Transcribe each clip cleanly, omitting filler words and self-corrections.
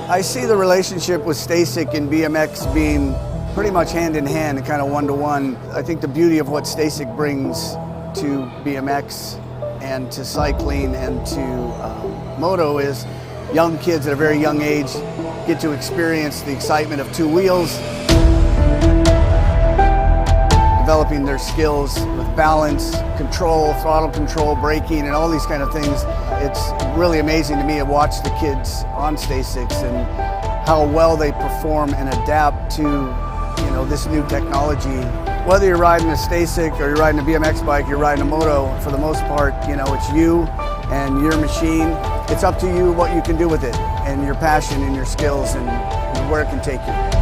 I see the relationship with STACYC and BMX being pretty much hand in hand and kind of one-to-one. I think the beauty of what STACYC brings to BMX and to cycling and to moto is young kids at a very young age get to experience the excitement of two wheels. developing their skills with balance, control, throttle control, braking, and all these kind of things. It's really amazing to me to watch the kids on STACYCs and how well they perform and adapt to this new technology. Whether you're riding a STACYC or you're riding a BMX bike, you're riding a moto, for the most part, it's you and your machine. It's up to you what you can do with it and your passion and your skills and where it can take you.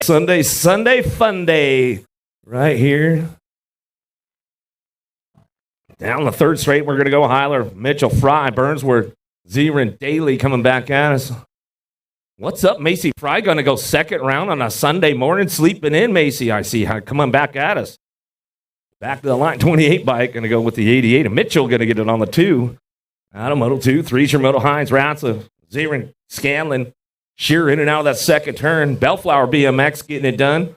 Sunday fun day right here. Down the third straight, we're going to go Heiler, Mitchell, Fry, Burnsworth, Zebra, and Daly coming back at us. What's up, Macy Fry? Going to go second round on a Sunday morning, sleeping in, Macy. I see her coming back at us. Back to the line, 28 bike, going to go with the 88. And Mitchell going to get it on the 2. Out of Moto 2, Threesher, Moto Hines, Ratzler, Zebra, Scanlon. Shearer in and out of that second turn. Bellflower BMX getting it done.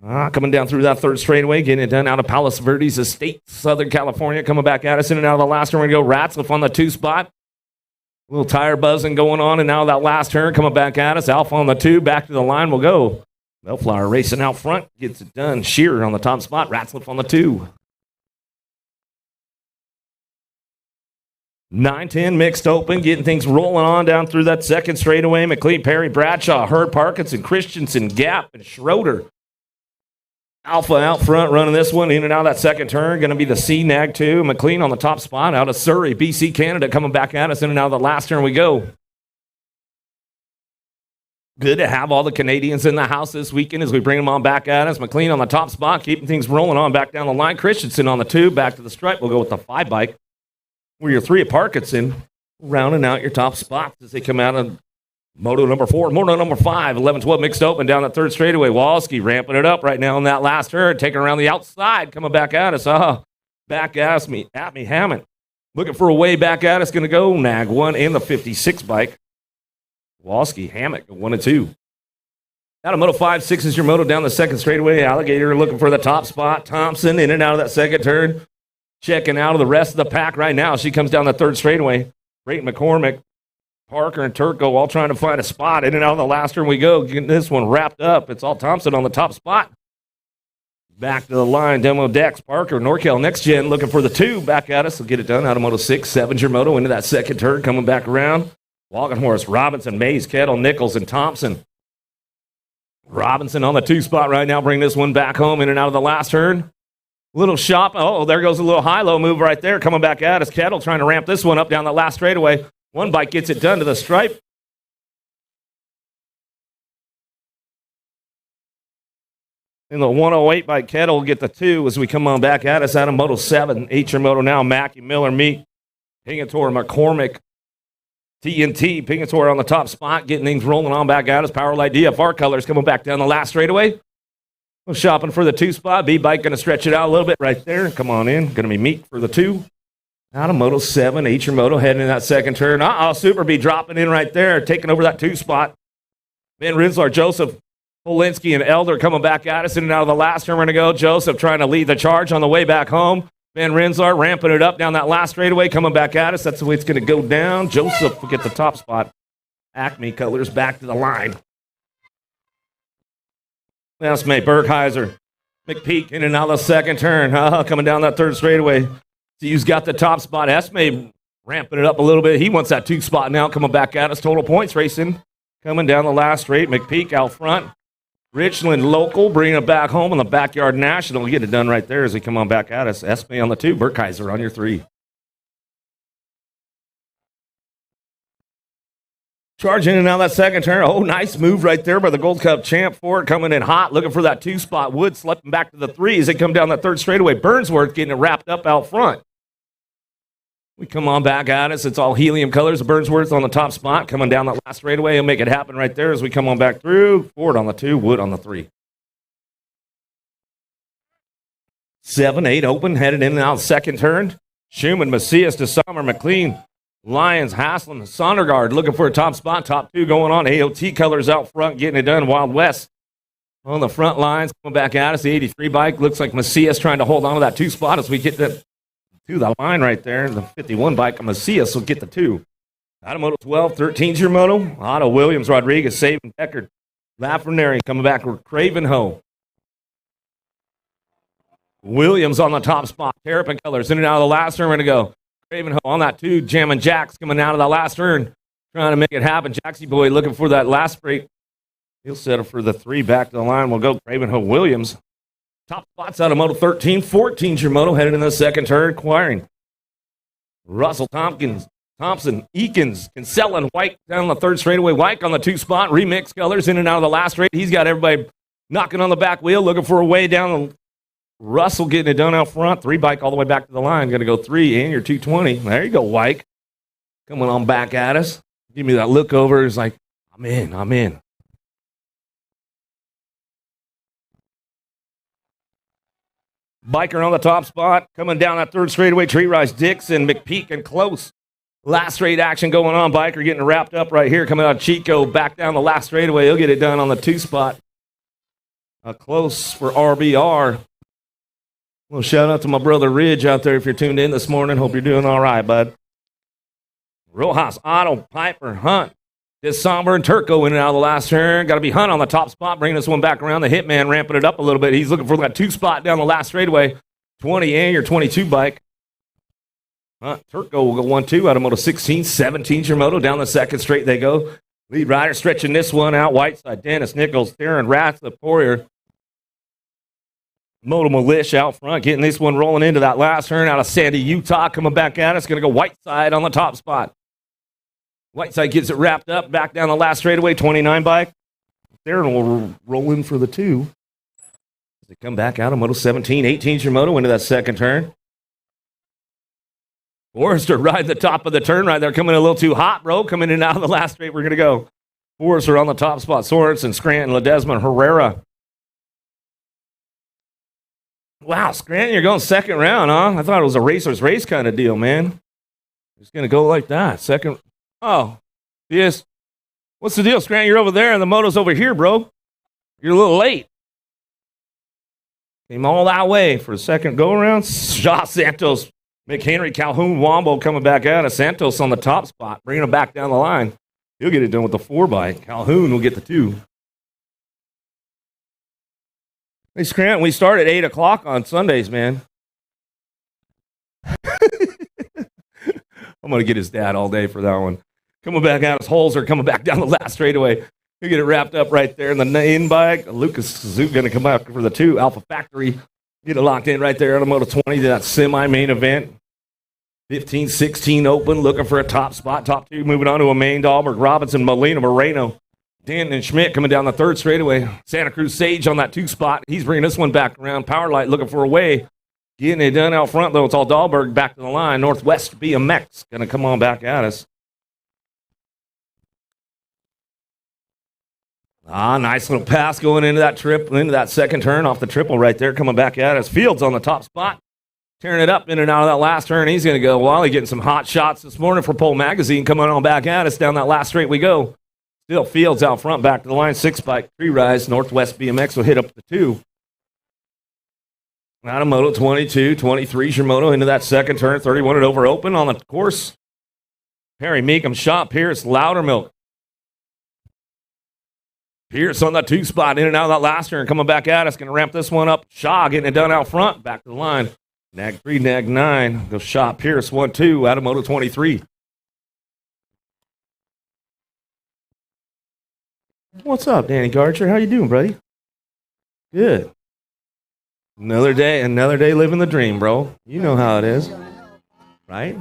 Coming down through that third straightaway, getting it done out of Palos Verdes Estate, Southern California. Coming back at us in and out of the last turn. We're going to go Ratzliff on the 2 spot. A little tire buzzing going on, and now that last turn coming back at us. Alpha on the 2, back to the line we'll go. Bellflower racing out front, gets it done. Shearer on the top spot, Ratzliff on the 2. 9-10 mixed open, getting things rolling on down through that second straightaway. McLean, Perry, Bradshaw, Hurd, Parkinson, Christensen, Gap, and Schroeder. Alpha out front running this one in and out of that second turn. Going to be the C-Nag 2. McLean on the top spot out of Surrey. BC, Canada coming back at us in and out of the last turn we go. Good to have all the Canadians in the house this weekend as we bring them on back at us. McLean on the top spot, keeping things rolling on back down the line. Christensen on the 2, back to the stripe. We'll go with the 5 bike. Where your 3 at Parkinson, rounding out your top spots as they come out of Moto number 4, Moto number 5, 11-12 mixed open down that third straightaway. Walski ramping it up right now on that last turn, taking around the outside, coming back at us. Back at me, Hammond. Looking for a way back at us, going to go Nag 1 and the 56 bike. Walski, Hammock, 1 and 2. Out of Moto 5, 6 is your Moto down the second straightaway. Alligator looking for the top spot. Thompson in and out of that second turn. Checking out of the rest of the pack right now. She comes down the third straightaway. Brayton McCormick, Parker, and Turco all trying to find a spot. In and out of the last turn we go. Getting this one wrapped up. It's all Thompson on the top spot. Back to the line. Demo Dex, Parker, Norcal, Next Gen looking for the 2. Back at us. We'll get it done. Out of Moto 6, 7's your Moto into that second turn. Coming back around. Walkenhorst, Robinson, Mays, Kettle, Nichols, and Thompson. Robinson on the 2 spot right now. Bring this one back home in and out of the last turn. Little shop. Oh, there goes a little high-low move right there. Coming back at us. Kettle trying to ramp this one up down the last straightaway. One bike gets it done to the stripe. And the 108 by Kettle will get the 2 as we come on back at us out of Moto 7. 8's your Moto now. Mackey, Miller, Meek, Hingator, McCormick, TNT, Pingator on the top spot, getting things rolling on back at us. Powerlight DFR colors coming back down the last straightaway. We're shopping for the 2 spot. B-Bike going to stretch it out a little bit right there. Come on in. Going to be Meek for the 2. Out of Moto 7, H Moto heading in that second turn. Super B dropping in right there, taking over that 2 spot. Ben Rinsler, Joseph, Polinsky, and Elder coming back at us in and out of the last turn. We're going to go. Joseph trying to lead the charge on the way back home. Ben Rinsler ramping it up down that last straightaway, coming back at us. That's the way it's going to go down. Joseph will get the top spot. Acme colors back to the line. Esme, Bergheiser, McPeak in and out of the second turn. Coming down that third straightaway. You've got the top spot. Esme ramping it up a little bit. He wants that 2 spot now, coming back at us. Total points racing. Coming down the last straight. McPeak out front. Richland local, bringing it back home on the Backyard National. Get it done right there as they come on back at us. Esme on the 2, Bergheiser on your 3. Charging in and out that second turn. Oh, nice move right there by the Gold Cup champ. Ford coming in hot, looking for that 2 spot. Wood slipping back to the 3 as they come down that third straightaway. Burnsworth getting it wrapped up out front. We come on back at us. It's all helium colors. Burnsworth on the top spot. Coming down that last straightaway. He'll make it happen right there as we come on back through. Ford on the 2, Wood on the 3. 7-8 open, headed in and out second turn. Schumann, Macias to Summer, McLean, Lyons, Haslam, Sondergaard looking for a top spot. Top 2 going on. AOT colors out front, getting it done. Wild West on the front lines. Coming back at us. The 83 bike. Looks like Macias trying to hold on to that 2 spot as we get to the line right there. The 51 bike, Macias will get the 2. Out of Moto 12, 13's your Moto. Otto Williams, Rodriguez, Saban, Deckard, Lafreniere coming back with Cravenho. Williams on the top spot. Terrapin colors in and out of the last turn. We're going to go. Cravenho on that 2. Jamming Jacks coming out of the last turn. Trying to make it happen. Jacksy boy looking for that last break. He'll settle for the 3 back to the line. We'll go Cravenho Williams. Top spots out of Moto 13. 14's your Moto headed in the second turn. Acquiring Russell Thompson, Eakins, Kinsella, and White down the third straightaway. White on the 2 spot. Remix colors in and out of the last straight. He's got everybody knocking on the back wheel, looking for a way down. Russell getting it done out front. 3 bike all the way back to the line. Going to go 3 and your 220. There you go, White. Coming on back at us. Give me that look over. It's like, I'm in. Biker on the top spot. Coming down that third straightaway. Tree Rise, Dixon, McPeak, and Close. Last straight action going on. Biker getting wrapped up right here. Coming out Chico. Back down the last straightaway. He'll get it done on the 2 spot. Close for RBR. Well, shout out to my brother Ridge out there if you're tuned in this morning. Hope you're doing all right, bud. Rojas, Otto, Piper, Hunt. Just Somber and Turco in and out of the last turn. Got to be Hunt on the top spot, bringing this one back around. The Hitman ramping it up a little bit. He's looking for that 2 spot down the last straightaway. 20 and your 22 bike. Hunt, Turco will go 1-2 out of Moto 16. 17's your Moto. Down the second straight they go. Lead rider stretching this one out. Whiteside, Dennis, Nichols, Theron, Ratcliffe, Poirier. Moto Militia out front, getting this one rolling into that last turn out of Sandy, Utah. Coming back at us. Going to go Whiteside on the top spot. Whiteside gets it wrapped up. Back down the last straightaway. 29 bike. Theron will roll in for the 2. They come back out of Moto 17. 18's your Moto into that second turn. Forrester riding the top of the turn right there. Coming a little too hot, bro. Coming in and out of the last straight. We're going to go. Forrester on the top spot. Sorensen, Scranton, Ledesma, Herrera. Wow, Scranton, you're going second round, huh? I thought it was a racer's race kind of deal, man. It's going to go like that. Second. Oh, yes. What's the deal, Scranton? You're over there and the Moto's over here, bro. You're a little late. Came all that way for a second go-around. Shaw, Santos, McHenry, Calhoun, Wombo coming back at us. Santos on the top spot, bringing him back down the line. He'll get it done with the 4 bike. Calhoun will get the 2. Hey, Scranton, we start at 8 o'clock on Sundays, man. I'm going to get his dad all day for that one. Coming back out, his holes are coming back down the last straightaway. He'll get it wrapped up right there in the in-bike. Lucas Suzuki going to come out for the 2. Alpha Factory. Get it locked in right there on the Moto 20 to that semi-main event. 15, 16 open, looking for a top spot. Top 2 moving on to a main. Dahlberg, Robinson, Molina, Moreno. Dan and Schmidt coming down the third straightaway. Santa Cruz Sage on that 2 spot. He's bringing this one back around. Powerlight looking for a way. Getting it done out front, though. It's all Dahlberg back to the line. Northwest BMX going to come on back at us. Nice little pass going into that second turn off the triple right there, coming back at us. Fields on the top spot, tearing it up in and out of that last turn. He's going to go Wally, getting some hot shots this morning for Pole Magazine, coming on back at us down that last straight we go. Still Fields out front, back to the line, 6-bike, 3-rise. Northwest BMX will hit up the 2. Out of moto 22, 23, Shimoto into that second turn, 31 and over open on the course. Perry Meekum, Shaw, Pierce, Loudermilk. Pierce on the 2 spot, in and out of that last turn, coming back at us, going to ramp this one up. Shaw getting it done out front, back to the line. Nag 3, nag 9. Goes Shaw, Pierce, 1-2, out of moto 23. What's up, Danny Garcher? How you doing, buddy? Good. Another day living the dream, bro. You know how it is, right?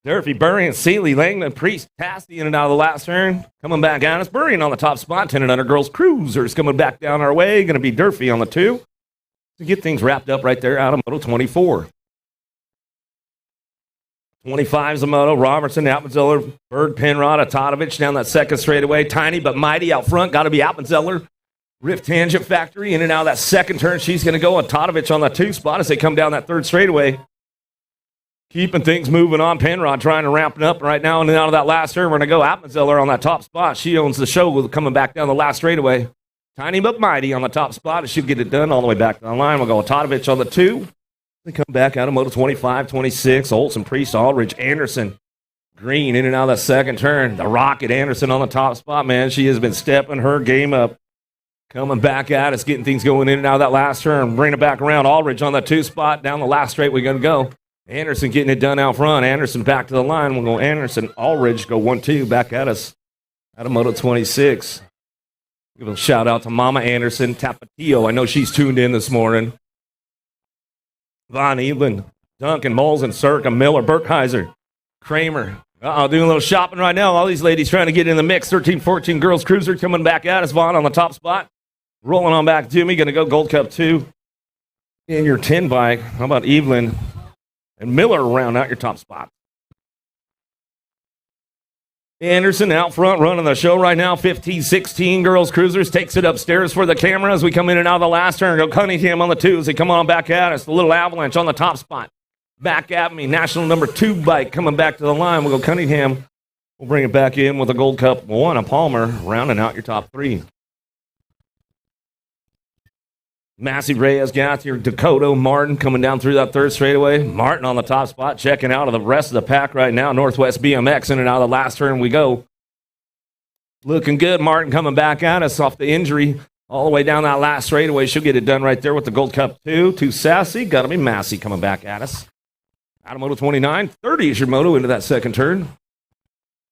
Durfee, Burry, and Seeley, Langman, Priest, Tasty in and out of the last turn. Coming back at us. Burry on the top spot. 10 and under girls cruisers coming back down our way. Going to be Durfee on the 2. To get things wrapped up right there out of moto 24. 25 is a moto. Robertson, Appenzeller, Berg, Penrod, Atodovich down that second straightaway. Tiny but mighty out front. Got to be Appenzeller. Rift Tangent Factory in and out of that second turn. She's going to go. Atodovich on the 2 spot as they come down that third straightaway. Keeping things moving on. Penrod trying to ramp it up right now and out of that last turn. We're going to go Appenzeller on that top spot. She owns the show coming back down the last straightaway. Tiny but mighty on the top spot. She'll get it done all the way back to the line. We'll go Atodovich on the 2. They come back out of moto 25, 26. Olson, Priest, Aldridge, Anderson. Green in and out of that second turn. The Rocket Anderson on the top spot, man. She has been stepping her game up. Coming back at us, getting things going in and out of that last turn. Bring it back around. Aldridge on the 2 spot. Down the last straight we're going to go. Anderson getting it done out front. Anderson back to the line. We'll go Anderson. Aldridge go 1-2 back at us. Out of moto 26. Give a shout out to Mama Anderson, Tapatio. I know she's tuned in this morning. Von Evelyn, Duncan, Molson, Circa, Miller, Burkheiser, Kramer. Doing a little shopping right now. All these ladies trying to get in the mix. 13-14 girls cruiser coming back at us. Vaughn on the top spot. Rolling on back to me. Going to go Gold Cup 2. In your 10 bike. How about Evelyn and Miller round out your top spot? Anderson out front running the show right now. 15-16 girls cruisers. Takes it upstairs for the camera as we come in and out of the last turn. Go Cunningham on the 2 as they come on back at us. The little Avalanche on the top spot. Back at me. National number 2 bike coming back to the line. We'll go Cunningham. We'll bring it back in with a Gold Cup 1. A Palmer rounding out your top 3. Massey, Reyes, Gauthier, Dakota, Martin coming down through that third straightaway. Martin on the top spot, checking out of the rest of the pack right now. Northwest BMX in and out of the last turn we go. Looking good. Martin coming back at us off the injury all the way down that last straightaway. She'll get it done right there with the Gold Cup 2. Too sassy. Got to be Massey coming back at us. Out of moto 29. 30 is your moto into that second turn.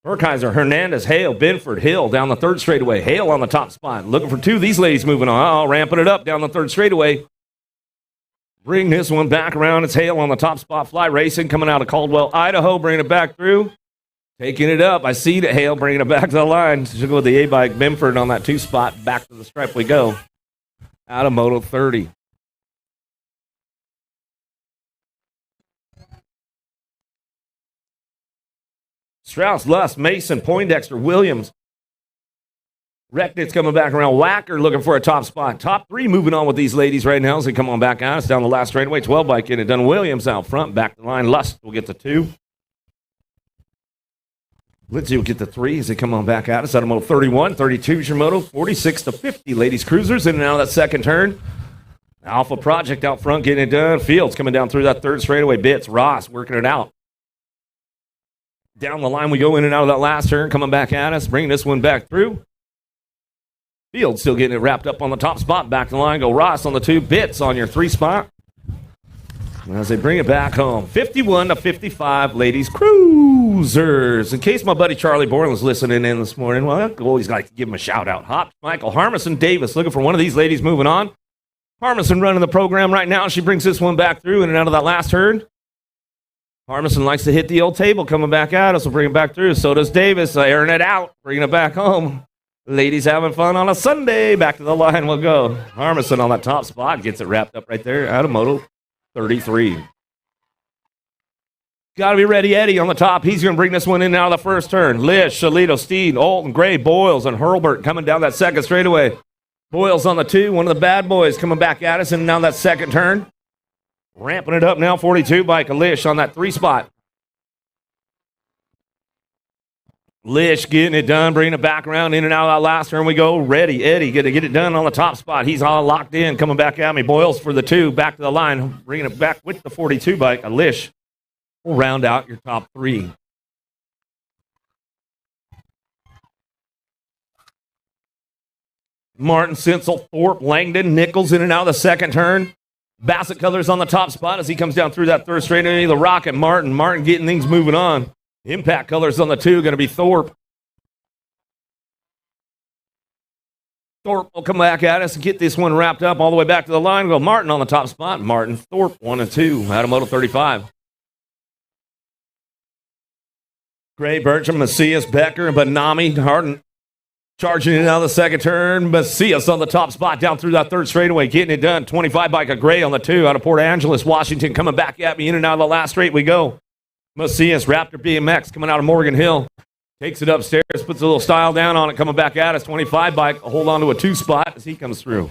Burkheiser, Hernandez, Hale, Benford, Hill down the third straightaway. Hale on the top spot. Looking for 2. These ladies moving on. Ramping it up down the third straightaway. Bring this one back around. It's Hale on the top spot. Fly Racing coming out of Caldwell, Idaho. Bringing it back through. Taking it up. I see that Hale bringing it back to the line. She'll go with the A-bike. Benford on that 2 spot. Back to the stripe we go. Out of moto 30. Strauss, Lust, Mason, Poindexter, Williams. Recknitz coming back around. Wacker looking for a top spot. Top 3 moving on with these ladies right now as they come on back on us down the last straightaway. 12 bike in it done. Williams out front. Back to the line. Lust will get the 2. Lindsay will get the 3 as they come on back at us. Out of moto 31. 32 is your moto. 46-50. Ladies cruisers in and out of that second turn. Alpha Project out front getting it done. Fields coming down through that third straightaway. Bits. Ross working it out. Down the line we go in and out of that last turn, coming back at us, bringing this one back through. Field still getting it wrapped up on the top spot. Back to the line, go Ross on the 2. Bits on your 3 spot. As they bring it back home. 51-55, ladies cruisers. In case my buddy Charlie Bourne was listening in this morning, well, I always like to give him a shout out. Hop, Michael, Harmison Davis looking for one of these ladies moving on. Harmison running the program right now. She brings this one back through in and out of that last turn. Harmison likes to hit the old table coming back at us. We'll bring it back through. So does Davis. Airing it out. Bringing it back home. Ladies having fun on a Sunday. Back to the line we'll go. Harmison on that top spot. Gets it wrapped up right there. Out of moto 33. Got to be ready, Eddie on the top. He's going to bring this one in now the first turn. Lish, Shalito, Steed, Alton, Gray, Boyles, and Hurlbert coming down that second straightaway. Boyles on the 2, one of the bad boys coming back at us, and now that second turn. Ramping it up now, 42 bike, Lish on that 3 spot. Lish getting it done, bringing it back around, in and out of that last turn we go. Ready, Eddie, get it done on the top spot. He's all locked in, coming back at me. Boyles for the 2, back to the line, bringing it back with the 42 bike. Lish will round out your top 3. Martin, Sinsel, Thorpe, Langdon, Nichols in and out of the second turn. Bassett Colors on the top spot as he comes down through that third straightaway. The Rocket, Martin. Martin getting things moving on. Impact Colors on the 2, going to be Thorpe. Thorpe will come back at us and get this one wrapped up all the way back to the line. We'll go Martin on the top spot. Martin, Thorpe, 1 and 2 out of Moto 35. Gray, Bertram, Macias, Becker, Banami, Harden charging it out of the second turn. Macias on the top spot down through that third straightaway, getting it done. 25 bike of Gray on the 2 out of Port Angeles, Washington, coming back at me in and out of the last straight we go. Macias, Raptor BMX, coming out of Morgan Hill. Takes it upstairs, puts a little style down on it, coming back at us. 25 bike, hold on to a 2 spot as he comes through.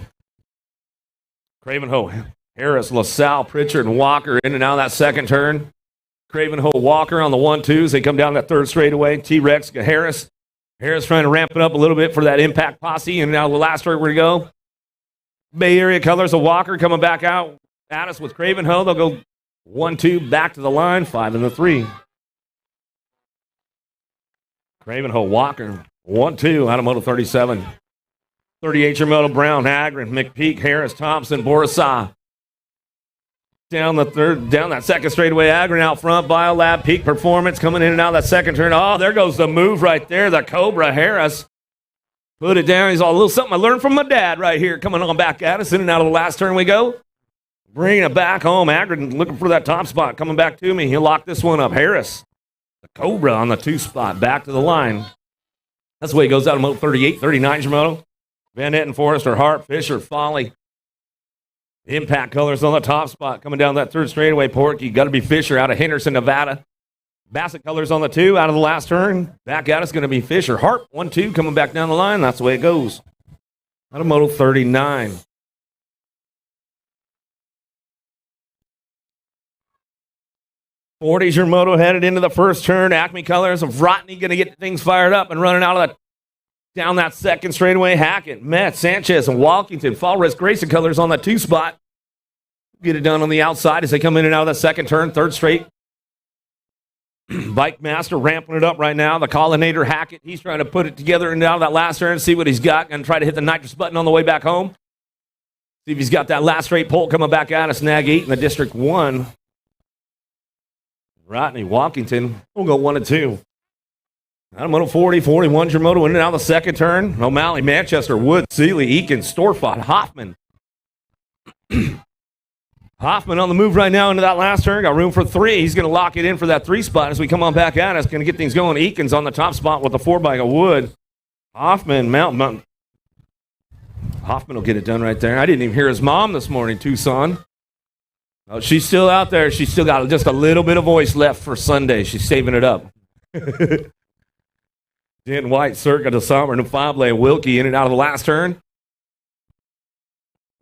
Cravenho, Harris, LaSalle, Pritchard, and Walker in and out of that second turn. Cravenho, Walker on the 1-2s. They come down that third straightaway. T-Rex, Harris. Harris trying to ramp it up a little bit for that impact posse. And now the last straight we go. Bay Area Colors of Walker coming back out at us with Cravenho. They'll go 1-2 back to the line, 5 and the 3. Cravenho, Walker, 1-2 out of Moto 37. 38 your Moto Brown, Agron, McPeak, Harris, Thompson, Borissaw. Down that second straightaway, Agron out front, Biolab, Peak Performance coming in and out of that second turn. Oh, there goes the move right there, the Cobra Harris. Put it down. He's all a little something I learned from my dad right here, coming on back at us. In and out of the last turn we go. Bringing it back home. Agron looking for that top spot, coming back to me. He'll lock this one up. Harris, the Cobra on the 2 spot, back to the line. That's the way he goes out of Moto 38, 39 Moto. Van Etten, Forrester, Hart, Fisher, Folly. Impact Colors on the top spot, coming down that third straightaway. Porky, got to be Fisher out of Henderson, Nevada. Bassett Colors on the 2 out of the last turn. Back out is going to be Fisher. Hart, 1-2, coming back down the line. That's the way it goes. Out of Moto 39. '40s your Moto headed into the first turn. Acme Colors of Rotney going to get things fired up and running out of that. Down that second straightaway, Hackett, Metz, Sanchez, and Walkington. Fall Risk Grayson Colors on that 2 spot. Get it done on the outside as they come in and out of that second turn, third straight. Bike Master ramping it up right now. The Collinator Hackett, he's trying to put it together and out of that last turn, see what he's got, and try to hit the nitrous button on the way back home. See if he's got that last straight pole coming back out of Snag 8 in the District 1. Rotney, Walkington, we'll go 1 and 2. Out of Moto 40, 41, your Moto in and out of the second turn. O'Malley, Manchester, Wood, Seeley, Eakin, Storfot, Hoffman. Hoffman on the move right now into that last turn. Got room for 3. He's going to lock it in for that 3 spot as we come on back at us. Going to get things going. Eakin's on the top spot with the 4 of Wood. Hoffman, Mountain. Hoffman will get it done right there. I didn't even hear his mom this morning, Tucson. Oh, she's still out there. She's still got just a little bit of voice left for Sunday. She's saving it up. Dan White, Circa, DeSommer, Nufable, Wilkie in and out of the last turn.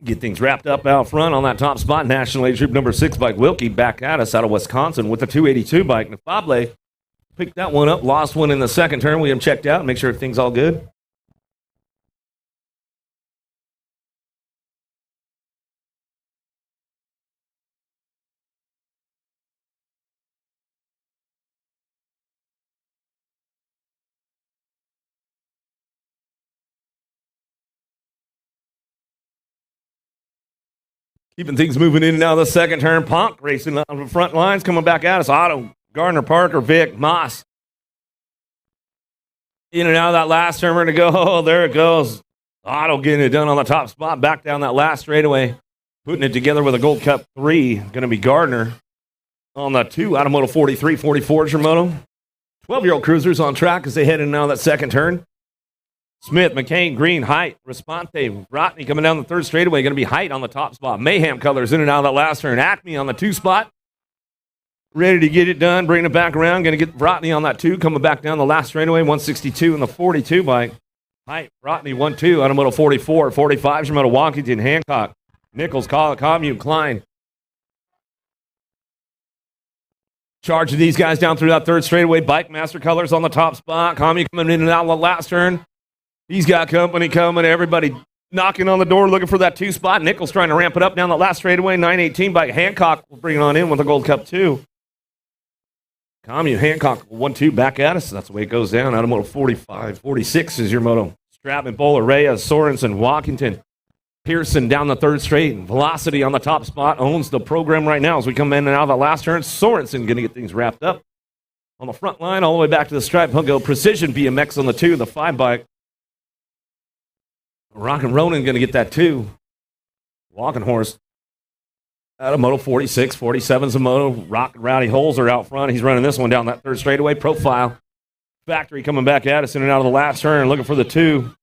Get things wrapped up out front on that top spot. National Age Group number 6 bike, Wilkie, back at us out of Wisconsin with the 282 bike. Nufable picked that one up, lost one in the second turn. We have him checked out, make sure everything's all good. Keeping things moving in and out of the second turn. Ponk racing on the front lines, coming back at us. Otto, Gardner, Parker, Vic, Moss. In and out of that last turn, we're going to go. Oh, there it goes. Otto getting it done on the top spot. Back down that last straightaway. Putting it together with a Gold Cup 3. Going to be Gardner on the 2 out of Moto 43, 44 is your Moto. 12-year-old cruisers on track as they head in and out of that second turn. Smith, McCain, Green, Height, Responte, Rotney coming down the third straightaway. Going to be Height on the top spot. Mayhem Colors in and out of that last turn. Acme on the 2 spot. ready to get it done, bringing it back around. Going to get Rodney on that 2, coming back down the last straightaway, 162 in the 42 bike. Height, Rodney, 1-2, automotive 44, 45, your moto Washington, Hancock, Nichols, Commune, Klein. Charging these guys down through that third straightaway. Bike Master Colors on the top spot. Commune coming in and out of the last turn. He's got company coming. Everybody knocking on the door looking for that 2 spot. Nichols trying to ramp it up down the last straightaway. 918 bike. Hancock will bring it on in with the Gold Cup 2. Commune, Hancock, 1-2 back at us. That's the way it goes down. Automotive 45. 46 is your moto. Stratman, Bowler, Reyes, Sorensen, Walkington. Pearson down the third straight. Velocity on the top spot. Owns the program right now as we come in and out of the last turn. Sorensen going to get things wrapped up. On the front line, all the way back to the stripe. He'll go Precision BMX on the 2, the 5 bike. Rockin' Ronan going to get that 2. Walking Horse. Out of moto 46, 47's a moto. Rockin' Rowdy Holzer out front. He's running this one down that third straightaway. Profile. Factory coming back at us in and out of the last turn. Looking for the 2.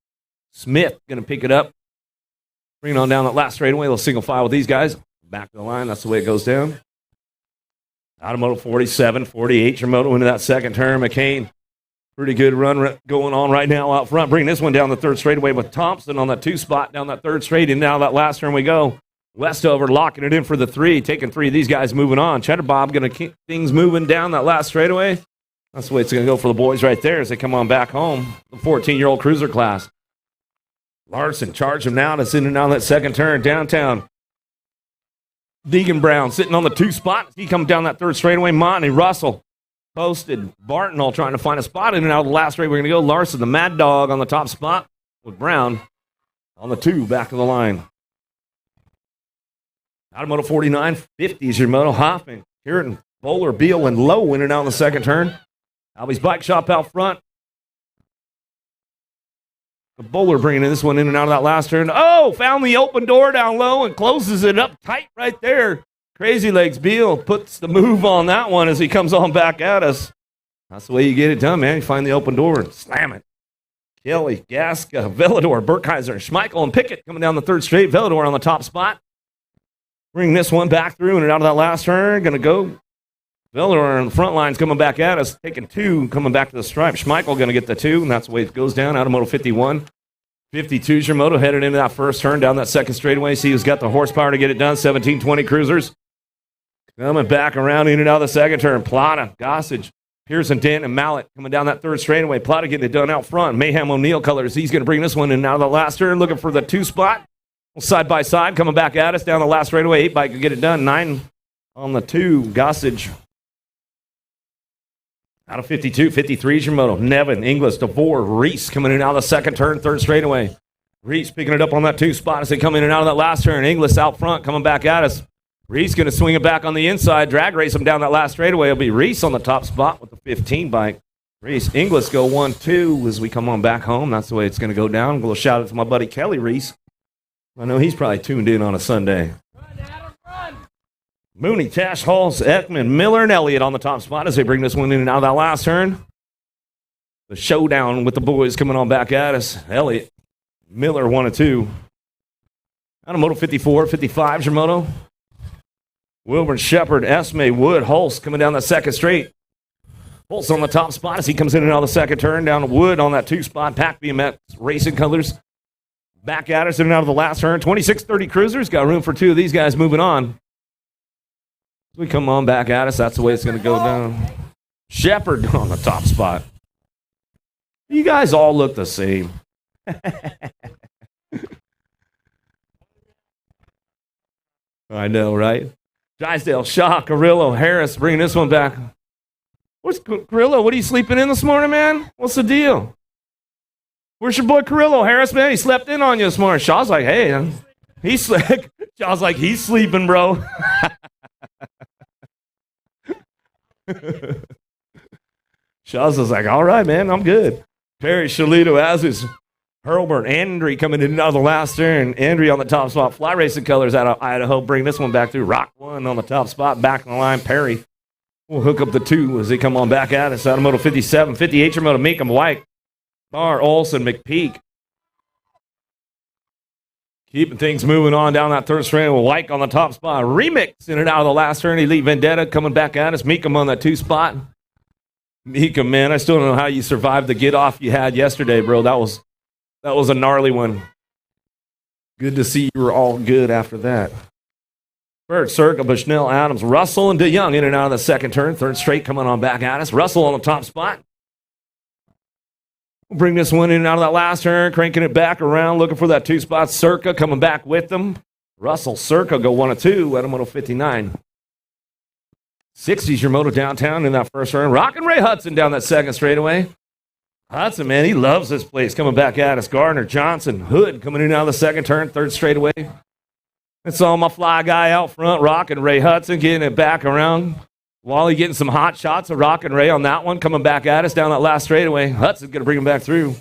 Smith going to pick it up. Bring it on down that last straightaway. Little single file with these guys. Back to the line. That's the way it goes down. Out of moto 47, 48. Your moto into that second turn. McCain. Pretty good run going on right now out front. Bring this one down the third straightaway with Thompson on that 2 spot down that third straight. And now that last turn we go. Westover locking it in for the 3. Taking 3 of these guys moving on. Cheddar Bob going to keep things moving down that last straightaway. That's the way it's going to go for the boys right there as they come on back home. The 14-year-old cruiser class. Larson charge him now. That's in and out of that second turn downtown. Deegan Brown sitting on the 2 spot. He comes down that third straightaway. Monty Russell posted. Barton all trying to find a spot in and out of the last straight. We're going to go Larson, the Mad Dog, on the top spot with Brown on the 2 back to the line. Automoto 49, 50 is your moto. Hoffman, Kieran, Bowler, Beal, and Lowe in and out in the second turn. Albie's Bike Shop out front. The Bowler bringing this one in and out of that last turn. Oh, found the open door down low and closes it up tight right there. Crazy Legs Beal puts the move on that one as he comes on back at us. That's the way you get it done, man. You find the open door and slam it. Kelly, Gasca, Vellador, Burkheiser, Schmeichel, and Pickett coming down the third straight. Vellador on the top spot. Bring this one back through and out of that last turn. Going to go. Vellador on the front line's coming back at us. Taking 2, coming back to the stripe. Schmeichel going to get the 2, and that's the way it goes down. Automoto 51. 52's your moto headed into that first turn down that second straightaway. See who's got the horsepower to get it done. 17-20 cruisers. Coming back around in and out of the second turn. Plata, Gossage, Pearson, Dent, and Mallet coming down that third straightaway. Plata getting it done out front. Mayhem O'Neill colors. He's going to bring this one in and out of the last turn. Looking for the 2 spot. Side by side. Coming back at us down the last straightaway. 8 bike can get it done. 9 on the 2. Gossage. Out of 52, 53 is your moto. Nevin, Inglis, DeVore, Reese coming in and out of the second turn, third straightaway. Reese picking it up on that 2 spot as they come in and out of that last turn. Inglis out front coming back at us. Reese going to swing it back on the inside, drag race him down that last straightaway. It'll be Reese on the top spot with the 15 bike. Reese, Inglis go 1-2 as we come on back home. That's the way it's going to go down. A little shout out to my buddy Kelly Reese. I know he's probably tuned in on a Sunday. Mooney, Tash, Halls, Ekman, Miller, and Elliott on the top spot as they bring this one in and out of that last turn. The showdown with the boys coming on back at us. Elliott, Miller, 1-2. Out of moto 54, 55's your moto. Wilburn, Shepard, Esme, Wood, Hulse coming down that second straight. Hulse on the top spot as he comes in and out of the second turn. Down to Wood on that 2 spot. Pack BMX Racing Colors. Back at us in and out of the last turn. 26-30 cruisers. Got room for 2 of these guys moving on. We come on back at us. That's the way it's going to go down. Shepard on the top spot. You guys all look the same. I know, right? Drysdale, Shaw, Carrillo, Harris bringing this one back. What's Carrillo? What are you sleeping in this morning, man? What's the deal? Where's your boy Carrillo? Harris, man, he slept in on you this morning. Shaw's like, hey, he's slick. Shaw's like, he's sleeping, bro. Shaw's was like, all right, man, I'm good. Perry, Shalito, Azus, Hurlburn, Andry coming in and out of the last turn. Andry on the top spot. Fly Racing Colors out of Idaho. Bring this one back through. Rock 1 on the top spot. Back in the line. Perry will hook up the 2 as they come on back at us. Automoto 57, 58 your moto. Meekum, White, Barr, Olson, McPeak. Keeping things moving on down that third straight with White on the top spot. Remix in and out of the last turn. Elite Vendetta coming back at us. Meekum on that 2 spot. Meekum, man, I still don't know how you survived the get off you had yesterday, bro. That was a gnarly one. Good to see you were all good after that. Bird, Circa, Bushnell, Adams, Russell, and DeYoung in and out of the second turn. Third straight coming on back at us. Russell on the top spot. We'll bring this one in and out of that last turn, cranking it back around, looking for that 2 spot. Circa coming back with them. Russell, Circa go 1 of 2 at a moto 59. 60's your moto downtown in that first turn. Rockin' Ray Hudson down that second straightaway. Hudson, man, he loves this place. Coming back at us. Gardner, Johnson, Hood coming in and out of the second turn, third straightaway. It's all my fly guy out front, Rockin' Ray Hudson, getting it back around. Wally getting some hot shots of Rockin' Ray on that one, coming back at us down that last straightaway. Hudson's going to bring him back through.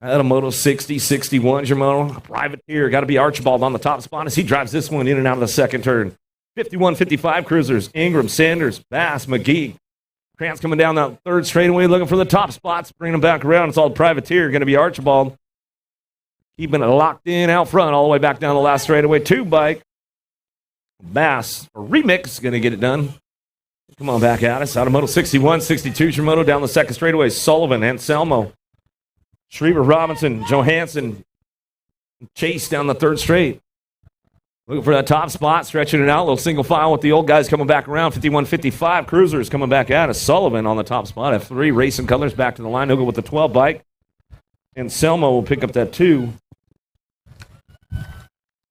At a moto 60, 61's your moto. Privateer, got to be Archibald on the top spot as he drives this one in and out of the second turn. 51, 55 cruisers. Ingram, Sanders, Bass, McGee. Krantz coming down that third straightaway looking for the top spots, bringing them back around. It's all Privateer, going to be Archibald. Keeping it locked in out front all the way back down the last straightaway. 2 bike. Bass, or Remix, going to get it done. Come on back at us. Out of moto 61, 62's your moto down the second straightaway. Sullivan, Anselmo, Schriever, Robinson, Johansson, Chase down the third straight. Looking for that top spot, stretching it out. A little single file with the old guys coming back around. 51, 55 cruisers coming back at us. Sullivan on the top spot. F3 Racing Colors back to the line. He'll go with the 12 bike. Anselmo will pick up that 2.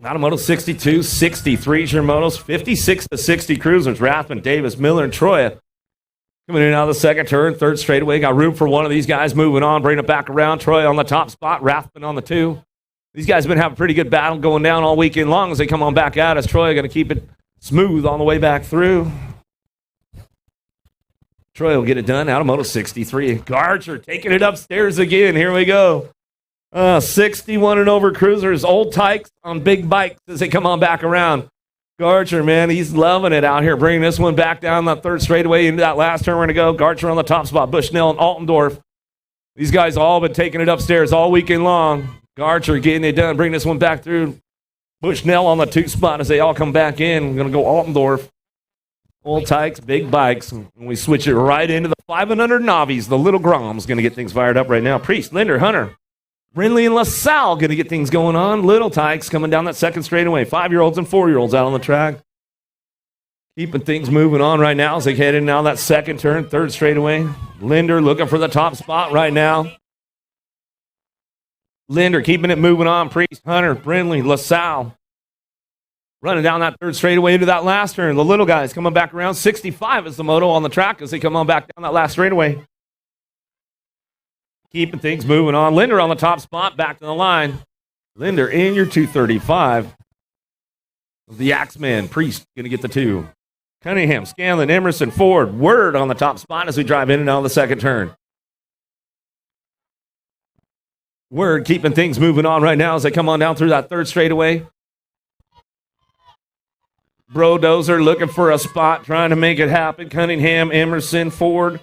Out of moto 62, 63's your motos, 56 to 60 cruisers. Rathman, Davis, Miller, and Troya coming in and out of the second turn, third straightaway. Got room for one of these guys moving on, bringing it back around. Troya on the top spot, Rathman on the 2. These guys have been having a pretty good battle going down all weekend long as they come on back at us. Troya going to keep it smooth on the way back through. Troy will get it done out of moto 63. Garcher taking it upstairs again. Here we go. 61 and over cruisers, old tykes on big bikes as they come on back around. Garcher, man, he's loving it out here, bringing this one back down that third straightaway into that last turn. We're going to go. Garcher on the top spot, Bushnell and Altendorf. These guys all been taking it upstairs all weekend long. Garcher getting it done, bringing this one back through. Bushnell on the 2 spot as they all come back in. We're going to go Altendorf. Old tykes, big bikes. And we switch it right into the 500 Navis. The little Grom's going to get things fired up right now. Priest, Linder, Hunter, Brindley, and LaSalle going to get things going on. Little tykes coming down that second straightaway. 5-year-olds and 4-year-olds out on the track. Keeping things moving on right now as they head in now that second turn, third straightaway. Linder looking for the top spot right now. Linder keeping it moving on. Priest, Hunter, Brindley, LaSalle. Running down that third straightaway into that last turn. The little guys coming back around. 65 is the moto on the track as they come on back down that last straightaway. Keeping things moving on. Linder on the top spot, back to the line. Linder in your 235. The Axeman, Priest, going to get the 2. Cunningham, Scanlon, Emerson, Ford, Word on the top spot as we drive in and out of the second turn. Word keeping things moving on right now as they come on down through that third straightaway. Brodozer looking for a spot, trying to make it happen. Cunningham, Emerson, Ford,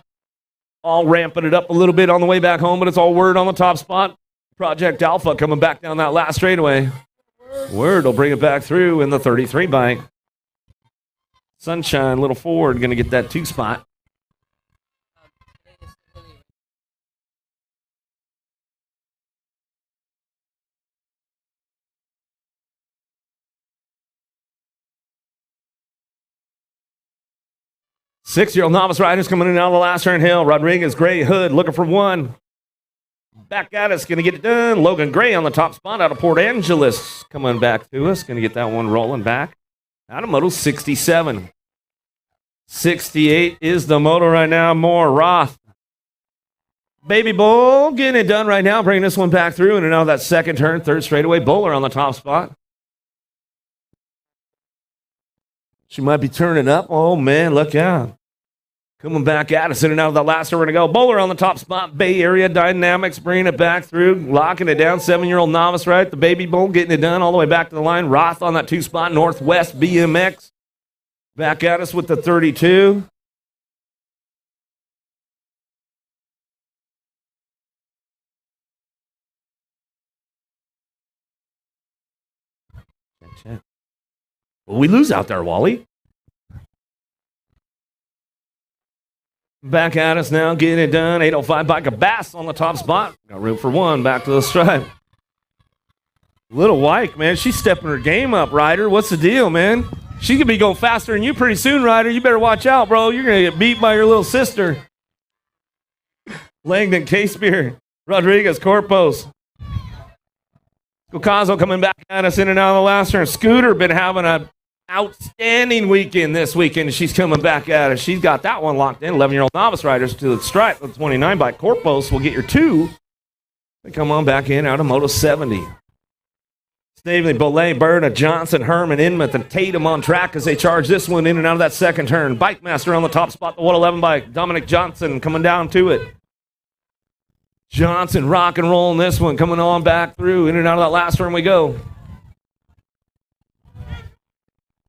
all ramping it up a little bit on the way back home, but it's all Word on the top spot. Project Alpha coming back down that last straightaway. Word will bring it back through in the 33 bike. Sunshine, little Ford, going to get that 2 spot. Six-year-old novice riders coming in out of the last turn hill. Rodriguez, Gray, Hood looking for one. Back at us, going to get it done. Logan Gray on the top spot out of Port Angeles. Coming back to us. Going to get that one rolling back. Out of moto 67. 68 is the moto right now. More Roth. Baby Bull getting it done right now. Bringing this one back through. And now that second turn, third straightaway. Bowler on the top spot. She might be turning up. Oh, man, look out. Coming back at us in and out of the last turn. We're going to go. Bowler on the top spot. Bay Area Dynamics bringing it back through. Locking it down. 7-year-old novice right. The Baby Bull getting it done all the way back to the line. Roth on that 2 spot. Northwest BMX. Back at us with the 32. check. Well, we lose out there, Wally. Back at us now, getting it done. 805 bike of Bass on the top spot. Got room for one. Back to the stripe. Little Wyke, man, she's stepping her game up, Ryder. What's the deal, man? She's going to be going faster than you pretty soon, Ryder. You better watch out, bro. You're going to get beat by your little sister. Langdon, K-Spear, Rodriguez, Corpos. Cocazo coming back at us in and out of the last turn. Scooter been having an outstanding weekend this weekend. She's coming back at us. She's got that one locked in. 11-year-old novice riders to the stripe. The 29 by Corpos will get your two. They come on back in out of Moto 70. Snavely, Belay, Berta, Johnson, Herman, Inmouth, and Tatum on track as they charge this one in and out of that second turn. Bike Master on the top spot, the 111 bike. Dominic Johnson coming down to it. Johnson rock and rolling this one, coming on back through. In and out of that last turn we go.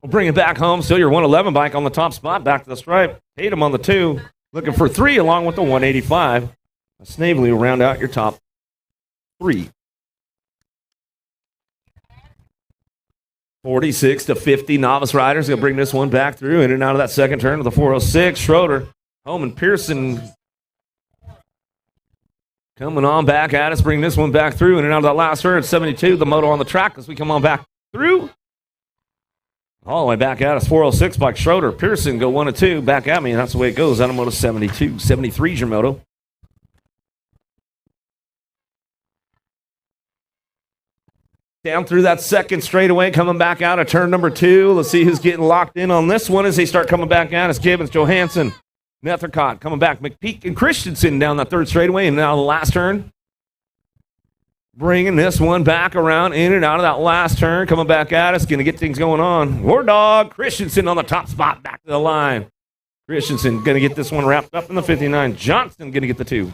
We'll bring it back home. Still your 111 bike on the top spot, back to the stripe. Tatum on the 2. Looking for 3 along with the 185. Snavely will round out your top 3. 46 to 50 novice riders. Going to bring this one back through in and out of that second turn to the 406. Schroeder, Holman, Pearson coming on back at us. Bring this one back through in and out of that last turn at 72. The moto on the track as we come on back through. All the way back at us. 406 bike. Schroeder, Pearson go 1 and 2. Back at me. And that's the way it goes. Out of moto 72. 73 is your moto. Down through that second straightaway, coming back out of turn number 2. Let's see who's getting locked in on this one as they start coming back out. It's Gibbons, Johansson, Nethercott coming back. McPeak and Christensen down that third straightaway and now the last turn. Bringing this one back around in and out of that last turn. Coming back at us, going to get things going on. War Dog, Christensen on the top spot, back to the line. Christensen going to get this one wrapped up in the 59. Johnston going to get the 2.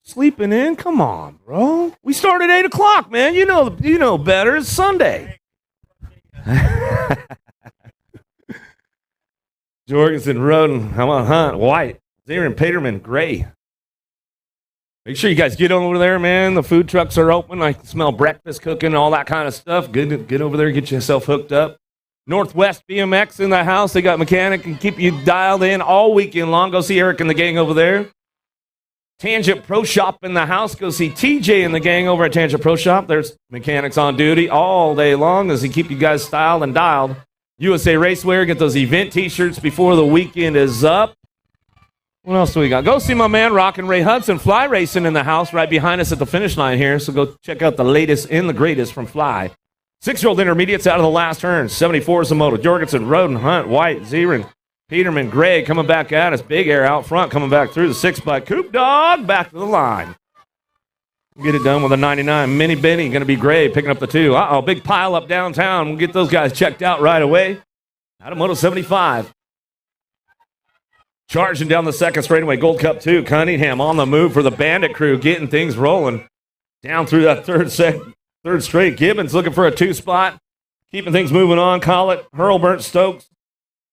Sleeping in? Come on, bro. We start at 8 o'clock, man. You know better. It's Sunday. Jorgensen, Roden, how about Hunt, White, Zarin, Peterman, Gray. Make sure you guys get over there, man. The food trucks are open. I can smell breakfast cooking, all that kind of stuff. Get over there, get yourself hooked up. Northwest BMX in the house. They got mechanic and keep you dialed in all weekend long. Go see Eric and the gang over there. Tangent Pro Shop in the house. Go see TJ and the gang over at Tangent Pro Shop. There's mechanics on duty all day long as he keep you guys styled and dialed. USA Racewear. Get those event t-shirts before the weekend is up. What else do we got? Go see my man Rockin' Ray Hudson. Fly Racing in the house right behind us at the finish line here. So go check out the latest and the greatest from Fly. 6-year-old intermediates out of the last turn. 74 is the moto. Jorgensen, Roden, Hunt, White, Zirin, Peterman, Gray coming back at us. Big Air out front coming back through the 6 by Coop Dog. Back to the line. Get it done with a 99. Mini Benny going to be Gray picking up the 2. Uh-oh, big pile up downtown. We'll get those guys checked out right away. Out of Moto 75. Charging down the second straightaway. Gold Cup 2. Cunningham on the move for the Bandit crew. Getting things rolling. Down through that third straight. Gibbons looking for a 2 spot. Keeping things moving on. Collett, Hurlburt, Stokes.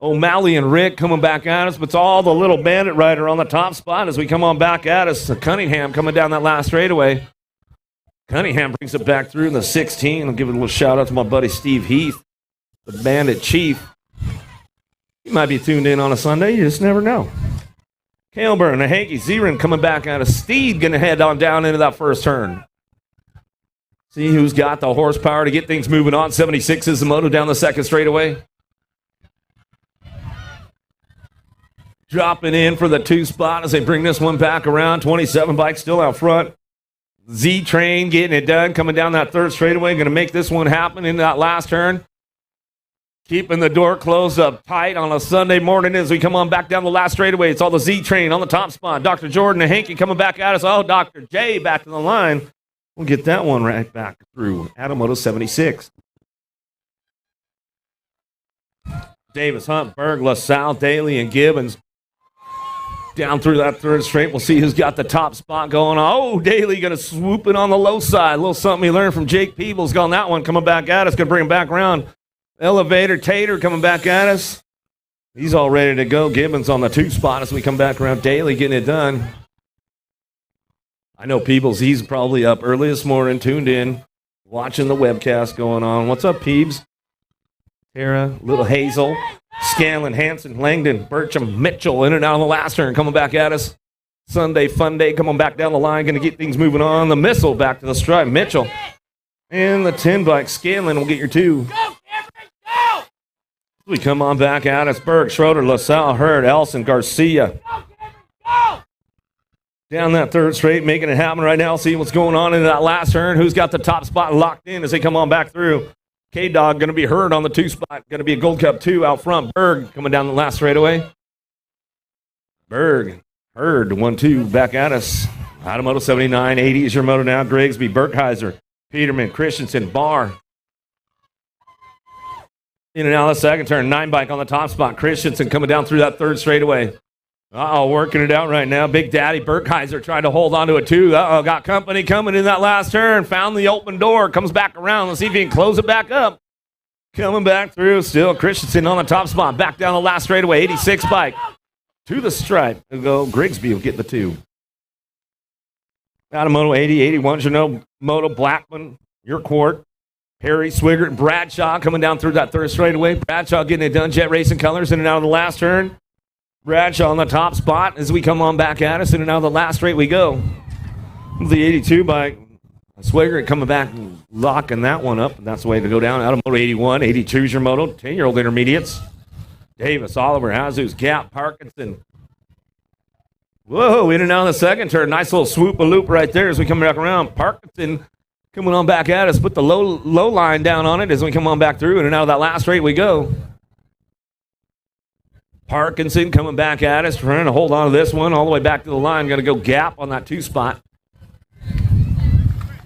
O'Malley and Rick coming back at us, but it's all the little Bandit rider on the top spot as we come on back at us. Cunningham coming down that last straightaway. Cunningham brings it back through in the 16. I'll give a little shout out to my buddy Steve Heath, the Bandit Chief. You might be tuned in on a Sunday. You just never know. Kaleburn, Nahanke, Zirin coming back at us. Steed going to head on down into that first turn. See who's got the horsepower to get things moving on. 76 is the moto down the second straightaway. Dropping in for the 2 spot as they bring this one back around. 27 bike still out front. Z-Train getting it done. Coming down that third straightaway. Going to make this one happen in that last turn. Keeping the door closed up tight on a Sunday morning as we come on back down the last straightaway. It's all the Z-Train on the top spot. Dr. Jordan and Hanky coming back at us. Oh, Dr. J back to the line. We'll get that one right back through. Adamoto 76. Davis, Hunt, Berg, LaSalle, Daly, and Gibbons. Down through that third straight. We'll see who's got the top spot going on. Oh, Daly going to swoop it on the low side. A little something he learned from Jake Peebles. Got on that one coming back at us. Going to bring him back around. Elevator Tater coming back at us. He's all ready to go. Gibbons on the 2 spot as we come back around. Daly getting it done. I know Peebles, he's probably up early this morning, tuned in, watching the webcast going on. What's up, Peebs? Tara, Little Hazel, Scanlon, Hanson, Langdon, Bircham, Mitchell in and out on the last turn, coming back at us. Sunday fun day, coming back down the line, going to get things moving on. The missile back to the stripe, Mitchell. And the 10 bike, Scanlon will get your 2. We come on back at us. Berg, Schroeder, LaSalle, Hurd, Elson, Garcia. Down that third straight, making it happen right now. See what's going on in that last turn. Who's got the top spot locked in as they come on back through? K-Dog going to be Hurd on the 2 spot. Going to be a Gold Cup 2 out front. Berg coming down the last straightaway. Berg, Hurd, 1-2 back at us. Automoto 79, 80 is your moto now. Grigsby, Berkheiser, Peterman, Christensen, Barr. In and out of the second turn. 9 bike on the top spot. Christensen coming down through that third straightaway. Working it out right now. Big Daddy Berkheiser trying to hold on to it too. Got company coming in that last turn. Found the open door. Comes back around. Let's see if he can close it back up. Coming back through. Still Christensen on the top spot. Back down the last straightaway. 86 bike. To the stripe. We'll go. Grigsby will get the 2. Automoto 80, 81. Janelle Moto, Blackman, your court. Harry, Swigert, Bradshaw coming down through that third straightaway. Bradshaw getting it done. Jet Racing Colors in and out of the last turn. Bradshaw on the top spot as we come on back at us. In and out of the last straight we go. The 82 bike. Swigert coming back and locking that one up. And that's the way to go down. Automoto 81, 82 is your moto. 10-year-old intermediates. Davis, Oliver, Jesus, Gap, Parkinson. Whoa, in and out of the second turn. Nice little swoop-a-loop right there as we come back around. Parkinson coming on back at us. Put the low line down on it as we come on back through. In and out of that last straight we go. Parkinson coming back at us, trying to hold on to this one all the way back to the line. Going to go Gap on that 2 spot.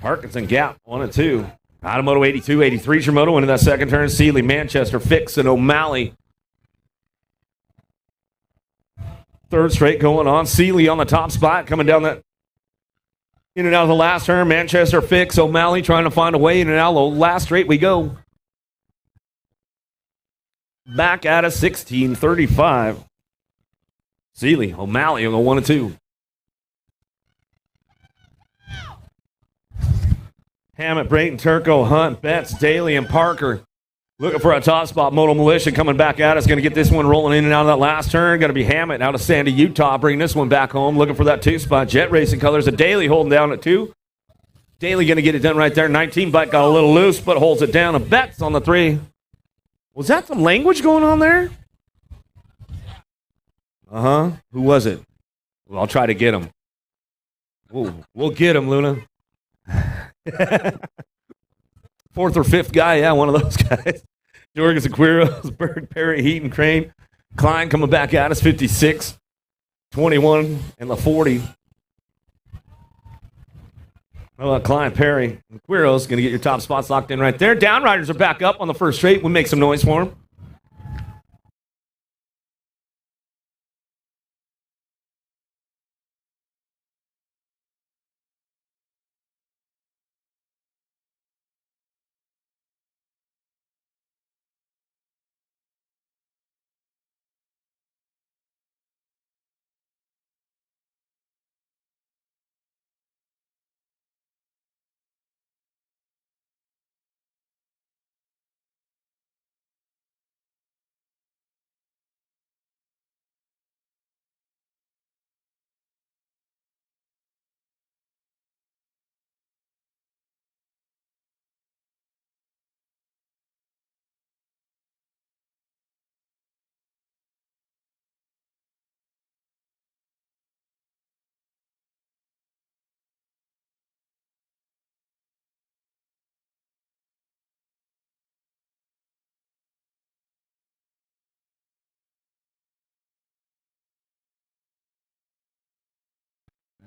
Parkinson, Gap on it too. Automoto 82, 83 is your moto into that second turn. Seeley, Manchester, Fix, and O'Malley. Third straight going on. Seeley on the top spot, coming down that in and out of the last turn. Manchester, Fix, O'Malley trying to find a way in and out of the last straight we go. Back at us, 16:35. Seeley, O'Malley will go 1 and 2. Hammett, Brayton, Turco, Hunt, Betts, Daly, and Parker. Looking for a top spot. Moto Militia coming back at us. Going to get this one rolling in and out of that last turn. Going to be Hammett out of Sandy, Utah. Bring this one back home. Looking for that 2 spot. Jet Racing Colors. A Daly holding down at 2. Daly going to get it done right there. 19 bike got a little loose, but holds it down. A Betts on the 3. Was that some language going on there? Who was it? Well, I'll try to get him. We'll get him, Luna. 4th or 5th guy, yeah, one of those guys. Jorgensen, Quiros, Berg, Perry, Heaton, Crane. Klein coming back at us, 56, 21, and the 40. How about Klein, Perry, and Quiros going to get your top spots locked in right there. Downriders are back up on the first straight. We'll make some noise for them.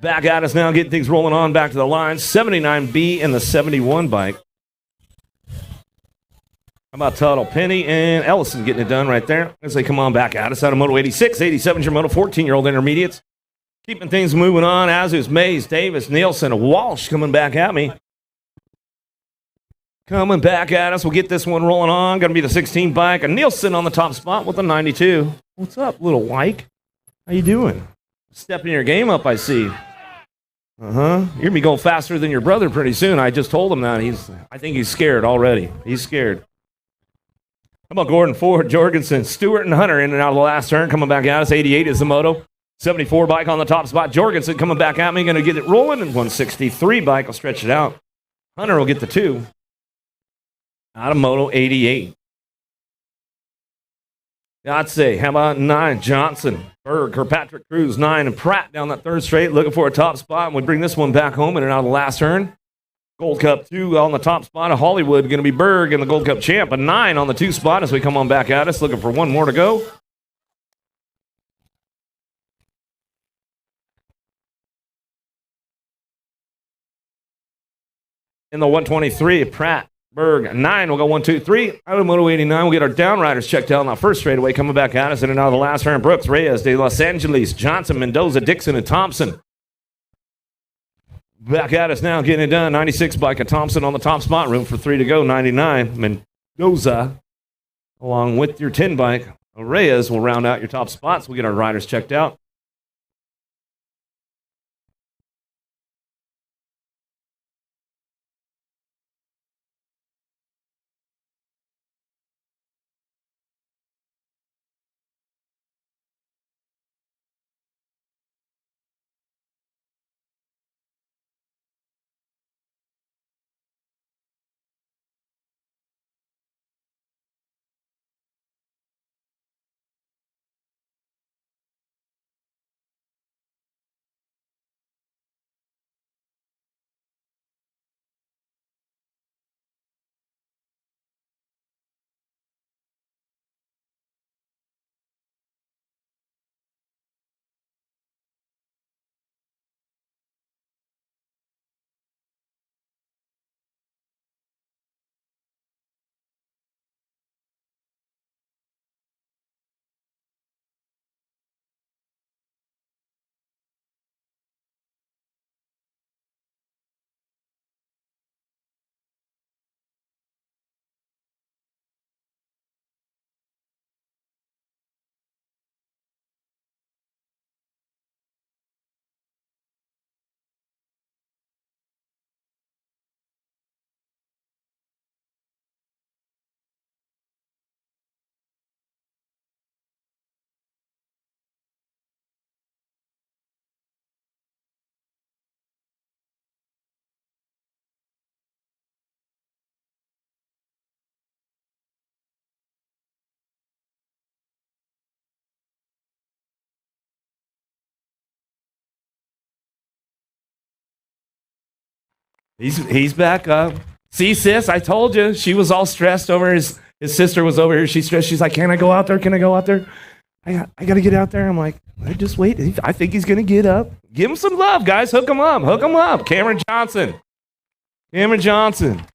Back at us now, getting things rolling on back to the line. 79B and the 71 bike. How about Tuttle, Penny, and Ellison getting it done right there as they come on back at us. Out of Moto 86, 87 is your Moto 14-year-old intermediates. Keeping things moving on. Azus, Mays, Davis, Nielsen, Walsh coming back at me. Coming back at us. We'll get this one rolling on. Going to be the 16 bike. And Nielsen on the top spot with the 92. What's up, little Wyke? How you doing? Stepping your game up, I see. You're gonna be going faster than your brother pretty soon. I just told him that. I think he's scared already. He's scared. How about Gordon Ford, Jorgensen, Stewart, and Hunter in and out of the last turn, coming back at us. 88 is the moto. 74 bike on the top spot. Jorgensen coming back at me, going to get it rolling, and 163 bike will stretch it out. Hunter will get the 2. Out of moto 88. I'd say, how about 9? Johnson, Berg, Kirkpatrick, Cruz, 9, and Pratt down that third straight, looking for a top spot, and we bring this one back home in and out of the last turn. Gold Cup 2 on the top spot of Hollywood, going to be Berg and the Gold Cup champ. A 9 on the 2 spot as we come on back at us, looking for one more to go. In the 123, Pratt, Berg, 9. We'll go 1, 2, 3. Out of Moto 89, we'll get our downriders checked out on that first straightaway. Coming back at us in and out of the last turn. Brooks, Reyes, De Los Angeles, Johnson, Mendoza, Dixon, and Thompson. Back at us now, getting it done. 96 bike of Thompson on the top spot. Room for 3 to go. 99, Mendoza, along with your 10 bike. Reyes will round out your top spots. We'll get our riders checked out. He's back up. See, sis, I told you. She was all stressed over his sister was over here. She's stressed. She's like, can I go out there? Can I go out there? I got to get out there. I'm like, just wait. I think he's going to get up. Give him some love, guys. Hook him up. Hook him up. Cameron Johnson. Cameron Johnson.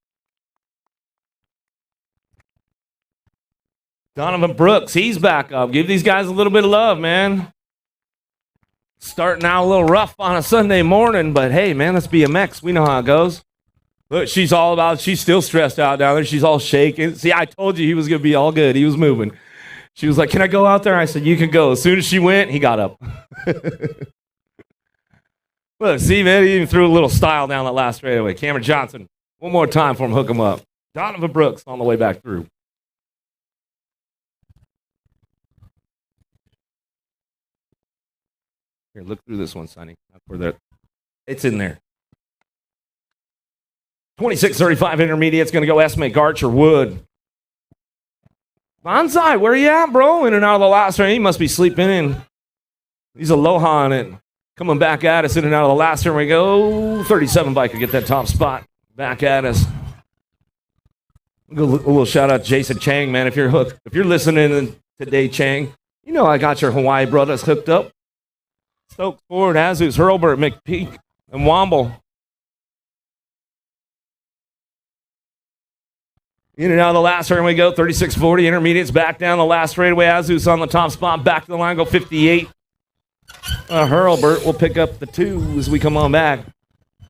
Donovan Brooks, he's back up. Give these guys a little bit of love, man. Starting out a little rough on a Sunday morning, but hey, man, that's BMX. We know how it goes. Look, she's still stressed out down there. She's all shaking. See, I told you he was going to be all good. He was moving. She was like, can I go out there? I said, you can go. As soon as she went, he got up. Look, see, man, he even threw a little style down that last straightaway. Cameron Johnson, one more time for him, hook him up. Donovan Brooks on the way back through. Here, look through this one, Sonny. It's in there. 26:35 intermediate's going to go Esme, Garcher, Wood. Bonsai, where you at, bro? In and out of the last turn. He must be sleeping in. He's aloha on it. Coming back at us in and out of the last turn. We go 37 bike to get that top spot. Back at us. A little shout out to Jason Chang, man. If you're hooked, if you're listening today, Chang, you know I got your Hawaii brothers hooked up. Stokes, Ford, Azus, Hurlburt, McPeak, and Womble. In and out of the last turn we go. 36:40 intermediates back down the last straightaway. Azus on the top spot. Back to the line. Go 58. Hurlburt will pick up the 2 as we come on back.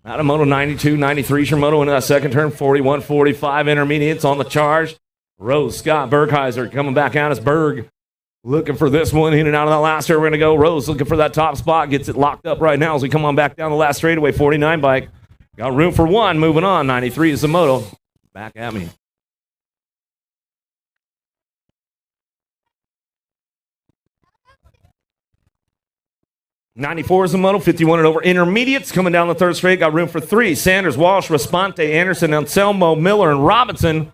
Out of moto 92, 93. Shimoto into that second turn. 41, 45 intermediates on the charge. Rose, Scott, Bergheiser coming back out as Berg. Looking for this one, in and out of that last turn. We're going to go. Rose looking for that top spot. Gets it locked up right now as we come on back down the last straightaway. 49 bike. Got room for one. Moving on. 93 is the moto. Back at me. '94 is the moto. 51 and over. Intermediates coming down the third straight. Got room for three. Sanders, Walsh, Rasponte, Anderson, Anselmo, Miller, and Robinson.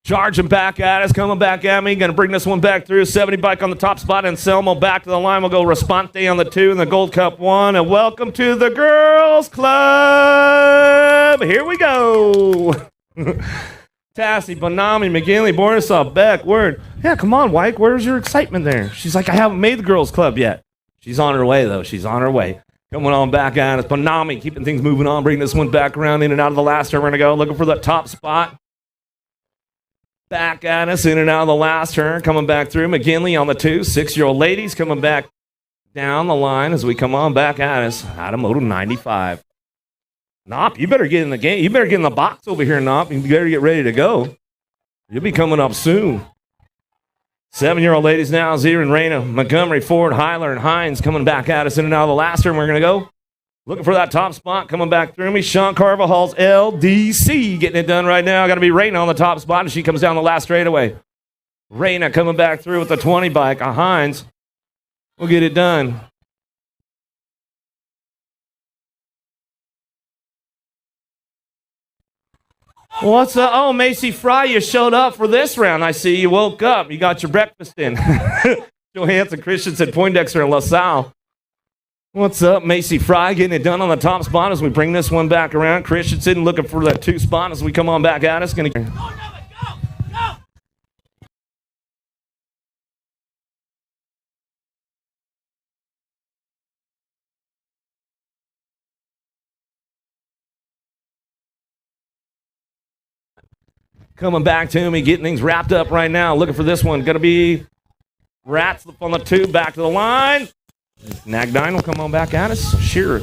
Charging back at us, coming back at me. Going to bring this one back through. 70 bike on the top spot. Anselmo back to the line. We'll go Rasponte on the 2 and the Gold Cup 1. And welcome to the Girls Club. Here we go. Tassie, Bonami, McGinley, Borisov, Beck, Word. Yeah, come on, Wyke. Where's your excitement there? She's like, I haven't made the Girls Club yet. She's on her way, though. She's on her way. Coming on back at us. Bonami keeping things moving on. Bringing this one back around in and out of the last turn. We're going to go looking for that top spot. Back at us, in and out of the last turn, coming back through. McGinley on the 2, 6-year-old ladies coming back down the line as we come on back at us. Out of Moto 95. Knopp, you better get in the game. You better get in the box over here, Knopp. You better get ready to go. You'll be coming up soon. 7-year-old ladies now, Zier and Reyna, Montgomery, Ford, Heiler, and Hines coming back at us in and out of the last turn. We're going to go. Looking for that top spot, coming back through me. Sean Carvajal's LDC getting it done right now. Got to be Reyna on the top spot, and she comes down the last straightaway. Reyna coming back through with the 20 bike. Hines will get it done. What's up? Oh, Macy Fry, you showed up for this round. I see you woke up. You got your breakfast in. Johansson, Christensen, Poindexter, and LaSalle. What's up, Macy Fry, getting it done on the top spot as we bring this one back around. Christensen looking for that 2 spot as we come on back at us. Go. Coming back to me, getting things wrapped up right now. Looking for this one. Going to be Rats on the 2, back to the line. Nagdine will come on back at us. Shearer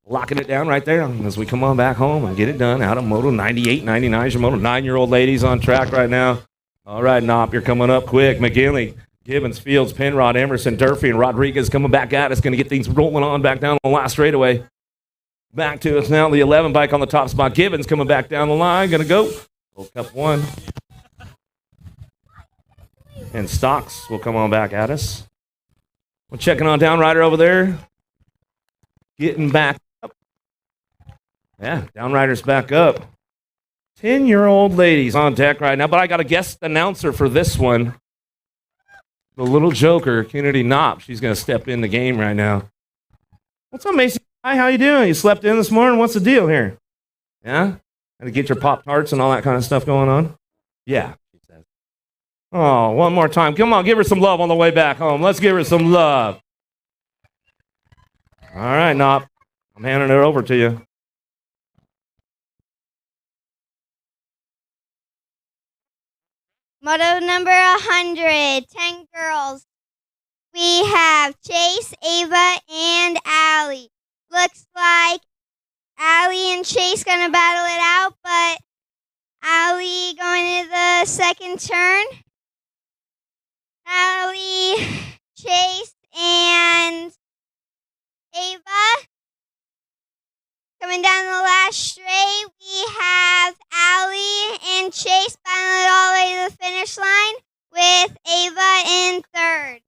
locking it down right there as we come on back home and get it done. Out of Moto 98, 99 is your Moto 9-year-old ladies on track right now. All right, Knopp, you're coming up quick. McGinley, Gibbons, Fields, Penrod, Emerson, Durfee, and Rodriguez coming back at us. Going to get things rolling on back down the last straightaway. Back to us now, the 11 bike on the top spot. Gibbons coming back down the line. Going to go. Gold Cup 1. And Stocks will come on back at us. We're checking on Downrider over there. Getting back up. Yeah, Downrider's back up. 10-year-old ladies on deck right now, but I got a guest announcer for this one. The little joker, Kennedy Knopp. She's going to step in the game right now. What's up, Macy? Hi, how you doing? You slept in this morning? What's the deal here? Yeah? Got to get your Pop-Tarts and all that kind of stuff going on? Yeah. Oh, one more time. Come on, give her some love on the way back home. Let's give her some love. All right, Knopp. I'm handing it over to you. Moto number 100, 10 girls. We have Chase, Ava, and Allie. Looks like Allie and Chase gonna battle it out, but Allie going to the second turn. Allie, Chase, and Ava. Coming down the last straight, we have Allie and Chase battling it all the way to the finish line with Ava in third.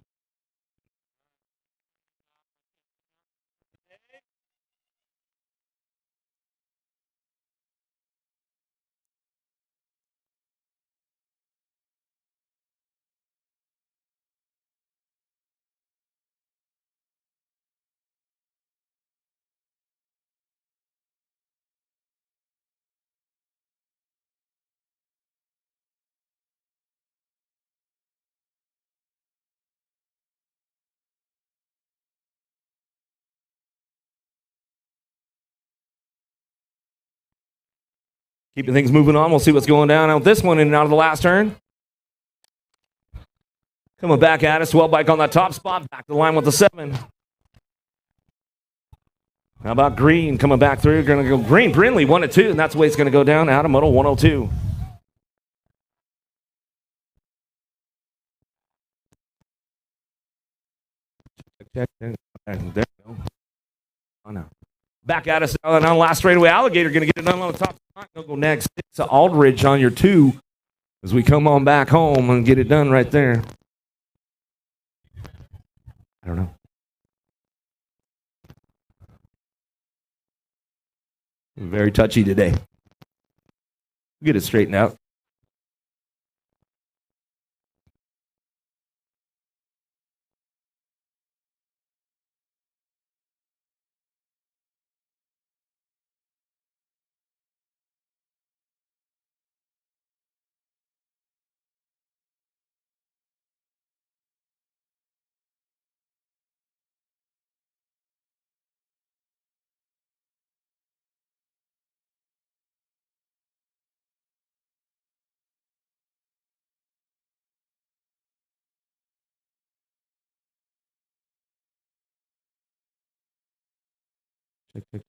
Keeping things moving on. We'll see what's going down out this one in and out of the last turn. Coming back at us. 12 bike on that top spot. Back to the line with the 7. How about Green coming back through? Going to go Green. Brindley 1 and 2, and that's the way it's going to go down. Out of Moto 102. Check. There we go. Oh, no. Back at us on the last straightaway. Alligator going to get it done on the top spot. They'll go next. It's Aldridge on your 2 as we come on back home and get it done right there. I don't know. Very touchy today. Get it straightened out. Check.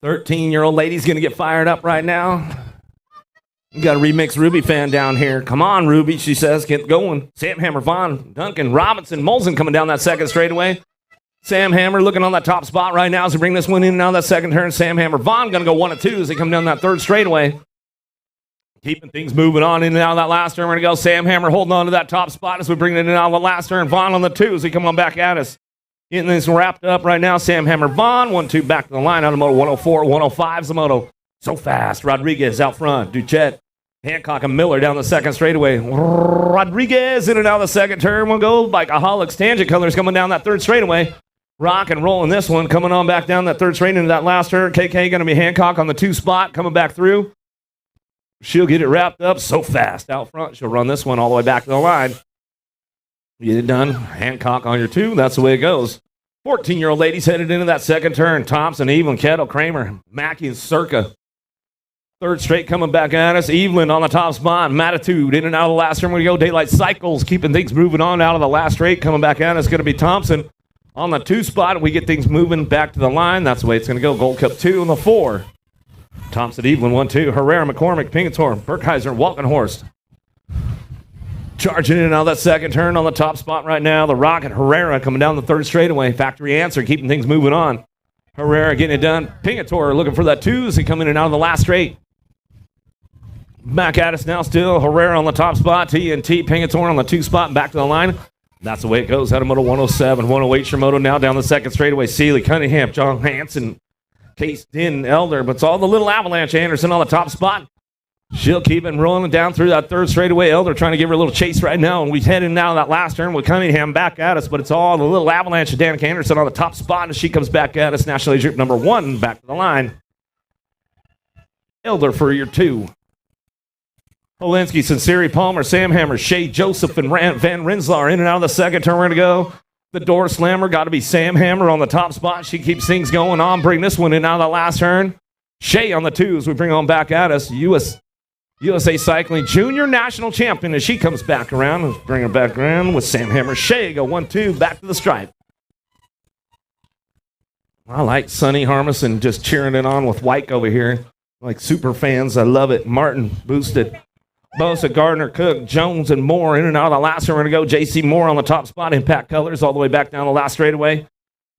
13-year-old lady's going to get fired up right now. We got a Remix Ruby fan down here. Come on, Ruby, she says. Get going. Sam Hammer, Vaughn, Duncan, Robinson, Molson coming down that second straightaway. Sam Hammer looking on that top spot right now as we bring this one in and out of that second turn. Sam Hammer, Vaughn going to go 1 and 2 as they come down that third straightaway. Keeping things moving on in and out of that last turn. We're going to go Sam Hammer holding on to that top spot as we bring it in and out of the last turn. Vaughn on the 2 as they come on back at us. Getting this wrapped up right now. Sam Hammer, Vaughn, 1-2 back to the line out of moto 104, 105's the moto. So fast. Rodriguez out front. Duchette, Hancock, and Miller down the second straightaway. Rodriguez in and out of the second turn. We'll go Bikeaholics. Tangent Colors coming down that third straightaway. Rock and rolling this one. Coming on back down that third straight into that last turn. KK going to be Hancock on the 2 spot. Coming back through. She'll get it wrapped up so fast out front. She'll run this one all the way back to the line. Get it done. Hancock on your 2. That's the way it goes. 14-year-old ladies headed into that second turn. Thompson, Evelyn, Kettle, Kramer, Mackey, and Circa. Third straight coming back at us. Evelyn on the top spot. Matitude in and out of the last turn. We go Daylight Cycles, keeping things moving on out of the last straight. Coming back at us, going to be Thompson on the 2 spot. We get things moving back to the line. That's the way it's going to go. Gold Cup 2 on the 4. Thompson, Evelyn, 1-2. Herrera, McCormick, Pingator, Burkheiser, Walkenhorst. Charging in and out of that second turn on the top spot right now. The Rocket Herrera coming down the third straightaway. Factory Answer keeping things moving on. Herrera getting it done. Pingator looking for that 2 as he come in and out of the last straight. Back at us now still. Herrera on the top spot. TNT, Pingator on the 2 spot and back to the line. That's the way it goes. Out of moto 107, 108 Shimoto now down the second straightaway. Seeley, Cunningham, John Hanson, Case Din, Elder. But it's all the little Avalanche. Anderson on the top spot. She'll keep it rolling down through that third straightaway. Elder trying to give her a little chase right now. And we head in now that last turn with Cunningham back at us. But it's all the little Avalanche of Danica Anderson on the top spot as she comes back at us. National Age Group number 1 back to the line. Elder for your 2. Polinsky, Sinceri, Palmer, Sam Hammer, Shea, Joseph, and Van Rensselaer in and out of the second turn. We're going to go. The door slammer got to be Sam Hammer on the top spot. She keeps things going on. Bring this one in out of the last turn. Shea on the 2 as we bring on back at us. USA Cycling Junior National Champion as she comes back around. Let's bring her back around with Sam Hammer. Shea go 1-2 back to the stripe. I like Sonny Harmison just cheering it on with White over here. Like super fans. I love it. Martin boosted. Bosa, Gardner, Cook, Jones, and Moore in and out of the last one. We're going to go JC Moore on the top spot. Impact Colors all the way back down the last straightaway.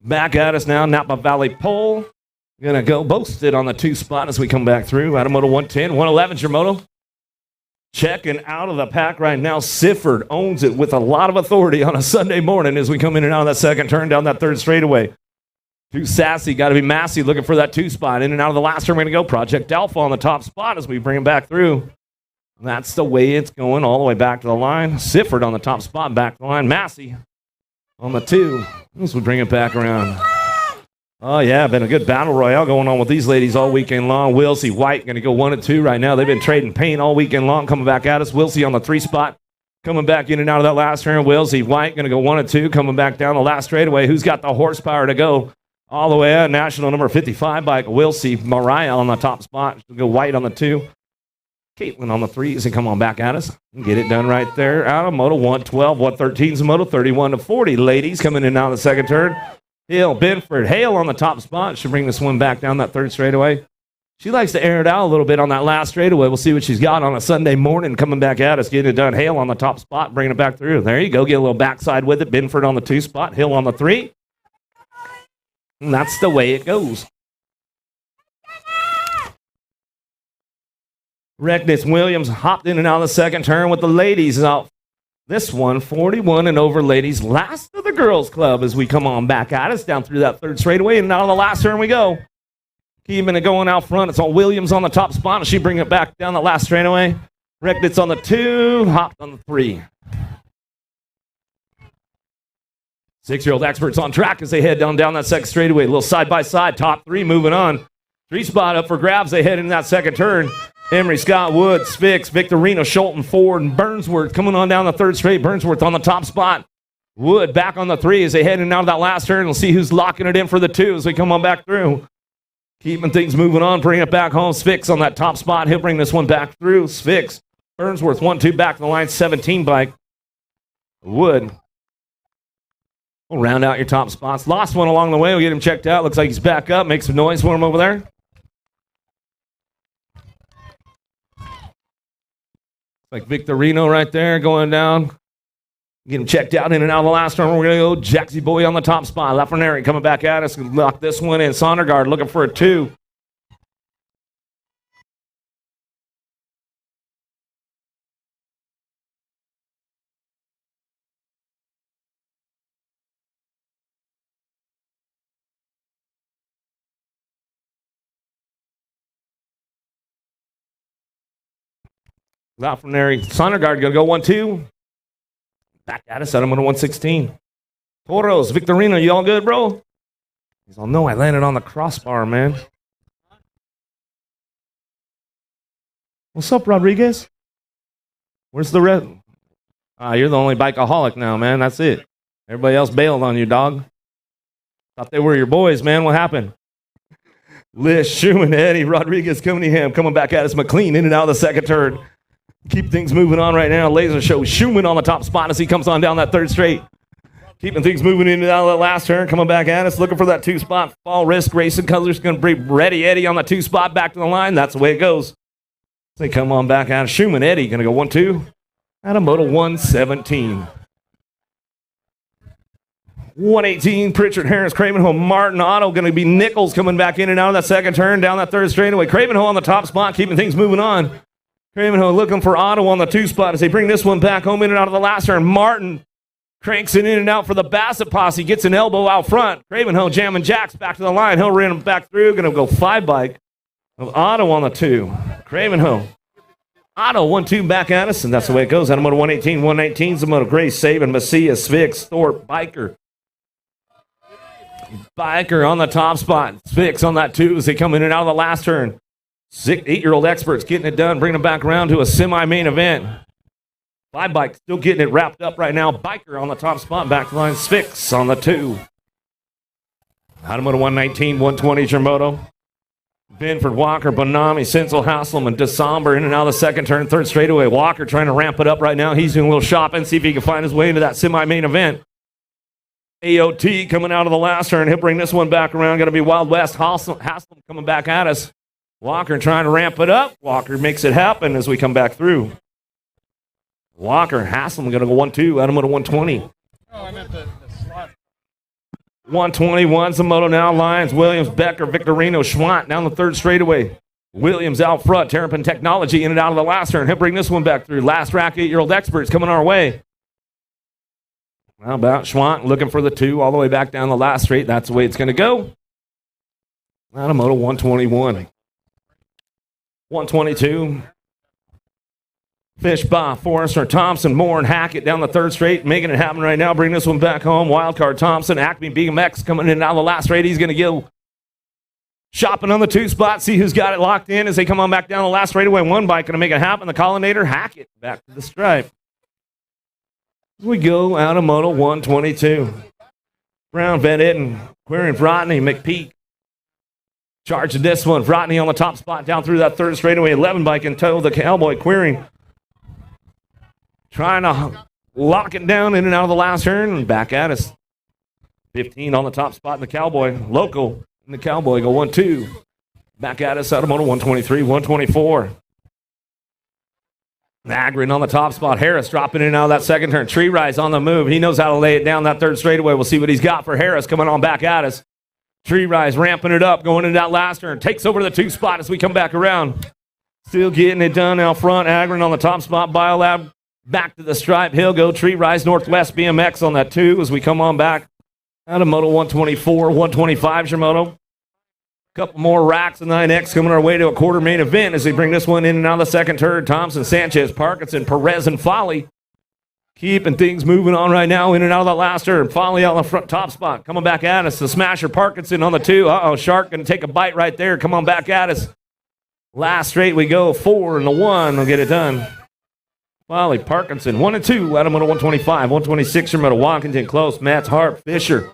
Back at us now. Napa Valley Pole. Going to go Boasted on the 2 spot as we come back through. Out of moto 110. 111's your moto. Checking out of the pack right now. Sifford owns it with a lot of authority on a Sunday morning as we come in and out of that second turn down that third straightaway. Too sassy. Got to be Massey looking for that 2 spot. In and out of the last turn. We're going to go Project Alpha on the top spot as we bring him back through. That's the way it's going all the way back to the line. Sifford on the top spot, back to the line. Massey on the 2. As we bring it back around. Oh, yeah, been a good battle royale going on with these ladies all weekend long. Wilsey, White going to go 1 and 2 right now. They've been trading paint all weekend long, coming back at us. Wilsey on the 3 spot. Coming back in and out of that last turn, Wilsey White going to go 1 and 2. Coming back down the last straightaway. Who's got the horsepower to go all the way out? National number 55 bike, Wilsey Mariah on the top spot. She'll go White on the 2. Caitlin on the 3 as they come on back at us. Get it done right there. Out of Moto 112, 113's a Moto 31 to 40. Ladies coming in now the second turn. Hill, Benford, Hale on the top spot. She'll bring this one back down that third straightaway. She likes to air it out a little bit on that last straightaway. We'll see what she's got on a Sunday morning coming back at us, getting it done. Hale on the top spot, bringing it back through. There you go. Get a little backside with it. Benford on the 2 spot. Hill on the 3. And that's the way it goes. Reckness Williams hopped in and out of the second turn with the ladies out. This one, 41 and over ladies. Last of the girls club as we come on back at us down through that third straightaway. And out of the last turn we go. Keeping it going out front. It's all Williams on the top spot. And she bring it back down the last straightaway. Reckness on the 2. Hopped on the 3. 6-year-old experts on track as they head down that second straightaway. A little side-by-side. Top 3 moving on. 3 spot up for grabs. They head into that second turn. Emery, Scott, Woods, Fix, Victorino, Schulten, Ford, and Burnsworth coming on down the third straight. Burnsworth on the top spot. Wood back on the 3 as they head in out of that last turn. We'll see who's locking it in for the 2 as we come on back through. Keeping things moving on, bringing it back home. Spix on that top spot. He'll bring this one back through. Spix, Burnsworth, 1-2 back to the line. 17 bike. Wood. We'll round out your top spots. Lost one along the way. We'll get him checked out. Looks like he's back up. Make some noise for him over there. Like Victorino right there going down. Get him checked out in and out of the last turn. We're going to go Jaxie Boy on the top spot. Lafreniere coming back at us. Lock this one in. Sondergaard looking for a 2. Lafreniere, Sondergaard going to go 1-2. Back at us. I'm going to 116. Toros, Victorino, you all good, bro? He's all, no, I landed on the crossbar, man. What's up, Rodriguez? Where's the red? You're the only bikeaholic now, man. That's it. Everybody else bailed on you, dog. Thought they were your boys, man. What happened? Lish, Schumann, Eddie, Rodriguez, Cunningham coming back at us. McLean in and out of the second turn. Keep things moving on right now. Laser show Schumann on the top spot as he comes on down that third straight. Keeping things moving into that last turn. Coming back at us. Looking for that 2 spot. Fall risk. Racing Colors going to bring ready Eddie on the 2 spot back to the line. That's the way it goes. They come on back out of Schumann. Eddie going to go 1-2. Out of Moto 117. 118. Pritchard, Harris, Cravenhill, Martin, Otto. Going to be Nichols coming back in and out of that second turn. Down that third straightaway. Cravenhill on the top spot. Keeping things moving on. Cravenhill looking for Otto on the 2 spot as they bring this one back home in and out of the last turn. Martin cranks it in and out for the Bassett posse. Gets an elbow out front. Cravenhill jamming jacks back to the line. He'll run him back through. Going to go 5 bike. Otto on the 2. Cravenhill. Otto 1-2 back at us, and that's the way it goes. Out of Moto 118, 119's the Moto Grace, Saban, Macias, Spix, Thorpe, Biker. Biker on the top spot. Spix on that 2 as they come in and out of the last turn. 8-year-old experts getting it done, bringing them back around to a semi-main event. 5 bike still getting it wrapped up right now. Biker on the top spot, back to the line. Spix on the 2. Out of Moto 119, 120 Germoto. Benford, Walker, Bonami, Sinsel, Hasselman, DeSomber in and out of the second turn, third straightaway. Walker trying to ramp it up right now. He's doing a little shopping, see if he can find his way into that semi-main event. AOT coming out of the last turn. He'll bring this one back around. Going to be Wild West. Hasselman coming back at us. Walker trying to ramp it up. Walker makes it happen as we come back through. Walker, Hasselman going to go 1-2. Out of Moto 120. Oh, I meant the slot. 121's the Moto now. Lyons, Williams, Becker, Victorino, Schwant down the third straightaway. Williams out front. Terrapin Technology in and out of the last turn. He'll bring this one back through. Last rack, 8-year-old experts coming our way. How about Schwant looking for the 2 all the way back down the last straight. That's the way it's going to go. Out of Moto 121. 122. Fishbaugh, Forrester, Thompson, Moore, and Hackett down the third straight, making it happen right now. Bring this one back home. Wildcard Thompson, Acme BMX coming in and out of the last straight. He's going to go shopping on the 2 spot. See who's got it locked in as they come on back down the last straightaway. 1 bike going to make it happen. The Collinator, Hackett back to the stripe. We go out of Moto 122. Brown, Van Etten, Queering, Vrotny, McPeak. Charging this one. Vrotny on the top spot down through that third straightaway. 11 bike in tow. The Cowboy Queering. Trying to lock it down in and out of the last turn. And back at us. 15 on the top spot in the Cowboy. Local in the Cowboy go 1-2. Back at us out of Moto 123, 124. Agrin on the top spot. Harris dropping in and out of that second turn. Tree Rise on the move. He knows how to lay it down that third straightaway. We'll see what he's got for Harris coming on back at us. Tree Rise ramping it up, going into that last turn. Takes over the 2 spot as we come back around. Still getting it done out front. Agrin on the top spot. Biolab back to the stripe. He'll go. Tree Rise Northwest BMX on that 2 as we come on back out of Moto 124, 125 your Moto. Couple more racks of 9X coming our way to a quarter main event as they bring this one in and out of the second turn. Thompson, Sanchez, Parkinson, Perez, and Folly. Keeping things moving on right now in and out of that last turn. Folly out on the front top spot. Coming back at us. The Smasher, Parkinson on the 2. Shark going to take a bite right there. Come on back at us. Last straight we go. 4 and the 1 will get it done. Folly, Parkinson, 1 and 2 out of Moto 125. 126 your Moto. Walkington close. Matt's Harp, Fisher.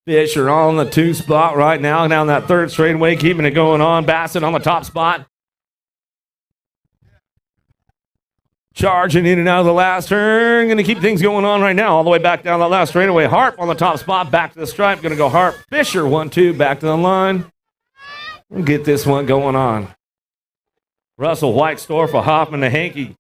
Fisher on the 2 spot right now, down that third straightaway, keeping it going on. Basin on the top spot. Charging in and out of the last turn. Going to keep things going on right now, all the way back down that last straightaway. Harp on the top spot, back to the stripe. Going to go Harp. Fisher, 1-2, back to the line. We'll get this one going on. Russell, White, Storfa, Hoffman to Hankey.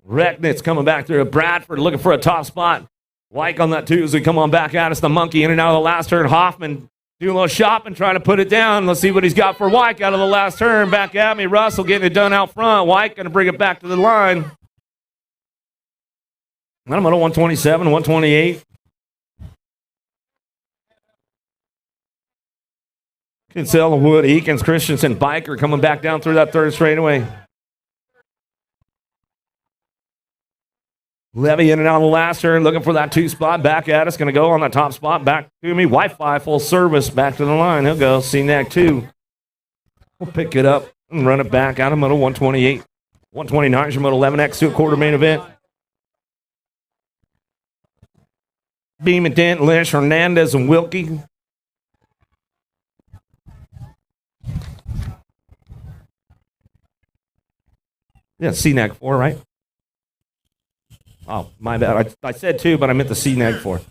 Recknitz coming back through. Bradford looking for a top spot. Like on that 2 as we come on back at us. The Monkey in and out of the last turn. Hoffman doing a little shopping, trying to put it down. Let's see what he's got for White out of the last turn. Back at me. Russell getting it done out front. White going to bring it back to the line. I'm at 127, 128. Kinsella, Wood, Eakins, Christensen, Biker coming back down through that third straightaway. Levy in and out of the last turn, looking for that 2 spot. Back at us, going to go on that top spot. Back to me. Wi-Fi, full service, back to the line. He'll go. CNAC 2. We'll pick it up and run it back out of Moto 128. 129 is your Moto 11X to a quarter main event. Beam and Dent, Lynch, Hernandez, and Wilkie. Yeah, CNAC 4, right? Oh, my bad. I said 2, but I meant the CNAG 4.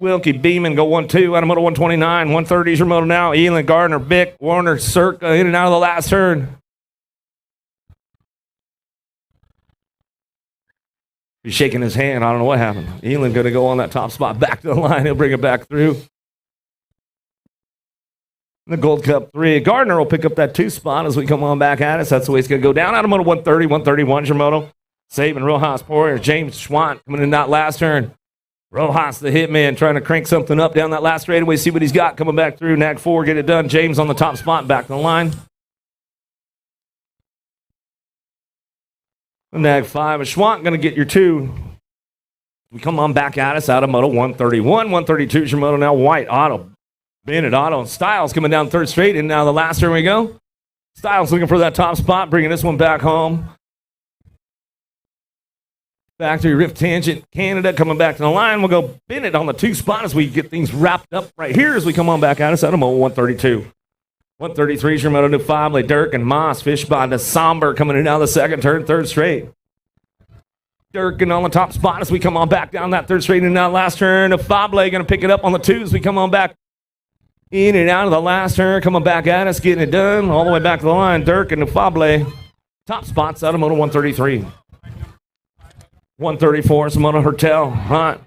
Wilkie, Beeman go 1-2 out of Moto 129. 130 is your Moto now. Elin, Gardner, Bick, Warner, Circa in and out of the last turn. He's shaking his hand. I don't know what happened. Elin going to go on that top spot. Back to the line. He'll bring it back through. The Gold Cup 3. Gardner will pick up that 2 spot as we come on back at us. That's the way it's going to go down. Out of Moto 130, 131 is your Moto. Saban, Rojas, Poirier, James Schwant coming in that last turn. Rojas, the hitman, trying to crank something up down that last straightaway. See what he's got coming back through. Nag 4, get it done. James on the top spot, back to the line. Nag 5 is Schwant going to get your 2. We come on back at us out of Moto 131. 132 is your Moto now. White, Otto. Bennett, Otto, and Styles coming down third straight, and now the last turn we go. Styles looking for that top spot, bringing this one back home. Factory Rift Tangent, Canada coming back to the line. We'll go Bennett on the 2 spot as we get things wrapped up right here as we come on back at us out of Moto 132. 133 is your Moto New Fable, Dirk and Moss, Fishbond to Somber coming in now the second turn, third straight. Durkin on the top spot as we come on back down that third straight and now last turn. Fable going to pick it up on the 2 as we come on back in and out of the last turn, coming back at us, getting it done, all the way back to the line. Dirk and Fable, top spots out of Moto 133. 134, some Moto Hertel, Hunt,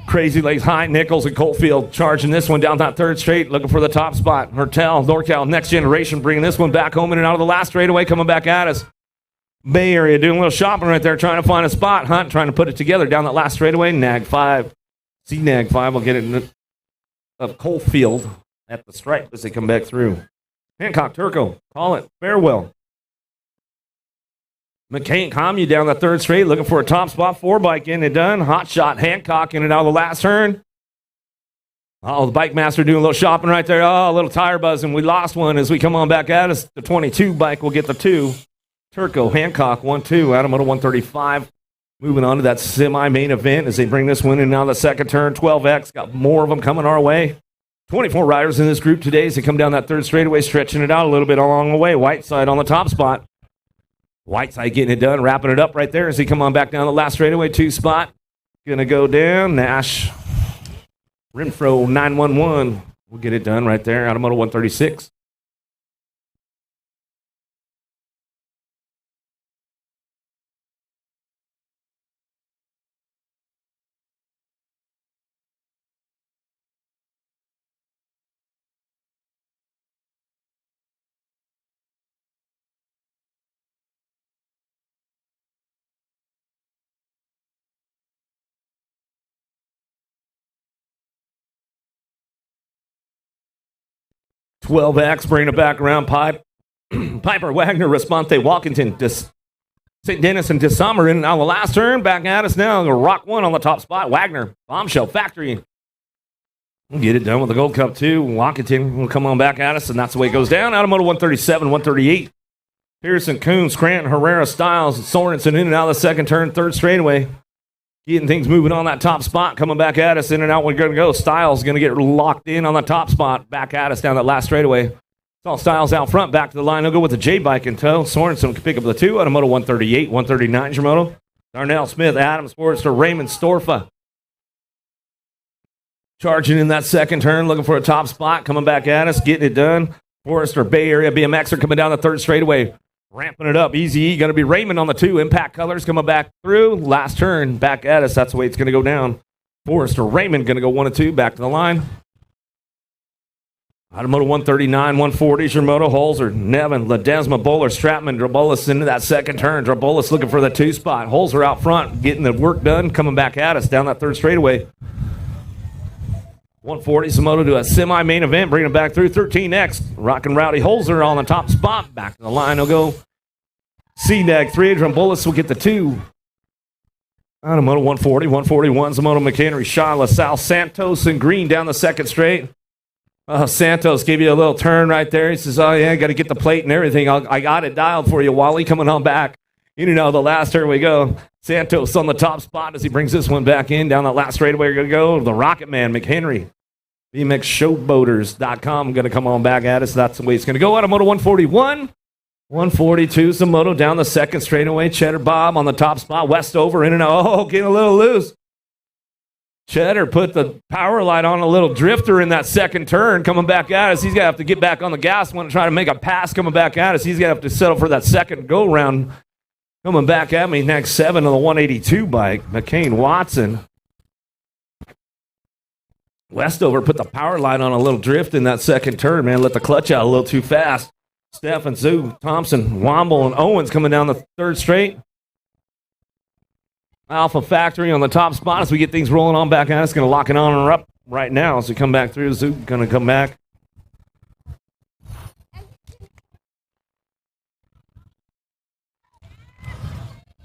Crazy Legs, High, Nichols, and Coalfield charging this one down that third straight, looking for the top spot. Hertel, NorCal, Next Generation, bringing this one back home in and out of the last straightaway, coming back at us. Bay Area doing a little shopping right there, trying to find a spot. Hunt trying to put it together down that last straightaway. Nag 5, Nag 5 will get it in of Coalfield at the stripe as they come back through. Hancock, Turco, call it, farewell. McCain, Commue down the third straight, looking for a top spot. 4 bike in and done. Hot shot, Hancock in and out of the last turn. Oh, the bike master doing a little shopping right there. Oh, a little tire buzzing. We lost one as we come on back at us. The 22 bike will get the 2. Turco, Hancock, 1-2. Automoto 135. Moving on to that semi-main event as they bring this one in now the second turn. 12X, got more of them coming our way. 24 riders in this group today as they come down that third straightaway, stretching it out a little bit along the way. Whiteside on the top spot. Whiteside getting it done, wrapping it up right there as they come on back down the last straightaway, 2 spot. Gonna go down. Nash, Renfro, 911. We'll get it done right there. Automoto 136. $12X, bringing it back around. Piper, Wagner, Responte, Walkington, St. Dennis, and DeSummer in now the last turn. Back at us now. Rock 1 on the top spot. Wagner, Bombshell, Factory. We'll get it done with the Gold Cup 2. Walkington will come on back at us, and that's the way it goes down. Automoto 137, 138. Pearson, Coon, Scranton, Herrera, Styles, Sorensen in and out of the second turn, third straightaway. Getting things moving on that top spot, coming back at us, in and out. We're going to go. Styles going to get locked in on the top spot, back at us down that last straightaway. Saw Styles out front, back to the line. He'll go with the J-Bike in tow. Sorensen can pick up the 2. Automoto 138, 139 your moto. Darnell Smith, Adam Sportster, Raymond Storfa. Charging in that second turn, looking for a top spot, coming back at us, getting it done. Forrester, Bay Area BMX are coming down the third straightaway. Ramping it up. Easy E. Going to be Raymond on the 2. Impact Colors coming back through. Last turn. Back at us. That's the way it's going to go down. Forrester, Raymond going to go 1 and 2. Back to the line. Automoto 139, 140 is your moto. Holzer, Nevin, Ledesma, Bowler, Stratman, Drabolis into that second turn. Drabolis looking for the 2 spot. Holzer out front. Getting the work done. Coming back at us down that third straightaway. 140 Samoto to a semi-main event, bringing it back through. 13X, Rockin' Rowdy Holzer on the top spot. Back to the line, he'll go. C-Nag, 3 Adrian Bullis will get the 2. Automoto 140, 141 Samoto McHenry, Shaw, LaSalle, Santos, and Green down the second straight. Santos gave you a little turn right there. He says, oh, yeah, got to get the plate and everything. I got it dialed for you, Wally, coming on back. You know, the last turn we go. Santos on the top spot as he brings this one back in. Down that last straightaway, we're going to go. The Rocket Man, McHenry. BMXShowboaters.com going to come on back at us. That's the way it's going to go. Automoto 141. 142 Samoto down the second straightaway. Cheddar Bob on the top spot. Westover in and out. Oh, getting a little loose. Cheddar put the power light on a little drifter in that second turn. Coming back at us. He's going to have to get back on the gas. Want to try to make a pass coming back at us. He's going to have to settle for that second go-round. Coming back at me next 7 on the 182 bike. McCain Watson. Westover put the power light on a little drift in that second turn, man. Let the clutch out a little too fast. Stephen, Zoo, Thompson, Womble, and Owens coming down the third straight. Alpha Factory on the top spot as we get things rolling on back at us. Going to lock it on and up right now as we come back through. Zoo going to come back.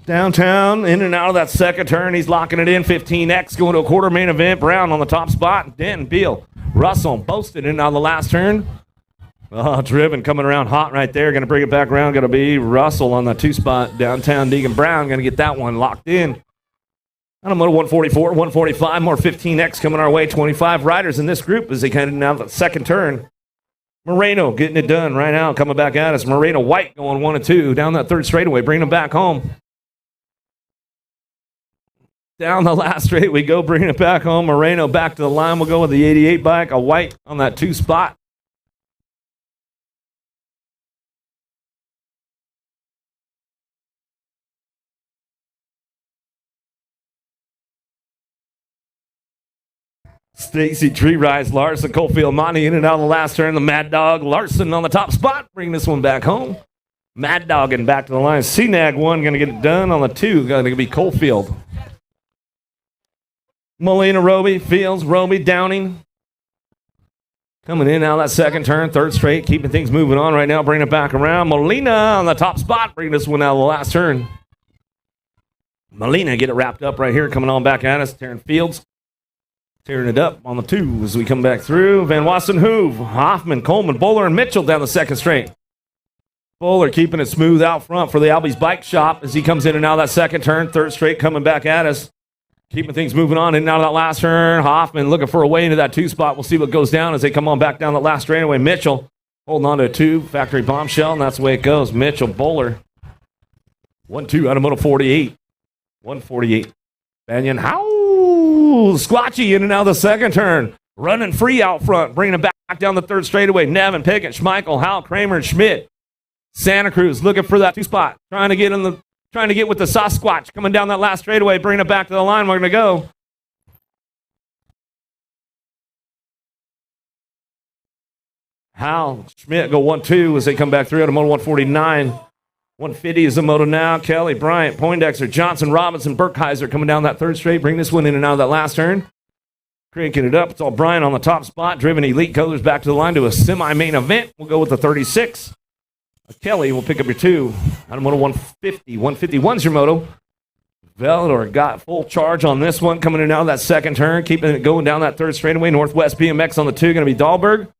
Downtown, in and out of that second turn. He's locking it in. 15X going to a quarter main event. Brown on the top spot. Denton, Beal, Russell, Boasted in and out of the last turn. Driven coming around hot right there. Going to bring it back around. Going to be Russell on the 2 spot. Downtown, Deegan Brown going to get that one locked in. Automoto 144, 145, more 15X coming our way. 25 riders in this group as they kind of now the second turn. Moreno getting it done right now. Coming back at us. Moreno White going 1 and 2 down that third straightaway. Bringing them back home. Down the last straight we go, bringing it back home. Moreno back to the line. We'll go with the 88 bike. A White on that 2 spot. Stacy Tree Rise, Larson, Coalfield, Monty in and out of the last turn. The Mad Dog, Larson on the top spot. Bring this one back home. Mad Dog and back to the line. CNAG 1 going to get it done on the 2. Going to be Coalfield. Molina, Roby, Fields, Roby, Downing. Coming in now that second turn, third straight, keeping things moving on right now, bringing it back around. Molina on the top spot, bringing this one out of the last turn. Molina get it wrapped up right here, coming on back at us. Taryn Fields. Tearing it up on the 2 as we come back through. Van Wassen, Hoove, Hoffman, Coleman, Bowler, and Mitchell down the second straight. Bowler keeping it smooth out front for the Albie's Bike Shop as he comes in and out of that second turn. Third straight coming back at us. Keeping things moving on in and out of that last turn. Hoffman looking for a way into that 2 spot. We'll see what goes down as they come on back down the last straightaway. Mitchell holding on to a 2. Factory Bombshell, and that's the way it goes. Mitchell, Bowler. 1-2 out of Moto 48. 148. Banyan, how? Squatchy in and out of the second turn. Running free out front. Bringing it back down the third straightaway. Nevin, Pickett, Schmeichel, Howell, Kramer, and Schmidt. Santa Cruz looking for that 2 spot. Trying to get with the Sasquatch. Coming down that last straightaway. Bringing it back to the line. We're going to go. Hal, Schmidt go 1-2 as they come back through out of Moto 149. 150 is the moto now. Kelly, Bryant, Poindexter, Johnson, Robinson, Burkheiser coming down that third straight. Bring this one in and out of that last turn. Cranking it up. It's all Bryant on the top spot. Driven Elite Colors back to the line to a semi-main event. We'll go with the 36. Kelly will pick up your 2 out of Moto 150. 151's your moto. Velador got full charge on this one. Coming in and out of that second turn. Keeping it going down that third straightaway. Northwest BMX on the 2. Going to be Dahlberg.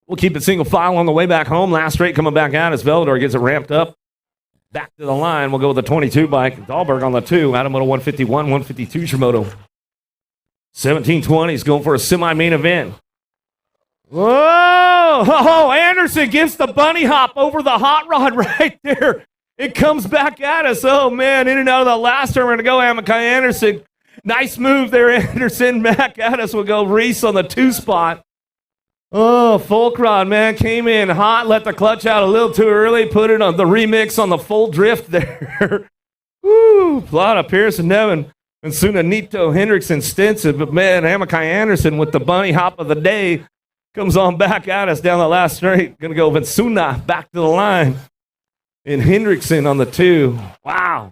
We'll keep it single file on the way back home. Last straight coming back out as Velador gets it ramped up. Back to the line. We'll go with the 22 bike. Dahlberg on the 2. Out of Moto 151. 152's your moto. 1720 is going for a semi-main event. Whoa! Oh, Anderson gives the bunny hop over the hot rod right there. It comes back at us. Oh, man. In and out of the last turn. We're going to go Amakai Anderson. Nice move there, Anderson. Back at us. We'll go Reese on the 2 spot. Oh, Folkrod, man, came in hot, let the clutch out a little too early, put it on the remix on the full drift there. Woo! Plata, Pearson, Nevin, and Sunanito, Hendrickson, Stinson. But, man, Amakai Anderson with the bunny hop of the day comes on back at us down the last straight. Going to go Vinsuna back to the line. And Hendrickson on the 2. Wow.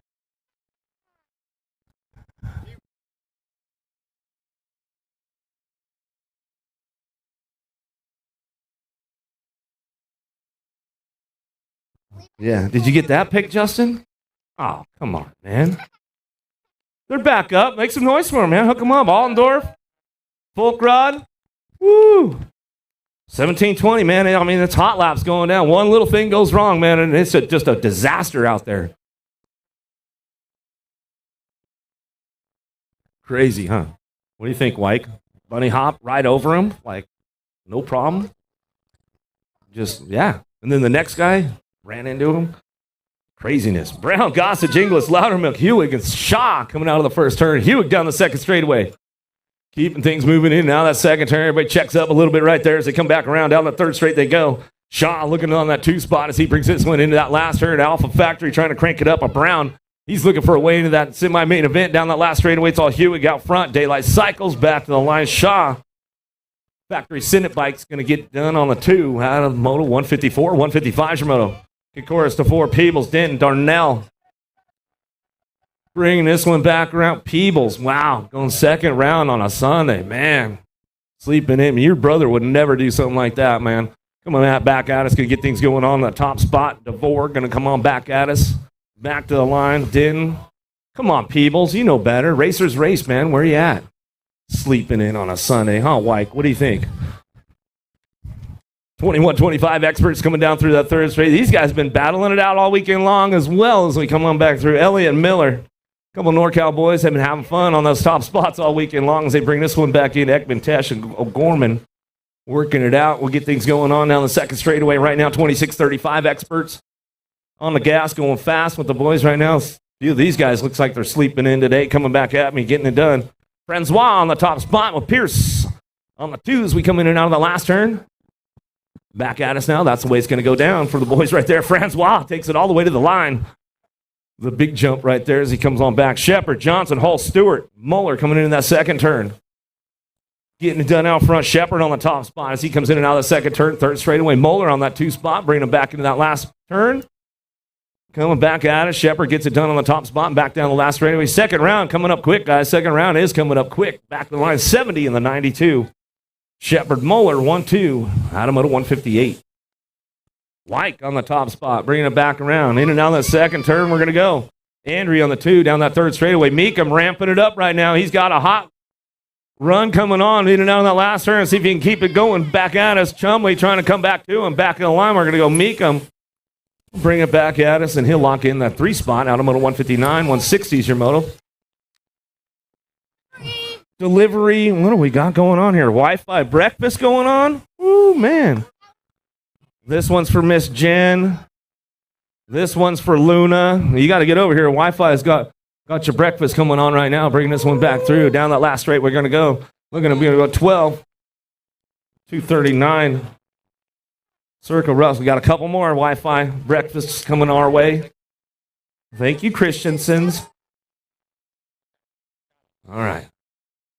Yeah. Did you get that pick, Justin? Oh, come on, man. They're back up. Make some noise for them, man. Hook them up. Allendorf, Folkrod. Woo. 1720, man. I mean, it's hot laps going down. One little thing goes wrong, man, and it's just a disaster out there. Crazy, huh? What do you think, Wyke? Bunny hop right over him? Like, no problem? Just, yeah. And then the next guy ran into him. Craziness. Brown, Gossett, Inglis, Loudermilk, Hewitt, and Shaw coming out of the first turn. Hewitt down the second straightaway. Keeping things moving in and out of that second turn. Everybody checks up a little bit right there as they come back around. Down the third straight they go. Shaw looking on that 2 spot as he brings this one into that last turn. Alpha Factory trying to crank it up. A Brown, he's looking for a way into that semi-main event. Down that last straightaway, it's all Hewitt out front. Daylight Cycles back to the line. Shaw. Factory Senate Bike's going to get done on the 2 out of Moto 154. 155's your moto. Chorus to 4. Peebles, Denton, Darnell. Bringing this one back around. Peebles, wow. Going second round on a Sunday. Man, sleeping in. Your brother would never do something like that, man. Come on back at us. Going to get things going on the top spot. DeVore going to come on back at us. Back to the line. Denton. Come on, Peebles. You know better. Racers race, man. Where you at? Sleeping in on a Sunday. Huh, Wyke? What do you think? 21-25 experts coming down through that third straight. These guys have been battling it out all weekend long as well as we come on back through. Elliott Miller. A couple of NorCal boys have been having fun on those top spots all weekend long as they bring this one back in. Ekman, Tesh, and O'Gorman working it out. We'll get things going on down the second straightaway right now. 26-35 experts on the gas going fast with the boys right now. A few of these guys looks like they're sleeping in today, coming back at me, getting it done. Francois on the top spot with Pierce on the 2 as we come in and out of the last turn. Back at us now. That's the way it's going to go down for the boys right there. Francois takes it all the way to the line. The big jump right there as he comes on back. Shepard, Johnson, Hull, Stewart, Muller coming in that second turn. Getting it done out front. Shepard on the top spot as he comes in and out of the second turn. Third straightaway. Muller on that 2 spot, bringing him back into that last turn. Coming back at us. Shepard gets it done on the top spot and back down the last straightaway. Second round coming up quick, guys. Second round is coming up quick. Back to the line. 70 in the 92. Shepard, Muller, 1-2. Out of Moto 158. Wyke on the top spot, bringing it back around. In and out of that second turn, we're going to go. Andrew on the 2, down that third straightaway. Meekum ramping it up right now. He's got a hot Run coming on, in and out of that last turn. See if you can keep it going. Back at us. Chumley trying to come back to him. Back in the line. We're going to go Meekum. Bring it back at us, and he'll lock in that 3 spot. Out of moto 159. 160 is your moto. Delivery. What do we got going on here? Wi-Fi breakfast going on? Ooh, man. This one's for Miss Jen. This one's for Luna. You got to get over here. Wi-Fi's got your breakfast coming on right now. Bringing this one back through. Down that last straight, we're going to go. We're going to go 12. 239. Circle Russ. We got a couple more Wi-Fi breakfasts coming our way. Thank you, Christensen's. All right.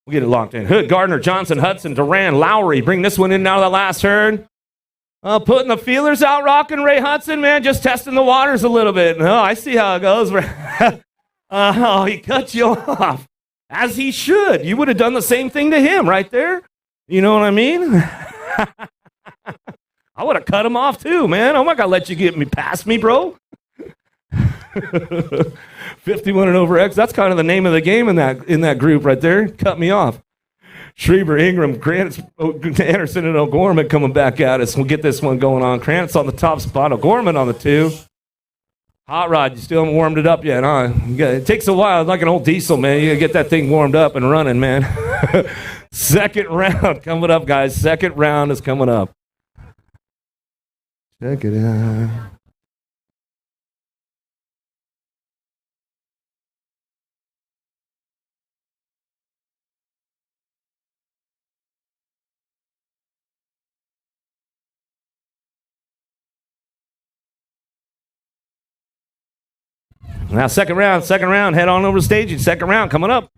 We'll get it locked in. Hood, Gardner, Johnson, Hudson, Duran, Lowry. Bring this one in now to the last turn. Putting the feelers out, rocking Ray Hudson, man. Just testing the waters a little bit. Oh, I see how it goes. Oh, he cut you off. As he should. You would have done the same thing to him right there. You know what I mean? I would have cut him off too, man. I'm not going to let you get me past me, bro. 51 and over X. That's kind of the name of the game in that group right there. Cut me off. Schreiber, Ingram, Krantz, Anderson, and O'Gorman coming back at us. We'll get this one going on. Krantz on the top spot. O'Gorman on the 2. Hot Rod, you still haven't warmed it up yet, huh? It takes a while. It's like an old diesel, man. You got to get that thing warmed up and running, man. Second round coming up, guys. Second round is coming up. Check it out. Now, second round, head on over to staging. Second round coming up.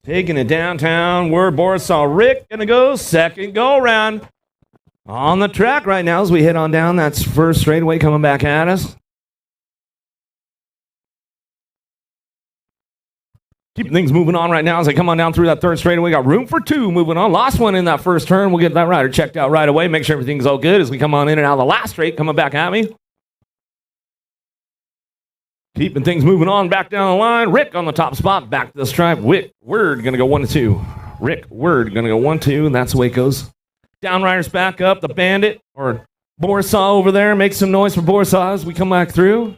Taking it downtown, word Borisall. Rick gonna go second go around on the track right now as we head on down. That's first straightaway coming back at us. Keeping things moving on right now as they come on down through that third straightaway. Got room for 2 moving on. Lost one in that first turn. We'll get that rider checked out right away. Make sure everything's all good as we come on in and out of the last straight coming back at me. Keeping things moving on back down the line. Rick on the top spot. Back to the stripe. Word going to go 1 to 2. Rick Word going to go 1-2, and that's the way it goes. Downriders back up. The Bandit or Borisall over there. Make some noise for Borisall as we come back through.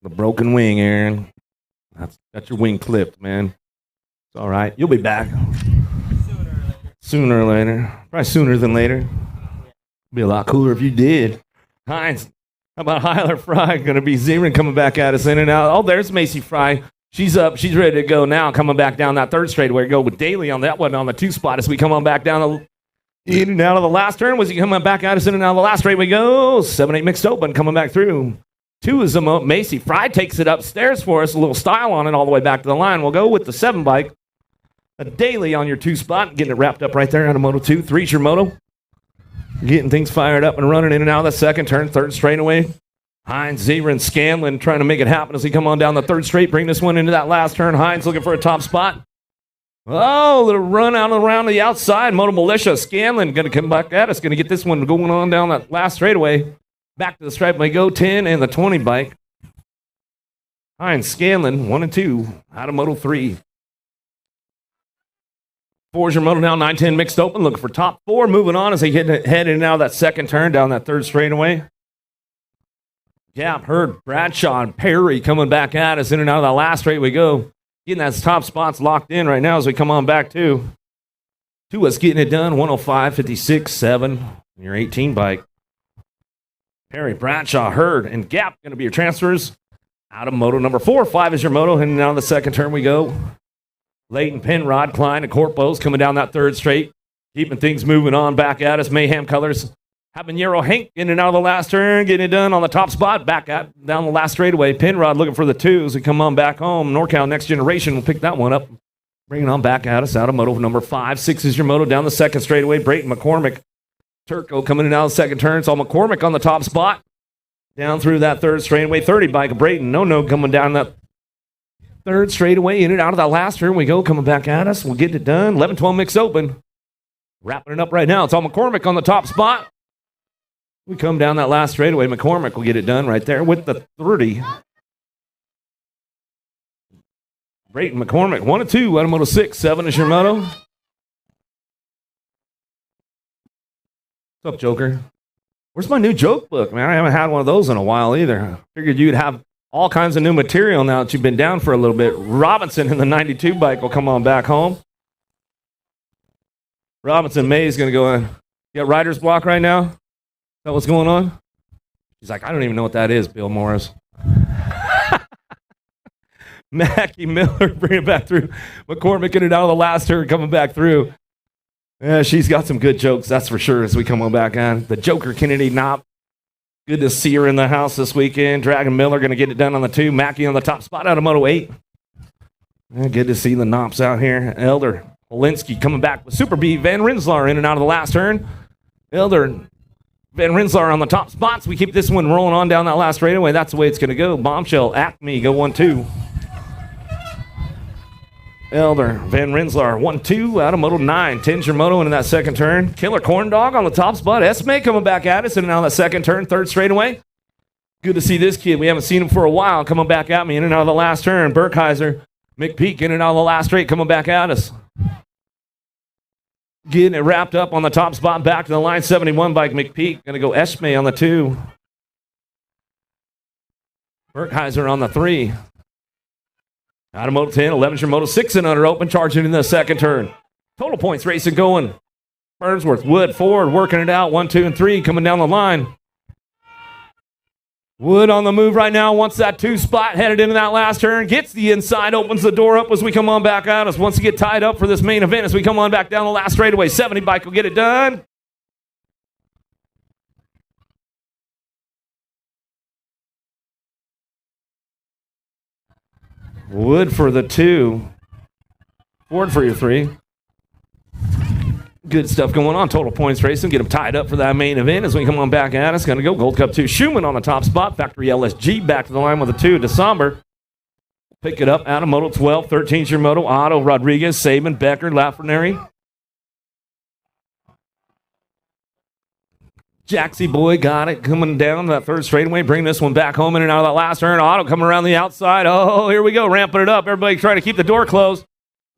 The broken wing, Aaron. That's your wing clipped, man. It's all right. You'll be back. Sooner or later. Sooner or later. Probably sooner than later. Be a lot cooler if you did. Hines, how about Hyler Fry? Going to be zeroing, coming back at us in and out. Oh, there's Macy Fry. She's up. She's ready to go now. Coming back down that third straightaway. Go with Daly on that one on the 2 spot as we come on back down in and out of the last turn. Was he coming back at us in and out of the last straight? We go. 7-8 mixed open coming back through. 2 is the Macy Fry takes it upstairs for us. A little style on it all the way back to the line. We'll go with the 7 bike. A Daly on your 2 spot. Getting it wrapped up right there on a Moto 2. 3's your Moto. Getting things fired up and running in and out of the second turn. Third straightaway. Hines, Zebra, and Scanlon trying to make it happen as we come on down the third straight. Bring this one into that last turn. Hines looking for a top spot. Oh, little run out around the outside. Moto Militia. Scanlon going to come back at us. Going to get this one going on down that last straightaway. Back to the stripe. We go 10 and the 20 bike. Hines, Scanlon, 1 and 2 out of Moto 3. 4's your Moto now. 9-10 mixed open. Looking for top 4. Moving on as they head in and out of that second turn down that third straightaway. Gap, Hurd, Bradshaw, and Perry coming back at us in and out of that last straight we go. Getting that top spots locked in right now as we come on back to. 2 us getting it done. 105, 56, 7. Your 18 bike. Perry, Bradshaw, Hurd, and Gap going to be your transfers out of Moto number 4. 5 is your Moto. And now the second turn we go. Leighton, Penrod, Klein, and Corpos coming down that third straight. Keeping things moving on back at us. Mayhem Colors. Habanero Hank in and out of the last turn. Getting it done on the top spot. Back down the last straightaway. Penrod looking for the 2s. We come on back home. NorCal Next Generation will pick that one up. Bring it on back at us out of Moto number 5. 6 is your Moto down the second straightaway. Brayton McCormick. Turco coming in and out of the second turn. It's all McCormick on the top spot. Down through that third straightaway. 30 bike of Brayton. No coming down that third straightaway. In and out of that last turn we go. Coming back at us. We'll get it done. 11-12 mixed open. Wrapping it up right now. It's all McCormick on the top spot. We come down that last straightaway. McCormick will get it done right there with the 30. Brayton McCormick, 1 and 2 out of Moto 6. 7 is your Moto. What's up, Joker? Where's my new joke book, man? I haven't had one of those in a while either. Figured you'd have all kinds of new material now that you've been down for a little bit. Robinson in the 92 bike will come on back home. Robinson May is going to go in. You got writer's block right now? Is that what's going on? He's like, I don't even know what that is, Bill Morris. Mackie Miller bring it back through. McCormick getting it out of the last turn, coming back through. Yeah, she's got some good jokes, that's for sure, as we come on back on. The Joker Kennedy Knopp. Good to see her in the house this weekend. Dragon Miller going to get it done on the 2. Mackie on the top spot out of Moto 8. Yeah, good to see the Knopps out here. Elder Olinsky coming back with Super B. Van Rensselaer in and out of the last turn. Elder Van Rensselaer on the top spots. We keep this one rolling on down that last straightaway. That's the way it's going to go. Bombshell, Acme, go 1-2. Elder Van Rensselaer, 1-2 out of Moto 9. 10's your Moto into that second turn. Killer Corn Dog on the top spot. Esme coming back at us in and out of that second turn. Third straightaway. Good to see this kid. We haven't seen him for a while. Coming back at me in and out of the last turn. Burkheiser, McPeak in and out of the last straight. Coming back at us. Getting it wrapped up on the top spot. Back to the line. 71 bike McPeak. Going to go Esme on the 2. Burkheiser on the 3. Out of Moto 10, 11's your Moto 6 and under open, charging in the second turn. Total points racing going. Burnsworth, Wood, Ford, working it out. 1, 2, and 3 coming down the line. Wood on the move right now. Wants that 2 spot, headed into that last turn. Gets the inside, opens the door up as we come on back out. Us wants to get tied up for this main event as we come on back down the last straightaway. 70 bike will get it done. Wood for the 2. Ford for your 3. Good stuff going on. Total points racing. Get them tied up for that main event as we come on back at us. Going to go Gold Cup 2. Schumann on the top spot. Factory LSG back to the line with a 2. DeSomber. Pick it up out of Moto 12. 13's your Moto. Otto, Rodriguez, Saban, Becker, Lafrenary. Jaxie Boy got it coming down that third straightaway. Bring this one back home in and out of that last turn. Otto coming around the outside. Oh, here we go. Ramping it up. Everybody trying to keep the door closed.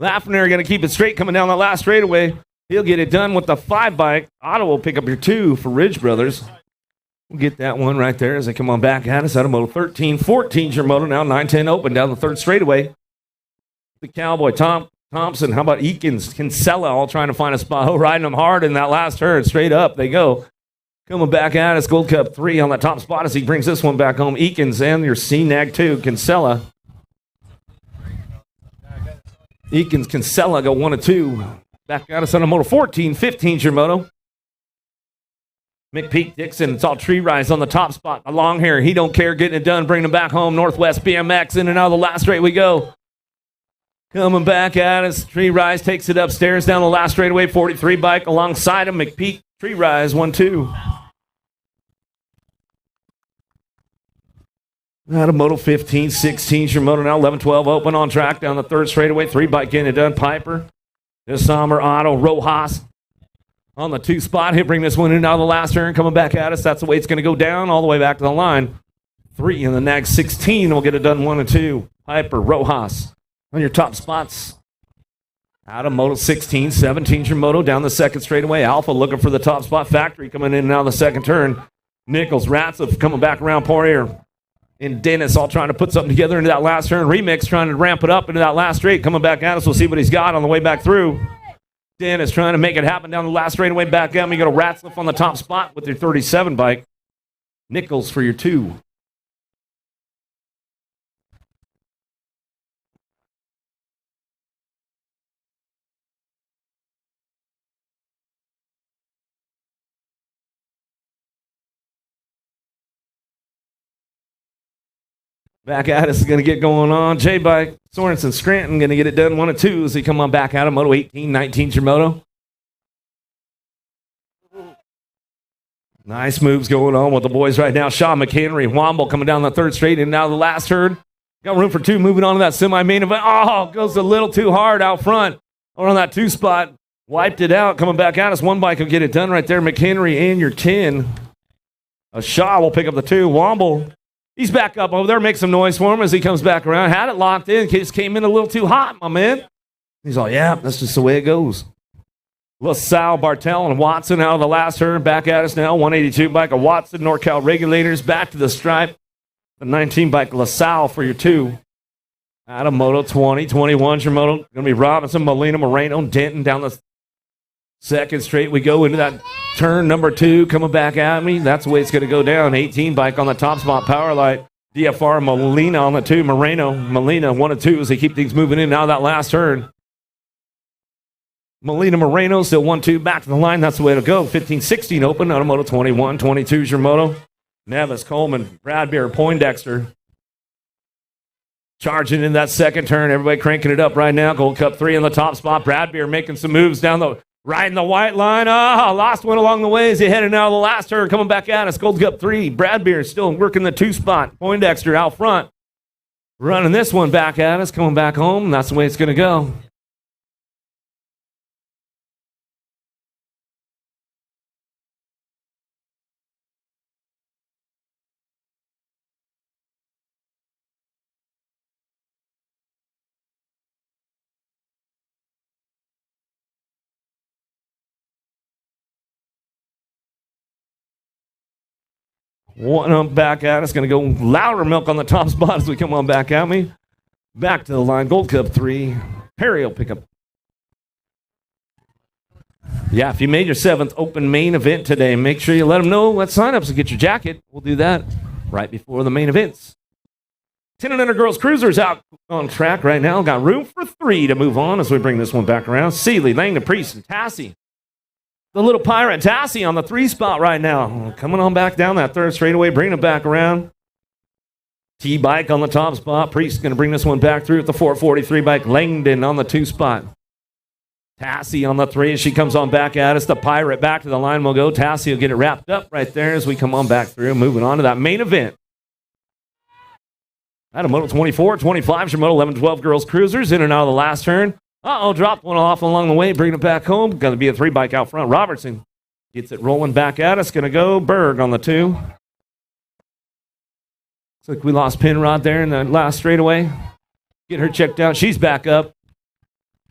Lafrenary going to keep it straight coming down that last straightaway. He'll get it done with the 5 bike. Otto will pick up your 2 for Ridge Brothers. We'll get that one right there as they come on back at us out of Moto 13. 14's your Moto now. 9-10 open down the third straightaway. The Cowboy Tom Thompson. How about Eakins? Kinsella all trying to find a spot. Oh, riding them hard in that last turn. Straight up they go. Coming back at us. Gold Cup 3 on the top spot as he brings this one back home. Eakins and your CNAG 2. Kinsella. Eakins, Kinsella go 1 of 2. Back at us on a moto 14, 15's your moto. McPeak Dixon, it's all tree rise on the top spot. A long hair, he don't care, getting it done, bringing him back home. Northwest BMX, in and out of the last straight we go. Coming back at us, tree rise takes it upstairs down the last straightaway. 43 bike alongside him. McPeak, tree rise, 1-2. Out of moto 15, 16's your moto now. 11, 12 open on track down the third straightaway. 3 bike getting it done. Piper, this summer, Otto, Rojas. On the 2 spot, he'll bring this one in out of the last turn, coming back at us. That's the way it's going to go down, all the way back to the line. 3 in the NAG 16 will get it done 1 and 2. Piper, Rojas on your top spots. Out of moto 16, 17's your moto down the second straightaway. Alpha looking for the top spot. Factory coming in and out of the second turn. Nichols, Ratliff coming back around Poirier. And Dennis all trying to put something together into that last turn. Remix trying to ramp it up into that last straight. Coming back at us. We'll see what he's got on the way back through. Dennis trying to make it happen down the last straightaway back at me. You got a Ratliff on the top spot with your 37 bike. Nichols for your 2. Back at us is going to get going on. J-Bike, Sorensen, Scranton going to get it done 1 and 2 as he come on back out of moto 18, 19's your moto. Nice moves going on with the boys right now. Shaw, McHenry, Womble coming down the third straight and now the last turn. Got room for 2 moving on to that semi-main event. Oh, goes a little too hard out front. Or on that 2 spot. Wiped it out. Coming back at us. 1 bike will get it done right there. McHenry and your 10. Shaw will pick up the 2. Womble. He's back up over there. Make some noise for him as he comes back around. Had it locked in. Just came in a little too hot, my man. He's all, yeah, that's just the way it goes. LaSalle, Bartel, and Watson out of the last turn. Back at us now. 182 bike of Watson. NorCal Regulators back to the stripe. The 19 bike LaSalle for your 2. Out of moto 20. 21's your moto. Going to be Robinson, Molina, Moreno, Denton down the second straight. We go into that turn number 2 coming back at me. That's the way it's going to go down. 18 bike on the top spot. Powerlight. DFR Molina on the 2. Moreno, Molina 1 and 2 as they keep things moving in now that last turn. Molina, Moreno still 1-2 back to the line. That's the way to go. 15-16 open. Out of moto 21. 22's your moto. Nevis, Coleman, Bradbeer, Poindexter. Charging in that second turn. Everybody cranking it up right now. Gold Cup 3 on the top spot. Bradbeer making some moves down the riding the white line. Lost one along the way as he headed out of the last turn. Coming back at us. Gold Cup 3. Bradbeer still working the 2 spot. Poindexter out front. Running this one back at us. Coming back home. That's the way it's going to go. One up back at us. Going to go louder milk on the top spot as we come on back at me. Back to the line. Gold Cup 3. Perry will pick up. Yeah, if you made your 7th open main event today, make sure you let them know what sign-ups and get your jacket. We'll do that right before the main events. 10 and under girls cruisers out on track right now. Got room for 3 to move on as we bring this one back around. Seeley, Langdon, Priest, and Tassie. The little pirate Tassie on the 3 spot right now. Coming on back down that third straightaway, bringing it back around. T-bike on the top spot. Priest going to bring this one back through at the 443 bike. Langdon on the 2 spot. Tassie on the 3 as she comes on back at us. The pirate back to the line will go. Tassie will get it wrapped up right there as we come on back through. Moving on to that main event. Out of moto 24, 25's your moto 11, 12 girls cruisers. In and out of the last turn. Dropped one off along the way, bringing it back home. Going to be a 3 bike out front. Robertson gets it rolling back at us. Going to go Berg on the 2. Looks like we lost Penrod there in the last straightaway. Get her checked out. She's back up.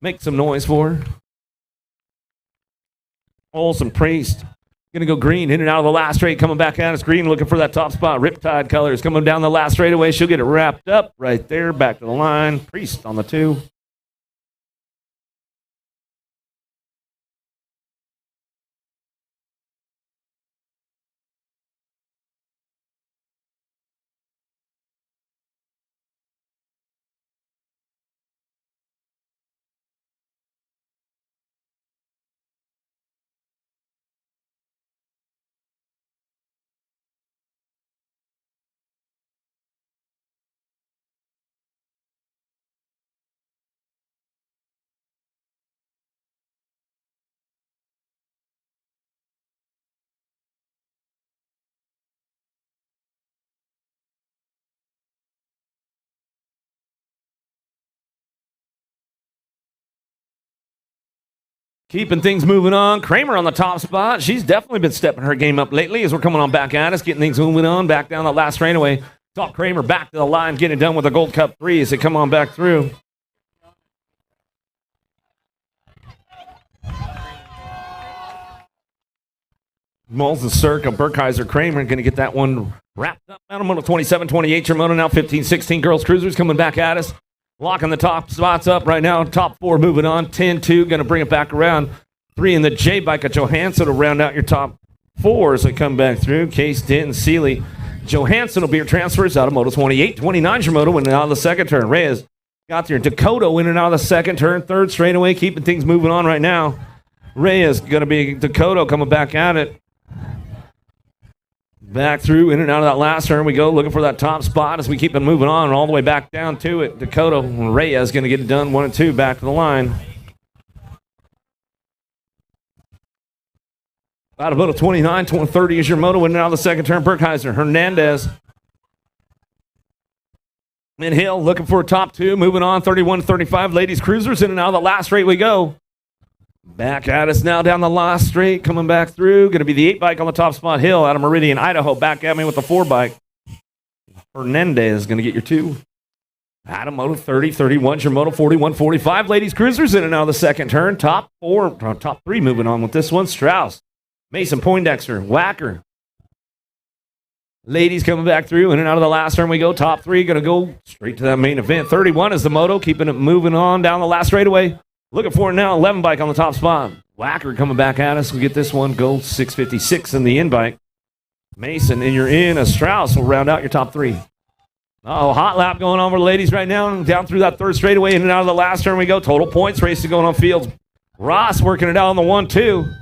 Make some noise for her. Olsen, Priest. Going to go Green in and out of the last straight. Coming back at us. Green looking for that top spot. Riptide colors coming down the last straightaway. She'll get it wrapped up right there. Back to the line. Priest on the 2. Keeping things moving on. Kramer on the top spot. She's definitely been stepping her game up lately as we're coming on back at us, getting things moving on. Back down that last straightaway. Top Kramer back to the line, getting it done with a Gold Cup 3 as they come on back through. Moles and Circa, Burkheiser, Kramer going to get that one wrapped up. Automotive 27-28, your moto now 15-16. Girls Cruisers coming back at us. Locking the top spots up right now. Top 4 moving on. 10-2, going to bring it back around. 3 in the J bike at Johansson will round out your top 4 as they come back through. Case, Denton, Seeley. Johansson will be your transfers. Automotive 28-29, your moto winning out of the second turn. Reyes got there. Dakota winning out of the second turn. Third straightaway, keeping things moving on right now. Reyes going to be Dakota coming back at it. Back through, in and out of that last turn we go, looking for that top spot as we keep it moving on, all the way back down to it. Dakota Reyes going to get it done, 1 and 2, back to the line. Out of moto 29-30 is your moto, winning out of the second turn. Burkheiser, Hernandez. And Hill looking for a top 2, moving on, 31-35. Ladies Cruisers, in and out of the last straight we go. Back at us now down the last straight, coming back through. Going to be the 8 bike on the top spot. Hill out of Meridian, Idaho. Back at me with the 4 bike. Hernandez is going to get your 2. Adam Moto 30-31, your Moto 41-45. Ladies Cruisers in and out of the second turn. Top 3 moving on with this one. Strauss, Mason Poindexter, Whacker. Ladies coming back through, in and out of the last turn we go. Top 3 going to go straight to that main event. 31 is the Moto, keeping it moving on down the last straightaway. Looking for it now, 11 bike on the top spot. Whacker coming back at us. We'll get this one, go 656 in the in bike. Mason, and you're in. A Strauss will round out your top 3. Oh, hot lap going on for the ladies right now. Down through that third straightaway, in and out of the last turn we go. Total points race going on Fields. Ross working it out on the 1-2.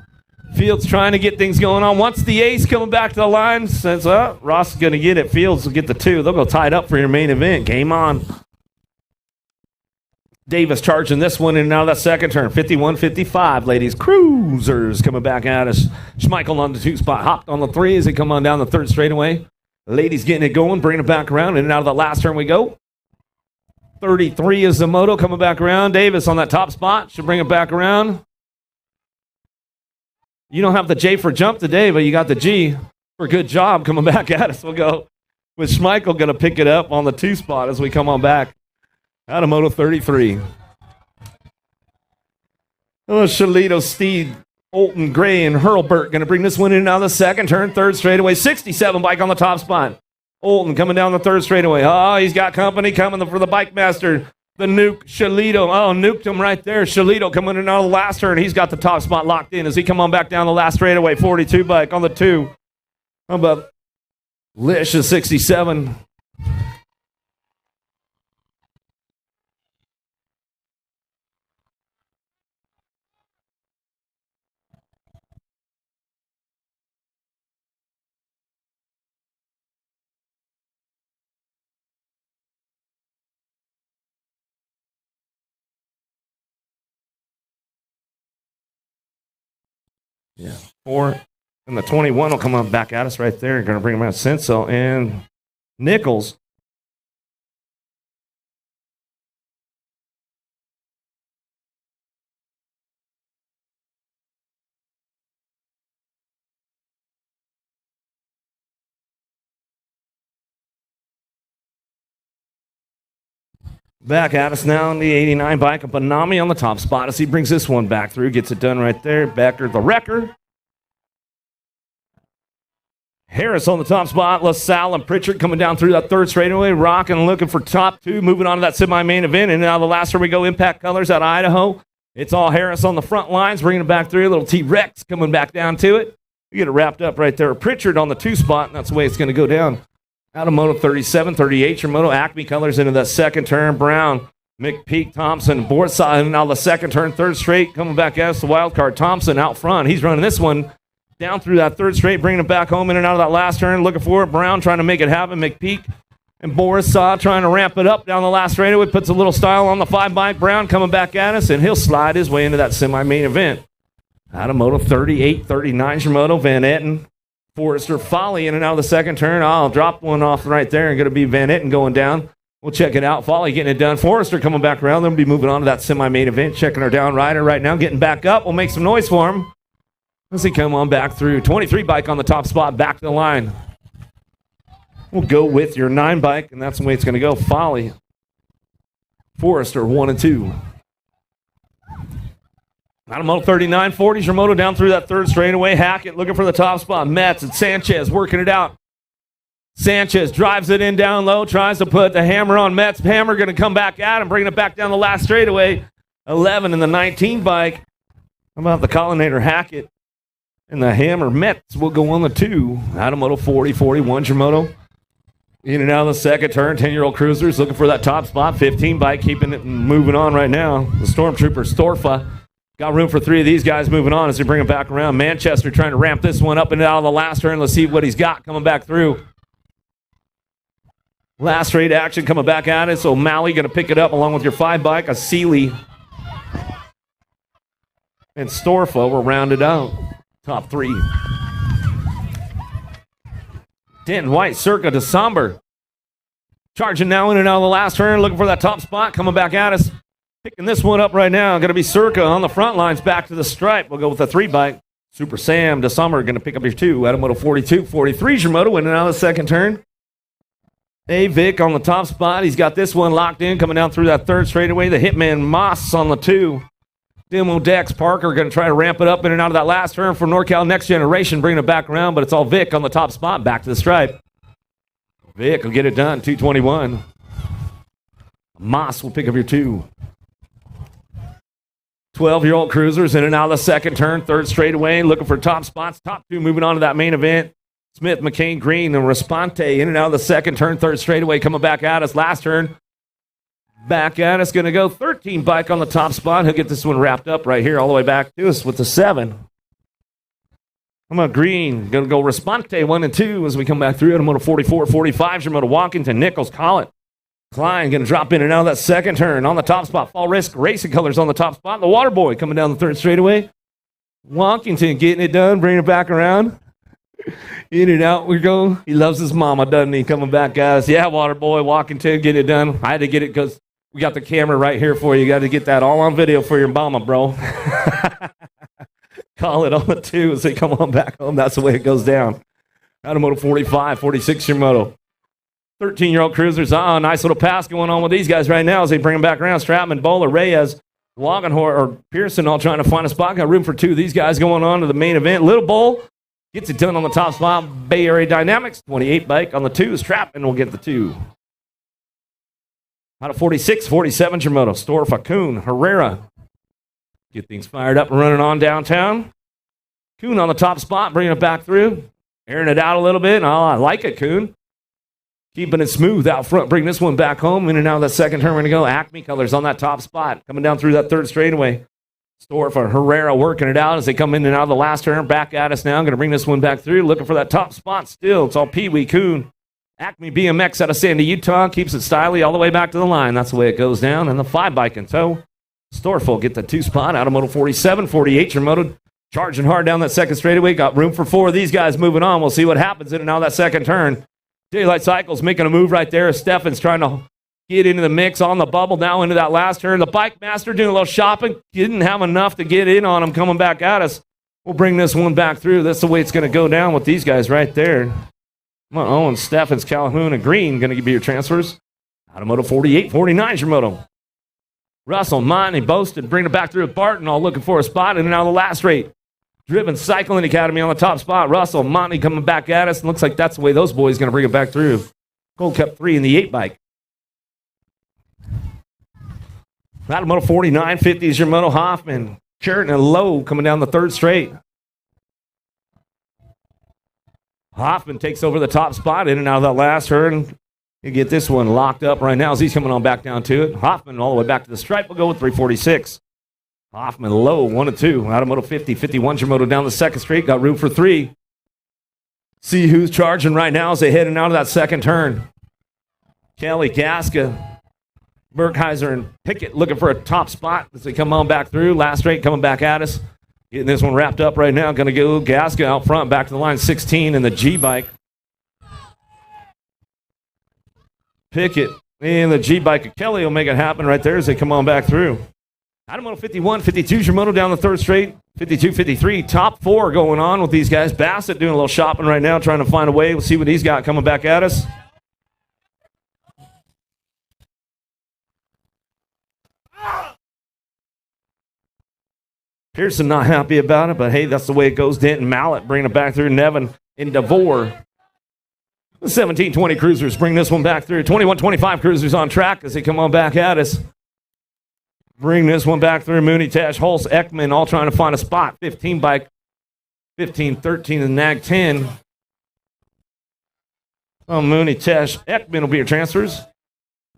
Fields trying to get things going on. Once the ace coming back to the line, says, Ross is going to get it. Fields will get the 2. They'll go tied up for your main event. Game on. Davis charging this one in and out of that second turn. 51-55, ladies. Cruisers coming back at us. Schmeichel on the 2 spot. Hopped on the 3 as they come on down the third straightaway. Ladies getting it going, bringing it back around. In and out of the last turn we go. 33 is the moto coming back around. Davis on that top spot. Should bring it back around. You don't have the J for jump today, but you got the G for good job coming back at us. We'll go with Schmeichel going to pick it up on the 2 spot as we come on back. Out of moto 33. Oh, Shalito, Steed, Olton, Gray, and Hurlburt going to bring this one in and out of the second turn. Third straightaway. 67 bike on the top spot. Olton coming down the third straightaway. Oh, he's got company coming for the bike master. The nuke, Shalito. Oh, nuked him right there. Shalito coming in and out of the last turn. He's got the top spot locked in as he come on back down the last straightaway. 42 bike on the 2. How about Lish is 67. Yeah, 4 and the 21 will come on back at us right there. Going to bring them out. Senso and Nichols. Back at us now on the 89 bike. Banami on the top spot as he brings this one back through. Gets it done right there. Becker, the wrecker. Harris on the top spot. LaSalle and Pritchard coming down through that third straightaway. Rocking, looking for top 2. Moving on to that semi-main event. And now the last one we go. Impact Colors out of Idaho. It's all Harris on the front lines. Bringing it back through. Little T-Rex coming back down to it. We get it wrapped up right there. Pritchard on the 2 spot. And that's the way it's going to go down. Out of moto 37-38, your moto Acme Colors into that second turn. Brown, McPeak, Thompson, Borside, and now the second turn, third straight, coming back as the wild card. Thompson out front. He's running this one down through that third straight, bringing it back home in and out of that last turn. Looking for it. Brown trying to make it happen. McPeak and Borisov trying to ramp it up down the last straightaway. Puts a little style on the 5 bike. Brown coming back at us, and he'll slide his way into that semi-main event. Out of moto 38-39, your moto Van Etten. Forrester Folly in and out of the second turn. I'll drop one off right there and going to be Van Etten going down. We'll check it out. Folly getting it done. Forrester coming back around. They'll be moving on to that semi-main event. Checking our down rider right now. Getting back up. We'll make some noise for him as he come on back through. 23 bike on the top spot. Back to the line. We'll go with your 9 bike, and that's the way it's going to go. Folly. Forrester, 1 and 2. Automoto 39-40s. Your moto down through that third straightaway. Hackett looking for the top spot. Metz and Sanchez working it out. Sanchez drives it in down low, tries to put the hammer on Metz. Hammer going to come back at him, bringing it back down the last straightaway. 11 in the 19 bike. How about the Collinator Hackett? And the hammer Metz will go on the 2. Automoto 40-41. Your moto. In and out of the second turn, 10-year-old cruisers looking for that top spot. 15 bike, keeping it moving on right now. The Stormtrooper Storfa got room for 3 of these guys moving on as they bring it back around. Manchester trying to ramp this one up and out of the last turn. Let's see what he's got coming back through. Last straight action coming back at it. So O'Malley going to pick it up along with your 5 bike. A Sealy and Storfa will round it out. Top 3. Denton White, Circa to Somber. Charging now in and out of the last turn, looking for that top spot, coming back at us. Picking this one up right now. Going to be Circa on the front lines, back to the stripe. We'll go with a 3 bike. Super Sam to Summer, going to pick up your 2. Automoto 42-43 is your moto, in and out of the second turn. A Vic on the top spot. He's got this one locked in, coming down through that third straightaway. The Hitman Moss on the 2. Demo Dex Parker going to try to ramp it up in and out of that last turn for NorCal Next Generation, bringing it back around, but it's all Vic on the top spot, back to the stripe. Vic will get it done, 221. Moss will pick up your 2. 12-year-old cruisers in and out of the second turn, third straightaway, looking for top spots. Top 2 moving on to that main event. Smith, McCain, Green, and Responte in and out of the second turn, third straightaway, coming back at us. Last turn. Back at us, going to go 13 bike on the top spot. He'll get this one wrapped up right here all the way back to us with the 7. How about Green? Going to go Responte 1 and 2 as we come back through. Automoto 44-45. Your moto Walkington, Nichols, Collett. Klein going to drop in and out of that second turn on the top spot. Fall Risk Racing Colors on the top spot. The Waterboy coming down the third straightaway. Walkington getting it done, bringing it back around. In and out we go. He loves his mama, doesn't he? Coming back, guys. Yeah, Waterboy, Walkington, getting it done. I had to get it because we got the camera right here for you. You got to get that all on video for your mama, bro. Call it on the 2 as they come on back home. That's the way it goes down. Automoto 45-46 your moto. 13-year-old cruisers. Nice little pass going on with these guys right now as they bring them back around. Stratman, Bowler, Reyes, Wagenhor, or Pearson all trying to find a spot. Got room for 2 of these guys going on to the main event. Little Bull gets it done on the top spot. Bay Area Dynamics, 28 bike on the 2. Stratman will get the 2. Out of 46-47 your moto. Storfa, Kuhn, Herrera. Get things fired up and running on downtown. Kuhn on the top spot, bringing it back through. Airing it out a little bit. Oh, I like it, Kuhn. Keeping it smooth out front. Bring this one back home. In and out of that second turn, we're going to go. Acme Colors on that top spot. Coming down through that third straightaway. Storfa, Herrera working it out as they come in and out of the last turn. Back at us now. Going to bring this one back through. Looking for that top spot still. It's all Pee Wee, Kuhn. Acme BMX out of Sandy, Utah. Keeps it styly all the way back to the line. That's the way it goes down. And the 5 bike in tow. Storfa will get the 2 spot. Automoto 47-48 your moto. Charging hard down that second straightaway. Got room for 4 of these guys moving on. We'll see what happens in and out of that second turn. Daylight Cycles making a move right there. Stefan's trying to get into the mix on the bubble now into that last turn. The Bike Master doing a little shopping. Didn't have enough to get in on him coming back at us. We'll bring this one back through. That's the way it's going to go down with these guys right there. Owen, Steffens, Calhoun, and Green going to be your transfers. Automoto 48-49 is your moto. Russell, Monty, Boasted, bring it back through with Barton, all looking for a spot in and out of the last rate. Driven Cycling Academy on the top spot. Russell, Monty coming back at us. And looks like that's the way those boys going to bring it back through. Gold Cup 3 in the 8 bike. Automoto 49-50 is your moto. Hoffman, Curtin, and Lowe coming down the third straight. Hoffman takes over the top spot in and out of that last turn. You get this one locked up right now as he's coming on back down to it. Hoffman all the way back to the stripe. We'll go with 346. Hoffman low, 1 and 2. Automoto 50-51 your moto down the second straight. Got room for 3. See who's charging right now as they heading out of that second turn. Kelly, Gasca, Burkheiser, and Pickett looking for a top spot as they come on back through. Last straight coming back at us. Getting this one wrapped up right now. Going to go Gasca out front, back to the line, 16 in the G bike. Pickett And the G bike of Kelly will make it happen right there as they come on back through. Automoto 51, 52 Shimoto down the third straight. 52, 53, top four going on with these guys. Bassett doing a little shopping right now, trying to find a way. We'll see what he's got coming back at us. Pearson not happy about it, but hey, that's the way it goes. Denton Mallet bringing it back through. Nevin and DeVore. The 1720 cruisers bring this one back through. 2125 cruisers on track as they come on back at us. Bring this one back through. Mooney, Tash, Hulse, Ekman all trying to find a spot. 15 bike, 15, 13, and Nag 10. Oh, Mooney, Tash, Ekman will be your transfers.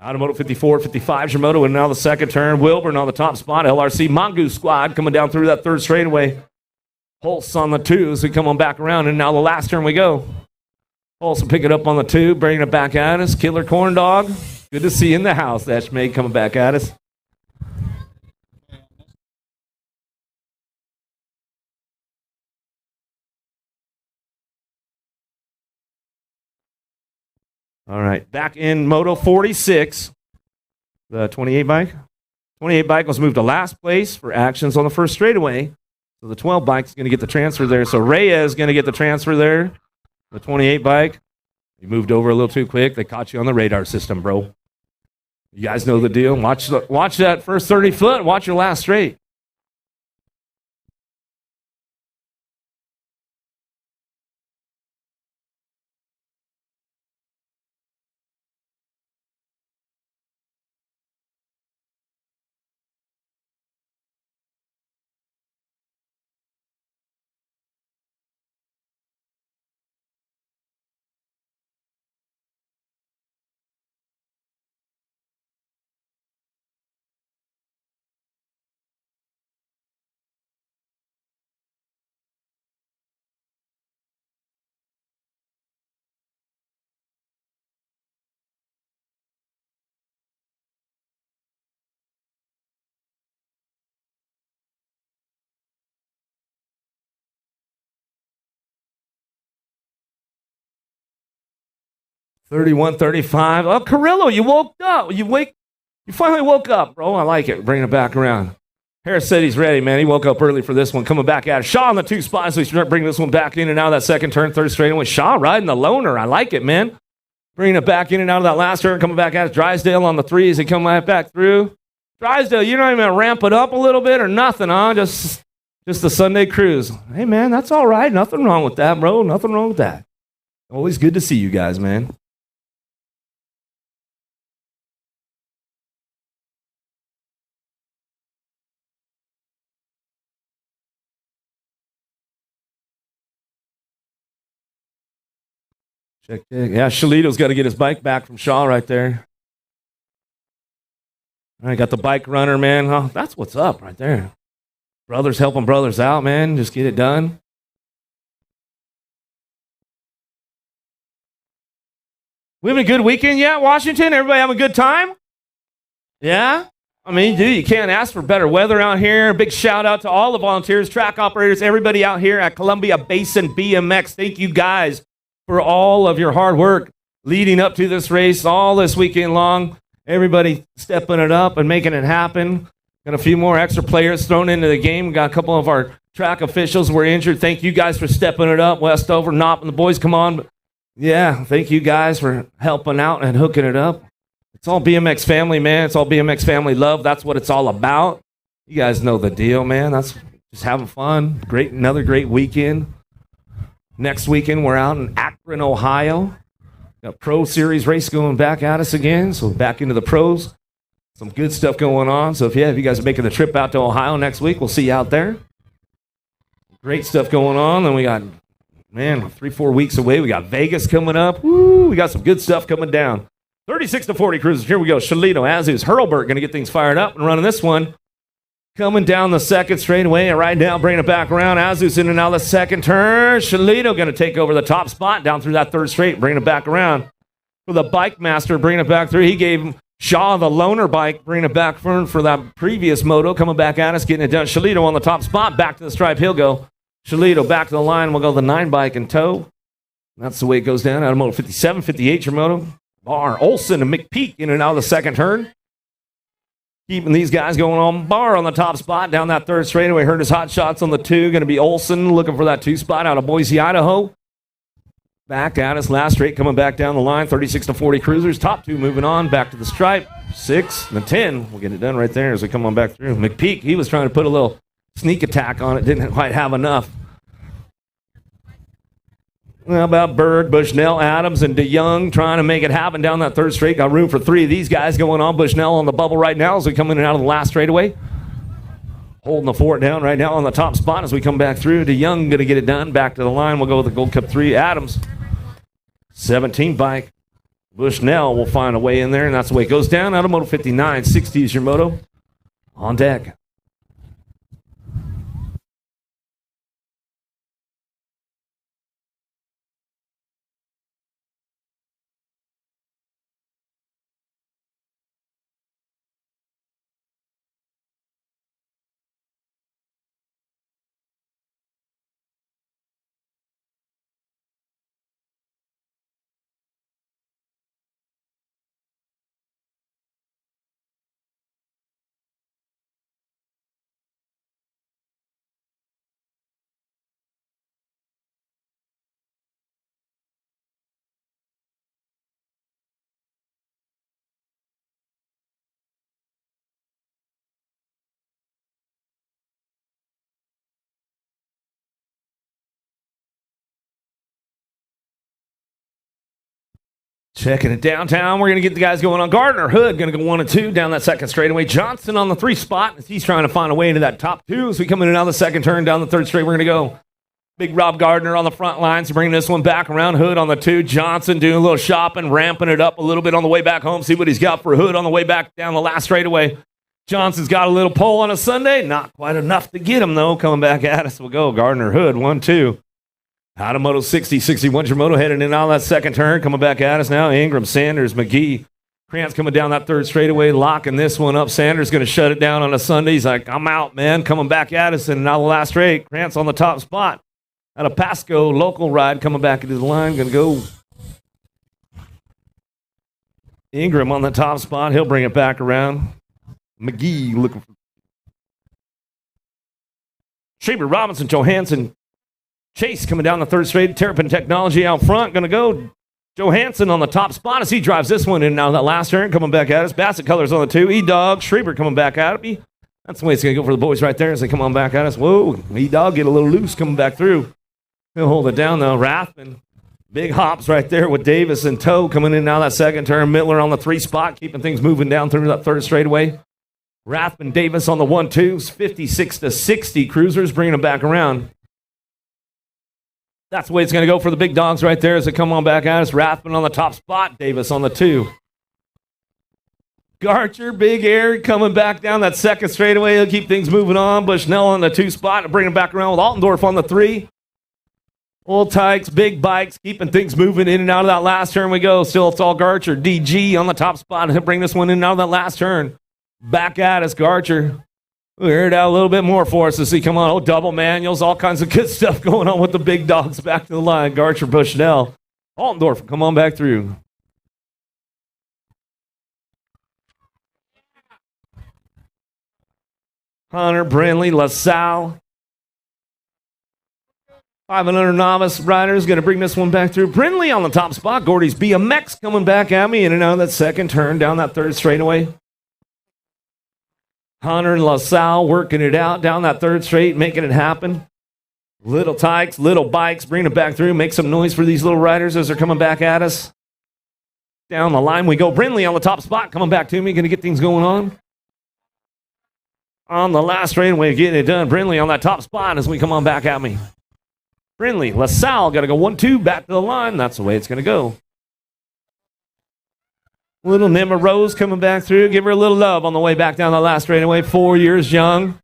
Automoto 54, 55, Shimoto, and now the second turn. Wilburn on the top spot. LRC Mongoose squad coming down through that third straightaway. Hulse on the two as we come on back around, and now the last turn we go. Hulse will pick it up on the two, bringing it back at us. Killer Corn Dog, good to see you in the house. That's May coming back at us. All right, back in Moto 46, the 28 bike. 28 bike was moved to last place for actions on the first straightaway. So the 12 bike is going to get the transfer there. So Reyes is going to get the transfer there. The 28 bike. You moved over a little too quick. They caught you on the radar system, bro. You guys know the deal. Watch that first 30 foot. Watch your last straight. $31, $35. Oh, Carrillo, you woke up. You finally woke up, bro. I like it. Bringing it back around. Harris said he's ready, man. He woke up early for this one. Coming back at it. Shaw on the two spots. So we start bringing this one back in and out of that second turn, third straight. With Shaw riding the loner. I like it, man. Bringing it back in and out of that last turn. Coming back at it. Drysdale on the threes. He come right back through. Drysdale, you're not even going to ramp it up a little bit or nothing, huh? Just the Sunday cruise. Hey, man, that's all right. Nothing wrong with that, bro. Nothing wrong with that. Always good to see you guys, man. Check. Yeah, Shalito's got to get his bike back from Shaw right there. All right, got the bike runner, man. Oh, that's what's up right there. Brothers helping brothers out, man. Just get it done. We having a good weekend yet, Washington? Everybody having a good time? Yeah? I mean, dude, you can't ask for better weather out here. Big shout out to all the volunteers, track operators, everybody out here at Columbia Basin BMX. Thank you guys for all of your hard work leading up to this race all this weekend long. Everybody stepping it up and making it happen. Got a few more extra players thrown into the game. We got a couple of our track officials who were injured. Thank you guys for stepping it up. Westover, Knopp, and the boys come on. Yeah, thank you guys for helping out and hooking it up. It's all BMX family, man. It's all BMX family love. That's what it's all about. You guys know the deal, man. That's just having fun. Another great weekend. Next weekend, we're out in Akron, Ohio. Got Pro Series race going back at us again, so back into the pros. Some good stuff going on. So if you guys are making the trip out to Ohio next week, we'll see you out there. Great stuff going on. Then we got, 3-4 weeks away. We got Vegas coming up. Woo, we got some good stuff coming down. 36 to 40 cruisers. Here we go. Shalito, Azus, Hurlburt going to get things fired up and running this one. Coming down the second straightaway, and right now bringing it back around. Azus in and out of the second turn. Shalito going to take over the top spot down through that third straight, bringing it back around. For the bike master, bringing it back through. He gave Shaw the loaner bike, bringing it back for that previous moto, coming back at us, getting it done. Shalito on the top spot, back to the stripe. He'll go. Shalito back to the line. We'll go the 9 bike in tow. That's the way it goes down. Automoto 57, 58, your moto. Barr, Olson, and McPeak in and out of the second turn. Keeping these guys going on. Barr on the top spot down that third straightaway. Heard his hot shots on the 2. Going to be Olson looking for that 2 spot out of Boise, Idaho. Back at us. Last straight coming back down the line. 36-40 cruisers. Top 2 moving on. Back to the stripe. 6 and 10. We'll get it done right there as we come on back through. McPeak, he was trying to put a little sneak attack on it. Didn't quite have enough. How about Berg, Bushnell, Adams, and DeYoung trying to make it happen down that third straight. Got room for 3 of these guys going on. Bushnell on the bubble right now as we come in and out of the last straightaway. Holding the fort down right now on the top spot as we come back through. DeYoung going to get it done. Back to the line. We'll go with the Gold Cup 3. Adams, 17 bike. Bushnell will find a way in there, and that's the way it goes down. Out of Moto 59, 60 is your moto. On deck. Checking it downtown. We're going to get the guys going on. Gardner Hood going to go 1 and 2 down that second straightaway. Johnson on the 3 spot as he's trying to find a way into that top 2. As we come in and out of the second turn down the third straight, we're going to go. Big Rob Gardner on the front lines to bring this one back around. Hood on the 2. Johnson doing a little shopping, ramping it up a little bit on the way back home. See what he's got for Hood on the way back down the last straightaway. Johnson's got a little pole on a Sunday. Not quite enough to get him, though. Coming back at us. We'll go. Gardner Hood, 1-2. Out of Moto 60, 61's your moto heading in on that second turn. Coming back at us now. Ingram, Sanders, McGee. Krantz coming down that third straightaway, locking this one up. Sanders going to shut it down on a Sunday. He's like, I'm out, man. Coming back at us. And now the last straight. Krantz on the top spot. Out of Pasco, local ride coming back into the line. Going to go. Ingram on the top spot. He'll bring it back around. McGee looking for. Schreiber, Robinson, Johansson. Chase coming down the third straight. Terrapin Technology out front. Going to go. Johansson on the top spot as he drives this one in. Now that last turn coming back at us. Bassett Colors on the 2. E-Dog. Schreiber coming back at me. That's the way it's going to go for the boys right there as they come on back at us. Whoa. E-Dog get a little loose coming back through. He'll hold it down though. Rathman. Big hops right there with Davis and Toe coming in now that second turn. Mittler on the 3 spot. Keeping things moving down through that third straightaway. Rathman Davis on the 1-2s. 56-60 cruisers bringing them back around. That's the way it's going to go for the big dogs right there as they come on back at us. Rathman on the top spot. Davis on the 2. Garcher, Big Air coming back down that second straightaway. He'll keep things moving on. Bushnell on the 2 spot and bring him back around with Altendorf on the 3. Old Tykes, big bikes, keeping things moving in and out of that last turn we go. Still, it's all Garcher. DG on the top spot. He'll bring this one in and out of that last turn. Back at us, Garcher. We'll hear it out a little bit more for us as he come on. Oh, double manuals, all kinds of good stuff going on with the big dogs back to the line. Garcher, Bushnell. Altendorf, come on back through. Hunter, Brindley, LaSalle. 500 novice riders going to bring this one back through. Brindley on the top spot. Gordy's BMX coming back at me in and out of that second turn down that third straightaway. Hunter and LaSalle working it out down that third straight, making it happen. Little Tykes, little bikes, bringing it back through. Make some noise for these little riders as they're coming back at us. Down the line we go. Brindley on the top spot coming back to me. Going to get things going on. On the last straightaway, getting it done. Brindley on that top spot as we come on back at me. Brindley, LaSalle got to go 1-2 back to the line. That's the way it's going to go. Little Nimma Rose coming back through. Give her a little love on the way back down the last straightaway. 4 years young.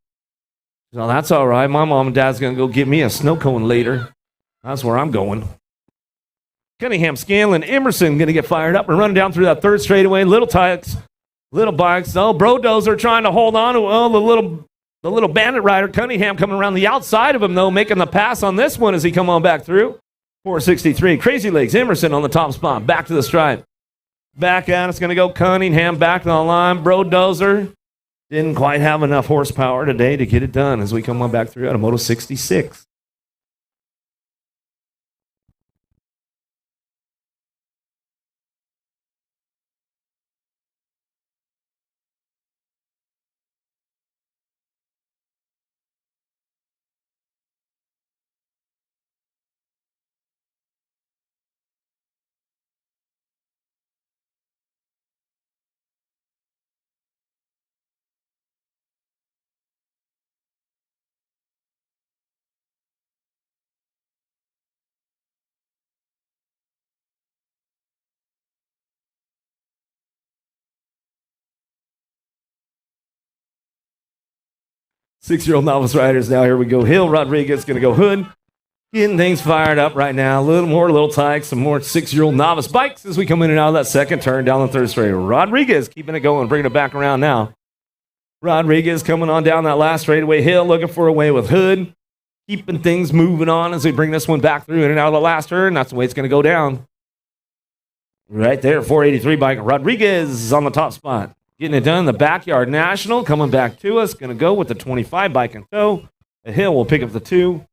So that's all right. My mom and dad's going to go get me a snow cone later. That's where I'm going. Cunningham, Scanlon, Emerson going to get fired up and run down through that third straightaway. Little Tykes, little bikes. Oh, Brodozer trying to hold on to the little bandit rider. Cunningham coming around the outside of him, though, making the pass on this one as he come on back through. 463. Crazy Legs, Emerson on the top spot. Back to the stripe. Back at it's going to go Cunningham back to the line. Brodozer didn't quite have enough horsepower today to get it done as we come on back through out of Moto 66. Six-year-old novice riders now. Here we go. Hill Rodriguez going to go Hood. Getting things fired up right now. A little tight. Some more six-year-old novice bikes as we come in and out of that second turn down the third straight. Rodriguez keeping it going, bringing it back around now. Rodriguez coming on down that last straightaway. Hill looking for a way with Hood. Keeping things moving on as we bring this one back through in and out of the last turn. That's the way it's going to go down. Right there, 483 bike. Rodriguez on the top spot. Getting it done in the Backyard National. Coming back to us. Going to go with the 25 bike in tow. The Hill will pick up the 2.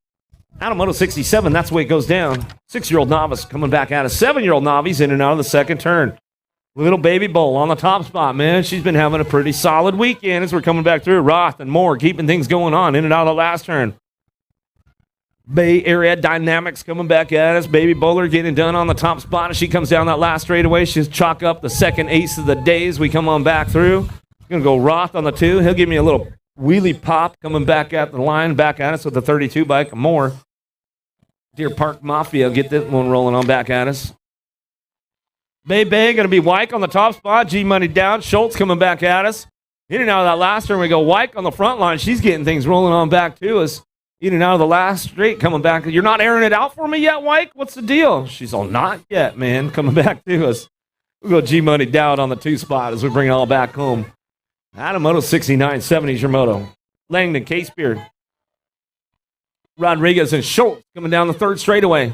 Out of Moto 67, that's the way it goes down. 6-year-old novice coming back out of 7-year-old novice in and out of the second turn. Little baby Bull on the top spot, man. She's been having a pretty solid weekend as we're coming back through. Roth and Moore keeping things going on in and out of the last turn. Bay Area Dynamics coming back at us. Baby Bowler getting done on the top spot as she comes down that last straightaway. She's chalk up the second ace of the day as we come on back through. Going to go Roth on the 2. He'll give me a little wheelie pop coming back at the line, back at us with the 32 bike. More. Deer Park Mafia get this one rolling on back at us. Bay going to be Wyke on the top spot. G-Money down. Schultz coming back at us. In and out of that last turn, we go Wyke on the front line. She's getting things rolling on back to us. In and out of the last straight, coming back. You're not airing it out for me yet, Wyke? What's the deal? She's all, not yet, man. Coming back to us. We'll go G-Money down on the 2 spot as we bring it all back home. Out of Moto 69, 70 is your moto. Langdon, Casebeard. Rodriguez and Schultz coming down the third straightaway.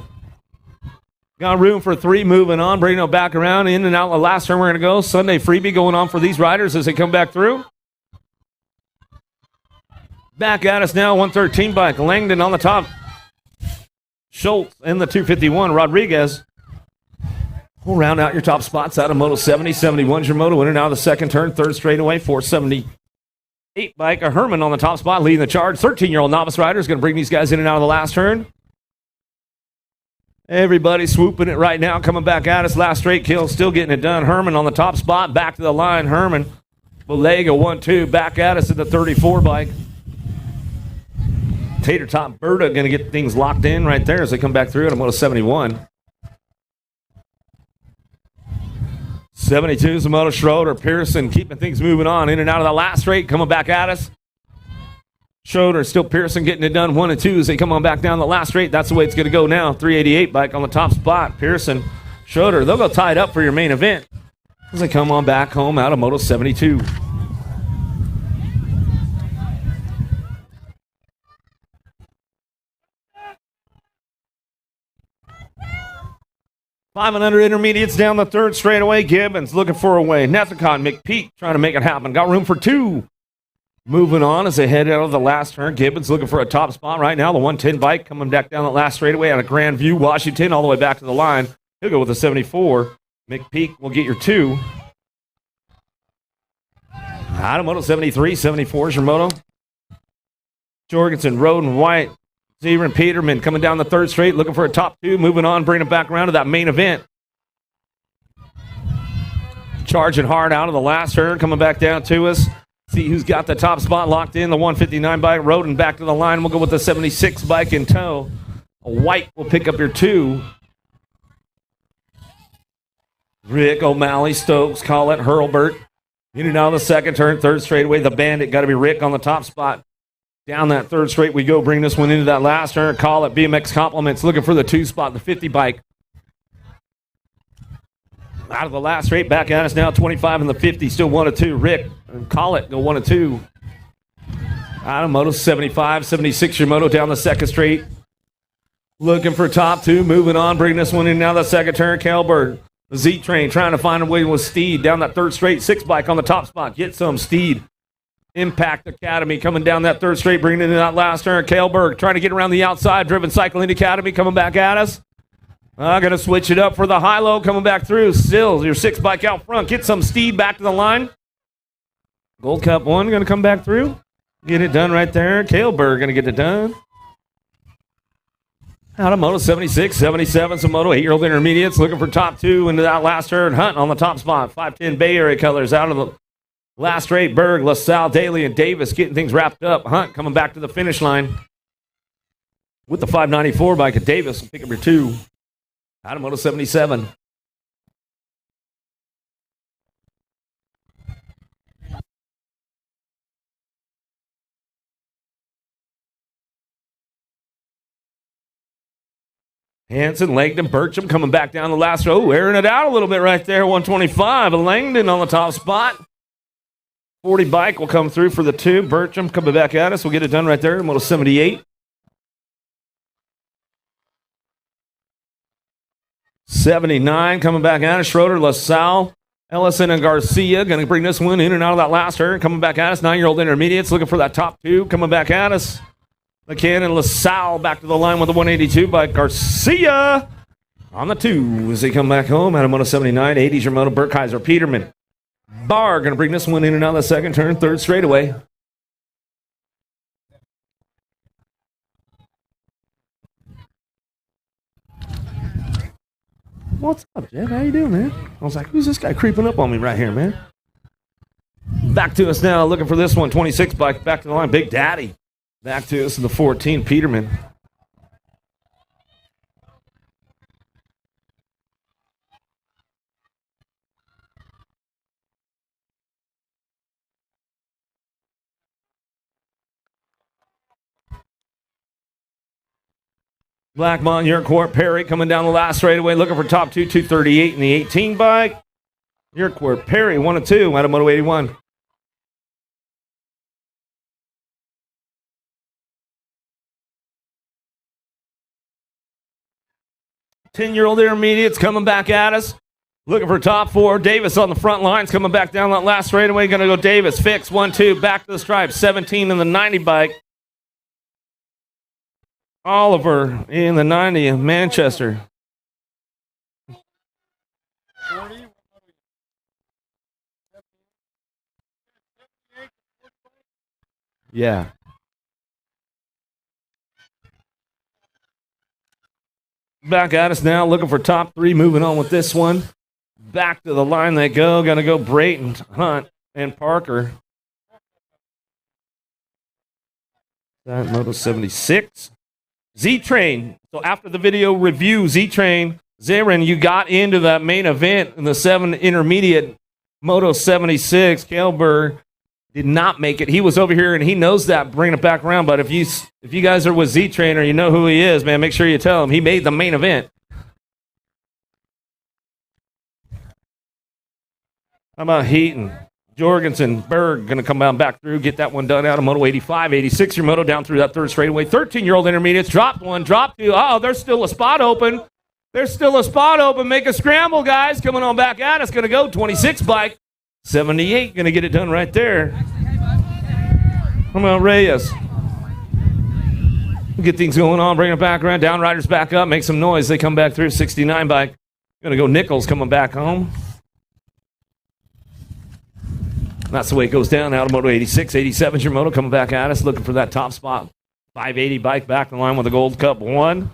Got room for 3 moving on. Bringing it back around. In and out the last turn we're going to go. Sunday freebie going on for these riders as they come back through. Back at us now, 113 bike. Langdon on the top. Schultz in the 251. Rodriguez. We'll round out your top spots out of Moto 70. 71's your moto. In and out of the second turn. Third straightaway. 478 bike. A Herman on the top spot leading the charge. 13-year-old novice rider is going to bring these guys in and out of the last turn. Everybody swooping it right now. Coming back at us. Last straight kill. Still getting it done. Herman on the top spot. Back to the line. Herman. Belega 1-2. Back at us at the 34 bike. Tater Top Berta going to get things locked in right there as they come back through at a Moto 71. 72 is the Moto Schroeder. Pearson keeping things moving on in and out of the last straight. Coming back at us. Schroeder, still Pearson getting it done 1 and 2 as they come on back down the last straight. That's the way it's going to go now. 388 bike on the top spot. Pearson, Schroeder, they'll go tied up for your main event as they come on back home out of Moto 72. 500 intermediates down the third straightaway. Gibbons looking for a way. Nethicon, McPeak trying to make it happen. Got room for 2. Moving on as they head out of the last turn. Gibbons looking for a top spot right now. The 110 bike coming back down the last straightaway out of Grandview, Washington, all the way back to the line. He'll go with a 74. McPeak will get your 2. Out of Moto 73, 74 is your moto. Jorgensen, Roden, White, Zebra and Peterman coming down the third straight, looking for a top 2. Moving on, bringing it back around to that main event. Charging hard out of the last turn, coming back down to us. See who's got the top spot locked in. The 159 bike, Roden back to the line. We'll go with the 76 bike in tow. A White will pick up your 2. Rick, O'Malley, Stokes, Collett, Hurlbert. In and out of the second turn, third straightaway. The Bandit got to be Rick on the top spot. Down that third straight we go. Bring this one into that last turn. Collett, BMX Compliments looking for the 2 spot, the 50 bike. Out of the last straight, back at us now, 25 and the 50, still 1 and 2. Rick and Collett go 1 and 2. Out of Moto 75, 76 your moto down the second straight. Looking for top 2, moving on, bringing this one in now the second turn. Kelberg The Z Train trying to find a way with Steed down that third straight. 6 bike on the top spot. Get some Steed. Impact Academy coming down that third straight, bringing it in that last turn. Kaleberg trying to get around the outside. Driven Cycling Academy coming back at us. Going to switch it up for the high-low coming back through. Still, your 6 bike out front. Get some Steed back to the line. Gold Cup 1 going to come back through. Get it done right there. Kaleberg going to get it done. Out of Moto 76, 77, some Moto 8-year-old intermediates looking for top 2 into that last turn. Hunt on the top spot. 510 Bay Area colors out of the last straight. Berg, LaSalle, Daly, and Davis getting things wrapped up. Hunt coming back to the finish line with the 594 bike at Davis. Pick up your 2 out of Moto 77. Hanson, Langdon, Burcham coming back down the last row. Oh, airing it out a little bit right there. 125. Langdon on the top spot. 40 bike will come through for the 2. Burcham coming back at us. We'll get it done right there. Moto 78. 79 coming back at us. Schroeder, LaSalle, Ellison, and Garcia going to bring this one in and out of that last turn. Coming back at us. 9-year-old intermediates looking for that top 2. Coming back at us. McCann and LaSalle back to the line with the 182 by Garcia on the 2 as they come back home out of Moto 79. 80's your Moto Burkheiser. Peterman. Barr going to bring this one in and out of the second turn. 3rd straightaway. What's up, Jeff? How you doing, man? I was like, who's this guy creeping up on me right here, man? Back to us now, looking for this one. 26 bike back to the line. Big Daddy. Back to us in the 14, Peterman. Blackmont, Yercourt, Perry coming down the last straightaway, looking for top 2, 238 in the 18 bike. Yercourt, Perry, 1 and 2 out of Moto 81. Ten-year-old intermediates coming back at us. Looking for top 4. Davis on the front lines coming back down that last straightaway. Going to go Davis. Fix. 1, 2. Back to the stripe. 17 in the 90 bike. Oliver in the 90 of Manchester. 40. Yeah. Back at us now, looking for top 3, moving on with this one. Back to the line they go. Going to go Brayton, Hunt, and Parker. That Moto 76. Z-Train. So after the video review, Z-Train, Zarin, you got into that main event in the 7 intermediate Moto 76. Kaleberg did not make it. He was over here, and he knows that, bringing it back around. But if you guys are with Z-Train or you know who he is, man, make sure you tell him. He made the main event. How about Heaton? Jorgensen, Berg going to come down back through, get that one done out of Moto 85. 86 your Moto down through that 3rd straightaway. 13-year-old intermediates, dropped 1, dropped 2. Oh, there's still a spot open. There's still a spot open. Make a scramble, guys. Coming on back at us. Going to go 26 bike. 78 going to get it done right there. How about Reyes? Get things going on. Bring it back around. Downriders back up. Make some noise. They come back through. 69 bike. Going to go Nichols coming back home. That's the way it goes down. Out of Moto 86. 87's your Moto coming back at us. Looking for that top spot. 580 bike back in line with the Gold Cup 1.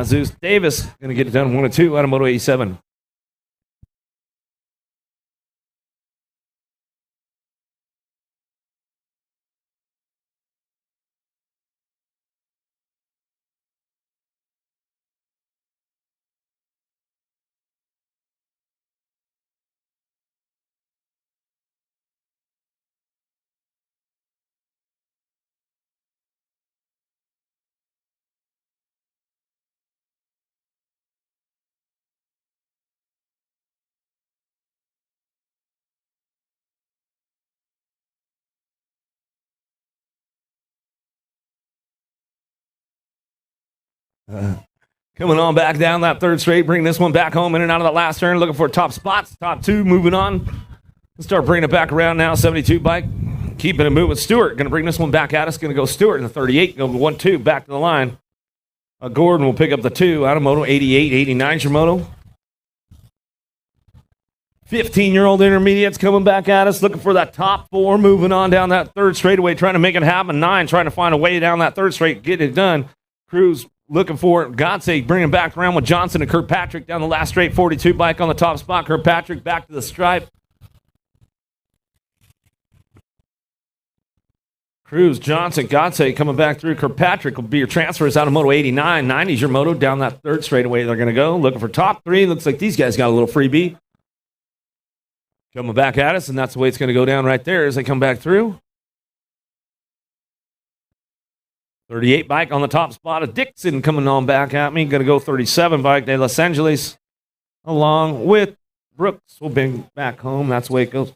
Zeus Davis going to get it done 1 and 2 out of Moto 87. Coming on back down that third straight, bringing this one back home in and out of that last turn, looking for top spots, top two, moving on. Let's start bringing it back around now, 72 bike. Keeping it moving. Stewart going to bring this one back at us. Going to go Stewart in the 38, go 1-2, back to the line. Gordon will pick up the 2, out of moto, 88, 89's your moto. 15-year-old intermediates coming back at us, looking for that top 4, moving on down that third straightaway, trying to make it happen. 9, trying to find a way down that third straight, get it done. Cruz looking for it. Godsake bringing back around with Johnson and Kirkpatrick down the last straight, 42 bike on the top spot. Kirkpatrick back to the stripe. Cruz, Johnson, Godsake coming back through. Kirkpatrick will be your transfers out of moto 89. 90's your moto down that third straightaway. They're going to go looking for top 3. Looks like these guys got a little freebie. Coming back at us, and that's the way it's going to go down right there as they come back through. 38 bike on the top spot of Dixon coming on back at me. Going to go 37 bike de Los Angeles along with Brooks. We'll bring back home. That's the way it goes.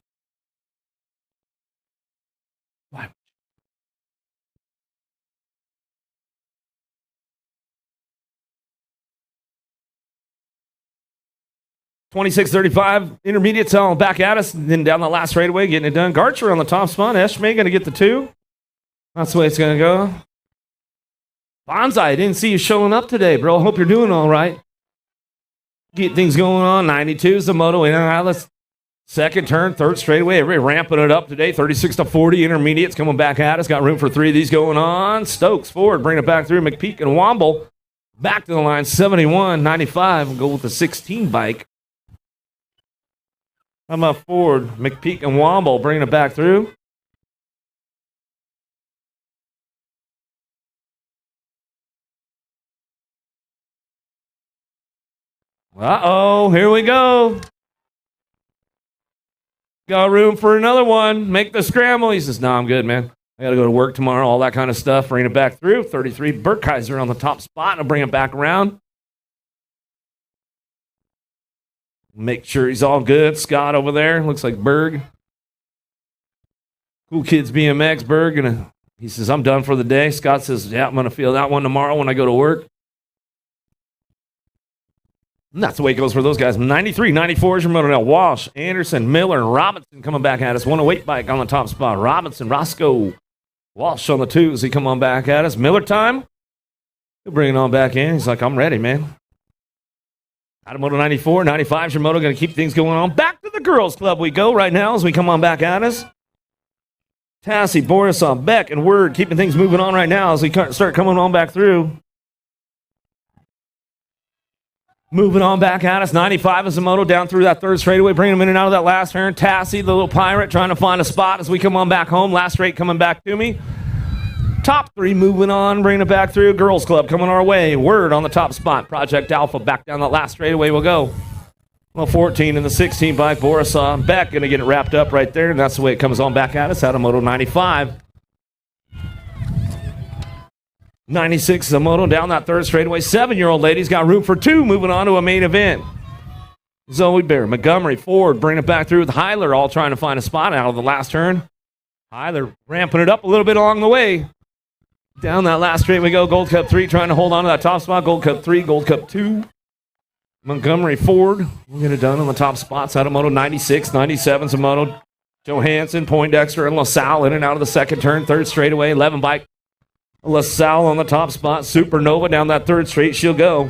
26-35, intermediates on back at us, and then down the last straightaway, getting it done. Garcher on the top spot. Eshme going to get the 2. That's the way it's going to go. Bonsai, I didn't see you showing up today, bro. Hope you're doing all right. Get things going on. 92 is the moto in and out of the second turn, third straightaway. Everybody ramping it up today. 36-40, intermediates coming back at us. Got room for 3 of these going on. Stokes forward, bring it back through. McPeak and Womble back to the line. 71-95. We'll go with the 16 bike. How about Ford, McPeak, and Womble bringing it back through? Uh-oh, here we go. Got room for another one. Make the scramble. He says, no, I'm good, man. I got to go to work tomorrow, all that kind of stuff. Bring it back through. 33, Burkheiser on the top spot. I'll bring it back around. Make sure he's all good. Scott over there. Looks like Berg. Cool Kids BMX. Berg. He says, I'm done for the day. Scott says, yeah, I'm going to feel that one tomorrow when I go to work. And that's the way it goes for those guys. 93, 94 is your motor now. Walsh, Anderson, Miller, and Robinson coming back at us. 108 bike on the top spot. Robinson, Roscoe. Walsh on the 2 as he come on back at us. Miller time. He'll bring it on back in. He's like, I'm ready, man. Out of moto 94, 95 is your moto. Going to keep things going on. Back to the girls' club we go right now as we come on back at us. Tassie, Borisov, Beck, and Word keeping things moving on right now as we start coming on back through. Moving on back at us. 95 is the moto down through that third straightaway, bringing them in and out of that last turn. Tassie, the little pirate, trying to find a spot as we come on back home. Last straight coming back to me. Top 3 moving on, bringing it back through. Girls Club coming our way. Word on the top spot. Project Alpha back down that last straightaway we'll go. Well, 14 and the 16 bike. Borisov, Beck going to get it wrapped up right there, and that's the way it comes on back at us out of moto 95. 96 is a moto down that third straightaway. 7-year-old ladies got room for 2 moving on to a main event. Zoe Bear, Montgomery, Ford, bring it back through with Heiler, all trying to find a spot out of the last turn. Heiler ramping it up a little bit along the way. Down that last straight we go. Gold Cup 3 trying to hold on to that top spot. Gold Cup 3, Gold Cup 2. Montgomery, Ford, we'll get it done on the top spots out of moto 96, 97's a moto. Johansson, Poindexter, and LaSalle in and out of the second turn. Third straightaway, 11 bike. LaSalle on the top spot. Supernova down that third straight. She'll go.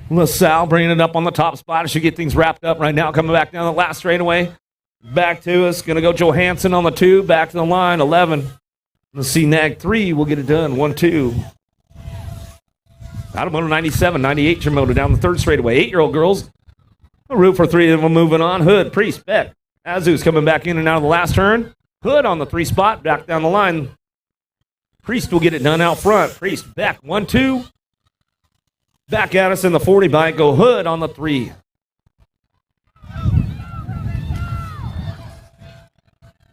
LaSalle bringing it up on the top spot. She'll get things wrapped up right now. Coming back down the last straightaway. Back to us. Going to go Johansson on the 2. Back to the line. 11. Let's see. Nag 3. We'll get it done. 1, 2. Out of moto 97. 98 your moto down the third straightaway. 8-year-old girls. A room for 3 of them moving on. Hood, Priest, Beck. Azu's coming back in and out of the last turn. Hood on the 3 spot. Back down the line. Priest will get it done out front. Priest, Beck. 1, 2. Back at us in the 40 bike. Go Hood on the 3.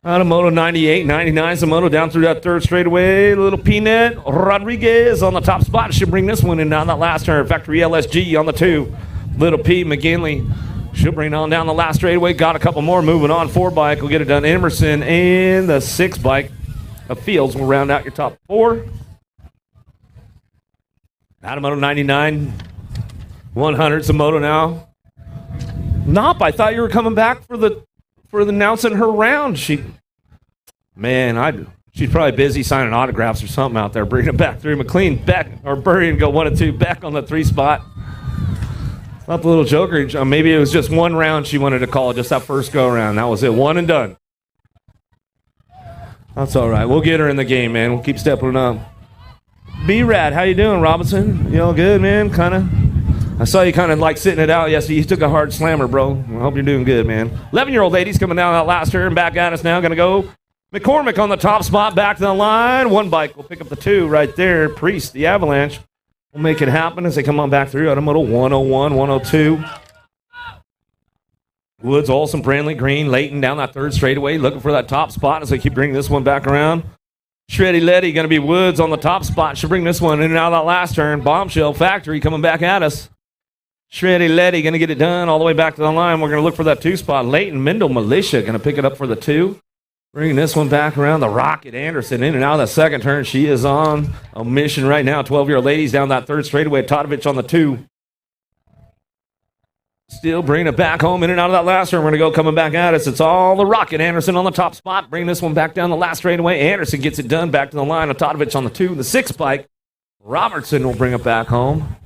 Out of moto 98, 99 is the moto down through that third straightaway. Little Peanut Rodriguez on the top spot. Should bring this one in down that last turn. Factory LSG on the 2. Little P McGinley. She'll bring it on down the last straightaway. Got a couple more moving on. 4 bike will get it done. Emerson and the 6 bike of Fields will round out your top 4. Adamoto 99, 100's a moto now. Nop, I thought you were coming back for the announcing her round. She's probably busy signing autographs or something out there. Bringing it back through. McLean back, or Burry and go 1 and 2 back on the 3 spot. Not the little joker. Maybe it was just one round she wanted to call, just that first go around. That was it, 1 and done. That's all right. We'll get her in the game, man. We'll keep stepping up. B-Rad, how you doing, Robinson? You all good, man? Kind of. I saw you kind of like sitting it out yesterday. You took a hard slammer, bro. I hope you're doing good, man. 11-year-old ladies coming down that last turn. Back at us now. Going to go McCormick on the top spot. Back to the line. 1 bike will pick up the 2 right there. Priest, the Avalanche, will make it happen as they come on back through. Automoto 101, 102. Woods, Olson, Brandley, Green, Layton down that 3rd straightaway, looking for that top spot as they keep bringing this one back around. Shreddy Letty going to be Woods on the top spot. Should bring this one in and out of that last turn. Bombshell Factory coming back at us. Shreddy Letty going to get it done all the way back to the line. We're going to look for that 2 spot. Layton Mendel Militia going to pick it up for the 2. Bringing this one back around. The Rocket Anderson in and out of the 2nd turn. She is on a mission right now. 12-year-old ladies down that 3rd straightaway. Todovich on the 2. Still bringing it back home in and out of that last turn. We're going to go coming back at us. It's all the Rocket Anderson on the top spot. Bringing this one back down the last straightaway. Anderson gets it done back to the line. Todovich on the 2. The 6 bike. Robertson will bring it back home.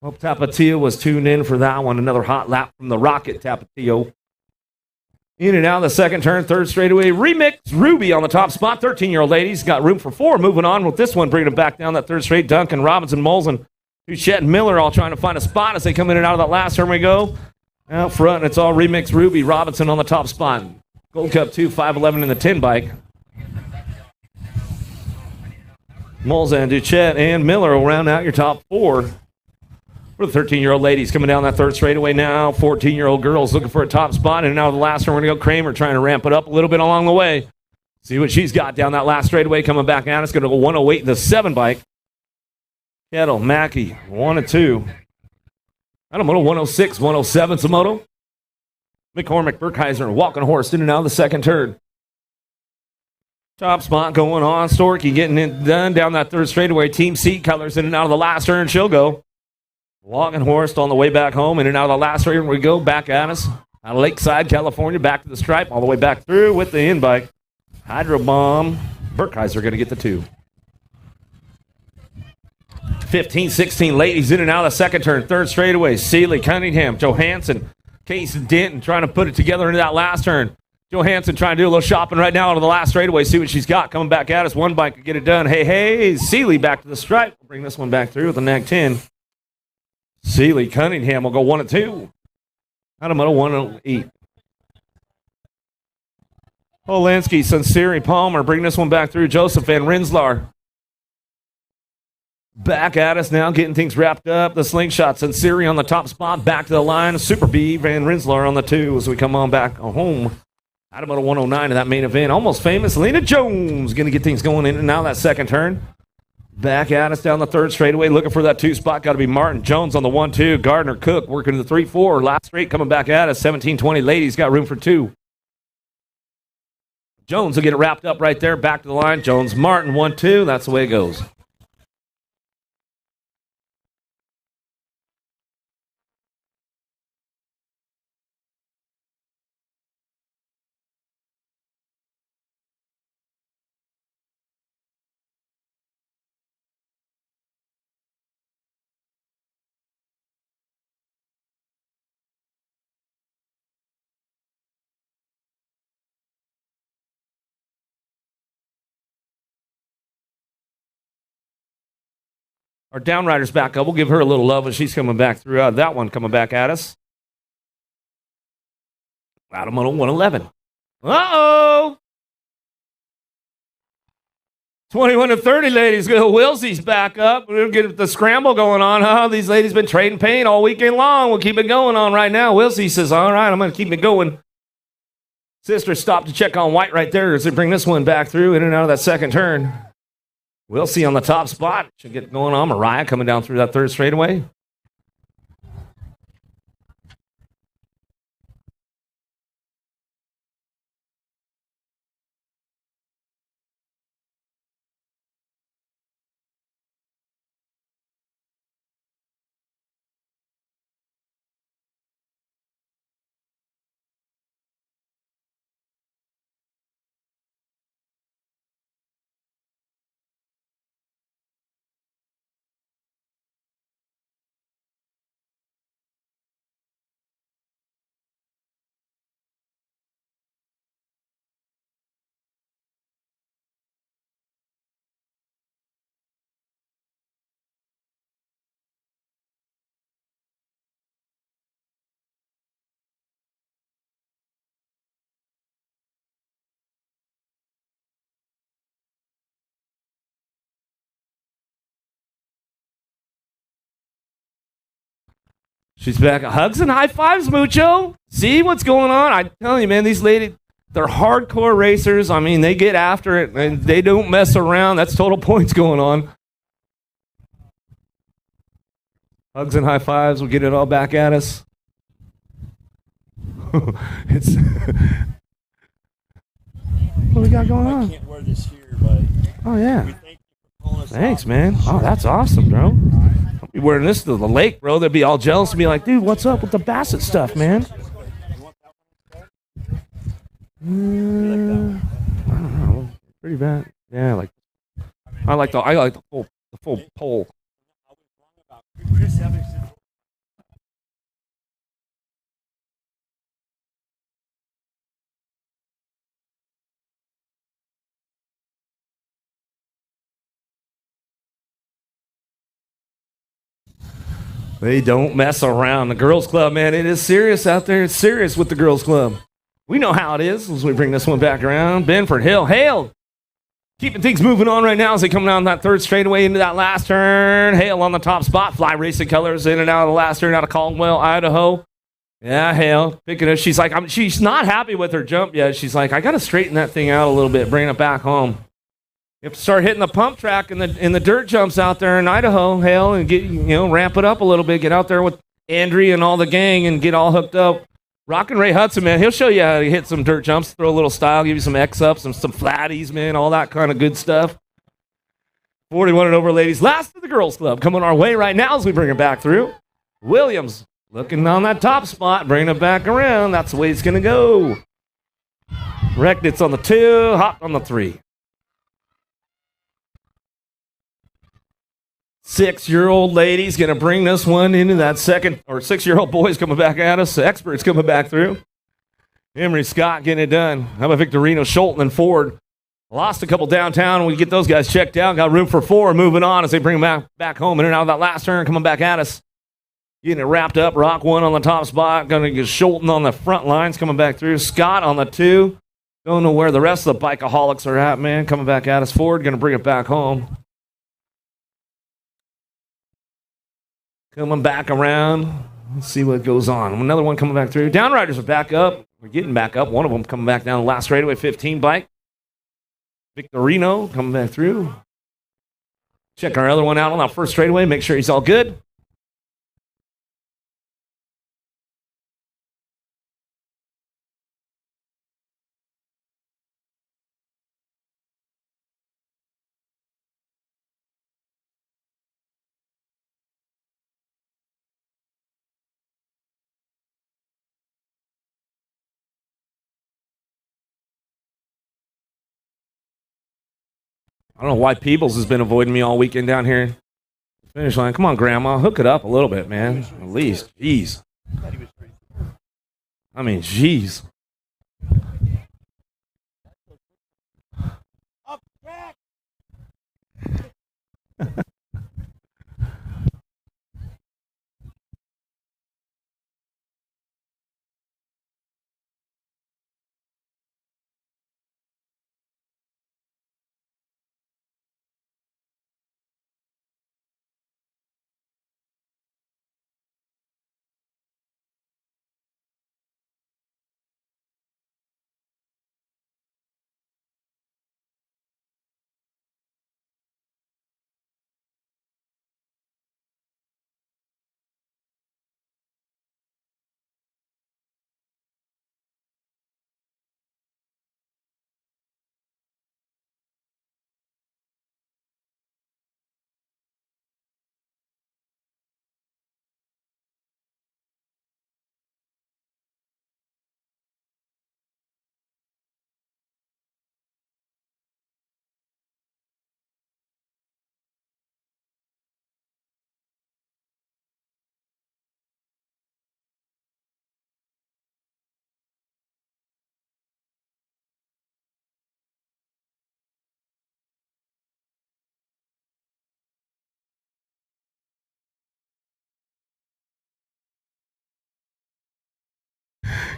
Hope Tapatio was tuned in for that one. Another hot lap from the Rocket Tapatio. In and out of the 2nd turn, 3rd straightaway. Remix Ruby on the top spot. 13-year-old ladies got room for 4. Moving on with this one, bringing it back down that 3rd straight. Duncan, Robinson, Molson, Duchette, and Miller all trying to find a spot as they come in and out of that last turn. We go out front, and it's all Remix Ruby. Robinson on the top spot. Gold Cup 2, 511 in the 10 bike. Molson, Duchette, and Miller will round out your top 4. For the 13-year-old ladies coming down that 3rd straightaway now. 14-year-old girls looking for a top spot. And now the last one, we're going to go Kramer trying to ramp it up a little bit along the way. See what she's got down that last straightaway coming back at us. Going to go 108 in the 7 bike. Kettle, Mackey, 1 and 2. Adamoto 106, 107 Samoto. McCormick, Burkheiser, Walking Horse in and out of the 2nd turn. Top spot going on. Storky getting it done down that 3rd straightaway. Team Seat colors in and out of the last turn. She'll go. Walking Horse on the way back home, in and out of the last turn. We go back at us. Out of Lakeside, California, back to the stripe, all the way back through with the in-bike. Hydro Bomb. Burkheiser going to get the 2. 15, 16 ladies in and out of the 2nd turn. 3rd straightaway. Seeley, Cunningham, Johansson, Case, and Denton trying to put it together into that last turn. Johansson trying to do a little shopping right now out of the last straightaway. See what she's got coming back at us. 1 bike to get it done. Hey, Seeley back to the stripe. We'll bring this one back through with the nag 10. Seeley, Cunningham will go 1 and 2. Adamoto 108. Olansky, Sunseri, Palmer bring this one back through. Joseph Van Renselaar. Back at us now, getting things wrapped up. The slingshot, Sunseri on the top spot. Back to the line. Super B, Van Renselaar on the 2 as we come on back home. Adamoto 109 to that main event. Almost famous. Lena Jones going to get things going in and out of that 2nd turn. Back at us down the 3rd straightaway, looking for that 2 spot. Got to be Martin Jones on the 1-2. Gardner Cook working the 3-4. Last straight coming back at us. 17-20 ladies got room for 2. Jones will get it wrapped up right there. Back to the line. Jones, Martin, 1-2. That's the way it goes. Our downrider's back up. We'll give her a little love as she's coming back through. That one coming back at us. Adamoto 111. Uh-oh! 21 to 30, ladies. Go. Wilsey's back up. We'll get the scramble going on. Huh? These ladies been trading paint all weekend long. We'll keep it going on right now. Wilsey says, all right, I'm going to keep it going. Sister stopped to check on White right there as they bring this one back through in and out of that 2nd turn. We'll see on the top spot. Should get going on. Mariah coming down through that 3rd straightaway. She's back. Hugs and high fives, Mucho. See what's going on? I'm telling you, man, these ladies, they're hardcore racers. I mean, they get after it, and they don't mess around. That's total points going on. Hugs and high fives will get it all back at us. It's what do we got going on? I can't wear this here, but oh yeah. we thank you for pulling us Thanks, off. man. Oh, that's awesome, bro. I'll be wearing this to the lake, bro. They'd be all jealous and be like, dude, what's up with the Bassett stuff, man? I don't know. Pretty bad. Yeah, I like the full pole. Chris Evans. They don't mess around. The girls' club, man, it is serious out there. It's serious with the girls' club. We know how it is as we bring this one back around. Benford Hill, Hale. Keeping things moving on right now as they come down that third straightaway into that last turn. Hale on the top spot. Fly Racing Colors in and out of the last turn out of Caldwell, Idaho. Yeah, Hale picking it. She's like, she's not happy with her jump yet. She's like, I got to straighten that thing out a little bit, bring it back home. You have to start hitting the pump track in the dirt jumps out there in Idaho, Hale, and get ramp it up a little bit. Get out there with Andrea and all the gang and get all hooked up. Rockin' Ray Hudson, man, he'll show you how to hit some dirt jumps, throw a little style, give you some X-ups, some flatties, man, all that kind of good stuff. 41 and over, ladies. Last of the girls' club coming our way right now as we bring it back through. Williams looking on that top spot, bringing it back around. That's the way it's going to go. Recknitz on the 2, Hot on the 3. 6-year-old lady's going to bring this one into that second, or 6-year-old boy's coming back at us. Experts coming back through. Emery Scott getting it done. How about Victorino, Schulten, and Ford? Lost a couple downtown. We get those guys checked out. Got room for 4 moving on as they bring them back home in and out of that last turn, coming back at us. Getting it wrapped up. Rock 1 on the top spot. Going to get Schulten on the front lines coming back through. Scott on the 2. Don't know where the rest of the bikeaholics are at, man. Coming back at us. Ford going to bring it back home. Coming back around. Let's see what goes on. Another one coming back through. Downriders are back up. We're getting back up. One of them coming back down the last straightaway, 15 bike. Victorino coming back through. Check our other one out on that first straightaway. Make sure he's all good. I don't know why Peebles has been avoiding me all weekend down here. Finish line. Come on, Grandma. Hook it up a little bit, man. At least. Jeez. I mean, jeez.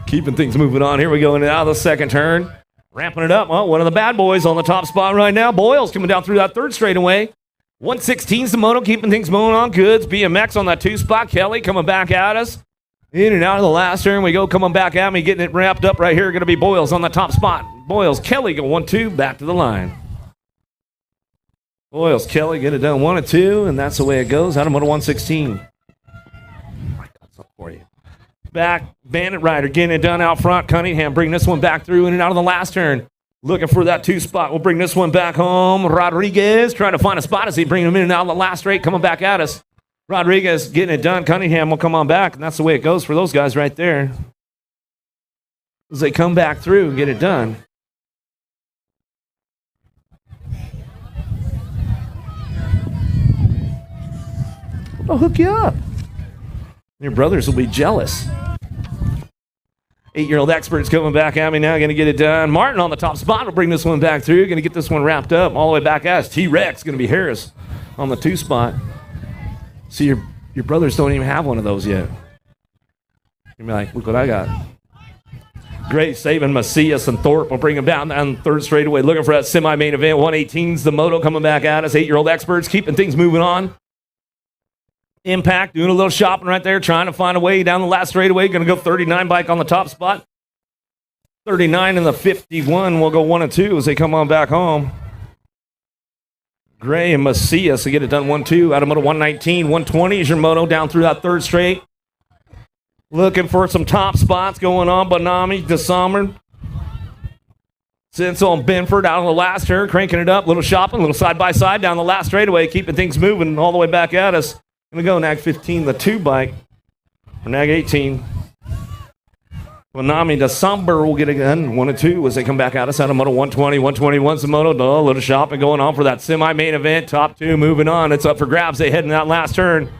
Keeping things moving on. Here we go into out of the second turn. Ramping it up. Well, one of the bad boys on the top spot right now. Boyle's coming down through that third straightaway. 116's the moto, keeping things moving on. Goods, BMX on that 2-spot. Kelly coming back at us. In and out of the last turn we go, coming back at me, getting it wrapped up right here. Going to be Boyles on the top spot. Boyles, Kelly go 1-2, back to the line. Boyles, Kelly get it done 1-2, and that's the way it goes. Out of moto 116. I got something for you. Back, Bandit Rider getting it done out front. Cunningham bringing this one back through in and out of the last turn. Looking for that 2-spot. We'll bring this one back home. Rodriguez trying to find a spot as he brings him in and out of the last straight, coming back at us. Rodriguez getting it done. Cunningham will come on back, and that's the way it goes for those guys right there. As they come back through and get it done. I'll hook you up. Your brothers will be jealous. 8-year-old experts coming back at me now, going to get it done. Martin on the top spot will bring this one back through. Going to get this one wrapped up all the way back at us. T-Rex going to be Harris on the 2-spot. See, your brothers don't even have one of those yet. You'll be like, look what I got. Great saving Macias and Thorpe will bring him down the third straightaway. Looking for that semi-main event. 118's the moto coming back at us. 8-year-old experts keeping things moving on. Impact doing a little shopping right there, trying to find a way down the last straightaway. Going to go 39 bike on the top spot. 39 and the 51 will go 1-2 as they come on back home. Gray and Macias to get it done 1-2 out of moto 119. 120 is your moto down through that third straight. Looking for some top spots going on. Bonami, DeSommer. Sinsel and Benford out on the last turn, cranking it up. Little shopping, little side-by-side down the last straightaway, keeping things moving all the way back at us. Going to go Nag 15, the 2 bike. Or Nag 18. Bonami, DeSommer will get it done 1-2 as they come back at us out of moto 120. 121's the moto. A little shopping going on for that semi-main event. Top 2 moving on. It's up for grabs. They head in that last turn.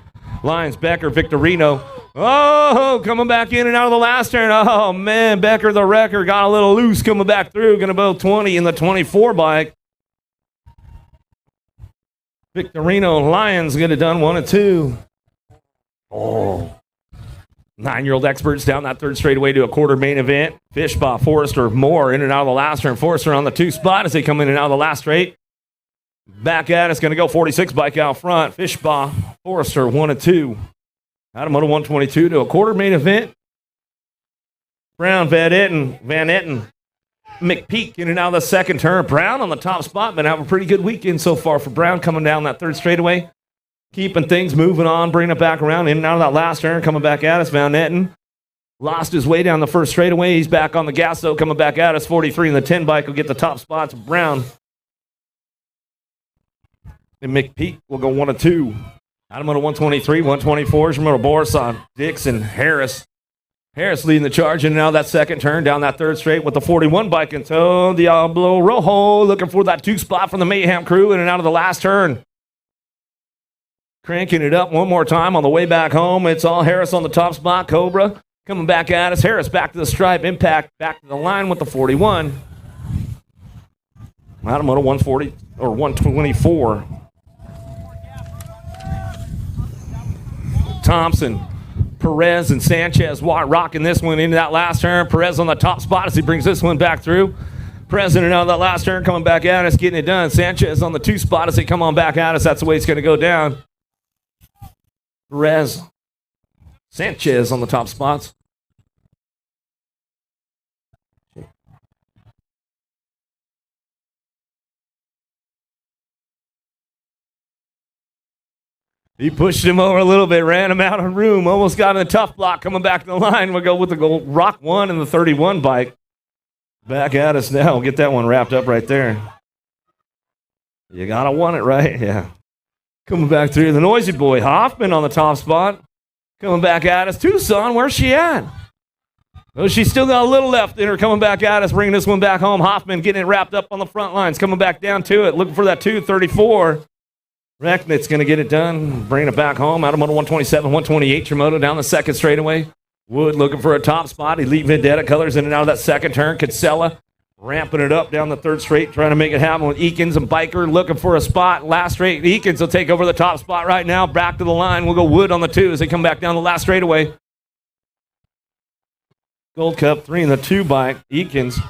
Lyons, Becker, Victorino. Oh, coming back in and out of the last turn. Oh, man, Becker, the wrecker, got a little loose coming back through. Going to go 20 in the 24 bike. Victorino and Lyons get it done 1-2. Oh. 9-year-old experts down that third straightaway to a quarter main event. Fishbaugh, Forrester, Moore in and out of the last turn. Forrester on the 2 spot as they come in and out of the last straight. Back at us, going to go 46 bike out front. Fishbaugh, Forrester, 1-2. Out of moto 122 to a quarter main event. Brown, Van Etten, McPeak in and out of the second turn. Brown on the top spot, been having a pretty good weekend so far for Brown coming down that third straightaway. Keeping things moving on, bringing it back around in and out of that last turn, coming back at us. Van Etten lost his way down the first straightaway. He's back on the gas, though, coming back at us. 43 in the 10 bike will get the top spots. Brown and McPeak will go 1-2. Out of moto 123, 124 is your moto Borisov, Dixon, Harris. Harris leading the charge in and out of that second turn, down that third straight with the 41 bike in tow. Diablo Rojo looking for that 2 spot from the Mayhem crew in and out of the last turn. Cranking it up one more time on the way back home. It's all Harris on the top spot. Cobra coming back at us. Harris back to the stripe. Impact back to the line with the 41. Out of moto 140 or 124. Thompson, Perez, and Sanchez rocking this one into that last turn. Perez on the top spot as he brings this one back through. Perez in and out of that last turn, coming back at us, getting it done. Sanchez on the 2 spot as they come on back at us. That's the way it's going to go down. Perez, Sanchez on the top spots. He pushed him over a little bit, ran him out of room, almost got in a tough block coming back to the line. We'll go with the gold Rock 1 and the 31 bike. Back at us now. We'll get that one wrapped up right there. You got to want it, right? Yeah. Coming back through the noisy boy. Hoffman on the top spot. Coming back at us. Tucson, where's she at? Oh, she's still got a little left in her, coming back at us, bringing this one back home. Hoffman getting it wrapped up on the front lines, coming back down to it, looking for that 234. Recknitz's going to get it done, bringing it back home. Out of moto 127, 128, your moto down the second straightaway. Wood looking for a top spot. Elite Vendetta colors in and out of that second turn. Kinsella ramping it up down the third straight, trying to make it happen with Eakins and Biker looking for a spot. Last straight, Eakins will take over the top spot right now. Back to the line. We'll go Wood on the 2 as they come back down the last straightaway. Gold Cup 3 in the 2 bike. Eakins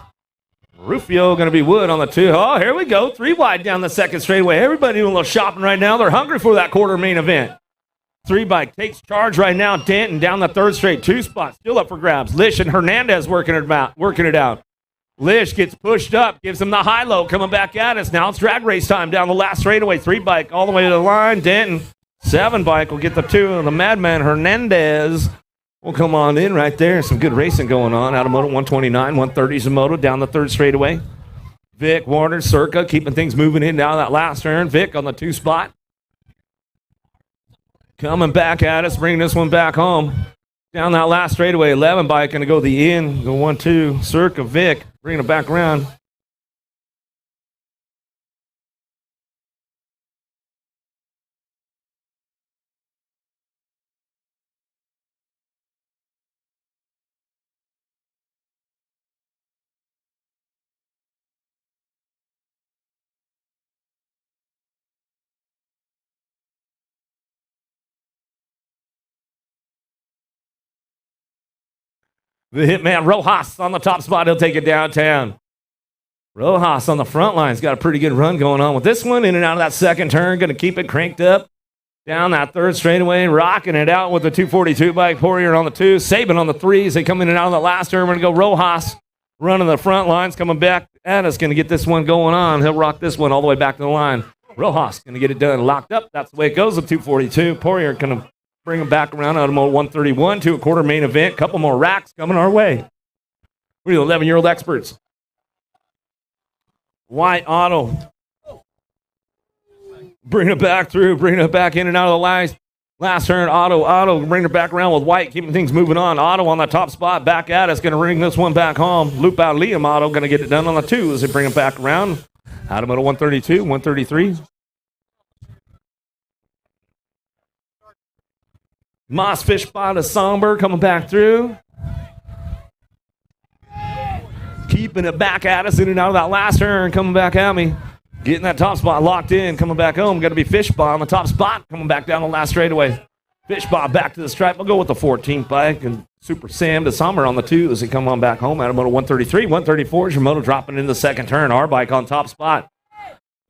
Rufio going to be Wood on the 2. Oh, here we go. 3 wide down the second straightaway. Everybody doing a little shopping right now. They're hungry for that quarter main event. 3 bike takes charge right now. Denton down the third straight. 2 spots still up for grabs. Lish and Hernandez working it out. Lish gets pushed up, gives him the high-low, coming back at us. Now it's drag race time down the last straightaway. 3 bike all the way to the line. Denton, 7 bike will get the 2. And the Madman Hernandez will come on in right there. Some good racing going on. Out of moto 129, 130's a moto down the third straightaway. Vic, Warner, Circa keeping things moving in down that last turn. Vic on the 2 spot. Coming back at us, bringing this one back home. Down that last straightaway, 11 bike going to go the in. Go 1-2. Circa, Vic, bringing it back around. The hitman, Rojas, on the top spot. He'll take it downtown. Rojas on the front line's got a pretty good run going on with this one. In and out of that second turn. Going to keep it cranked up. Down that third straightaway. Rocking it out with the 242 bike. Poirier on the 2. Saban on the 3s. They come in and out of the last turn. We're going to go Rojas running the front lines. Coming back at us. Going to get this one going on. He'll rock this one all the way back to the line. Rojas going to get it done. Locked up. That's the way it goes with 242. Poirier going to bring them back around out of mode 131 to a quarter main event. Couple more racks coming our way. We're the 11-year-old experts. White Auto. Bring it back through. Bring it back in and out of the last turn. Auto. Bring it back around with White. Keeping things moving on. Auto on the top spot. Back at us. Going to bring this one back home. Loop out Liam Auto. Going to get it done on the 2 as they bring it back around. Out of mode 132, 133. Moss Fish Spot of Somber coming back through. Keeping it back at us in and out of that last turn. Coming back at me. Getting that top spot locked in. Coming back home. Got to be Fish Spot on the top spot. Coming back down the last straightaway. Fish Spot back to the stripe. We'll go with the 14th bike. And Super Sam to Somber on the 2 as they come on back home. Out of moto 133. 134 is your moto dropping in the second turn. Our bike on top spot.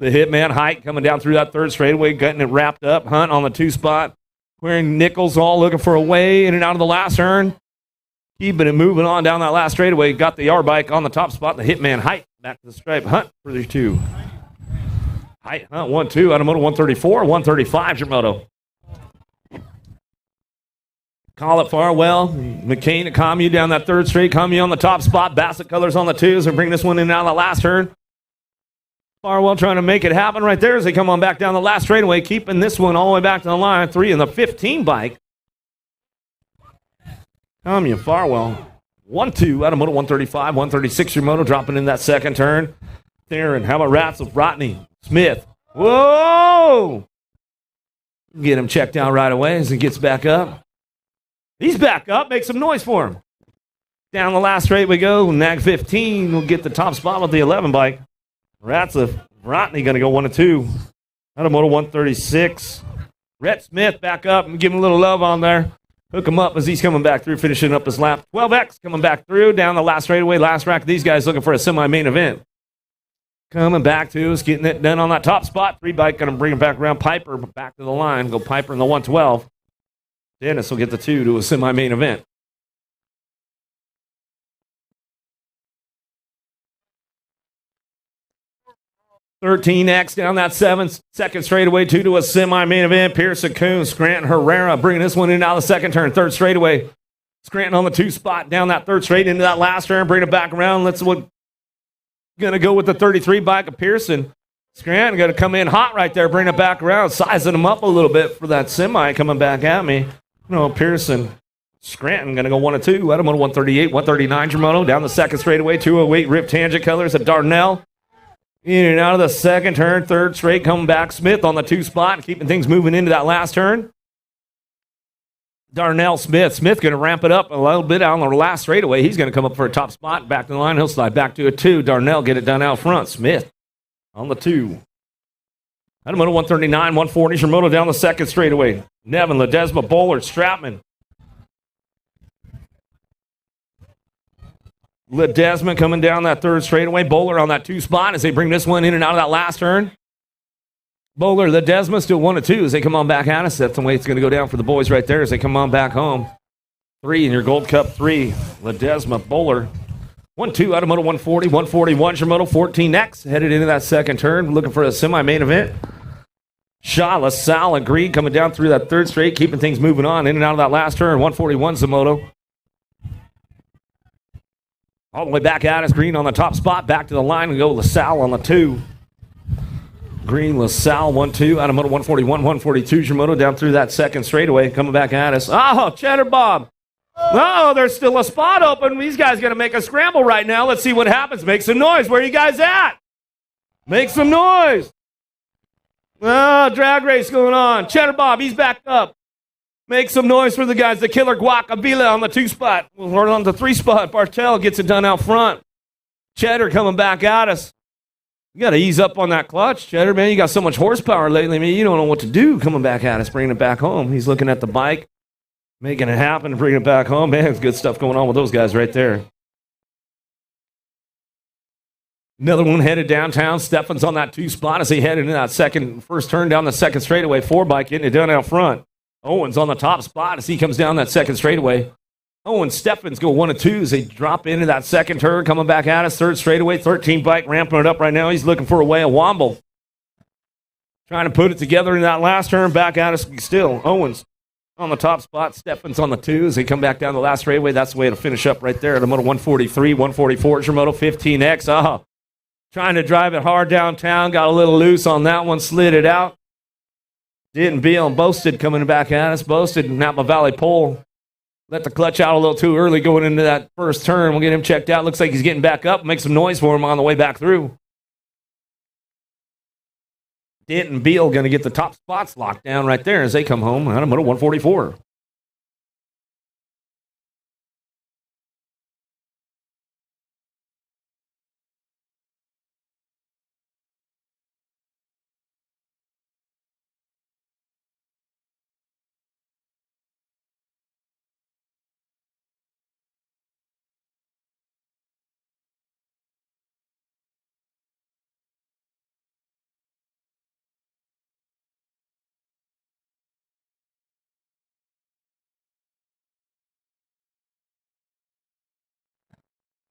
The Hitman Height coming down through that third straightaway. Getting it wrapped up. Hunt on the 2 spot. Wearing Nichols all looking for a way in and out of the last turn. Keeping it moving on down that last straightaway. Got the R bike on the top spot. The Hitman Height back to the stripe. Hunt for the 2. Height, Hunt 1-2 out of moto 134. 135 your moto. Call it Farwell. McCain to Commue down that third straight. Commue on the top spot. Bassett Colors on the 2s. They're bringing this one in and out of the last turn. Farwell trying to make it happen right there as they come on back down the last straightaway, keeping this one all the way back to the line. 3 in the 15 bike. Commue, Farwell. 1-2 out of moto 135, 136 your moto, dropping in that second turn. Theron, how about Rats with Rodney Smith? Whoa! Get him checked out right away as he gets back up. He's back up. Make some noise for him. Down the last straight we go. Nag 15 will get the top spot with the 11 bike. Ratliff, Rodney going to go 1-2. Out of moto 136. Rhett Smith back up and give him a little love on there. Hook him up as he's coming back through, finishing up his lap. 12X coming back through, down the last straightaway, last rack. These guys looking for a semi-main event. Coming back to us, getting it done on that top spot. 3 bike going to bring him back around. Piper back to the line. Go Piper in the 112. Dennis will get the 2 to a semi-main event. 13X down that second straightaway, 2 to a semi-main event. Pearson Coon, Scranton Herrera bringing this one in out of the second turn, third straightaway. Scranton on the 2 spot, down that third straight into that last turn, bring it back around. Let's going to go with the 33 bike of Pearson. Scranton going to come in hot right there, bring it back around, sizing him up a little bit for that semi coming back at me. No, Pearson. Scranton going to go 1-2. Out of moto 138, 139 your moto, down the second straightaway, 208 Rip Tangent Colors at Darnell. In and out of the second turn, third straight, coming back. Smith on the 2 spot, keeping things moving into that last turn. Darnell Smith. Smith going to ramp it up a little bit on the last straightaway. He's going to come up for a top spot. Back to the line. He'll slide back to a 2. Darnell get it done out front. Smith on the 2. Out of moto 139, 140 your moto down the second straightaway. Nevin, Ledesma, Bowler, Stratman. Ledesma coming down that third straightaway. Bowler on that 2 spot as they bring this one in and out of that last turn. Bowler, Ledesma still 1-2 as they come on back at us. That's the way it's going to go down for the boys right there as they come on back home. 3 in your Gold Cup 3. Ledesma, Bowler. 1-2 out of Moto 140. 141's your Moto 14 next. Headed into that second turn. Looking for a semi-main event. Shaw, LaSalle, and Green coming down through that third straight, keeping things moving on in and out of that last turn. 141's the Moto. All the way back at us. Green on the top spot. Back to the line and go LaSalle on the 2. Green, LaSalle, 1-2 out of Moto 141. 142's your Moto down through that second straightaway. Coming back at us. Oh, Cheddar Bob. No, there's still a spot open. These guys going to make a scramble right now. Let's see what happens. Make some noise. Where are you guys at? Make some noise. Oh, drag race going on. Cheddar Bob, he's backed up. Make some noise for the guys. The Killer Guacamole on the 2 spot. We're on the 3 spot. Bartel gets it done out front. Cheddar coming back at us. You got to ease up on that clutch, Cheddar, man. You got so much horsepower lately, man. You don't know what to do coming back at us, bringing it back home. He's looking at the bike, making it happen, bringing it back home. Man, it's good stuff going on with those guys right there. Another one headed downtown. Steffen's on that 2 spot as he headed into that first turn down the second straightaway. 4 bike getting it done out front. Owens on the top spot as he comes down that second straightaway. Owens, Steffens go 1-2 as they drop into that second turn, coming back at us. Third straightaway, 13 bike, ramping it up right now. He's looking for a way of Womble. Trying to put it together in that last turn, back at us still. Owens on the top spot, Steffens on the 2 as they come back down the last straightaway. That's the way it'll finish up right there. The Moto 143, 144 is your Moto 15X. Trying to drive it hard downtown, got a little loose on that one, slid it out. Didn't Beal and Boasted coming back at us. Boasted, Napa Valley pole. Let the clutch out a little too early going into that first turn. We'll get him checked out. Looks like he's getting back up. Make some noise for him on the way back through. Denton Beal going to get the top spots locked down right there as they come home out of Moto 144.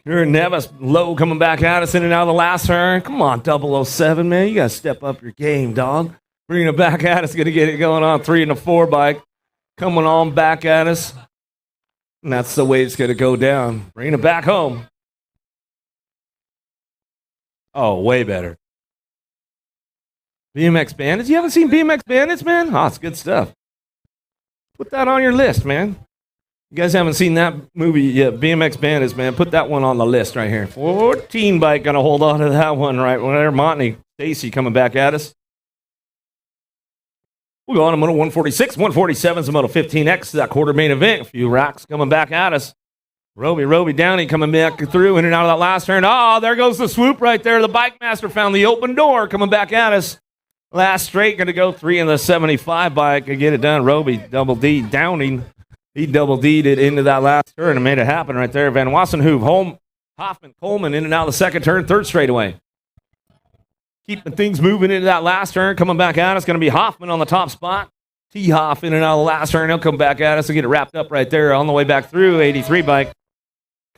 Here Nevis, low coming back at us in and out of the last turn. Come on, 007, man. You got to step up your game, dog. Bringing it back at us, going to get it going on. 3 and a 4 bike. Coming on back at us. And that's the way it's going to go down. Bringing it back home. Oh, way better. BMX Bandits. You haven't seen BMX Bandits, man? Oh, it's good stuff. Put that on your list, man. You guys haven't seen that movie yet, BMX Bandits, man. Put that one on the list right here. 14 bike going to hold on to that one right there. Montney, Stacy coming back at us. We'll go on to Moto 146. 147 is the Moto 15X, that quarter main event. A few racks coming back at us. Roby Downey coming back through in and out of that last turn. Oh, there goes the swoop right there. The Bike Master found the open door coming back at us. Last straight going to go 3 in the 75 bike and get it done. Roby, double D, Downing. He double D'd it into that last turn and made it happen right there. Van Wassenhoeve, Hoffman, Coleman in and out of the second turn, third straightaway. Keeping things moving into that last turn, coming back at us. Going to be Hoffman on the top spot. T-Hoff in and out of the last turn. He'll come back at us and get it wrapped up right there on the way back through. 83 bike.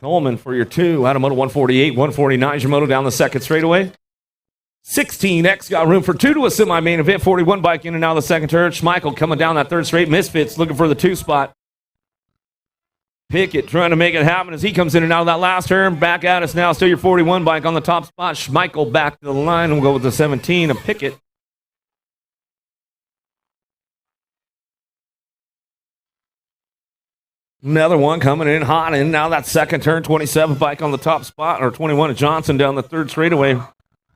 Coleman for your 2. Out of Moto 148, 149 is your Moto down the second straightaway. 16X got room for 2 to a semi-main event. 41 bike in and out of the second turn. Schmeichel coming down that third straight. Misfits looking for the 2 spot. Pickett trying to make it happen as he comes in and out of that last turn. Back at us now. Still your 41 bike on the top spot. Schmeichel back to the line. We'll go with the 17 of Pickett. Another one coming in hot in. Now that second turn. 27 bike on the top spot. Or 21 of Johnson down the third straightaway.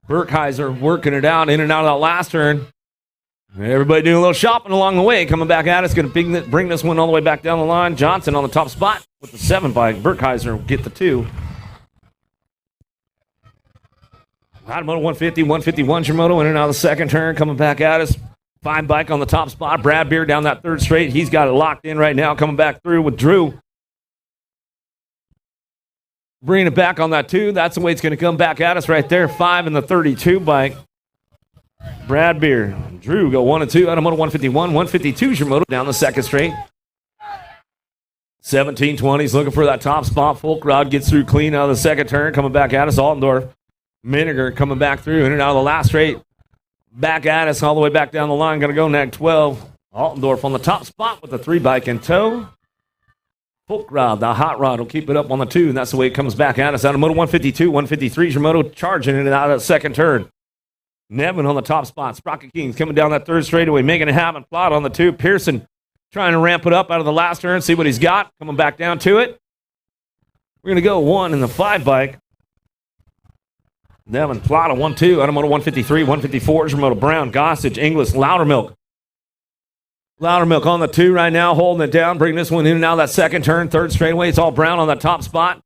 Burkheiser working it out in and out of that last turn. Everybody doing a little shopping along the way. Coming back at us. Going to bring this one all the way back down the line. Johnson on the top spot with the 7 bike. Burkheiser will get the 2. Out of Moto 150, 151's your Moto in and out of the second turn. Coming back at us. 5 bike on the top spot. Brad Beer down that third straight. He's got it locked in right now. Coming back through with Drew. Bringing it back on that 2. That's the way it's going to come back at us right there. 5 in the 32 bike. Brad Beer. Drew go 1 and 2 out of moto 151. 152 is your moto down the second straight. 1720s looking for that top spot. Folkrod gets through clean out of the second turn. Coming back at us. Altendorf. Miniger coming back through in and out of the last straight. Back at us all the way back down the line. Going to go nag 12. Altendorf on the top spot with the 3 bike in tow. Folkrod, the hot rod, will keep it up on the 2, and that's the way it comes back at us. Out of moto 152, 153 is your moto charging in and out of the second turn. Nevin on the top spot. Sprocket Kings coming down that third straightaway, making it happen. Plot on the 2. Pearson trying to ramp it up out of the last turn, see what he's got. Coming back down to it. We're going to go 1 in the 5 bike. Nevin, Plot on 1-2. Out of moto 153, 154 is your moto Brown, Gossage, Inglis, Loudermilk. Loudermilk on the 2 right now, holding it down, bringing this one in and out of that second turn, third straightaway. It's all Brown on the top spot.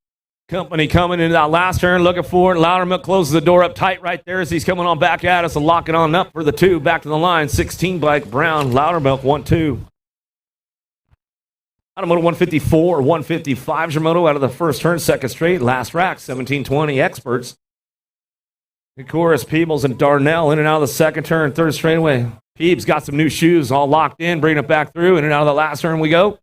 Company coming into that last turn, looking for it. Loudermilk closes the door up tight right there as he's coming on back at us and locking on up for the 2. Back to the line, 16 bike, Brown, Loudermilk, 1-2. Out of moto 154, 155 is your moto out of the first turn, second straight, last rack, 1720 experts. Nicoris, Peebles, and Darnell in and out of the second turn, third straightaway. Peebles got some new shoes all locked in, bringing it back through, in and out of the last turn we go.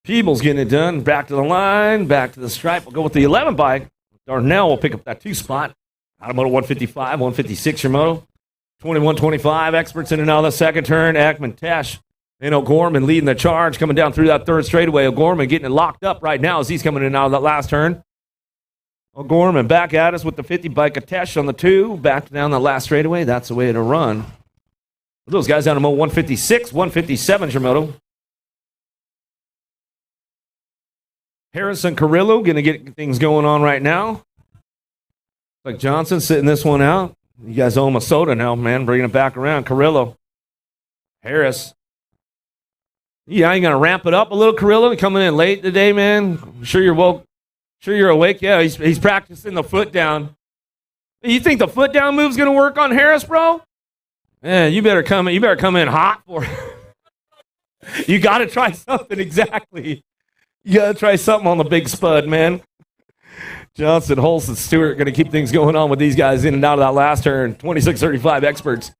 Peebles getting it done, back to the line, back to the stripe. We'll go with the 11 bike. Darnell will pick up that 2 spot. Out of moto 155, 156 your moto. 21-25, experts in and out of the second turn. Ackman, Tesh, and O'Gorman leading the charge, coming down through that third straightaway. O'Gorman getting it locked up right now as he's coming in and out of that last turn. O'Gorman back at us with the 50 bike of Tesh on the 2. Back down the last straightaway. That's the way it'll run. Those guys down to moto 156, 157 is your moto. Harrison Carrillo going to get things going on right now. Like Johnson sitting this one out. You guys owe him a soda now, man. Bringing it back around. Carrillo. Harris. Yeah, you going to ramp it up a little, Carrillo? Coming in late today, man. I'm sure you're woke. Sure you're awake? Yeah, he's practicing the foot down. You think the foot down move's going to work on Harris, bro? Yeah, you better come in hot for it. You got to try something, exactly. You got to try something on the big spud, man. Johnson, Holson, Stewart going to keep things going on with these guys in and out of that last turn. 26-35 experts.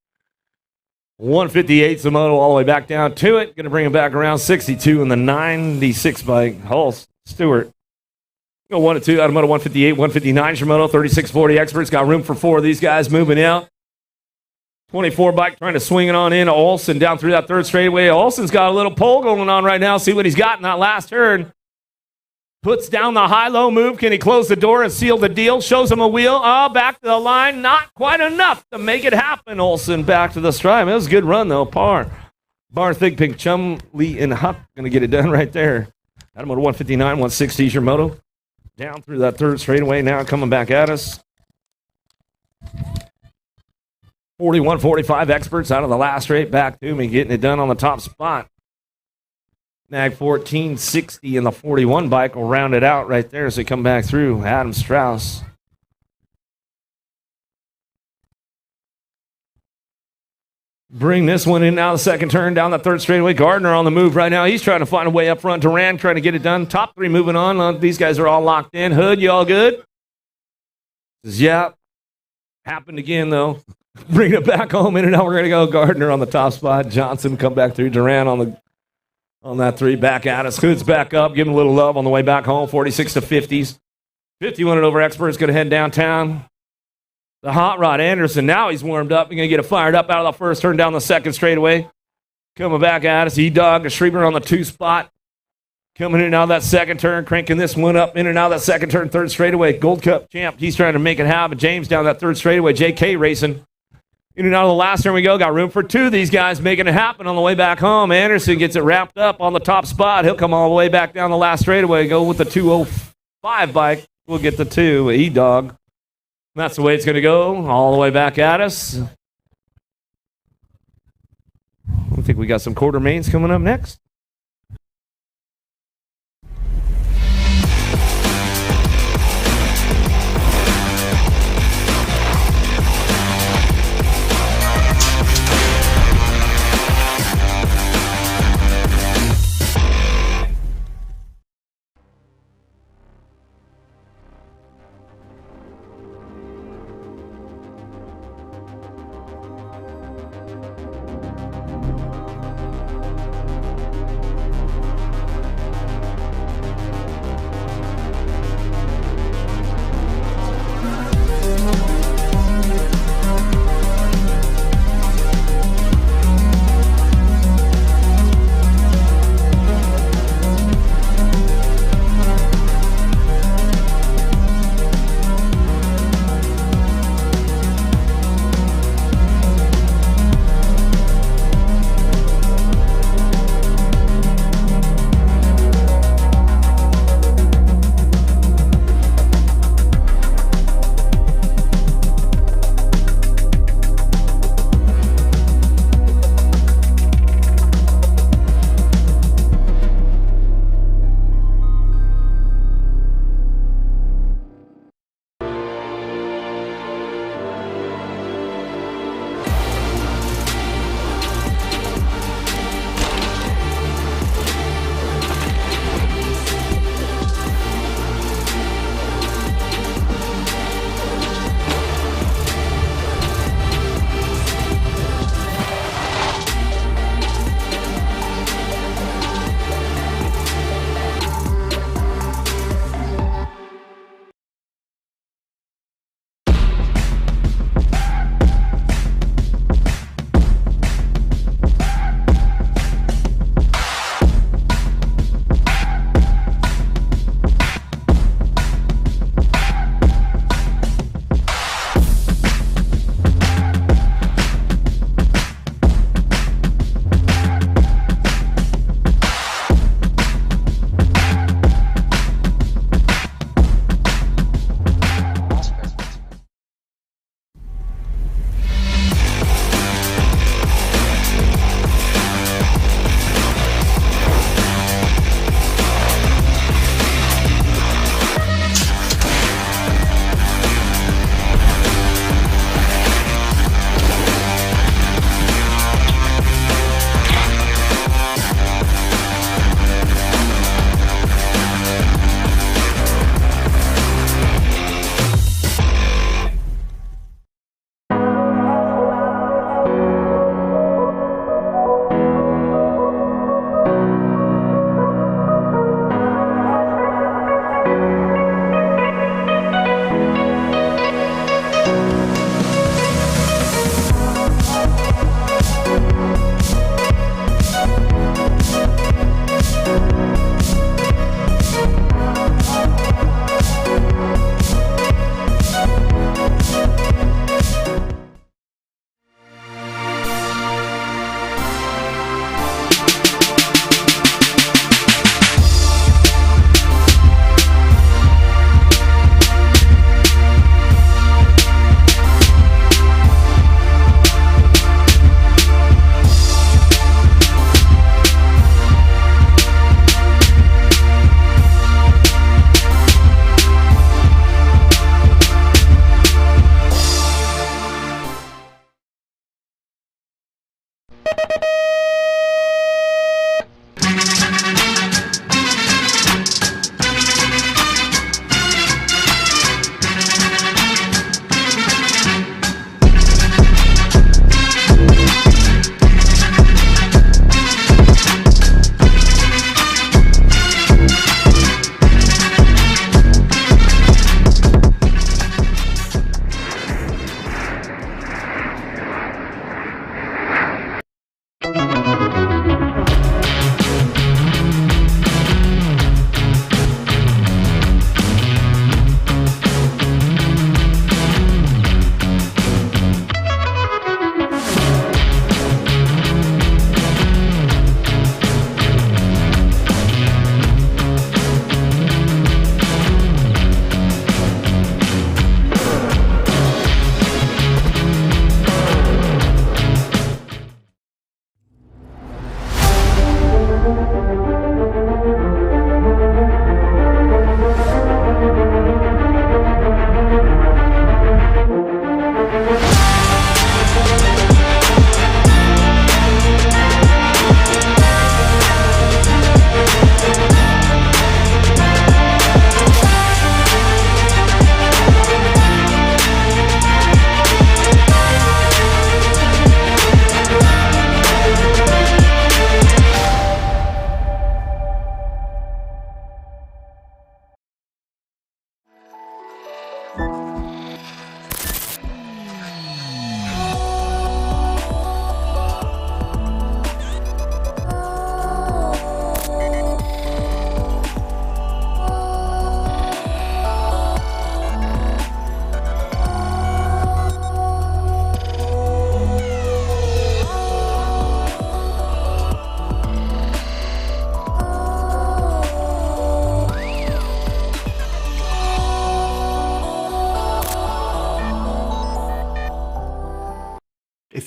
158 Samoto all the way back down to it. Going to bring it back around 62 in the 96 bike. Hulse, Stewart. Go 1 and 2 out of moto 158, 159 Shimoto, 3640 experts. Got room for 4 of these guys moving out. 24 bike trying to swing it on in. Olsen down through that third straightaway. Olsen's got a little pole going on right now. See what he's got in that last turn. Puts down the high-low move. Can he close the door and seal the deal? Shows him a wheel. Oh, back to the line. Not quite enough to make it happen. Olsen back to the stripe. It was a good run, though. Par. Bar, Thig, Pink, Chum, Lee, and Huck going to get it done right there. Out of moto 159, 160 is your moto. Down through that third straightaway now, coming back at us. 41-45 experts out of the last straight, back to me, getting it done on the top spot. Nag 1460 in the 41 bike will round it out right there as they come back through. Adam Strauss. Bring this one in now, the second turn down the third straightaway. Gardner on the move right now. He's trying to find a way up front. Duran trying to get it done. Top 3 moving on. These guys are all locked in. Hood, you all good? Yeah. Happened again, though. Bring it back home in and out. We're going to go Gardner on the top spot. Johnson come back through. Duran on that 3 back at us. Hood's back up. Give him a little love on the way back home. 46 to 50s. 51 and over experts going to head downtown. The hot rod Anderson, now he's warmed up. He's going to get it fired up out of the first turn down the second straightaway. Coming back at us. E-Dog, a Schreiber on the 2 spot. Coming in and out of that second turn, cranking this one up in and out of that second turn, third straightaway. Gold Cup champ, he's trying to make it happen. James down that third straightaway. JK racing. In and out of the last turn we go. Got room for 2 of these guys making it happen on the way back home. Anderson gets it wrapped up on the top spot. He'll come all the way back down the last straightaway. Go with the 205 bike. We'll get the 2. E-Dog. That's the way it's going to go, all the way back at us. I think we got some quarter mains coming up next.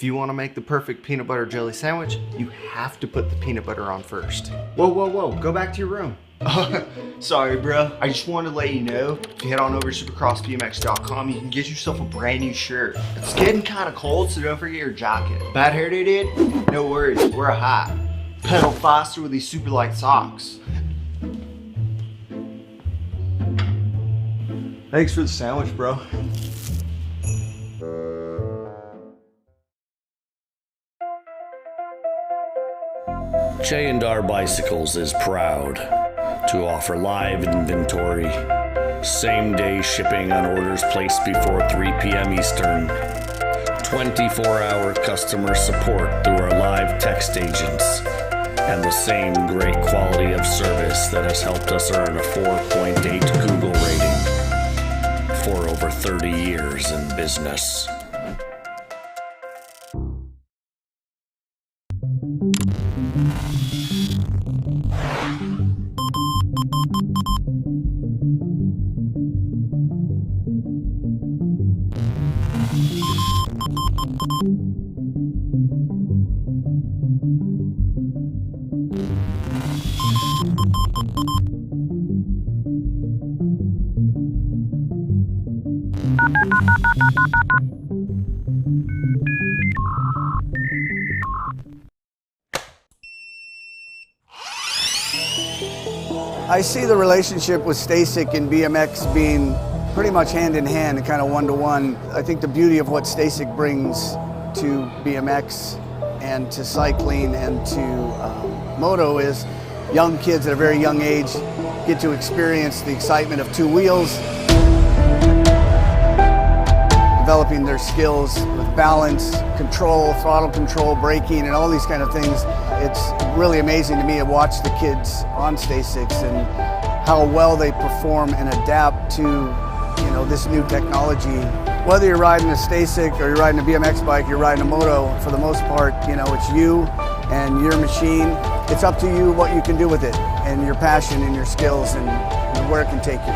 If you want to make the perfect peanut butter jelly sandwich, you have to put the peanut butter on first. Whoa, whoa, whoa, go back to your room. Sorry, bro. I just wanted to let you know, if you head on over to supercrossbmx.com, you can get yourself a brand new shirt. It's getting kind of cold, so don't forget your jacket. Bad hair day, dude? No worries, wear a hat. Pedal faster with these super light socks. Thanks for the sandwich, bro. J&R Bicycles is proud to offer live inventory, same-day shipping on orders placed before 3 p.m. Eastern, 24-hour customer support through our live text agents, and the same great quality of service that has helped us earn a 4.8 Google rating for over 30 years in business. I see the relationship with STACYC and BMX being pretty much hand in hand and kind of one-to-one. I think the beauty of what STACYC brings to BMX and to cycling and to moto is young kids at a very young age get to experience the excitement of two wheels, developing their skills with balance, control, throttle control, braking, and all these kind of things. It's really amazing to me to watch the kids on STACYCs and how well they perform and adapt to, this new technology. Whether you're riding a STACYC or you're riding a BMX bike, you're riding a moto, for the most part, it's you and your machine. It's up to you what you can do with it and your passion and your skills and where it can take you.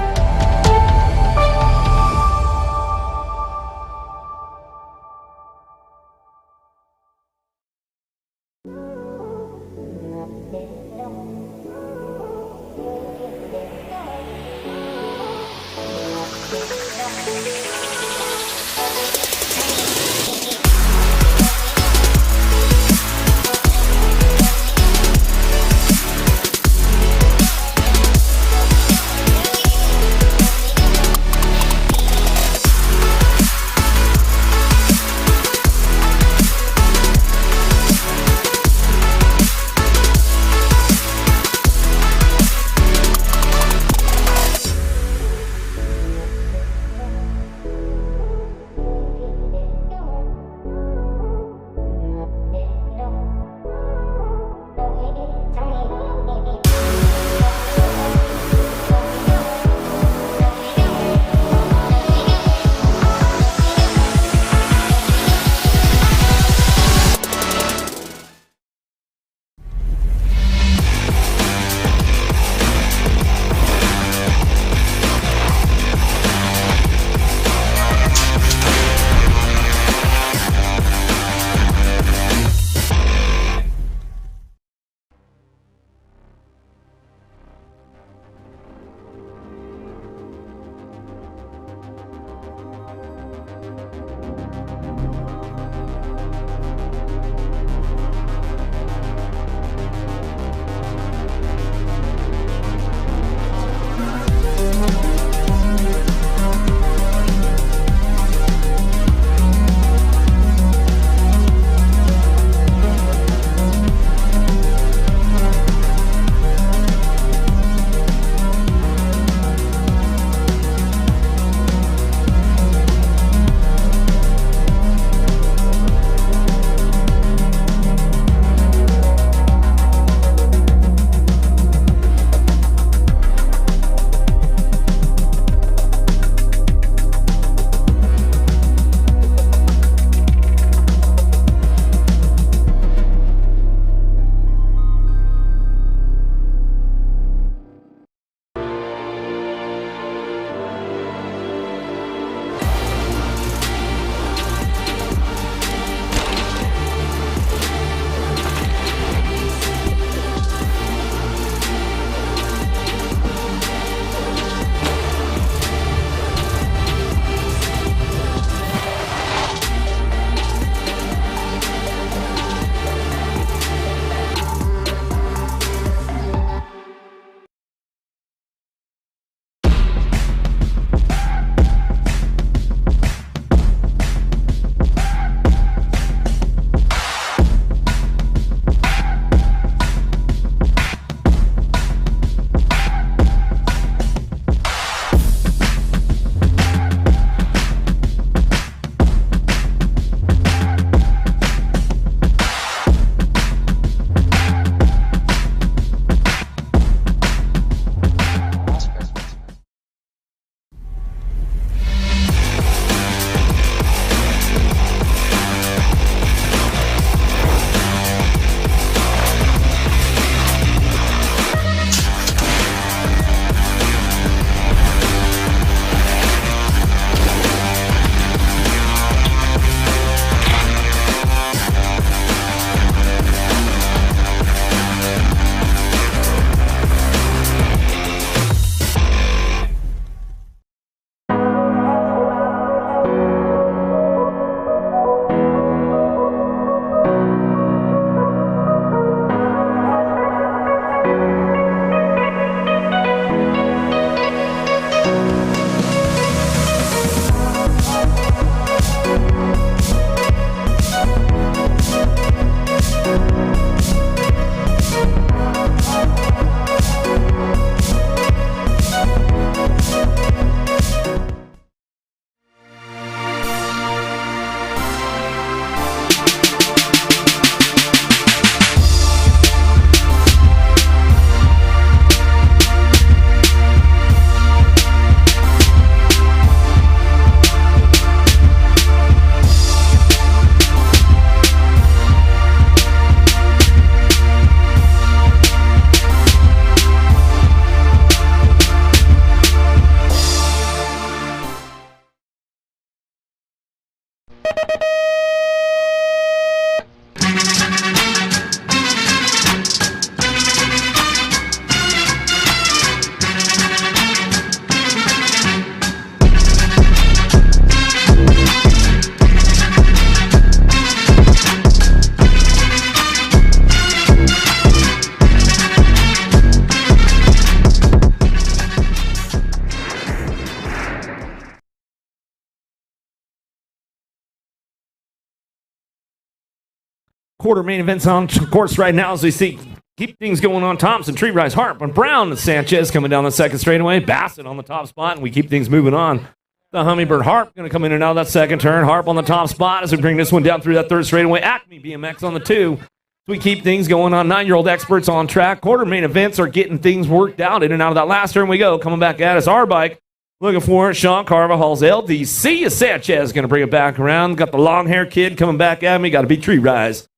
Quarter main events on course right now as we see keep things going on. Thompson, Tree Rise, Harp, and Brown, and Sanchez coming down the second straightaway. Basin on the top spot, and we keep things moving on. The Hummingbird Harp going to come in and out of that second turn. Harp on the top spot as we bring this one down through that third straightaway. Acme BMX on the 2. We keep things going on. 9-year-old experts on track. Quarter main events are getting things worked out. In and out of that last turn we go. Coming back at us, our bike. Looking for it. Sean Carvajal's LDC. Sanchez going to bring it back around. Got the long hair kid coming back at me. Got to be Tree Rise.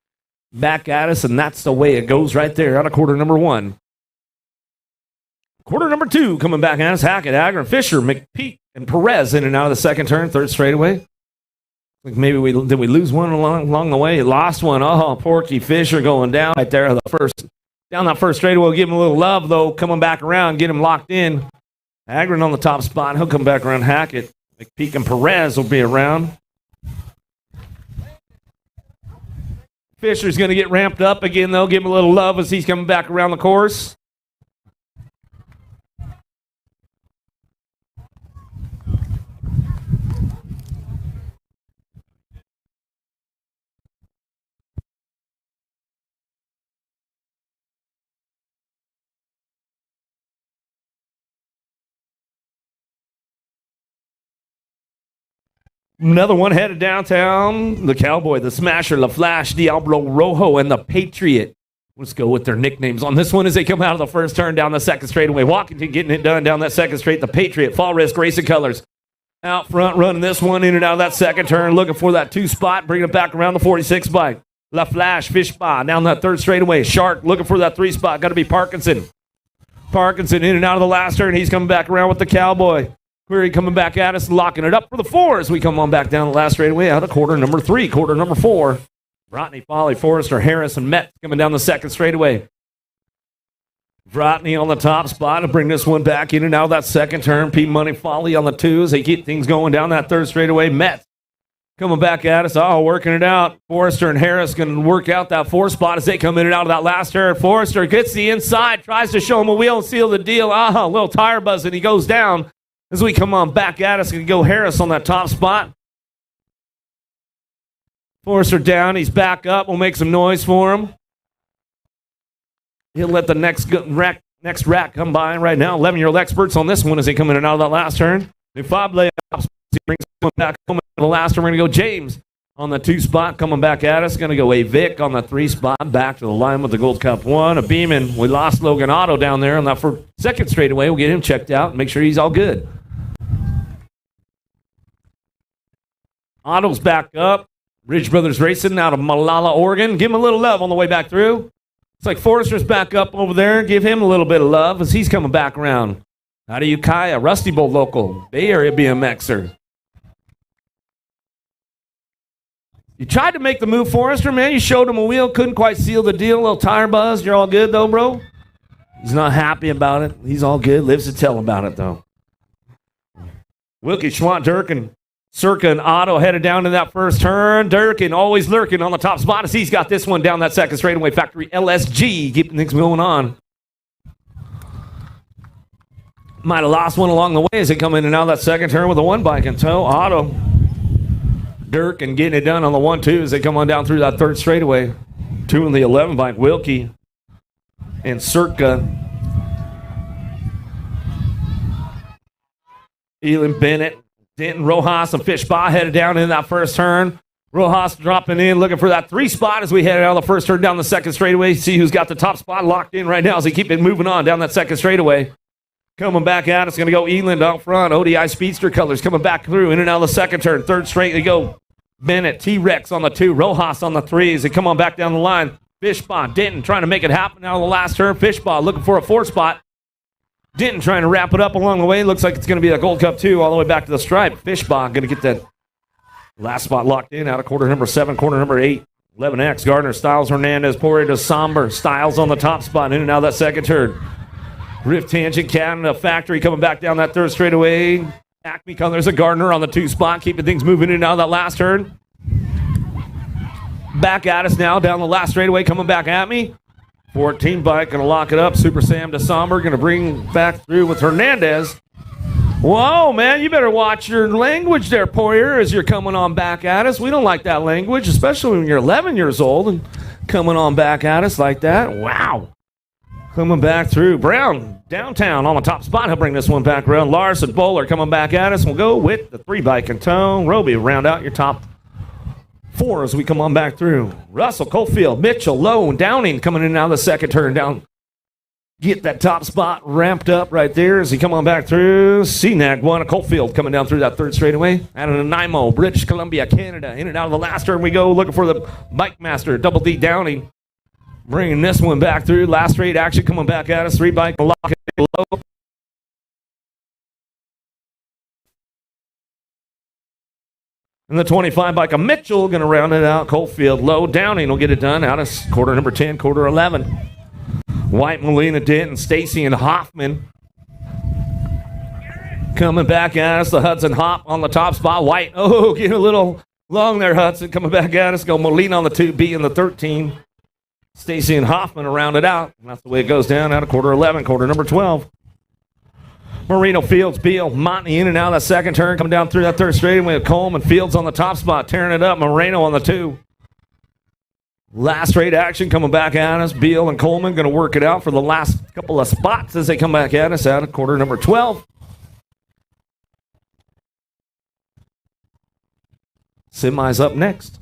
Back at us, and that's the way it goes right there out of quarter number 1. Quarter number 2 coming back at us. Hackett, Agron, Fisher, McPeak, and Perez in and out of the second turn, third straightaway. Like maybe we lose one along the way. Lost one. Oh, Porky Fisher going down right there. Down that first straightaway. We'll give him a little love, though. Coming back around, get him locked in. Agron on the top spot. He'll come back around Hackett. McPeak and Perez will be around. Fisher's going to get ramped up again, though. Give him a little love as he's coming back around the course. Another one headed downtown. The Cowboy, the Smasher, La Flash, Diablo Rojo, and the Patriot. Let's go with their nicknames on this one as they come out of the first turn down the second straightaway. Walkington getting it done down that second straight. The Patriot, Fall Risk, Racing Colors. Out front running this one in and out of that second turn. Looking for that 2 spot. Bringing it back around the 46 bike. La Flash, Fish Spa down that third straightaway. Shark looking for that 3 spot. Got to be Parkinson. Parkinson in and out of the last turn. He's coming back around with the Cowboy. Query coming back at us, locking it up for the 4 as we come on back down the last straightaway out of quarter number 3. Quarter number 4. Vrotny, Folly, Forrester, Harris, and Metz coming down the second straightaway. Vrotny on the top spot to bring this one back in and out of that second turn. P Money, Folly on the 2 as they keep things going down that third straightaway. Metz coming back at us. Oh, working it out. Forrester and Harris going to work out that 4 spot as they come in and out of that last turn. Forrester gets the inside, tries to show him a wheel and seal the deal. A little tire buzz, and he goes down. As we come on back at us, going to go Harris on that top spot. Forrester down. He's back up. We'll make some noise for him. He'll let the next rack come by right now. 11-year-old experts on this one as they come in and out of that last turn. The 5 layoffs. He brings one back home in the last turn. We're going to go James on the 2 spot coming back at us. Going to go a Vic on the 3 spot. Back to the line with the Gold Cup 1. A Beeman. We lost Logan Otto down there on that for second straightaway. We'll get him checked out and make sure he's all good. Otto's back up. Ridge Brothers Racing out of Malala, Oregon. Give him a little love on the way back through. It's like Forrester's back up over there. Give him a little bit of love as he's coming back around. Out of Ukiah, Rusty Bowl local, Bay Area BMXer. You tried to make the move, Forrester, man. You showed him a wheel. Couldn't quite seal the deal. A little tire buzz. You're all good, though, bro? He's not happy about it. He's all good. Lives to tell about it, though. Wilkie, Schwant, Durkin, Circa and Otto headed down to that first turn. Durkin always lurking on the top spot as he's got this one down that second straightaway. Factory LSG keeping things going on. Might have lost one along the way as they come in and out of that second turn with a 1 bike in tow. Otto, Durkin getting it done on the 1-2 as they come on down through that third straightaway. 2 in the 11 bike. Wilkie and Circa. Elin Bennett. Denton, Rojas, and Fish Spa headed down in that first turn. Rojas dropping in, looking for that 3 spot as we head out of the first turn down the second straightaway. See who's got the top spot locked in right now as they keep it moving on down that second straightaway. Coming back out, it's going to go Eland out front. ODI Speedster colors coming back through in and out of the second turn. Third straight, they go Bennett, T-Rex on the 2, Rojas on the 3 as they come on back down the line. Fish Spa, Denton trying to make it happen out of the last turn. Fish Spa looking for a 4 spot. Denton trying to wrap it up along the way. Looks like it's going to be a Gold Cup 2 all the way back to the stripe. Fishbach going to get that last spot locked in out of quarter number 7, quarter number 8. 11X, Gardner, Styles, Hernandez, Poirier, Somber. Styles on the top spot in and out of that second turn. Rift Tangent, Canada, Factory coming back down that third straightaway. Acme Colors, a Gardner on the 2 spot, keeping things moving in and out of that last turn. Back at us now down the last straightaway, coming back at me. 14 bike, going to lock it up. Super Sam DeSomber going to bring back through with Hernandez. Whoa, man, you better watch your language there, Poirier, as you're coming on back at us. We don't like that language, especially when you're 11 years old. And coming on back at us like that. Wow. Coming back through. Brown downtown on the top spot. He'll bring this one back around. Larson Bowler coming back at us. We'll go with the 3-bike and tone. Roby, round out your top 4 as we come on back through. Russell, Coalfield, Mitchell, Lowe, and Downing coming in and out of the second turn down. Get that top spot ramped up right there as he come on back through. CNAG one, Coalfield coming down through that third straightaway. Out of Nanaimo, British Columbia, Canada. In and out of the last turn we go, looking for the Bike Master, Double D Downing. Bringing this one back through. Last straight action coming back at us. 3-bike, lock it low. And the 25-bike of Mitchell going to round it out. Coalfield, Low, Downing will get it done out of quarter number 10, quarter 11. White, Molina, Denton, Stacy, and Hoffman coming back at us. The Hudson Hop on the top spot. White, get a little long there, Hudson. Coming back at us. Go Molina on the 2B and the 13. Stacy and Hoffman around it out. And that's the way it goes down out of quarter 11, quarter number 12. Marino, Fields, Beal, Montney in and out of that second turn. Coming down through that third straight. We have Coleman, Fields on the top spot, tearing it up. Moreno on the 2. Last straight action coming back at us. Beal and Coleman going to work it out for the last couple of spots as they come back at us out of quarter number 12. Semis up next.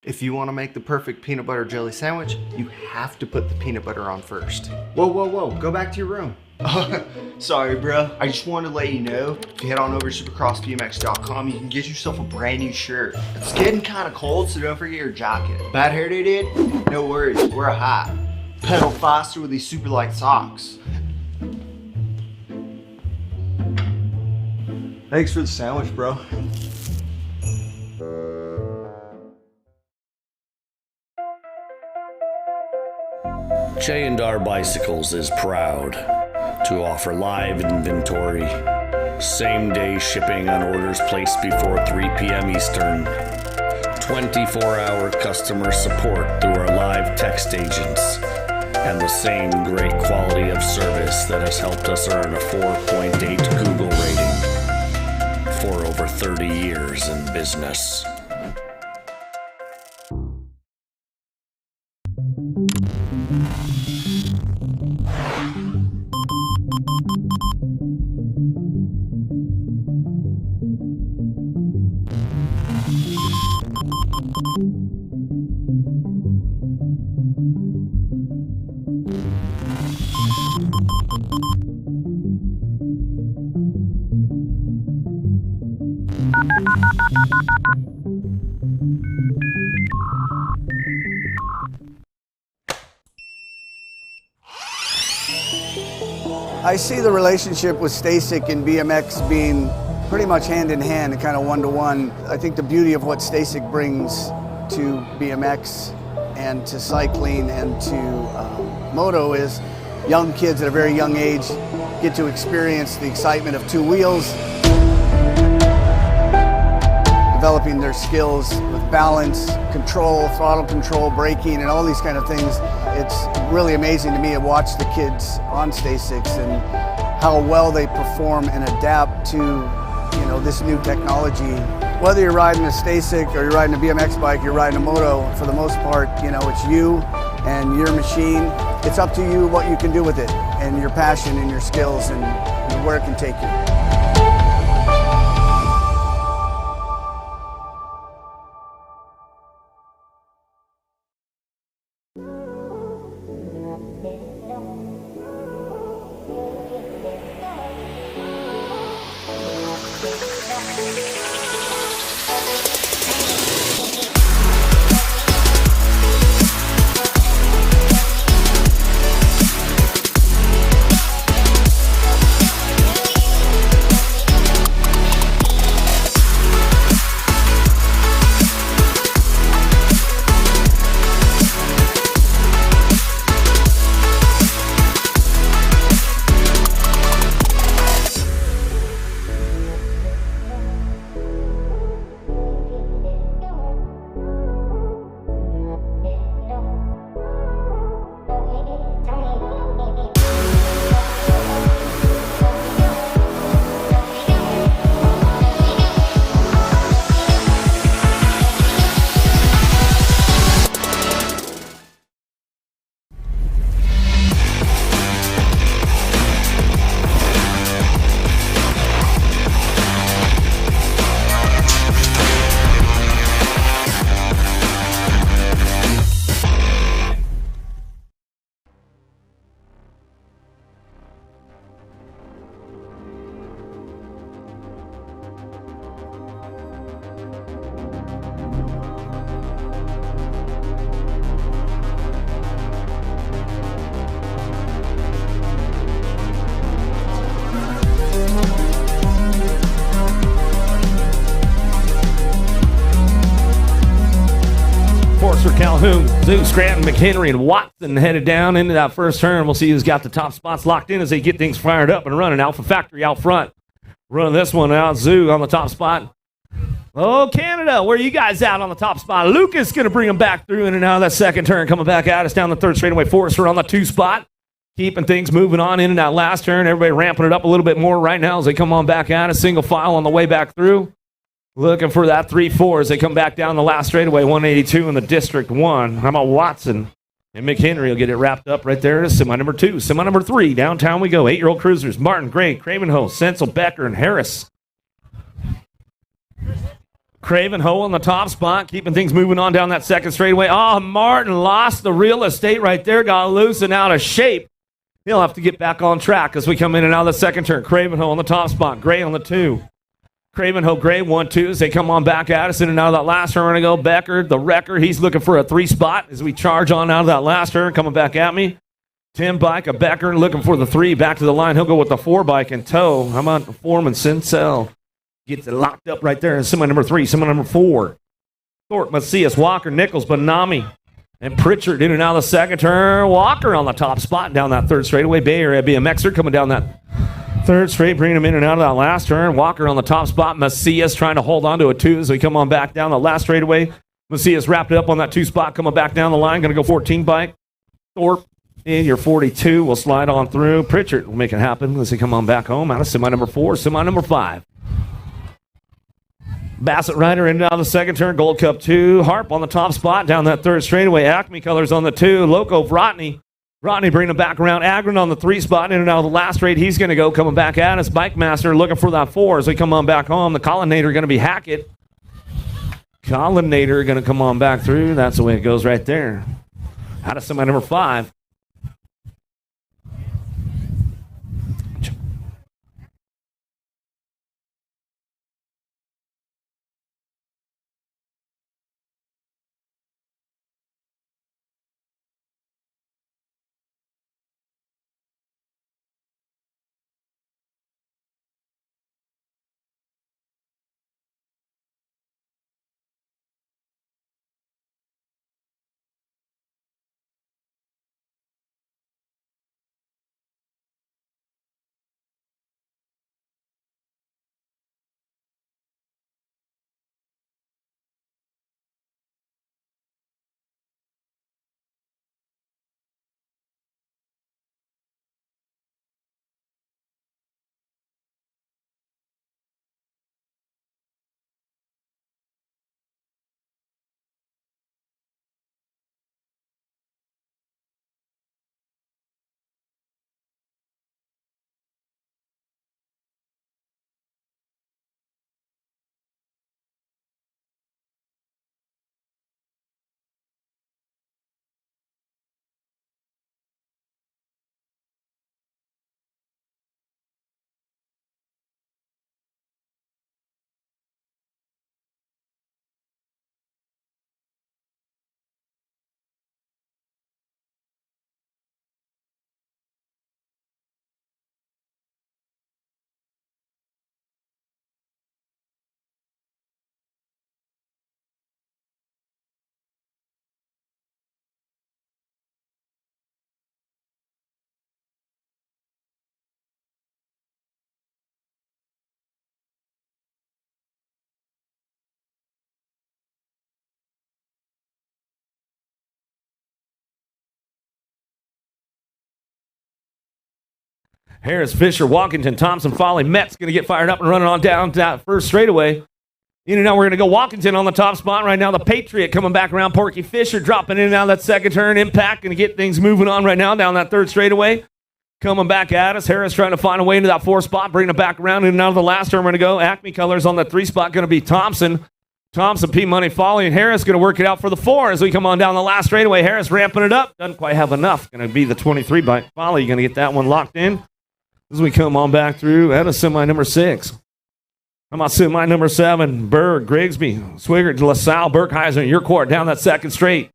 If you want to make the perfect peanut butter jelly sandwich, you have to put the peanut butter on first. Whoa, go back to your room. Sorry, bro. I just wanted to let you know, if you head on over to supercrossbmx.com, you can get yourself a brand new shirt. It's getting kind of cold, so don't forget your jacket. Bad hair day, dude? No worries, wear a hat. Pedal faster with these super light socks. Thanks for the sandwich, bro. J&R Bicycles is proud to offer live inventory, same-day shipping on orders placed before 3 p.m. Eastern, 24-hour customer support through our live text agents, and the same great quality of service that has helped us earn a 4.8 Google rating for over 30 years in business. I see the relationship with STASIC and BMX being pretty much hand in hand and kind of one-to-one. I think the beauty of what STASIC brings to BMX and to cycling and to moto is young kids at a very young age get to experience the excitement of two wheels, developing their skills with balance, control, throttle control, braking, and all these kind of things. It's really amazing to me to watch the kids on STASICs and how well they perform and adapt to, this new technology. Whether you're riding a STASIC or you're riding a BMX bike, you're riding a moto, for the most part, it's you and your machine. It's up to you what you can do with it and your passion and your skills and where it can take you. Calhoun, Zoo, Scranton, McHenry, and Watson headed down into that first turn. We'll see who's got the top spots locked in as they get things fired up and running. Alpha Factory out front. Running this one out. Zoo on the top spot. Oh, Canada, where are you guys out on the top spot? Lucas going to bring them back through in and out of that second turn. Coming back at us down the third straightaway. Forrester on the 2 spot. Keeping things moving on in and out last turn. Everybody ramping it up a little bit more right now as they come on back at us. Single file on the way back through. Looking for that 3-4 as they come back down the last straightaway, 182 in the District 1. How about Watson? And McHenry will get it wrapped up right there to semi number 2. Semi number 3, downtown we go. 8-year-old cruisers, Martin, Gray, Cravenho, Sensel, Becker, and Harris. Cravenho on the top spot, keeping things moving on down that second straightaway. Oh, Martin lost the real estate right there, got loose and out of shape. He'll have to get back on track as we come in and out of the second turn. Cravenho on the top spot, Gray on the 2. Cravenho, Gray, 1-2 as they come on back at us in and out of that last turn. We're going to go Becker, the wrecker. He's looking for a 3 spot as we charge on out of that last turn. Coming back at me. Tim Bike, a Becker, looking for the 3. Back to the line. He'll go with the 4 bike in tow. How about Foreman, Sincel? Gets it locked up right there in semi number 3. Semi number 4. Thorpe, Macias, Walker, Nichols, Bonami, and Pritchard in and out of the second turn. Walker on the top spot down that third straightaway. Bay Area BMXer coming down that third straight, bringing him in and out of that last turn. Walker on the top spot. Macias trying to hold on to a 2 as we come on back down the last straightaway. Macias wrapped it up on that 2 spot, coming back down the line. Going to go 14 bike. Thorpe in your 42 will slide on through. Pritchard will make it happen as they come on back home out of semi number 4, semi number 5. Bassett Rider in and out of the second turn. Gold Cup 2. Harp on the top spot down that third straightaway. Acme Colors on the 2. Loco Vrotny. Vrotny bringing him back around. Agron on the 3 spot in and out of the last straight. He's going to go coming back at us. Bike Master looking for that 4 as they come on back home. The Collinator going to be Hackett. Collinator going to come on back through. That's the way it goes right there. Out of semi number 5. Harris, Fisher, Walkington, Thompson, Foley, Metz going to get fired up and running on down to that first straightaway. In and out, we're going to go Walkington on the top spot right now. The Patriot coming back around. Porky Fisher dropping in and out of that second turn. Impact going to get things moving on right now down that third straightaway. Coming back at us. Harris trying to find a way into that fourth spot. Bringing it back around in and out of the last turn. We're going to go. Acme Colors on the 3 spot going to be Thompson. Thompson, P-Money, Foley, and Harris going to work it out for the 4 as we come on down the last straightaway. Harris ramping it up. Doesn't quite have enough. Going to be the 23 by Foley. Going to get that one locked in as we come on back through at a semi number 6. How about semi number 7? Berg, Grigsby, Swigert, LaSalle, Burkheiser, your court down that second straight.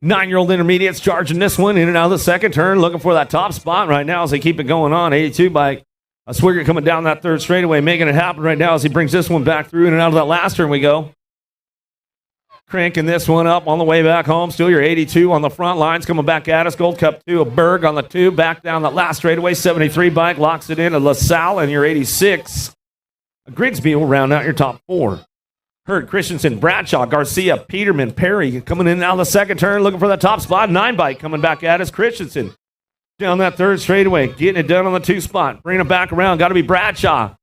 9-year-old intermediates charging this one in and out of the second turn, looking for that top spot right now as they keep it going on. 82 by Swigert coming down that third straightaway, making it happen right now as he brings this one back through in and out of that last turn we go. Cranking this one up on the way back home. Still your 82 on the front lines coming back at us. Gold Cup 2 of Berg on the 2. Back down that last straightaway. 73 bike locks it in. A LaSalle and your 86. Grigsby will round out your top 4. Hurd, Christensen, Bradshaw, Garcia, Peterman, Perry coming in and out of the second turn looking for that top spot. 9 bike coming back at us. Christensen down that third straightaway. Getting it done on the 2 spot. Bringing it back around. Got to be Bradshaw.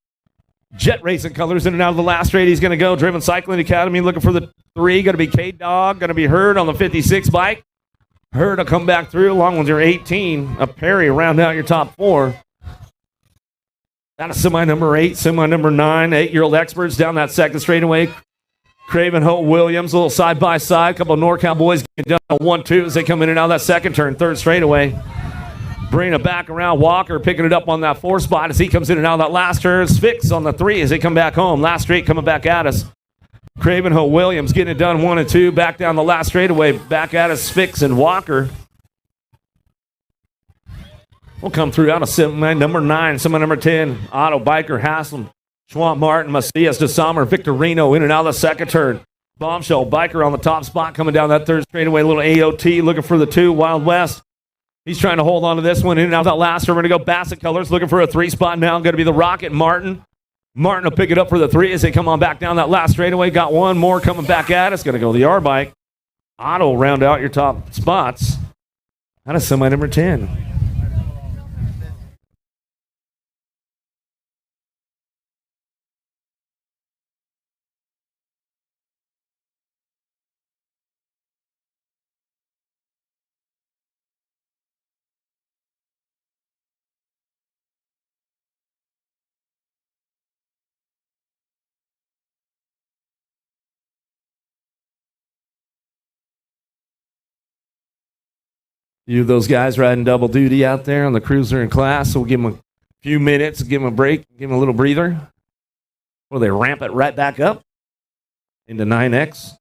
Jet Racing Colors in and out of the last straight. He's going to go. Driven Cycling Academy looking for the 3. Going to be K-Dog. Going to be Hurd on the 56 bike. Hurd will come back through along with your 18. A Perry round out your top 4. That is semi number 8. Semi number 9. 8-year-old experts down that second straightaway. Craven, Holt, Williams. A little side-by-side. A couple of NorCal boys getting done on 1-2 as they come in and out of that second turn. Third straightaway. Bringing it back around. Walker picking it up on that 4 spot as he comes in and out of that last turn. Spix on the 3 as they come back home. Last straight coming back at us. Cravenhill Williams getting it done 1 and 2. Back down the last straightaway. Back at us. Spix and Walker. We'll come through out of semi number 9. Semi number 10. Otto, Biker, Haslam, Schwant, Martin, Macias, DeSommer, Victorino in and out of the second turn. Bombshell, Biker on the top spot coming down that third straightaway. Little AOT looking for the 2. Wild West. He's trying to hold on to this one. In and out of that last turn. We're going to go Bassett Colors looking for a 3 spot now. Going to be the Rocket Martin. Martin will pick it up for the 3 as they come on back down that last straightaway. Got one more coming back at us. Going to go the R-Bike. Otto will round out your top spots. That is semi number 10. You those guys riding double duty out there on the cruiser and class, so we'll give them a few minutes, give them a break, give them a little breather. Well, they ramp it right back up into 9X.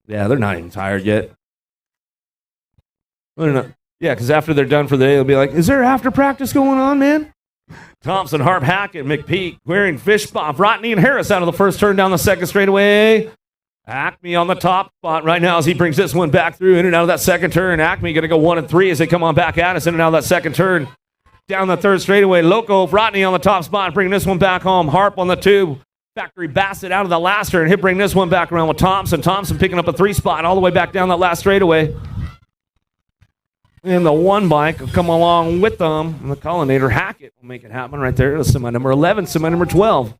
Yeah, they're not even tired yet. They're not. Yeah, because after they're done for the day, they'll be like, is there after practice going on, man? Thompson, Harp, Hackett, McPeak, Waring, Fishboff, Rodney, and Harris out of the first turn down the second straightaway. Acme on the top spot right now as he brings this one back through in and out of that second turn. Acme going to go 1 and 3 as they come on back at us in and out of that second turn. Down the third straightaway. Loco, Rodney on the top spot, bringing this one back home. Harp on the 2. Factory Bassett out of the last turn. He'll bring this one back around with Thompson. Thompson picking up a 3 spot all the way back down that last straightaway. And the 1 bike will come along with them. And the Collinator Hackett will make it happen right there. That's semi number 11, semi number 12.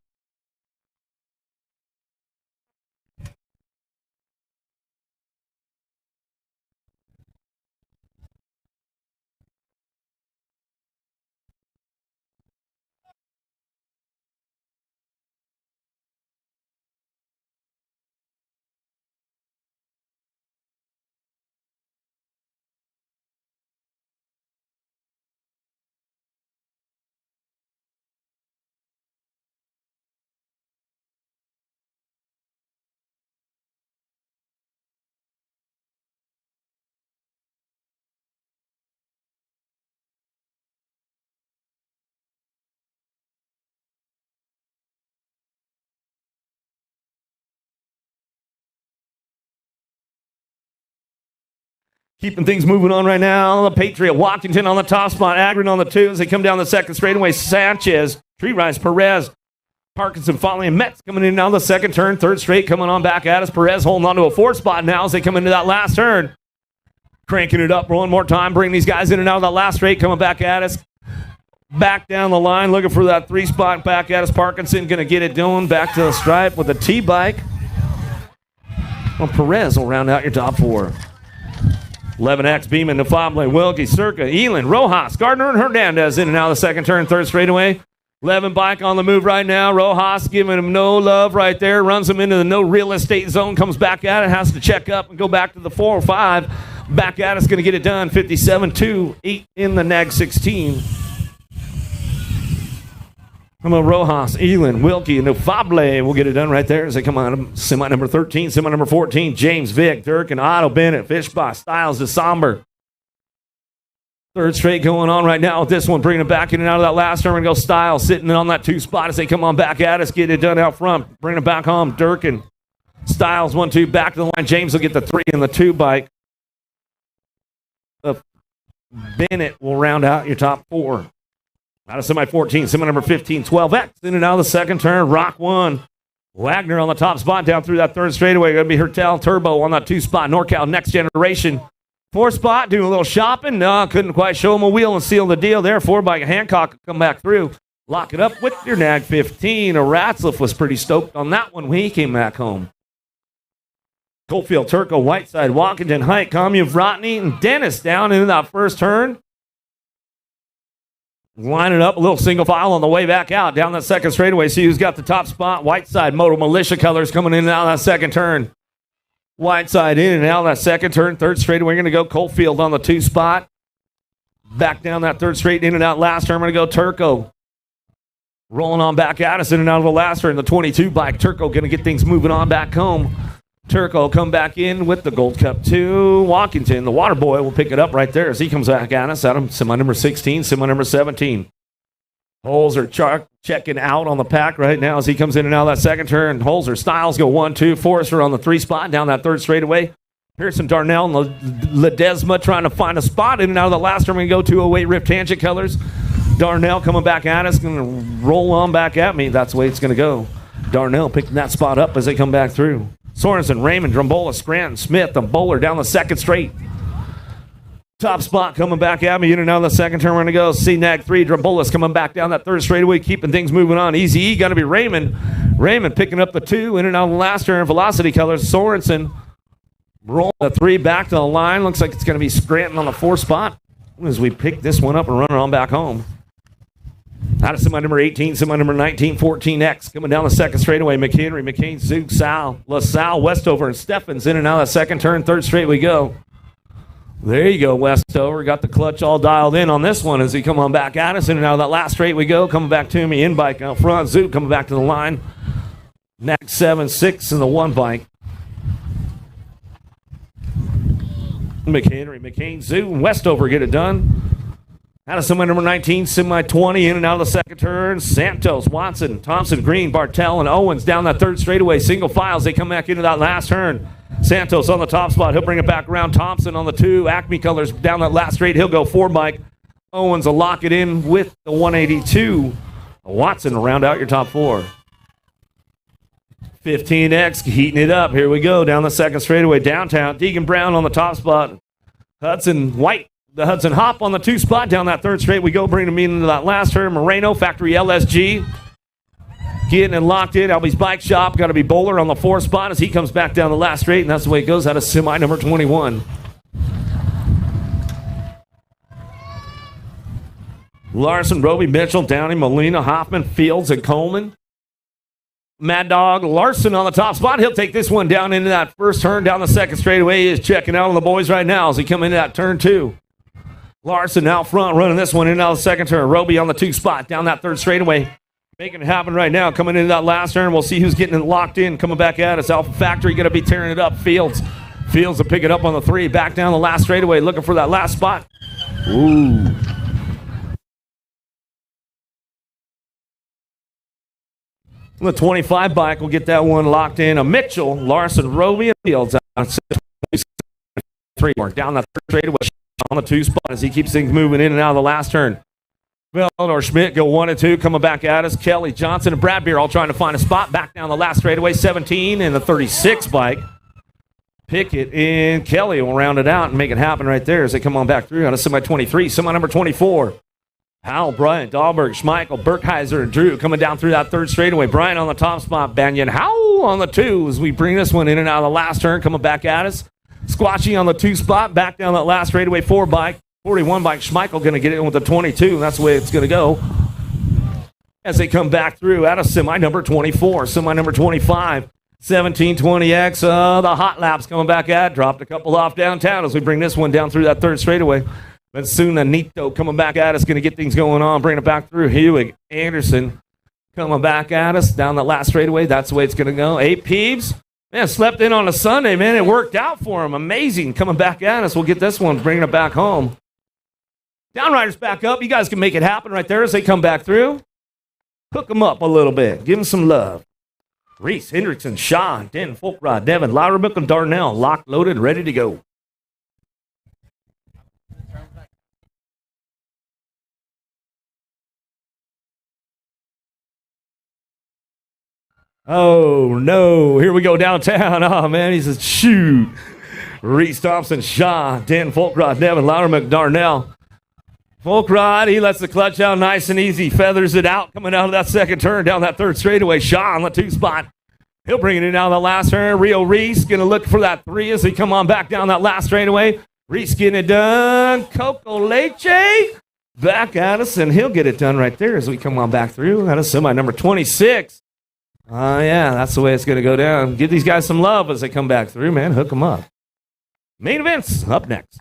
Keeping things moving on right now. The Patriot, Washington on the top spot. Agron on the 2 as they come down the second straightaway. Sanchez, Tree Rise, Perez, Parkinson, Foley, and Metz coming in now the second turn. Third straight coming on back at us. Perez holding on to a 4 spot now as they come into that last turn. Cranking it up one more time, bringing these guys in and out of that last straight, coming back at us. Back down the line, looking for that 3-spot back at us. Parkinson going to get it doing. Back to the stripe with a T-bike. Well, Perez will round out your top 4. 11X, Beeman, Nafable, Wilkie, Circa, Elin, Rojas, Gardner, and Hernandez in and out of the second turn, third straightaway. 11 bike on the move right now. Rojas giving him no love right there. Runs him into the no real estate zone. Comes back at it. Has to check up and go back to the 4 or 5. Back at us. Going to get it done. 57-2. 8 in the nag 16. Come on, Rojas, Elin, Wilkie, and Nafable will get it done right there as they come on. Semi number 13, semi number 14. James, Vic, Dirk, and Otto, Bennett, Fishbach, Styles, DeSomber. Third straight going on right now with this one, bringing it back in and out of that last turn. And go Styles sitting on that 2 spot as they come on back at us. Get it done out front. Bring it back home. Dirk and Styles 1-2 back to the line. James will get the 3 in the 2 bike. Bennett will round out your top 4. Out of semi 14, semi number 15, 12X in and out of the second turn. Rock 1. Wagner on the top spot down through that third straightaway. Going to be Hertel Turbo on that 2 spot. NorCal Next Generation. 4 spot, doing a little shopping. No, couldn't quite show him a wheel and seal the deal there. 4 by Hancock will come back through. Lock it up with your nag 15. Ratzliff was pretty stoked on that one when he came back home. Coalfield, Turco, Whiteside, Walkington, Height, Commune, Vrotny, and Dennis down into that first turn. Line it up, a little single file on the way back out. Down that second straightaway. See who's got the top spot. Whiteside, Moto Militia colors coming in and out of that second turn. Whiteside in and out of that second turn. Third straightaway, we're going to go Coalfield on the 2 spot. Back down that third straight, in and out last turn. We're going to go Turco. Rolling on back at us in and out of the last turn. The 22 bike. Turco going to get things moving on back home. Turco come back in with the Gold Cup 2. Walkington, the water boy, will pick it up right there as he comes back at us. Adam, semi number 16, semi number 17. Holes are checking out on the pack right now as he comes in and out of that second turn. Holes are Styles go 1-2. Forrester on the 3 spot down that third straightaway. Pearson, Darnell, and Ledesma trying to find a spot in and out of the last turn. We go 208 Rip Tangent colors. Darnell coming back at us, going to roll on back at me. That's the way it's going to go. Darnell picking that spot up as they come back through. Sorensen, Raymond, Drumbola, Scranton, Smith, and Bowler down the second straight. Top spot coming back at me in and out of the second turn. We're going to go CNAG 3. Drumbola's coming back down that third straightaway, keeping things moving on. Easy E going to be Raymond. Raymond picking up the 2 in and out of the last turn. Velocity colors. Sorensen rolling the 3 back to the line. Looks like it's going to be Scranton on the 4 spot as we pick this one up and run it on back home. Out of semi number 18, semi number 19, 14X coming down the second straightaway. McHenry, McCain, Zug, Sal, LaSalle, Westover, and Steffens in and out of the second turn. Third straight we go. There you go, Westover. Got the clutch all dialed in on this one as he come on back at us. In and out of that last straight we go. Coming back to me, in bike out front. Zug coming back to the line. Next 7, 6 in the 1 bike. McHenry, McCain, Zug, and Westover get it done. Out of semi number 19, semi 20, in and out of the second turn. Santos, Watson, Thompson, Green, Bartell, and Owens down that third straightaway. Single files. They come back into that last turn. Santos on the top spot. He'll bring it back around. Thompson on the 2. Acme colors down that last straight. He'll go 4 bike. Owens will lock it in with the 182. Watson will round out your top 4. 15X heating it up. Here we go. Down the second straightaway. Downtown. Deegan Brown on the top spot. Hudson White. The Hudson Hop on the 2 spot. Down that third straight we go. Bring him into that last turn. Moreno, Factory LSG. Getting it locked in. Albie's Bike Shop. Got to be Bowler on the 4 spot as he comes back down the last straight. And that's the way it goes out of semi number 21. Larson, Roby, Mitchell, Downey, Molina, Hoffman, Fields, and Coleman. Mad Dog Larson on the top spot. He'll take this one down into that first turn. Down the second straightaway. He is checking out on the boys right now as he come into that turn 2. Larson out front running this one in and out of the second turn. Roby on the 2 spot. Down that third straightaway. Making it happen right now. Coming into that last turn. We'll see who's getting it locked in. Coming back at us. Alpha Factory going to be tearing it up. Fields will pick it up on the 3. Back down the last straightaway. Looking for that last spot. Ooh. The 25 bike will get that one locked in. A Mitchell, Larson, Roby, and Fields out 3 more. Down that third straightaway on the 2 spot as he keeps things moving in and out of the last turn. Or Schmidt go 1 and 2, coming back at us. Kelly, Johnson, and Bradbeer all trying to find a spot. Back down the last straightaway, 17 and the 36 bike. Pickett and Kelly will round it out and make it happen right there as they come on back through out of semi 23, semi number 24. Howell, Bryant, Dahlberg, Schmeichel, Burkheiser, and Drew coming down through that third straightaway. Bryant on the top spot, Banyan Howell on the 2 as we bring this one in and out of the last turn, coming back at us. Squatchy on the 2 spot, back down that last straightaway 4 bike. 41 bike, Schmeichel going to get in with the 22, and that's the way it's going to go. As they come back through out of semi number 24, semi number 25. 1720X, the hot laps coming back at. Dropped a couple off downtown as we bring this one down through that third straightaway. But soon Nito coming back at us, going to get things going on, bring it back through. Hewig, Anderson coming back at us down that last straightaway. That's the way it's going to go. 8 Peeves, man, slept in on a Sunday, man. It worked out for him. Amazing coming back at us. We'll get this one, bringing it back home. Downriders back up. You guys can make it happen right there as they come back through. Hook them up a little bit. Give them some love. Reese, Hendrickson, Shaw, Den, Folkrod, Devin, Loudermick, and Darnell, locked, loaded, ready to go. Oh, no. Here we go downtown. Oh, man, he says, shoot. Reese Thompson, Shaw, Den, Folkrod, Devin, Loudermick, Darnell. Folkrod, he lets the clutch out nice and easy, feathers it out, coming out of that second turn, down that third straightaway. Shaw on the 2 spot. He'll bring it in down the last turn. Rio Reese going to look for that 3 as he come on back down that last straightaway. Reese getting it done. Coco Leche back at us, and he'll get it done right there as we come on back through. Out of semi number 26. Yeah, that's the way it's going to go down. Give these guys some love as they come back through, man. Hook them up. Main events up next.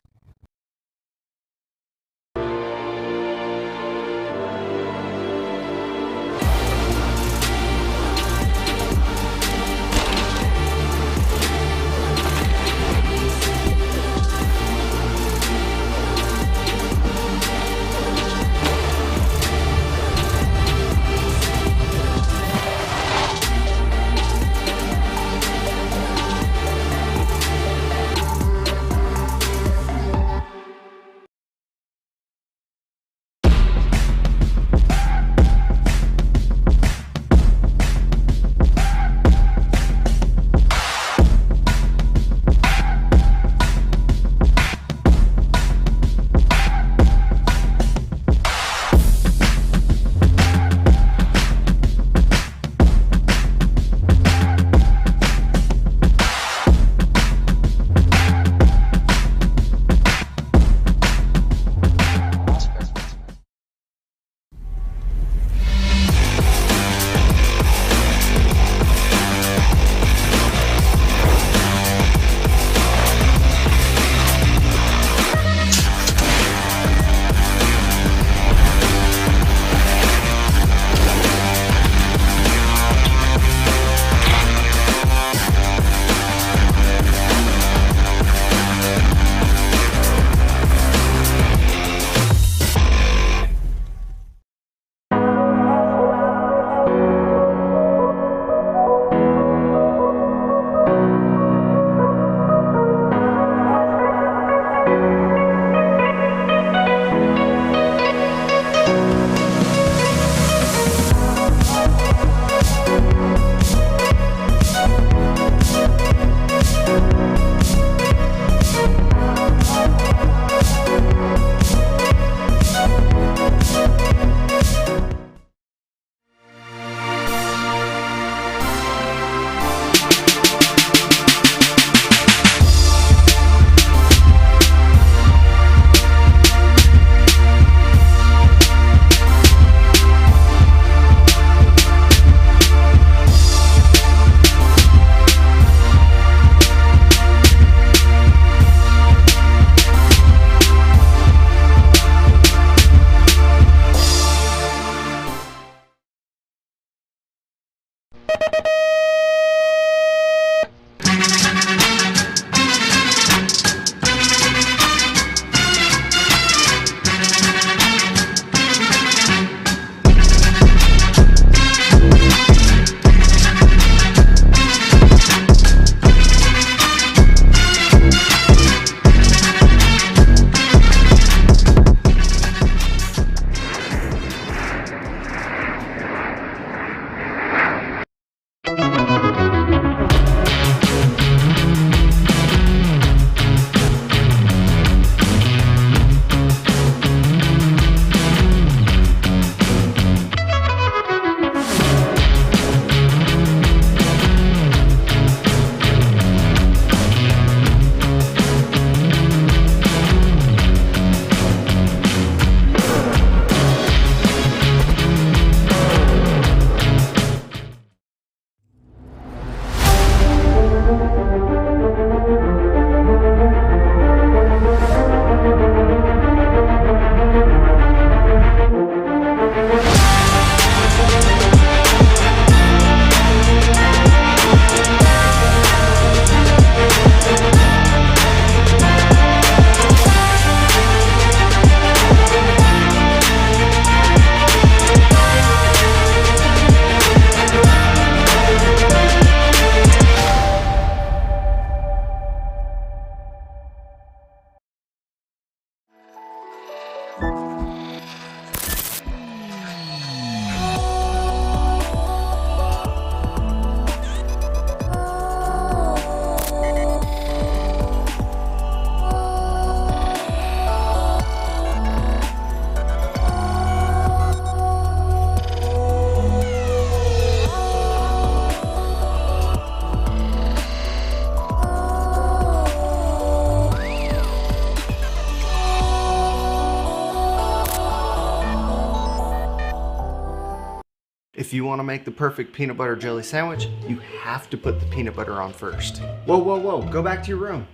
If you want to make the perfect peanut butter jelly sandwich, you have to put the peanut butter on first. Whoa, whoa, whoa, go back to your room.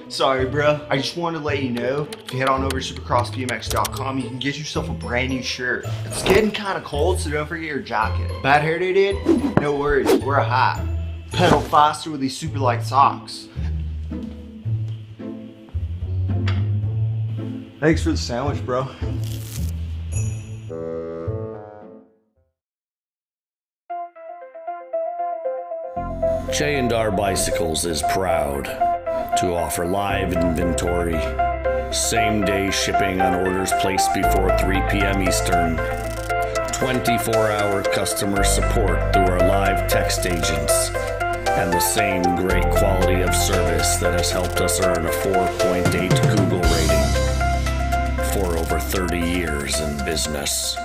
Sorry, bro. I just wanted to let you know, if you head on over to supercrossbmx.com, you can get yourself a brand new shirt. It's getting kind of cold, so don't forget your jacket. Bad hair day, dude? No worries, wear a hat. Pedal faster with these super light socks. Thanks for the sandwich, bro. J&R Bicycles is proud to offer live inventory, same-day shipping on orders placed before 3 p.m. Eastern, 24-hour customer support through our live text agents, and the same great quality of service that has helped us earn a 4.8 Google rating for over 30 years in business.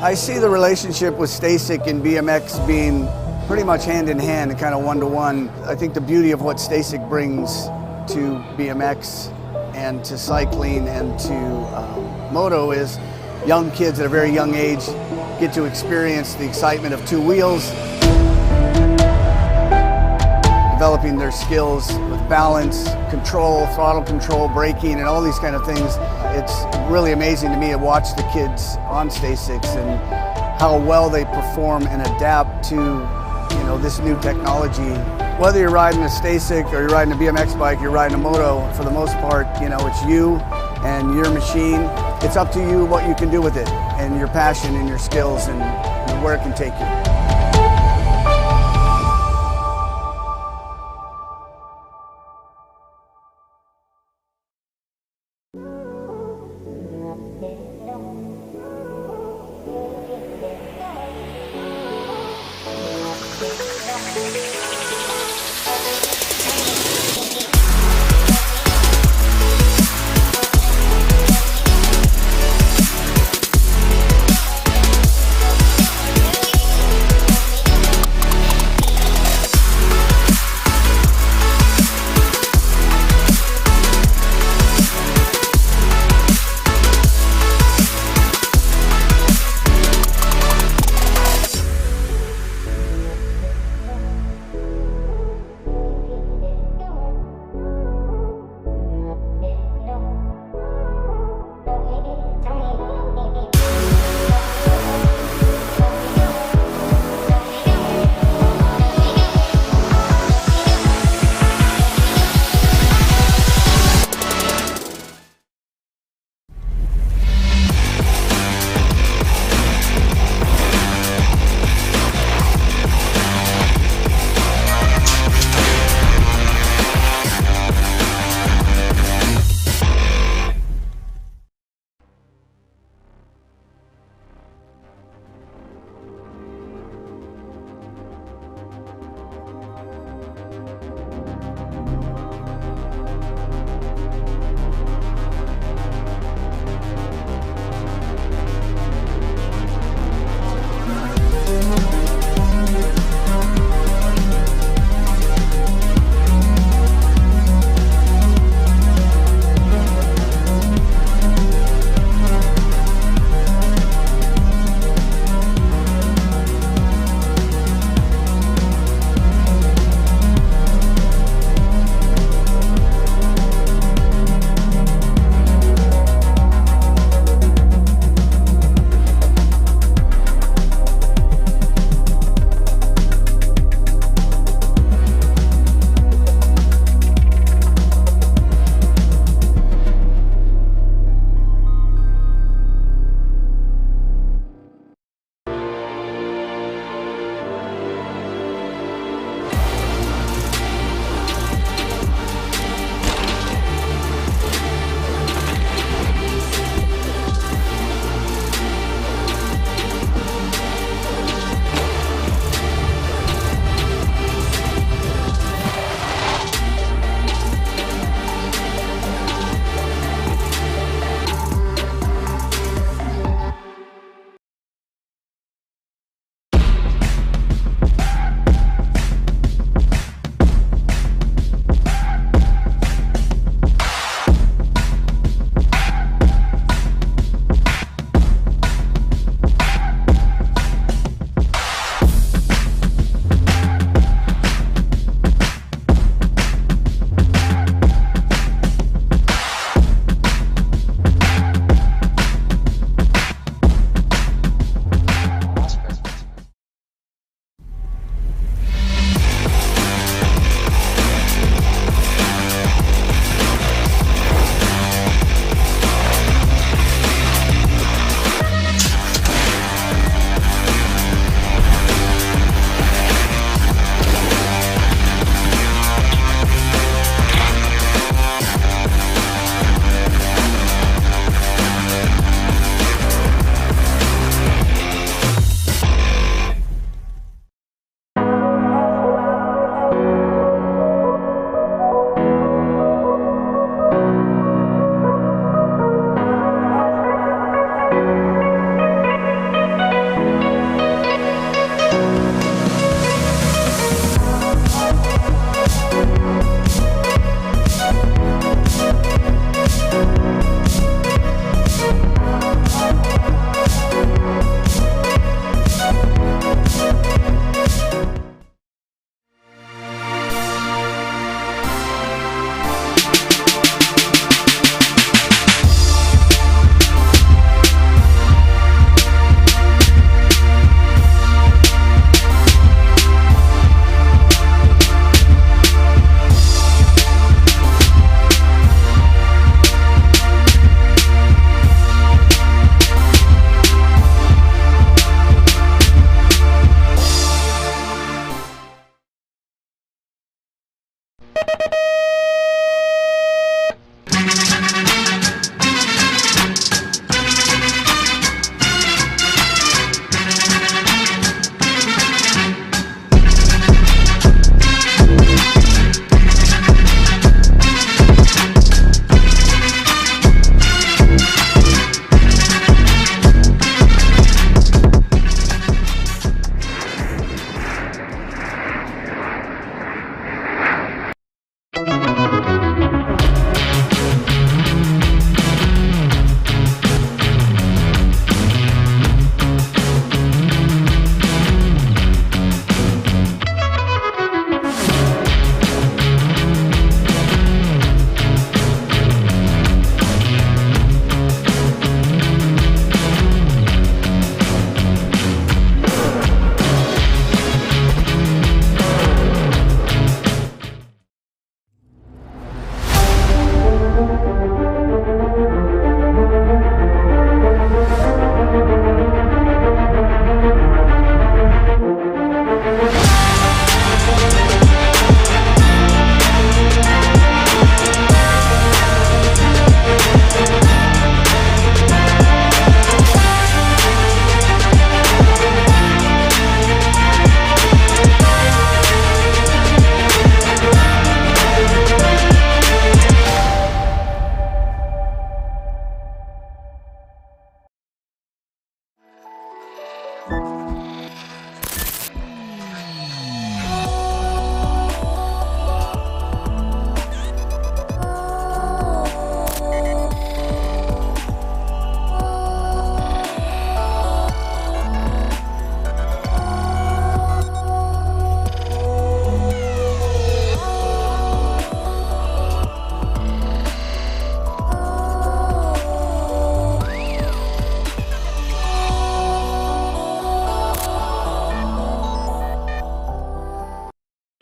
I see the relationship with STACYC and BMX being pretty much hand in hand and kind of one-to-one. I think the beauty of what STACYC brings to BMX and to cycling and to moto is young kids at a very young age get to experience the excitement of two wheels, developing their skills with balance, control, throttle control, braking, and all these kind of things. It's really amazing to me to watch the kids on STACYC and how well they perform and adapt to, this new technology. Whether you're riding a STACYC or you're riding a BMX bike, you're riding a moto, for the most part, it's you and your machine. It's up to you what you can do with it and your passion and your skills and where it can take you.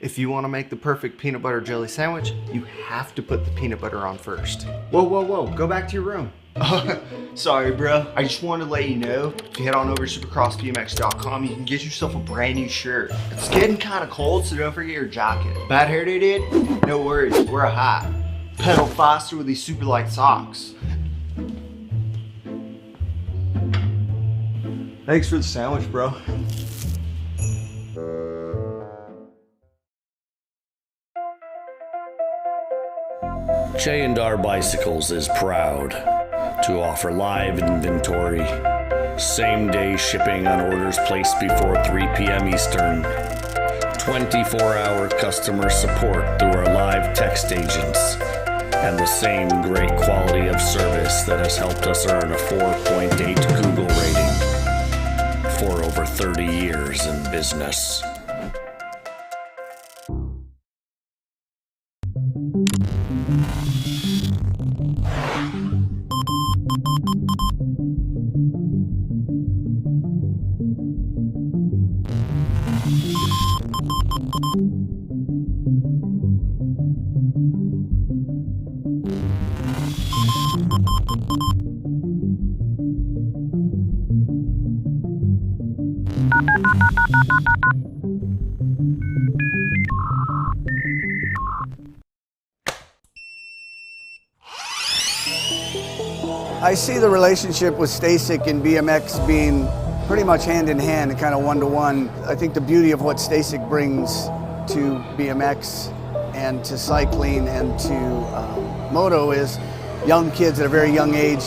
If you want to make the perfect peanut butter jelly sandwich, you have to put the peanut butter on first. Whoa, whoa, whoa, go back to your room. Sorry, bro. I just wanted to let you know, if you head on over to supercrossbmx.com, you can get yourself a brand new shirt. It's getting kind of cold, so don't forget your jacket. Bad hair day, dude? No worries, wear a hat. Pedal faster with these super light socks. Thanks for the sandwich, bro. J&R Bicycles is proud to offer live inventory, same-day shipping on orders placed before 3 p.m. Eastern, 24-hour customer support through our live text agents, and the same great quality of service that has helped us earn a 4.8 Google rating for over 30 years in business. I see the relationship with STACYC and BMX being pretty much hand in hand and kind of one-to-one. I think the beauty of what STACYC brings to BMX and to cycling and to moto is young kids at a very young age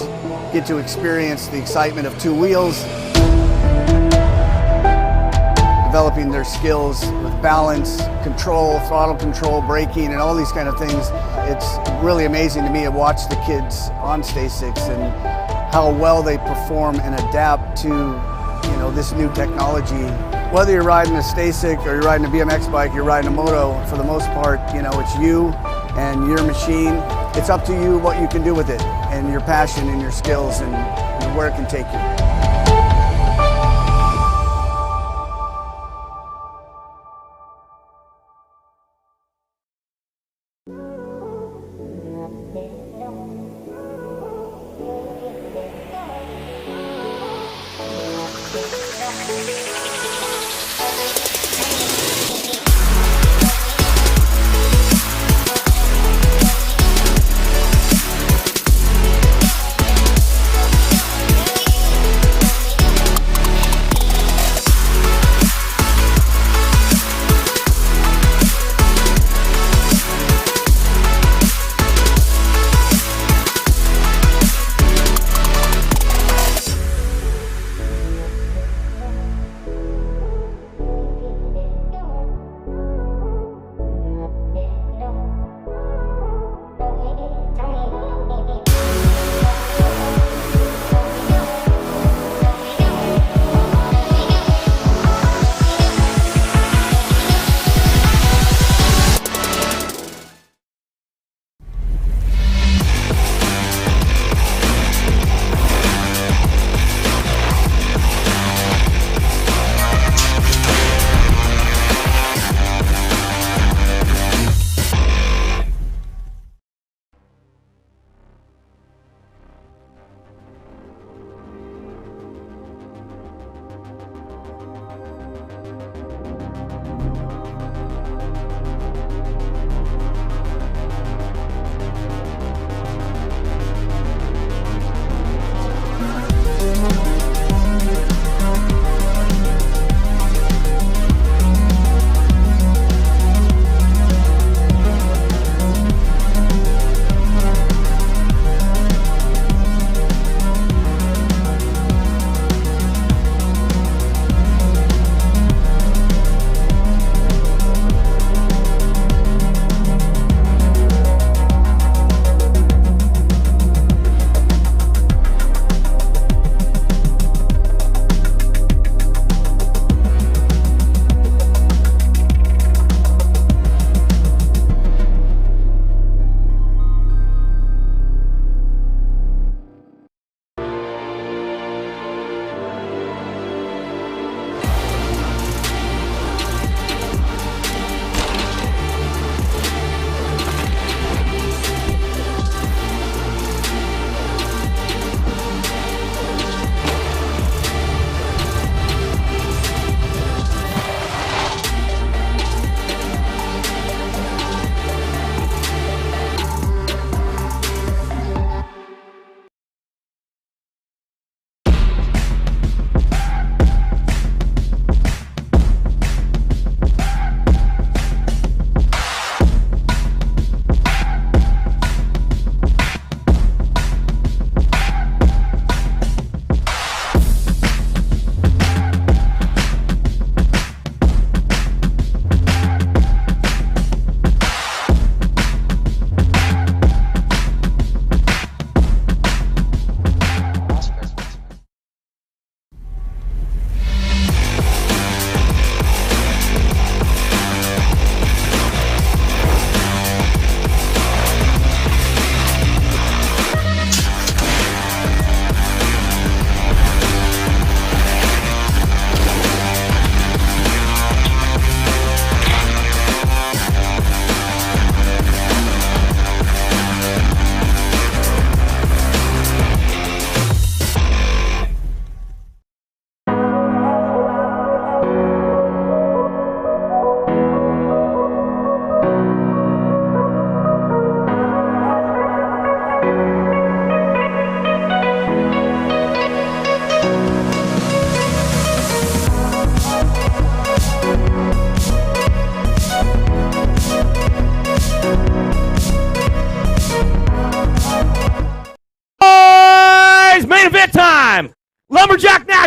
get to experience the excitement of two wheels, developing their skills with balance, control, throttle control, braking, and all these kind of things. It's really amazing to me to watch the kids on STACYCs and how well they perform and adapt to, this new technology. Whether you're riding a STACYC or you're riding a BMX bike, you're riding a moto, for the most part, it's you and your machine. It's up to you what you can do with it and your passion and your skills and where it can take you.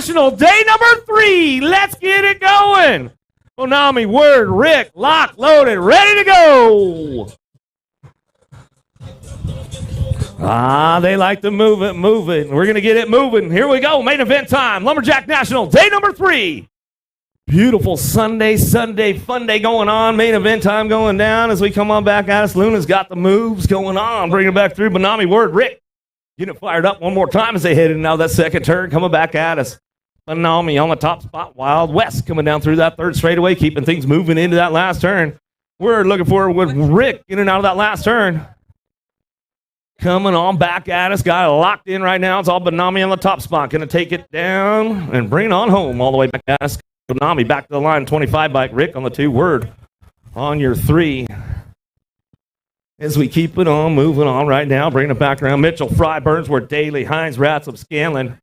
National, day number 3. Let's get it going. Bonami, Word, Rick, locked, loaded, ready to go. They like to move it. We're going to get it moving. Here we go. Main event time. Lumberjack National, day number 3. Beautiful Sunday fun day going on. Main event time going down as we come on back at us. Luna's got the moves going on. Bring it back through. Bonami, Word, Rick. Get it fired up one more time as they head in now that second turn. Coming back at us. Bonami on the top spot. Wild West coming down through that third straightaway. Keeping things moving into that last turn. We're looking for it with Rick in and out of that last turn. Coming on back at us. Got it locked in right now. It's all Bonami on the top spot. Going to take it down and bring it on home all the way back at us. Bonami back to the line. 25 bike. Rick on the 2. Word on your 3. As we keep it on, moving on right now. Bringing it back around. Mitchell, Fry, Burnsworth, Daly, Hines, Ratzlaff, Scanlon.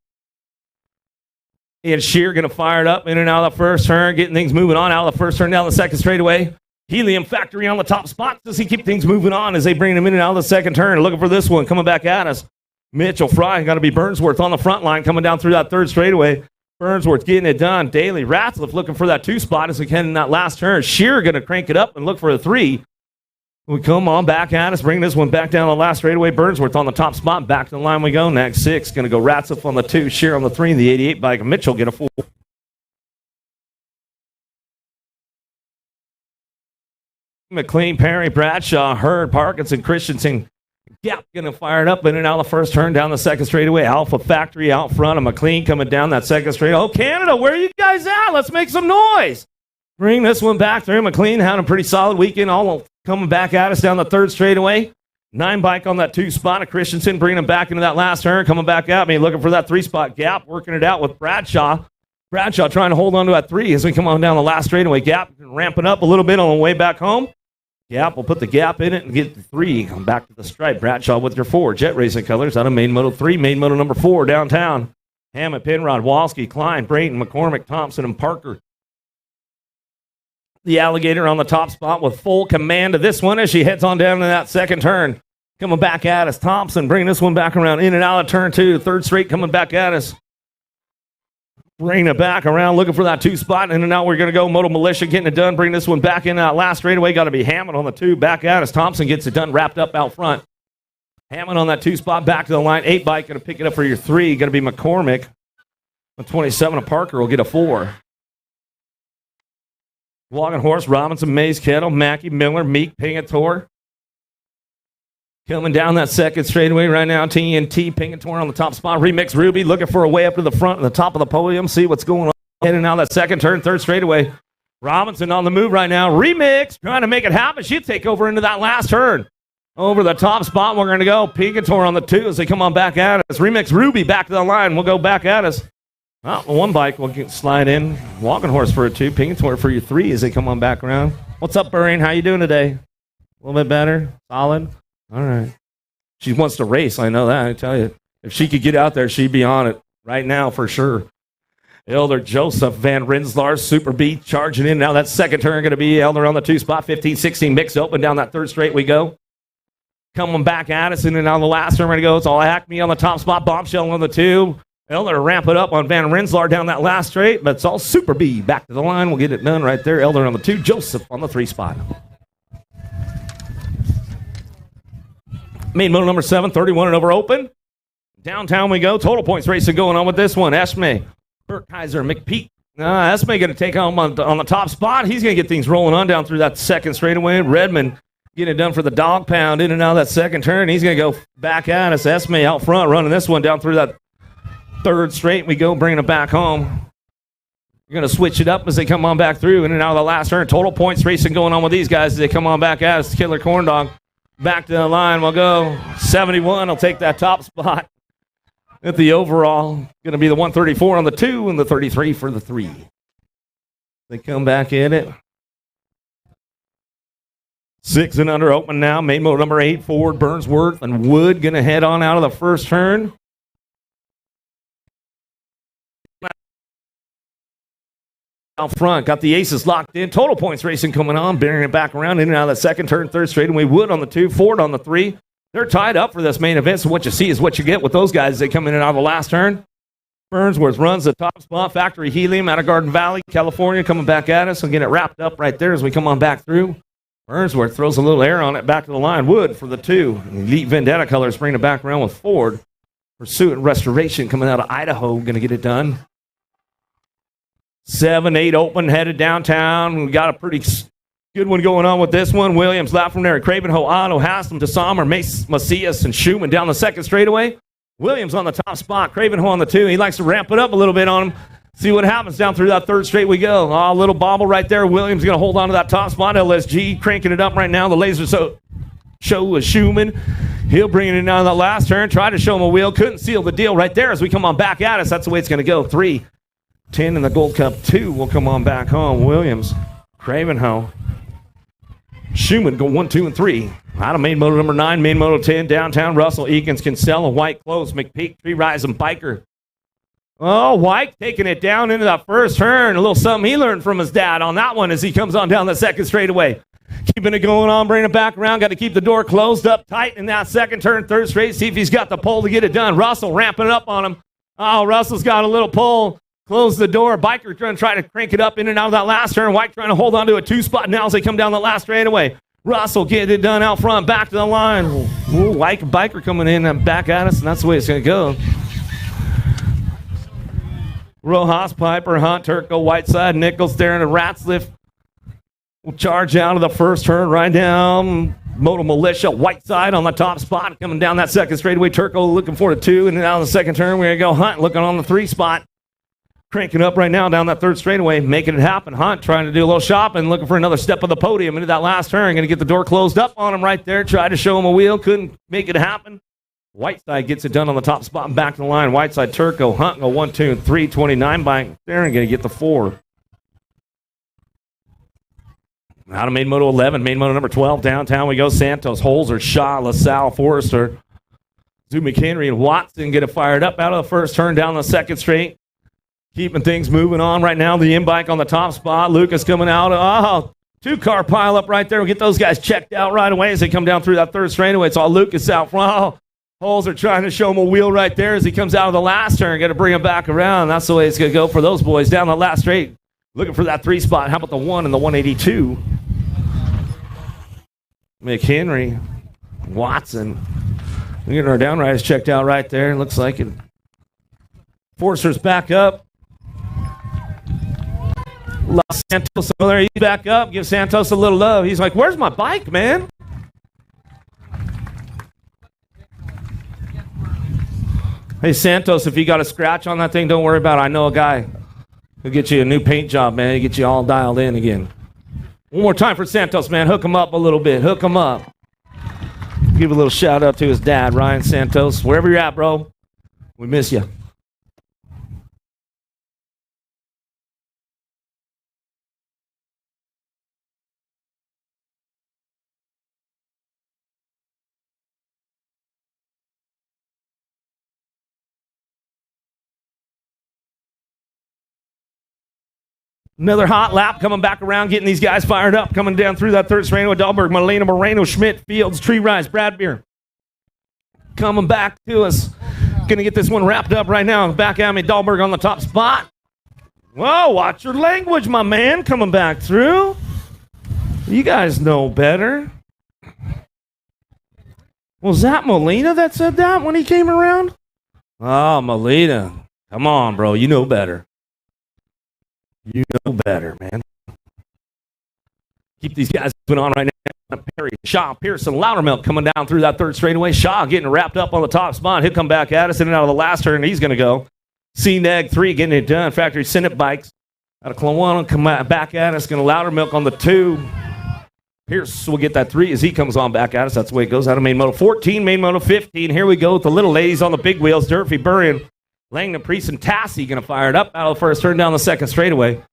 And Shear going to fire it up in and out of the first turn. Getting things moving on out of the first turn down the second straightaway. Helium Factory on the top spot. Does he keep things moving on as they bring him in and out of the second turn? Looking for this one coming back at us. Mitchell, Fry, got to be Burnsworth on the front line coming down through that third straightaway. Burnsworth getting it done. Daly, Ratzlaff looking for that 2 spot as we head in that last turn. Shear going to crank it up and look for a 3. We come on back at us, bring this one back down the last straightaway. Burnsworth on the top spot. Back to the line we go. Next 6. Going to go Ratzlaff on the 2. Shear on the 3. The 88 bike. Mitchell get a 4. McLean, Perry, Bradshaw, Hurd, Parkinson, Christensen. Gap going to fire it up in and out of the first turn down the second straightaway. Alpha Factory out front of McLean coming down that second straight. Oh, Canada, where are you guys at? Let's make some noise. Bring this one back through. McLean had a pretty solid weekend. All coming back at us down the third straightaway. 9 bike on that 2 spot of Christensen, bringing him back into that last turn. Coming back at me, looking for that 3 spot. Gap working it out with Bradshaw. Bradshaw trying to hold on to that 3 as we come on down the last straightaway. Gap ramping up a little bit on the way back home. Gap will put the gap in it and get the 3. Come back to the stripe. Bradshaw with your 4. Jet Racing colors out of main moto 3. Main moto number 4 downtown. Hammett, Penrod, Walski, Klein, Brayton, McCormick, Thompson, and Parker. The Alligator on the top spot with full command of this one as she heads on down to that second turn. Coming back at us. Thompson bringing this one back around in and out of turn 2. Third straight coming back at us. Bringing it back around, looking for that 2 spot. In and out, we're going to go. Moto Militia getting it done. Bring this one back in that last straightaway. Got to be Hammond on the 2. Back at us. Thompson gets it done, wrapped up out front. Hammond on that 2 spot. Back to the line. 8 bike. Going to pick it up for your 3. Going to be McCormick. The 27 of Parker will get a 4. Walking Horse, Robinson, Mays, Kettle, Mackey, Miller, Meek, Pingator. Coming down that second straightaway right now. TNT, Pingator on the top spot. Remix Ruby looking for a way up to the front and the top of the podium. See what's going on. Heading out that second turn, third straightaway. Robinson on the move right now. Remix trying to make it happen. She'll take over into that last turn. Over the top spot, we're going to go. Pingator on the 2 as they come on back at us. Remix Ruby back to the line. We'll go back at us. Well, 1 bike will slide in. Walking Horse for a 2. Pingator for your 3 as they come on back around. What's up, Burring? How you doing today? A little bit better? Solid? All right. She wants to race. I know that. I tell you. If she could get out there, she'd be on it right now for sure. Elder Joseph Van Rensselaer, Super B, charging in. Now that second turn going to be Elder on the 2 spot. 15-16 mixed open. Down that third straight we go. Coming back at us. And then on the last turn we're going to go. It's all Acme on the top spot. Bombshell on the 2. Elder ramp it up on Van Rensselaer down that last straight, but it's all Super B. Back to the line. We'll get it done right there. Elder on the 2. Joseph on the 3 spot. Main moto number 7, 31 and over open. Downtown we go. Total points racing going on with this one. Esme, Burkheiser, McPeak. Esme going to take home on the top spot. He's going to get things rolling on down through that second straightaway. Redmond getting it done for the dog pound in and out of that second turn. He's going to go back at us. Esme out front running this one down through that third straight. We go bringing it back home. You're going to switch it up as they come on back through in and out of the last turn. Total points racing going on with these guys as they come on back at us. Killer Corn Dog back to the line. We'll go 71. I'll take that top spot at the overall. Going to be the 134 on the 2 and the 33 for the 3. They come back in it. 6 and under open now. Main moto number 8, Ford, Burnsworth, and Wood going to head on out of the first turn. Out front, got the aces locked in. Total points racing coming on, bearing it back around in and out of that second turn, third straight, and we Wood on the 2, Ford on the 3. They're tied up for this main event, so what you see is what you get with those guys as they come in and out of the last turn. Burnsworth runs the top spot. Factory Helium out of Garden Valley, California, coming back at us. And get it wrapped up right there as we come on back through. Burnsworth throws a little air on it back to the line. Wood for the 2. Elite Vendetta colors bring it back around with Ford. Pursuit and Restoration coming out of Idaho, going to get it done. 7-8 open, headed downtown. We got a pretty good one going on with this one. Williams, lap from there. Cravenho, Otto, Haslam, DeSommer, Macias, and Schumann down the second straightaway. Williams on the top spot. Cravenho on the 2. He likes to ramp it up a little bit on him. See what happens down through that third straight we go. Oh, a little bobble right there. Williams going to hold on to that top spot. LSG cranking it up right now. The laser show with Schumann. He'll bring it in on the last turn. Try to show him a wheel. Couldn't seal the deal right there as we come on back at us. That's the way it's going to go. 3, 10 in the Gold Cup. 2 will come on back home. Williams, Cravenho, Schumann go 1, 2, and 3. Out of main motor number 9, main motor 10, downtown. Russell, Eakins, Kinsella, White, Close, McPeak, Tree Rise, and Biker. Oh, White taking it down into that first turn. A little something he learned from his dad on that one as he comes on down the second straightaway. Keeping it going on, bringing it back around. Got to keep the door closed up tight in that second turn, third straight. See if he's got the pull to get it done. Russell ramping it up on him. Oh, Russell's got a little pull. Close the door. Biker trying to crank it up in and out of that last turn. White trying to hold on to a 2 spot now as they come down the last straightaway. Russell getting it done out front, back to the line. Ooh, White and Biker coming in and back at us, and that's the way it's going to go. Rojas, Piper, Hunt, Turco, Whiteside, Nichols there in a Ratsliff. Will charge out of the first turn right down. Moto Militia, Whiteside on the top spot. Coming down that second straightaway. Turco looking for the 2. And then out of the second turn, we're going to go Hunt looking on the 3 spot. Cranking up right now down that third straightaway. Making it happen. Hunt trying to do a little shopping. Looking for another step of the podium into that last turn. Going to get the door closed up on him right there. Tried to show him a wheel. Couldn't make it happen. Whiteside gets it done on the top spot and back to the line. Whiteside, Turco, Hunt go 1, 2, and 3. 29 bike there and going to get the 4. Out of main moto 11, main moto number 12, downtown we go. Santos, Holzer, Shaw, LaSalle, Forrester, Zoo McHenry, and Watson get it fired up out of the first turn down the second straight. Keeping things moving on right now. The in-bike on the top spot. Lucas coming out. Oh, 2-car pile up right there. We'll get those guys checked out right away as they come down through that third straightaway. It's all Lucas out front. Oh, Holzer trying to show him a wheel right there as he comes out of the last turn. Got to bring him back around. That's the way it's going to go for those boys down the last straight. Looking for that 3 spot. How about the 1 and the 182? McHenry, Watson. We're getting our downriders checked out right there. Looks like it. Forster's back up. Los Santos over there. He's back up. Give Santos a little love. He's like, where's my bike, man? Hey, Santos, if you got a scratch on that thing, don't worry about it. I know a guy who'll get you a new paint job, man. He'll get you all dialed in again. One more time for Santos, man. Hook him up a little bit. Hook him up. Give a little shout out to his dad, Ryan Santos. Wherever you're at, bro, we miss you. Another hot lap coming back around, getting these guys fired up, coming down through that third straightaway. Dahlberg, Molina, Moreno, Schmidt, Fields, Tree Rise, Bradbeer. Coming back to us. Going to get this one wrapped up right now. Back at me, Dahlberg on the top spot. Whoa, watch your language, my man, coming back through. You guys know better. Was that Molina that said that when he came around? Oh, Molina. Come on, bro. You know better. You know better, man. Keep these guys moving on right now. Perry, Shaw, Pearson, Loudermilk coming down through that third straightaway. Shaw getting wrapped up on the top spot. He'll come back at us in and out of the last turn. He's going to go. C-Neg 3 getting it done. Factory Senate bikes out of Clone come back at us. Going to Loudermilk on the 2. Pierce will get that 3 as he comes on back at us. That's the way it goes. Out of main moto 14, main moto 15. Here we go with the little ladies on the big wheels. Durfee, Burrion, Langdon, Priest, and Tassie going to fire it up out of the first turn down the second straightaway.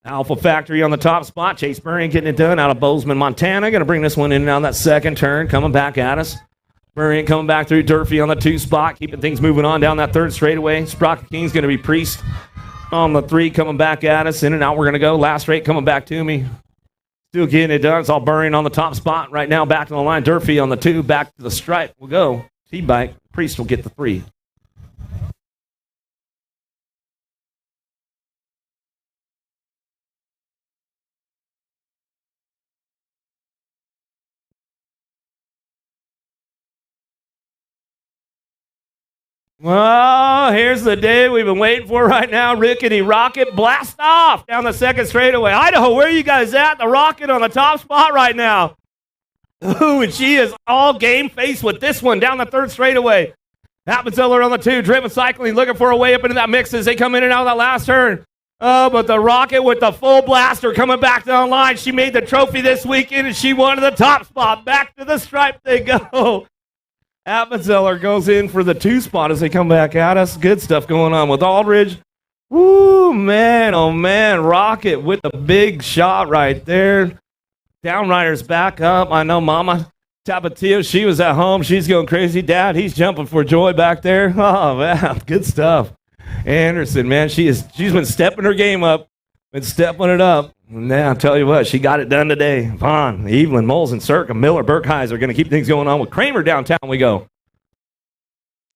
Alpha Factory on the top spot. Chase Burrion getting it done out of Bozeman, Montana. Going to bring this one in and out that second turn. Coming back at us. Burrion coming back through. Durfee on the 2 spot. Keeping things moving on down that third straightaway. Sprocket King's going to be Priest on the 3 coming back at us. In and out we're going to go. Last straight coming back to me. Still getting it done. It's all Burrion on the top spot right now. Back to the line. Durfee on the 2. Back to the stripe. We'll go. T-bike. Priest will get the 3. Well, here's the day we've been waiting for right now. Rickety Rocket blast off down the second straightaway. Idaho, where are you guys at? The Rocket on the top spot right now. Ooh, and she is all game face with this one down the third straightaway. Appenzeller on the 2, driven cycling, looking for a way up into that mix as they come in and out of that last turn. Oh, but the Rocket with the full blaster coming back down the line. She made the trophy this weekend, and she won the top spot. Back to the stripe they go. Appenzeller goes in for the 2 spot as they come back at us. Good stuff going on with Aldridge. Woo, man, oh, man. Rocket with the big shot right there. Downriders back up. I know Mama Tapatio, she was at home. She's going crazy. Dad, he's jumping for joy back there. Oh, man, good stuff. Anderson, man, she's been stepping her game up, been stepping it up. And now, I'll tell you what, she got it done today. Vaughn, Evelyn, Moles, and Circa, Miller, Burkheiser are going to keep things going on with Kramer downtown. We go.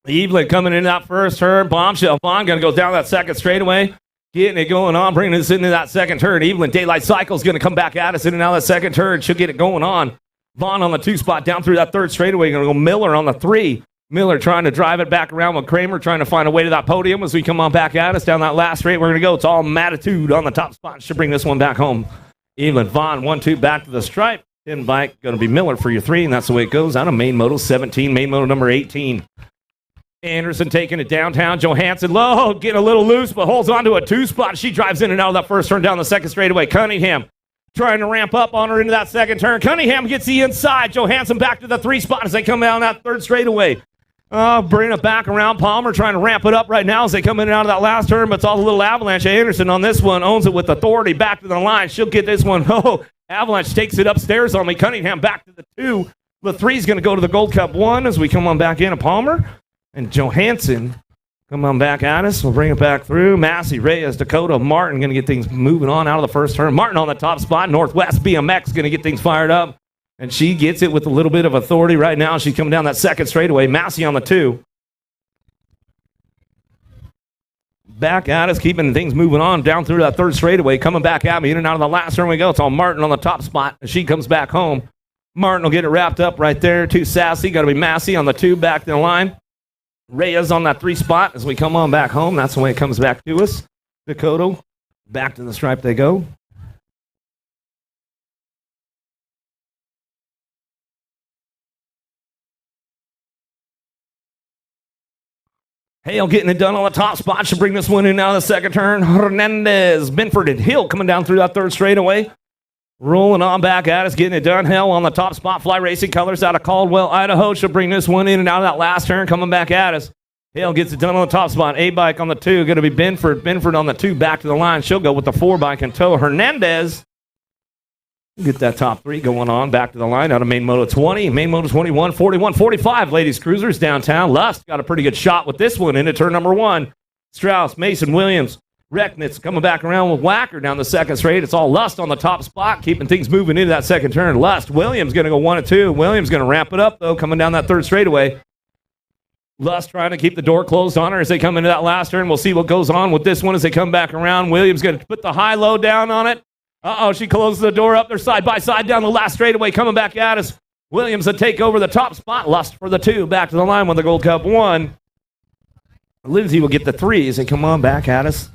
Evelyn coming in that first turn. Bombshell. Vaughn going to go down that second straightaway. Getting it going on, bringing us into that second turn. Evelyn, Daylight Cycle is going to come back at us in and out of that second turn. She'll get it going on. Vaughn on the 2 spot down through that third straightaway. Going to go Miller on the 3. Miller trying to drive it back around with Kramer, trying to find a way to that podium as we come on back at us down that last straight. We're going to go. It's all Matitude on the top spot. Should bring this one back home. Evelyn, Vaughn, 1-2 back to the stripe. 10 bike, going to be Miller for your 3, and that's the way it goes. Out of main moto 17, main moto number 18. Anderson taking it downtown. Johansson low, getting a little loose, but holds on to a 2 spot. She drives in and out of that first turn down the second straightaway. Cunningham trying to ramp up on her into that second turn. Cunningham gets the inside. Johansson back to the 3 spot as they come down that third straightaway. Bring it back around. Palmer trying to ramp it up right now as they come in and out of that last turn, but it's all a little Avalanche. Anderson on this one owns it with authority back to the line. She'll get this one. Oh, Avalanche takes it upstairs on me. Cunningham back to the 2. The 3's going to go to the Gold Cup 1 as we come on back in. Palmer and Johansson come on back at us. We'll bring it back through. Massey, Reyes, Dakota, Martin going to get things moving on out of the first turn. Martin on the top spot. Northwest BMX going to get things fired up. And she gets it with a little bit of authority right now. She's coming down that second straightaway. Massey on the 2. Back at us, keeping things moving on down through that third straightaway. Coming back at me in and out of the last turn we go. It's all Martin on the top spot. And she comes back home. Martin will get it wrapped up right there. 2 Sassy. Got to be Massey on the 2 back to the line. Reyes on that 3 spot as we come on back home. That's the way it comes back to us. Dakota, back to the stripe they go. Hale getting it done on the top spot. Should bring this one in now the second turn. Hernandez, Binford, and Hill coming down through that third straightaway. Rolling on back at us, getting it done. Hale on the top spot. Fly Racing Colors out of Caldwell, Idaho. She'll bring this one in and out of that last turn. Coming back at us. Hale gets it done on the top spot. A-bike on the 2. Going to be Binford. Binford on the 2 back to the line. She'll go with the 4 bike in tow. Hernandez. Get that top 3 going on back to the line out of main moto 20, main moto 21, 41, 45. Ladies cruisers downtown. Lust got a pretty good shot with this one into turn number 1. Strauss, Mason, Williams, Recknitz coming back around with Whacker down the second straight. It's all Lust on the top spot, keeping things moving into that second turn. Lust, Williams going to go 1 and 2. Williams going to ramp it up though, coming down that third straightaway. Lust trying to keep the door closed on her as they come into that last turn. We'll see what goes on with this one as they come back around. Williams going to put the high-low down on it. She closes the door up. They're side by side down the last straightaway coming back at us. Williams to take over the top spot. Lust for the 2. Back to the line with the Gold Cup 1. Lindsay will get the 3 as they come on back at us.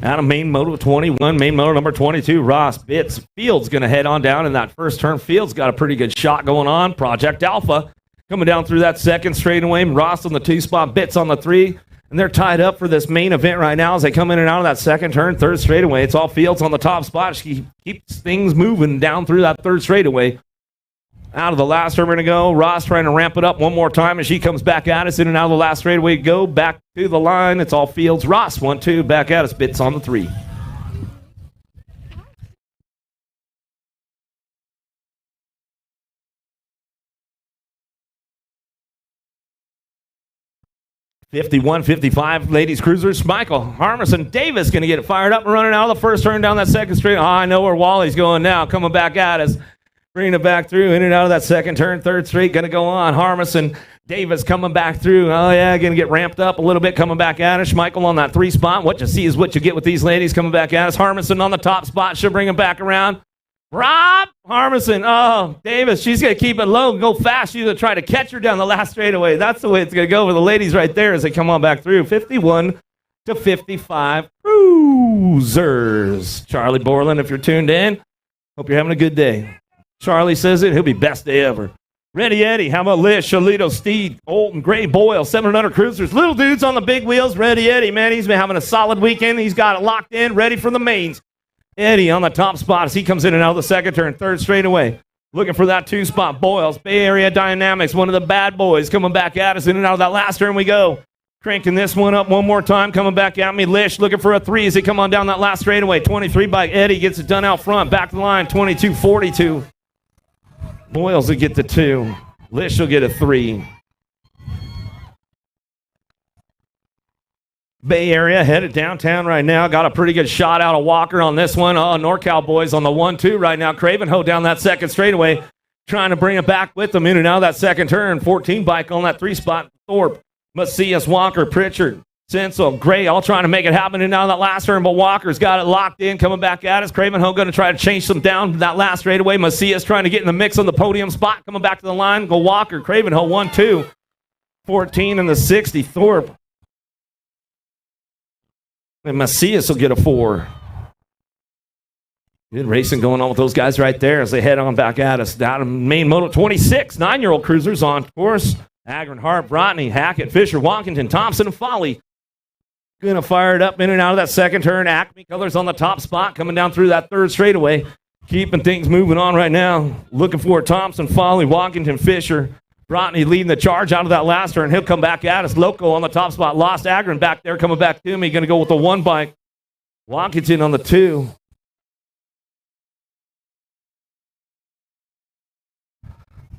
Out of main moto 21, main moto number 22. Ross, Bitts, Fields going to head on down in that first turn. Fields got a pretty good shot going on. Project Alpha coming down through that second straightaway. Ross on the 2 spot. Bitts on the 3. And they're tied up for this main event right now as they come in and out of that second turn, third straightaway. It's all Fields on the top spot. She keeps things moving down through that third straightaway. Out of the last turn, we're going to go. Ross trying to ramp it up one more time as she comes back at us in and out of the last straightaway. Go back to the line. It's all Fields. Ross, 1-2, back at us. Bits on the 3. $51.55, ladies cruisers. Michael Harmison Davis going to get it fired up and running out of the first turn down that second straight. I know where Wally's going now, coming back at us. Bringing it back through, in and out of that second turn, third straight, going to go on. Harmison Davis coming back through. Oh, yeah, going to get ramped up a little bit, coming back at us. Michael on that 3 spot. What you see is what you get with these ladies coming back at us. Harmison on the top spot. She'll bring him back around. Rob Harmison. Oh, Davis, she's going to keep it low and go fast. She's going to try to catch her down the last straightaway. That's the way it's going to go for the ladies right there as they come on back through. 51-55 Cruisers. Charlie Borland, if you're tuned in, hope you're having a good day. Charlie says it. He'll be best day ever. Ready Eddie. How about Liz, Shalito, Steed, Olton, Gray, Boyle, 700 Cruisers. Little dudes on the big wheels. Ready Eddie, man. He's been having a solid weekend. He's got it locked in, ready for the mains. Eddie on the top spot as he comes in and out of the second turn, third straightaway. Looking for that 2 spot. Boyles, Bay Area Dynamics, one of the bad boys coming back at us. In and out of that last turn we go. Cranking this one up one more time, coming back at me. Lish looking for a 3 as he come on down that last straightaway. 23 by Eddie gets it done out front. Back to the line, 22-42. Boyles will get the 2. Lish will get a 3. Bay Area headed downtown right now. Got a pretty good shot out of Walker on this one. Oh, NorCal boys on the 1-2 right now. Cravenho down that second straightaway, trying to bring it back with them in and out of that second turn. 14 bike on that 3 spot. Thorpe, Macias, Walker, Pritchard, Sensel, Gray, all trying to make it happen in and out of that last turn, but Walker's got it locked in, coming back at us. Cravenho going to try to change them down that last straightaway. Macias trying to get in the mix on the podium spot, coming back to the line. Go Walker, Cravenho, 1-2. 14 in the 60, Thorpe. And Macias will get a 4. Good racing going on with those guys right there as they head on back at us. Down in main moto 26, 9-year-old Cruisers on course. Agron, Hart, Brotney, Hackett, Fisher, Walkington, Thompson, and Folly. Going to fire it up in and out of that second turn. Acme Colors on the top spot, coming down through that third straightaway. Keeping things moving on right now. Looking for Thompson, Folly, Walkington, Fisher. Brotney leading the charge out of that last turn. He'll come back at us. Loco on the top spot. Lost Agron back there, coming back to me. Going to go with the 1 bike. Walkington on the 2.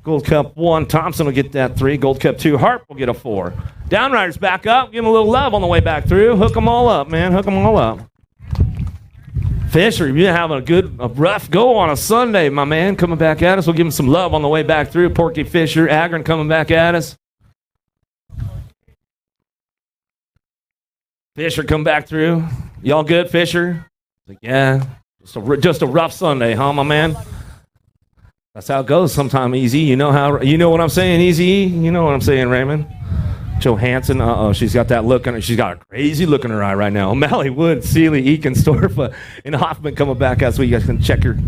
Gold Cup 1, Thompson will get that 3. Gold Cup 2, Harp will get a 4. Downriders back up. Give them a little love on the way back through. Hook them all up, man. Hook them all up. Fisher, you're having a rough go on a Sunday, my man. Coming back at us. We'll give him some love on the way back through. Porky Fisher, Agron coming back at us. Fisher come back through. Y'all good, Fisher? Like, yeah. Just a rough Sunday, huh, my man? That's how it goes sometime, Easy. You know what I'm saying, Easy? You know what I'm saying, Raymond? Johansson, she's got that look on her. She's got a crazy look in her eye right now. O'Malley, Wood, Seeley, Eakin, Storfa, and Hoffman coming back as we guys can check her.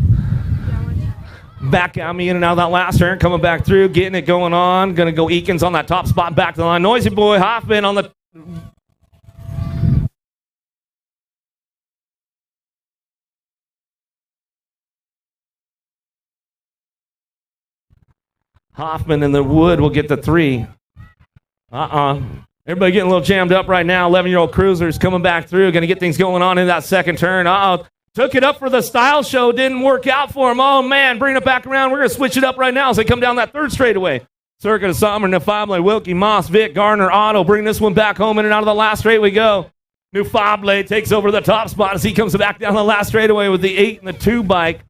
Back at me in and out of that last turn, coming back through, getting it going on. Going to go Eakins on that top spot, back to the line. Noisy boy, Hoffman on the... Hoffman and the Wood will get the 3. Everybody getting a little jammed up right now. 11-year-old Cruisers coming back through. Going to get things going on in that second turn. Took it up for the style show. Didn't work out for him. Oh, man. Bring it back around. We're going to switch it up right now as they come down that third straightaway. Circuit of Summer, Nefable, Wilkie, Moss, Vic, Garner, Otto. Bring this one back home in and out of the last straight we go. Nefable takes over the top spot as he comes back down the last straightaway with the 8 and the 2 bike.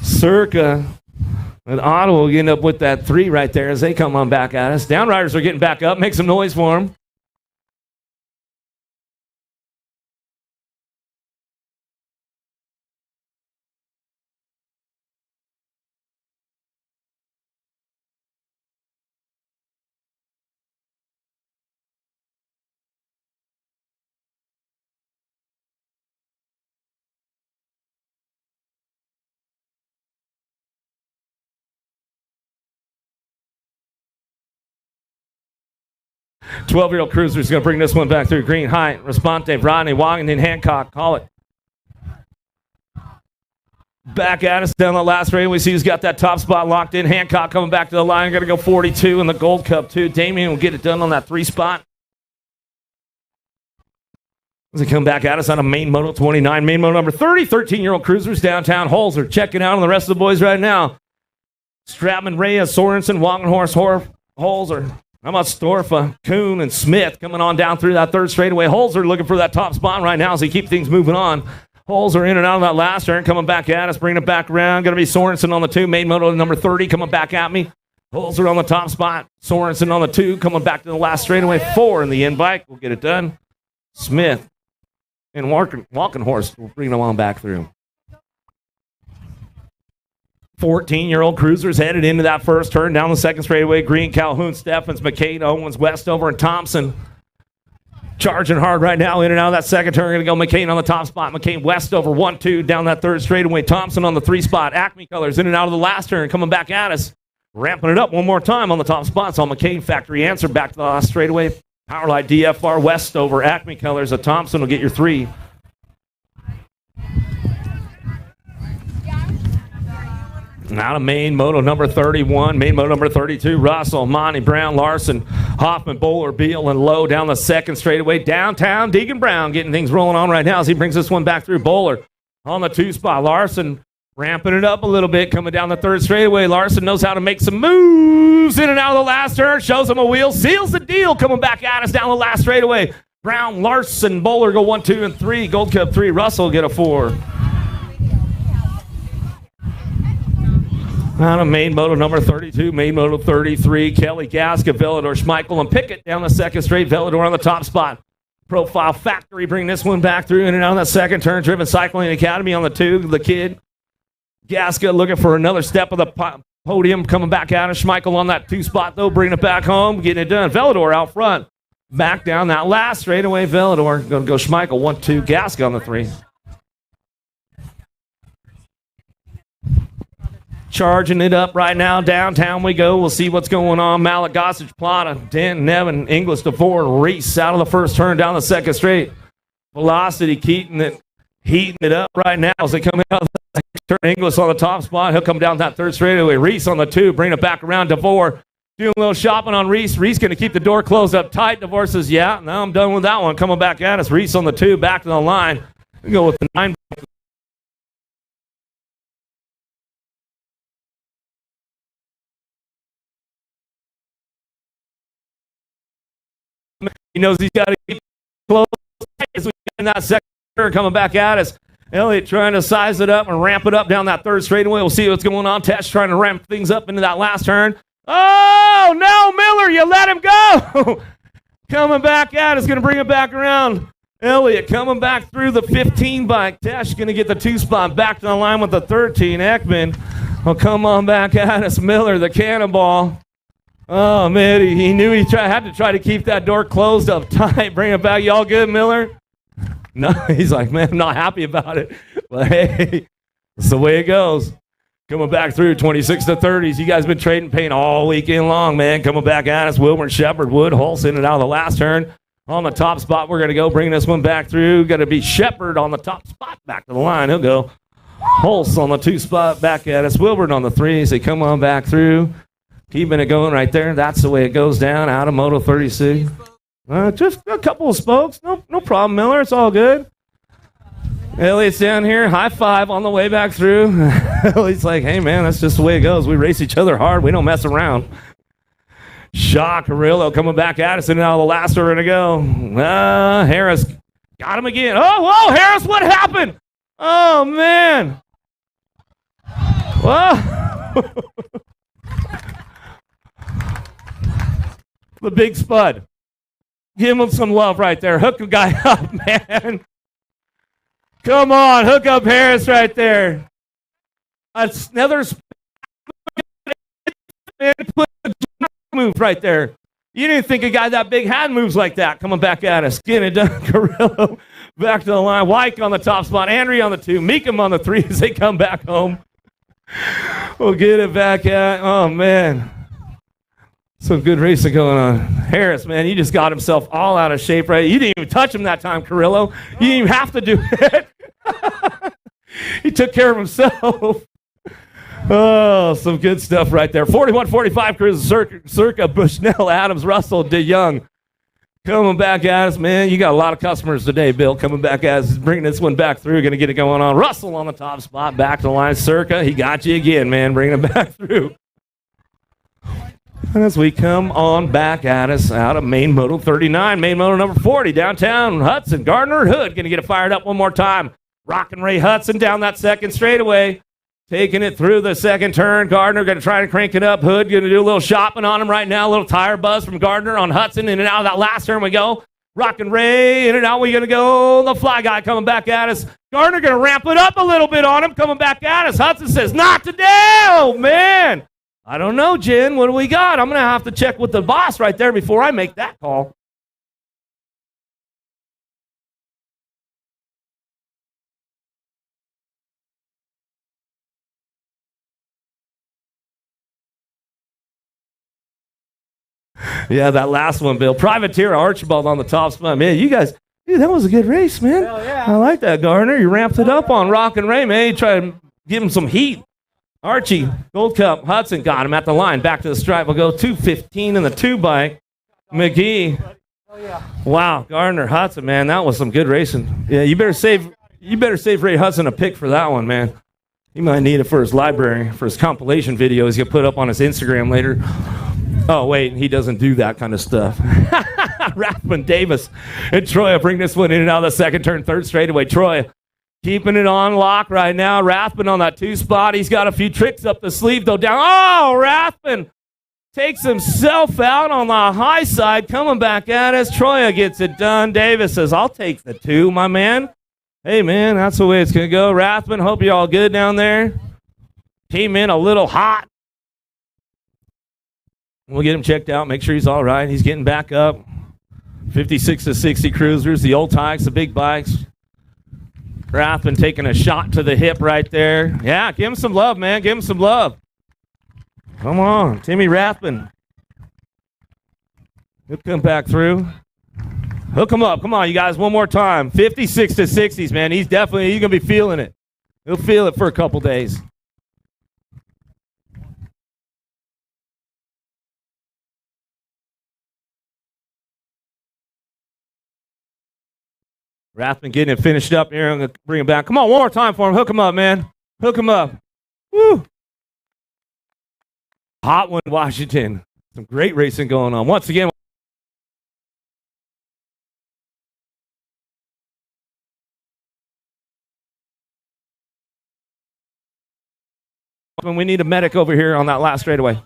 Circa. And Otto will end up with that 3 right there as they come on back at us. Downriders are getting back up. Make some noise for them. Twelve-year-old Cruiser is going to bring this one back through. Green, Height, Responte, Rodney, Washington, Hancock, call it. Back at us down the last race. We see who's got that top spot locked in. Hancock coming back to the line. Going to go 42 in the Gold Cup, too. Damien will get it done on that 3 spot. As they come back at us on a main moto 29, main moto number 30, 13-year-old Cruisers downtown. Holzer checking out on the rest of the boys right now. Stratman, Reyes, Sorensen, Walkenhorst, Holzer. How about Storfa, Kuhn, and Smith coming on down through that third straightaway. Holzer looking for that top spot right now as they keep things moving on. Holzer in and out of that last turn, coming back at us, bringing it back around. Going to be Sorensen on the 2, main moto number 30 coming back at me. Holzer on the top spot. Sorensen on the 2, coming back to the last straightaway. 4 in the end bike. We'll get it done. Smith and Walkenhorst will bring them on back through. 14-year-old cruisers headed into that first turn down the second straightaway. Green, Calhoun, Steffens, McCain, Owens, Westover, and Thompson. Charging hard right now, in and out of that second turn. Going to go McCain on the top spot. McCain, Westover, 1-2 down that third straightaway. Thompson on the 3 spot. Acme Colors in and out of the last turn, coming back at us. Ramping it up one more time on the top spots. On McCain, Factory Answer back to the last straightaway. Powerlight, DFR, Westover, Acme Colors. Thompson will get your 3. Out of main moto number 31, main moto number 32, Russell, Monty, Brown, Larson, Hoffman, Bowler, Beal, and Lowe down the second straightaway. Downtown, Deacon Brown getting things rolling on right now as he brings this one back through. Bowler on the 2 spot. Larson ramping it up a little bit, coming down the third straightaway. Larson knows how to make some moves in and out of the last turn, shows him a wheel, seals the deal, coming back at us down the last straightaway. Brown, Larson, Bowler go 1, 2, and 3. Gold Cup 3, Russell get a 4. Out of main moto number 32, main moto 33, Kelly, Gasca, Vellador, Schmeichel, and Pickett down the second straight. Vellador on the top spot. Profile Factory bring this one back through in and out of that second turn. Driven Cycling Academy on the 2, the kid. Gasca looking for another step of the podium, coming back out of Schmeichel on that 2 spot, though, bringing it back home, getting it done. Vellador out front. Back down that last straightaway. Vellador going to go Schmeichel, 1, 2, Gasca on the 3. Charging it up right now. Downtown we go. We'll see what's going on. Malik, Gossage, Plata, Dan, Nevin, Inglis, DeVore, Reese out of the first turn down the second straight. Velocity heating it up right now as they come out of the second turn. Inglis on the top spot. He'll come down that third straightaway. Reese on the 2. Bring it back around. DeVore doing a little shopping on Reese. Reese going to keep the door closed up tight. DeVore says, yeah, now I'm done with that one. Coming back at us. Reese on the 2. Back to the line. We go with the 9. He knows he's got to keep close as we get in that second turn, coming back at us. Elliott trying to size it up and ramp it up down that third straightaway. We'll see what's going on. Tesh trying to ramp things up into that last turn. Oh, no, Miller, you let him go. Coming back at us, going to bring it back around. Elliott coming back through the 15 bike. Tesh going to get the 2 spot back to the line with the 13. Ekman will come on back at us. Miller, the cannonball. Oh, man, he knew he had to try to keep that door closed up tight. Bring it back. Y'all good, Miller? No, he's like, man, I'm not happy about it. But, hey, that's the way it goes. Coming back through 26 to 30s. You guys been trading paint all weekend long, man. Coming back at us. Wilburn, Shepard, Wood, Hulse in and out of the last turn. On the top spot, we're going to go bring this one back through. Going to be Shepard on the top spot back to the line. He'll go Hulse on the 2 spot back at us. Wilburn on the 3. They come on back through. Keeping it going right there. That's the way it goes down out of Moto 36. Just a couple of spokes. No problem, Miller. It's all good. Elliott's down here. High five on the way back through. Elliott's like, hey, man, that's just the way it goes. We race each other hard. We don't mess around. Shaw Carrillo coming back at us, and now the last are going to go. Harris got him again. Oh, whoa, Harris, what happened? Oh, man. Whoa. The big spud. Give him some love right there. Hook the guy up, man. Come on, hook up Harris right there. Another move right there. You didn't think a guy that big had moves like that. Coming back at us. Getting it done. Carrillo back to the line. Wyke on the top spot. Henry on the 2. Meekum on the 3 as they come back home. We'll get it back at. Oh, man. Some good racing going on. Harris, man, he just got himself all out of shape, right? You didn't even touch him that time, Carrillo. You didn't even have to do it. He took care of himself. Oh, some good stuff right there. 41-45, Chris Circa, Bushnell, Adams, Russell, DeYoung. Coming back at us, man. You got a lot of customers today, Bill, coming back at us. Bringing this one back through. Going to get it going on. Russell on the top spot. Back to the line. Circa, he got you again, man. Bringing it back through. As we come on back at us out of main moto 39, main moto number 40, downtown Hudson, Gardner, Hood, going to get it fired up one more time. Rockin' Ray Hudson down that second straightaway, taking it through the second turn. Gardner going to try to crank it up. Hood going to do a little shopping on him right now. A little tire buzz from Gardner on Hudson. In and out of that last turn we go. Rockin' Ray, in and out we going to go. The fly guy coming back at us. Gardner going to ramp it up a little bit on him, coming back at us. Hudson says, not today. Oh, man. I don't know, Jen. What do we got? I'm going to have to check with the boss right there before I make that call. Yeah, that last one, Bill. Privateer Archibald on the top spot. Man, you guys, dude, that was a good race, man. Hell yeah. I like that, Gardner. You ramped it up on Rockin' Ray, man. You try to give him some heat. Archie, Gold Cup, Hudson got him at the line. Back to the stripe. We'll go 2:15 in the 2-bike. McGee. Wow, Gardner, Hudson, man, that was some good racing. Yeah, you better save Ray Hudson a pick for that one, man. He might need it for his library, for his compilation videos he'll put up on his Instagram later. Oh, wait, he doesn't do that kind of stuff. Rathman Davis and Troy bring this one in and out of the second turn, third straightaway. Troy keeping it on lock right now. Rathman on that 2 spot. He's got a few tricks up the sleeve, though, down. Oh, Rathman takes himself out on the high side, coming back at us. Troya gets it done. Davis says, I'll take the 2, my man. Hey, man, that's the way it's going to go. Rathman, hope you're all good down there. Came in a little hot. We'll get him checked out, make sure he's all right. He's getting back up. 56 to 60 cruisers, the old Tykes, the big bikes. Rathman taking a shot to the hip right there. Yeah, give him some love, man. Give him some love. Come on, Timmy Rathman. He'll come back through. Hook him up. Come on, you guys, one more time. 56 to 60s, man. He's going to be feeling it. He'll feel it for a couple days. Rathman getting it finished up here. I'm going to bring him back. Come on, one more time for him. Hook him up, man. Hook him up. Woo. Hot one, Washington. Some great racing going on. Once again, we need a medic over here on that last straightaway.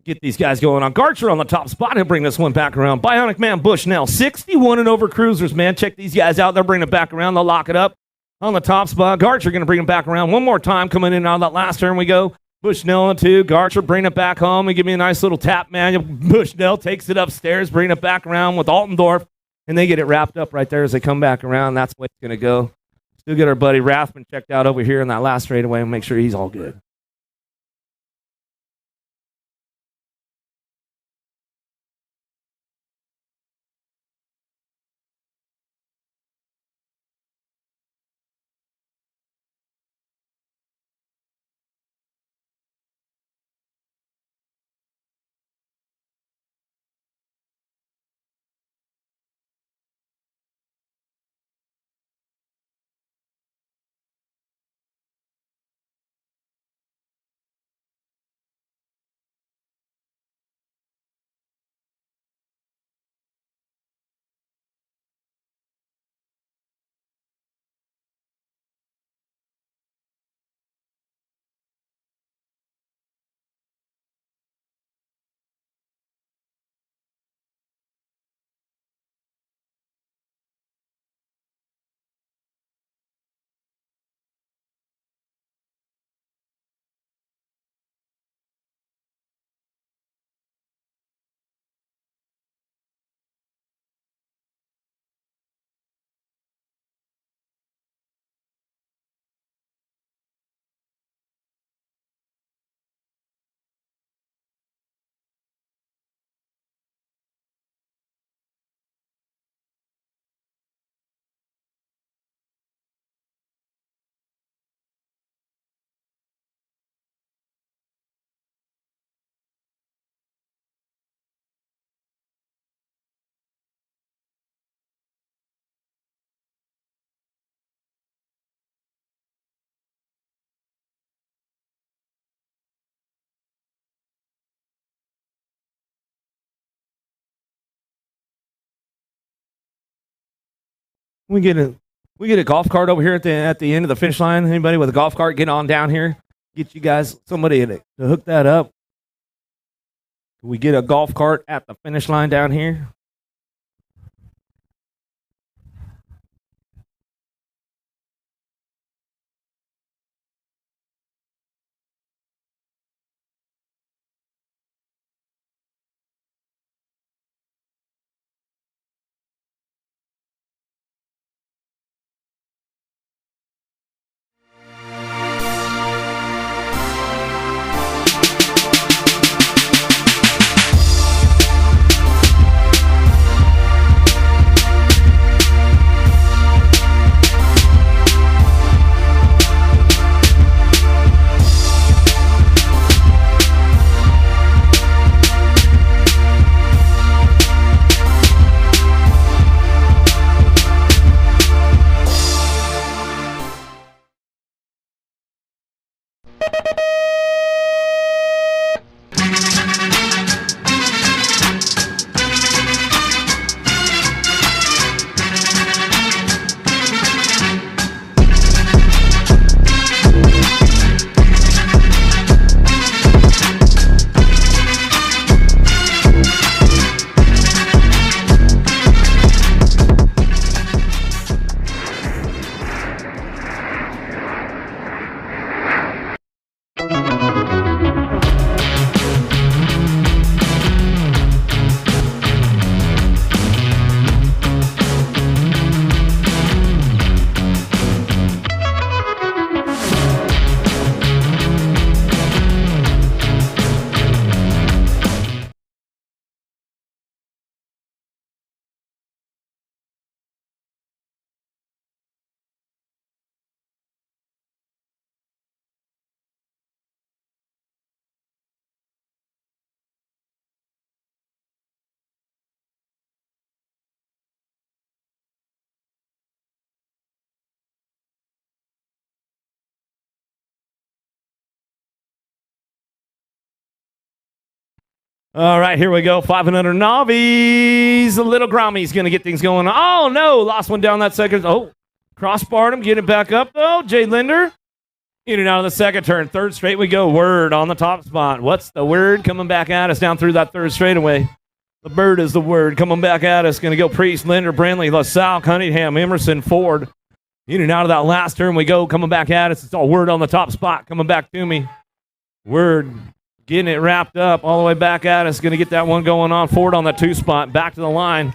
Get these guys going on. Garcher on the top spot. He'll bring this one back around. Bionic Man Bushnell, 61 and over cruisers, man. Check these guys out. They'll bring it back around. They'll lock it up on the top spot. Garcher going to bring it back around one more time. Coming in and out of that last turn we go. Bushnell on 2. Garcher bring it back home and give me a nice little tap, man. Bushnell takes it upstairs, bring it back around with Altendorf, and they get it wrapped up right there as they come back around. That's the way it's going to go. Still get our buddy Rathman checked out over here in that last straightaway and make sure he's all good. We get a golf cart over here at the end of the finish line. Anybody with a golf cart, get on down here. Get you guys somebody to hook that up. Can we get a golf cart at the finish line down here? All right, here we go. 500 novice. The little Grommy's going to get things going. Oh, no. Lost one down that second. Oh, crossbarred him. Get it back up, though. Jay Linder. In and out of the second turn. Third straight we go. Word on the top spot. What's the word? Coming back at us down through that third straightaway. The bird is the word. Coming back at us. Going to go Priest, Linder, Brandley, LaSalle, Cunningham, Emerson, Ford. In and out of that last turn we go. Coming back at us. It's all word on the top spot. Coming back to me. Word. Getting it wrapped up all the way back at us. Going to get that one going on. Ford on the 2 spot. Back to the line.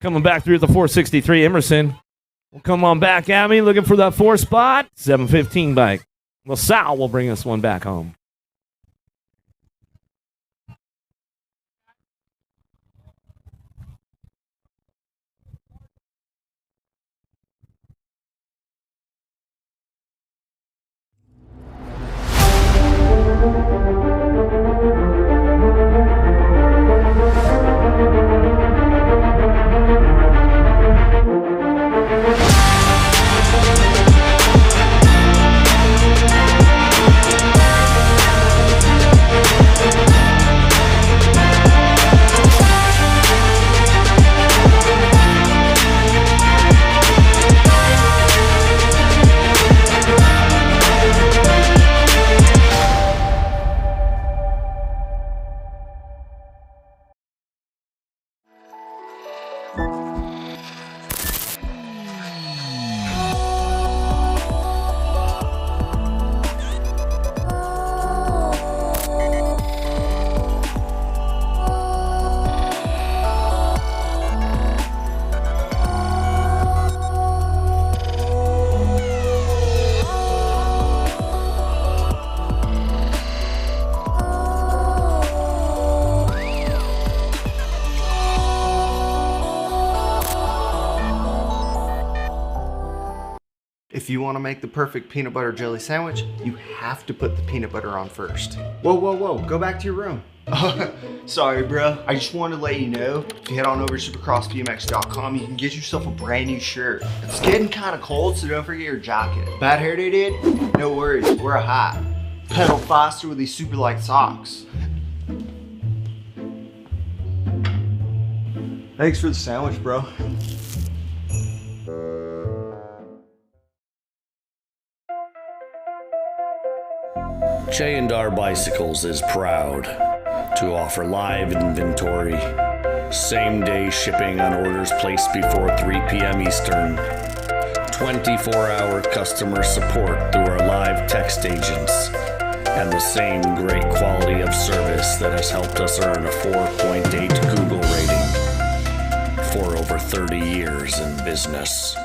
Coming back through the 463. Emerson will come on back at me. Looking for that 4 spot. 715 bike. LaSalle will bring this one back home. If you want to make the perfect peanut butter jelly sandwich, you have to put the peanut butter on first. Whoa, whoa, whoa, go back to your room. Sorry, bro. I just wanted to let you know, if you head on over to supercrossbmx.com, you can get yourself a brand new shirt. It's getting kind of cold, so don't forget your jacket. Bad hair day, dude? No worries, wear a hat. Pedal faster with these super light socks. Thanks for the sandwich, bro. Shayandar Bicycles is proud to offer live inventory, same-day shipping on orders placed before 3 p.m. Eastern, 24-hour customer support through our live text agents, and the same great quality of service that has helped us earn a 4.8 Google rating for over 30 years in business.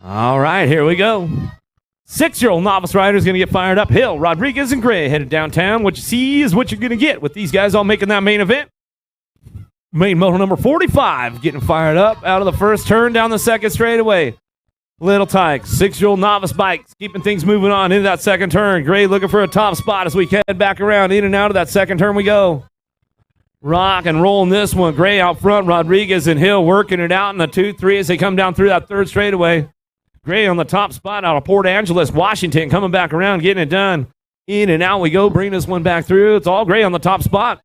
All right, here we go. 6-year-old novice rider is going to get fired up. Hill, Rodriguez, and Gray headed downtown. What you see is what you're going to get with these guys all making that main event. Main model number 45 getting fired up out of the first turn down the second straightaway. Little Tyke, 6-year-old novice bikes, keeping things moving on into that second turn. Gray looking for a top spot as we head back around in and out of that second turn we go. Rock and rolling this one. Gray out front, Rodriguez and Hill working it out in the 2-3 as they come down through that third straightaway. Gray on the top spot out of Port Angeles, Washington, coming back around, getting it done. In and out we go, bring this one back through. It's all Gray on the top spot.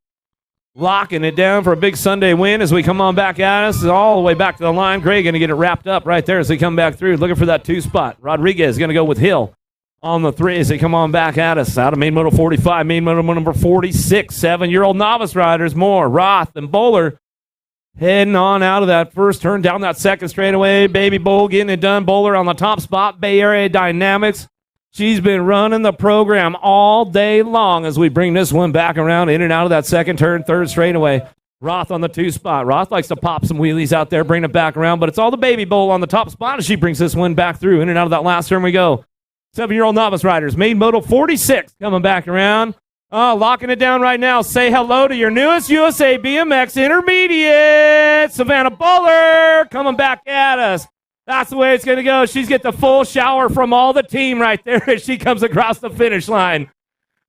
Locking it down for a big Sunday win as we come on back at us. All the way back to the line. Gray going to get it wrapped up right there as they come back through. Looking for that 2 spot. Rodriguez going to go with Hill on the 3 as they come on back at us. Out of main model 45, main model number 46. 7-year-old novice riders, more. Roth and Bowler heading on out of that first turn down that second straightaway. Baby Bull getting it done. Bowler on the top spot. Bay Area Dynamics. She's been running the program all day long as we bring this one back around in and out of that second turn, third straightaway. Roth on the 2 spot. Roth likes to pop some wheelies out there, bring it back around, but it's all the Baby Bull on the top spot as she brings this one back through. In and out of that last turn we go. 7-year-old novice riders. Main modal 46 coming back around. Locking it down right now. Say hello to your newest USA BMX Intermediate, Savannah Bowler, coming back at us. That's the way it's going to go. She's get the full shower from all the team right there as she comes across the finish line.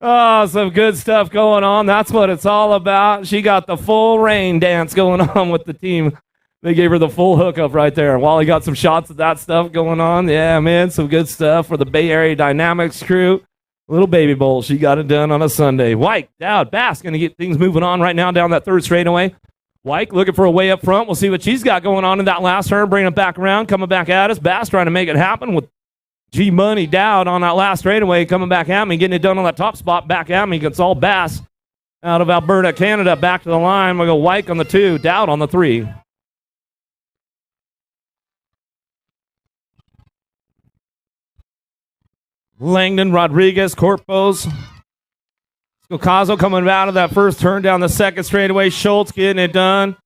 Oh, some good stuff going on. That's what it's all about. She got the full rain dance going on with the team. They gave her the full hookup right there. Wally got some shots of that stuff going on. Yeah, man, some good stuff for the Bay Area Dynamics crew. Little Baby Bowl, she got it done on a Sunday. White, Dowd, Bass going to get things moving on right now down that third straightaway. White looking for a way up front. We'll see what she's got going on in that last turn, bringing it back around, coming back at us. Bass trying to make it happen with G-Money Dowd on that last straightaway, coming back at me, getting it done on that top spot, back at me. It's all Bass out of Alberta, Canada, back to the line. We'll go White on the 2, Dowd on the 3. Langdon, Rodriguez, Corpos. Scocazo coming out of that first turn down the second straightaway. Schultz getting it done.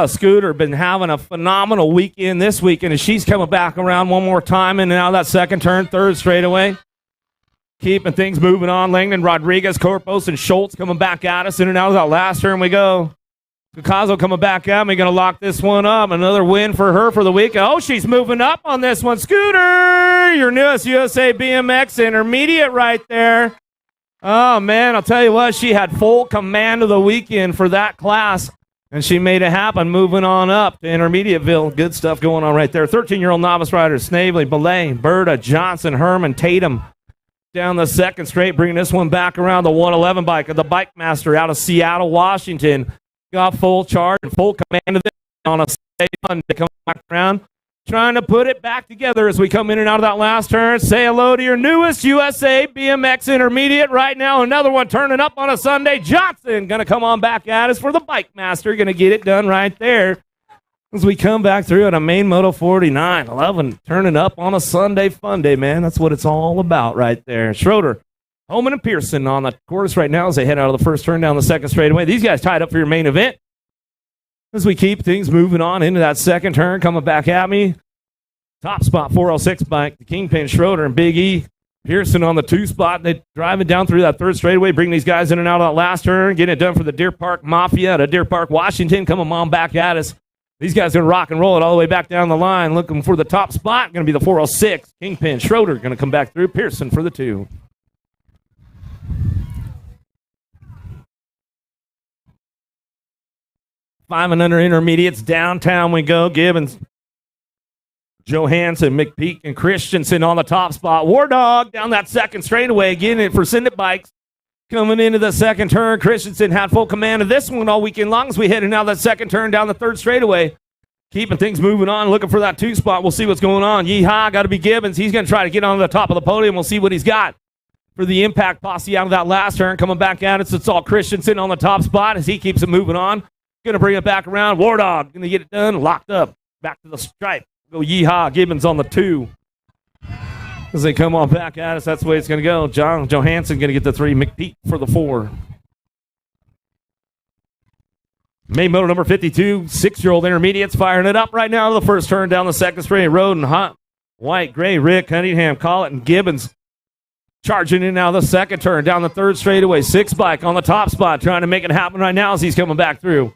Scooter been having a phenomenal weekend this weekend as she's coming back around one more time in and out of that second turn, third straightaway. Keeping things moving on. Langdon, Rodriguez, Corpos, and Schultz coming back at us in and out of that last turn we go. Scocazo coming back at me, going to lock this one up. Another win for her for the week. Oh, she's moving up on this one. Scooter, your newest USA BMX Intermediate right there. Oh, man, I'll tell you what, she had full command of the weekend for that class, and she made it happen, moving on up to Intermediateville. Good stuff going on right there. 13-year-old novice riders, Snavely, Belay, Berta, Johnson, Herman, Tatum. Down the second straight, bringing this one back around the 111 bike of the Bike Master out of Seattle, Washington. Got full charge and full command of it on a Sunday to come back around. Trying to put it back together as we come in and out of that last turn. Say hello to your newest USA BMX Intermediate right now. Another one turning up on a Sunday. Johnson going to come on back at us for the Bike Master. Going to get it done right there as we come back through at a main moto 49. 11 turning up on a Sunday fun day, man. That's what it's all about right there. Schroeder, Holman, and Pearson on the course right now as they head out of the first turn down the second straightaway. These guys tied up for your main event. As we keep things moving on into that second turn, coming back at me. Top spot 406 bike, the Kingpin, Schroeder, and Big E. Pearson on the 2 spot. They driving down through that 3rd straightaway, bringing these guys in and out of that last turn, getting it done for the Deer Park Mafia out of Deer Park, Washington, coming on back at us. These guys going to rock and roll it all the way back down the line, looking for the top spot. Going to be the 406. Kingpin Schroeder going to come back through. Pearson for the 2. Five and under intermediates. Downtown we go. Gibbons, Johansson, McPeak, and Christensen on the top spot. War Dog down that 2nd straightaway, getting it for Sendit Bikes. Coming into the 2nd turn, Christensen had full command of this one all weekend long as we headed now that 2nd turn down the 3rd straightaway. Keeping things moving on, looking for that 2 spot. We'll see what's going on. Yeehaw, got to be Gibbons. He's going to try to get on the top of the podium. We'll see what he's got for the impact posse out of that last turn. Coming back at us, it's all Christensen on the top spot as he keeps it moving on. Going to bring it back around. War Dog going to get it done. Locked up. Back to the stripe. Go Yeehaw. Gibbons on the 2. As they come on back at us, that's the way it's going to go. John Johansson going to get the 3. McPeak for the 4. Main motor number 52, 6-year-old intermediates firing it up right now to the 1st turn down the 2nd straight. Road and Hot, White, Gray, Rick, Cunningham, Collett, and Gibbons charging in now the 2nd turn down the 3rd straightaway. 6 bike on the top spot, trying to make it happen right now as he's coming back through.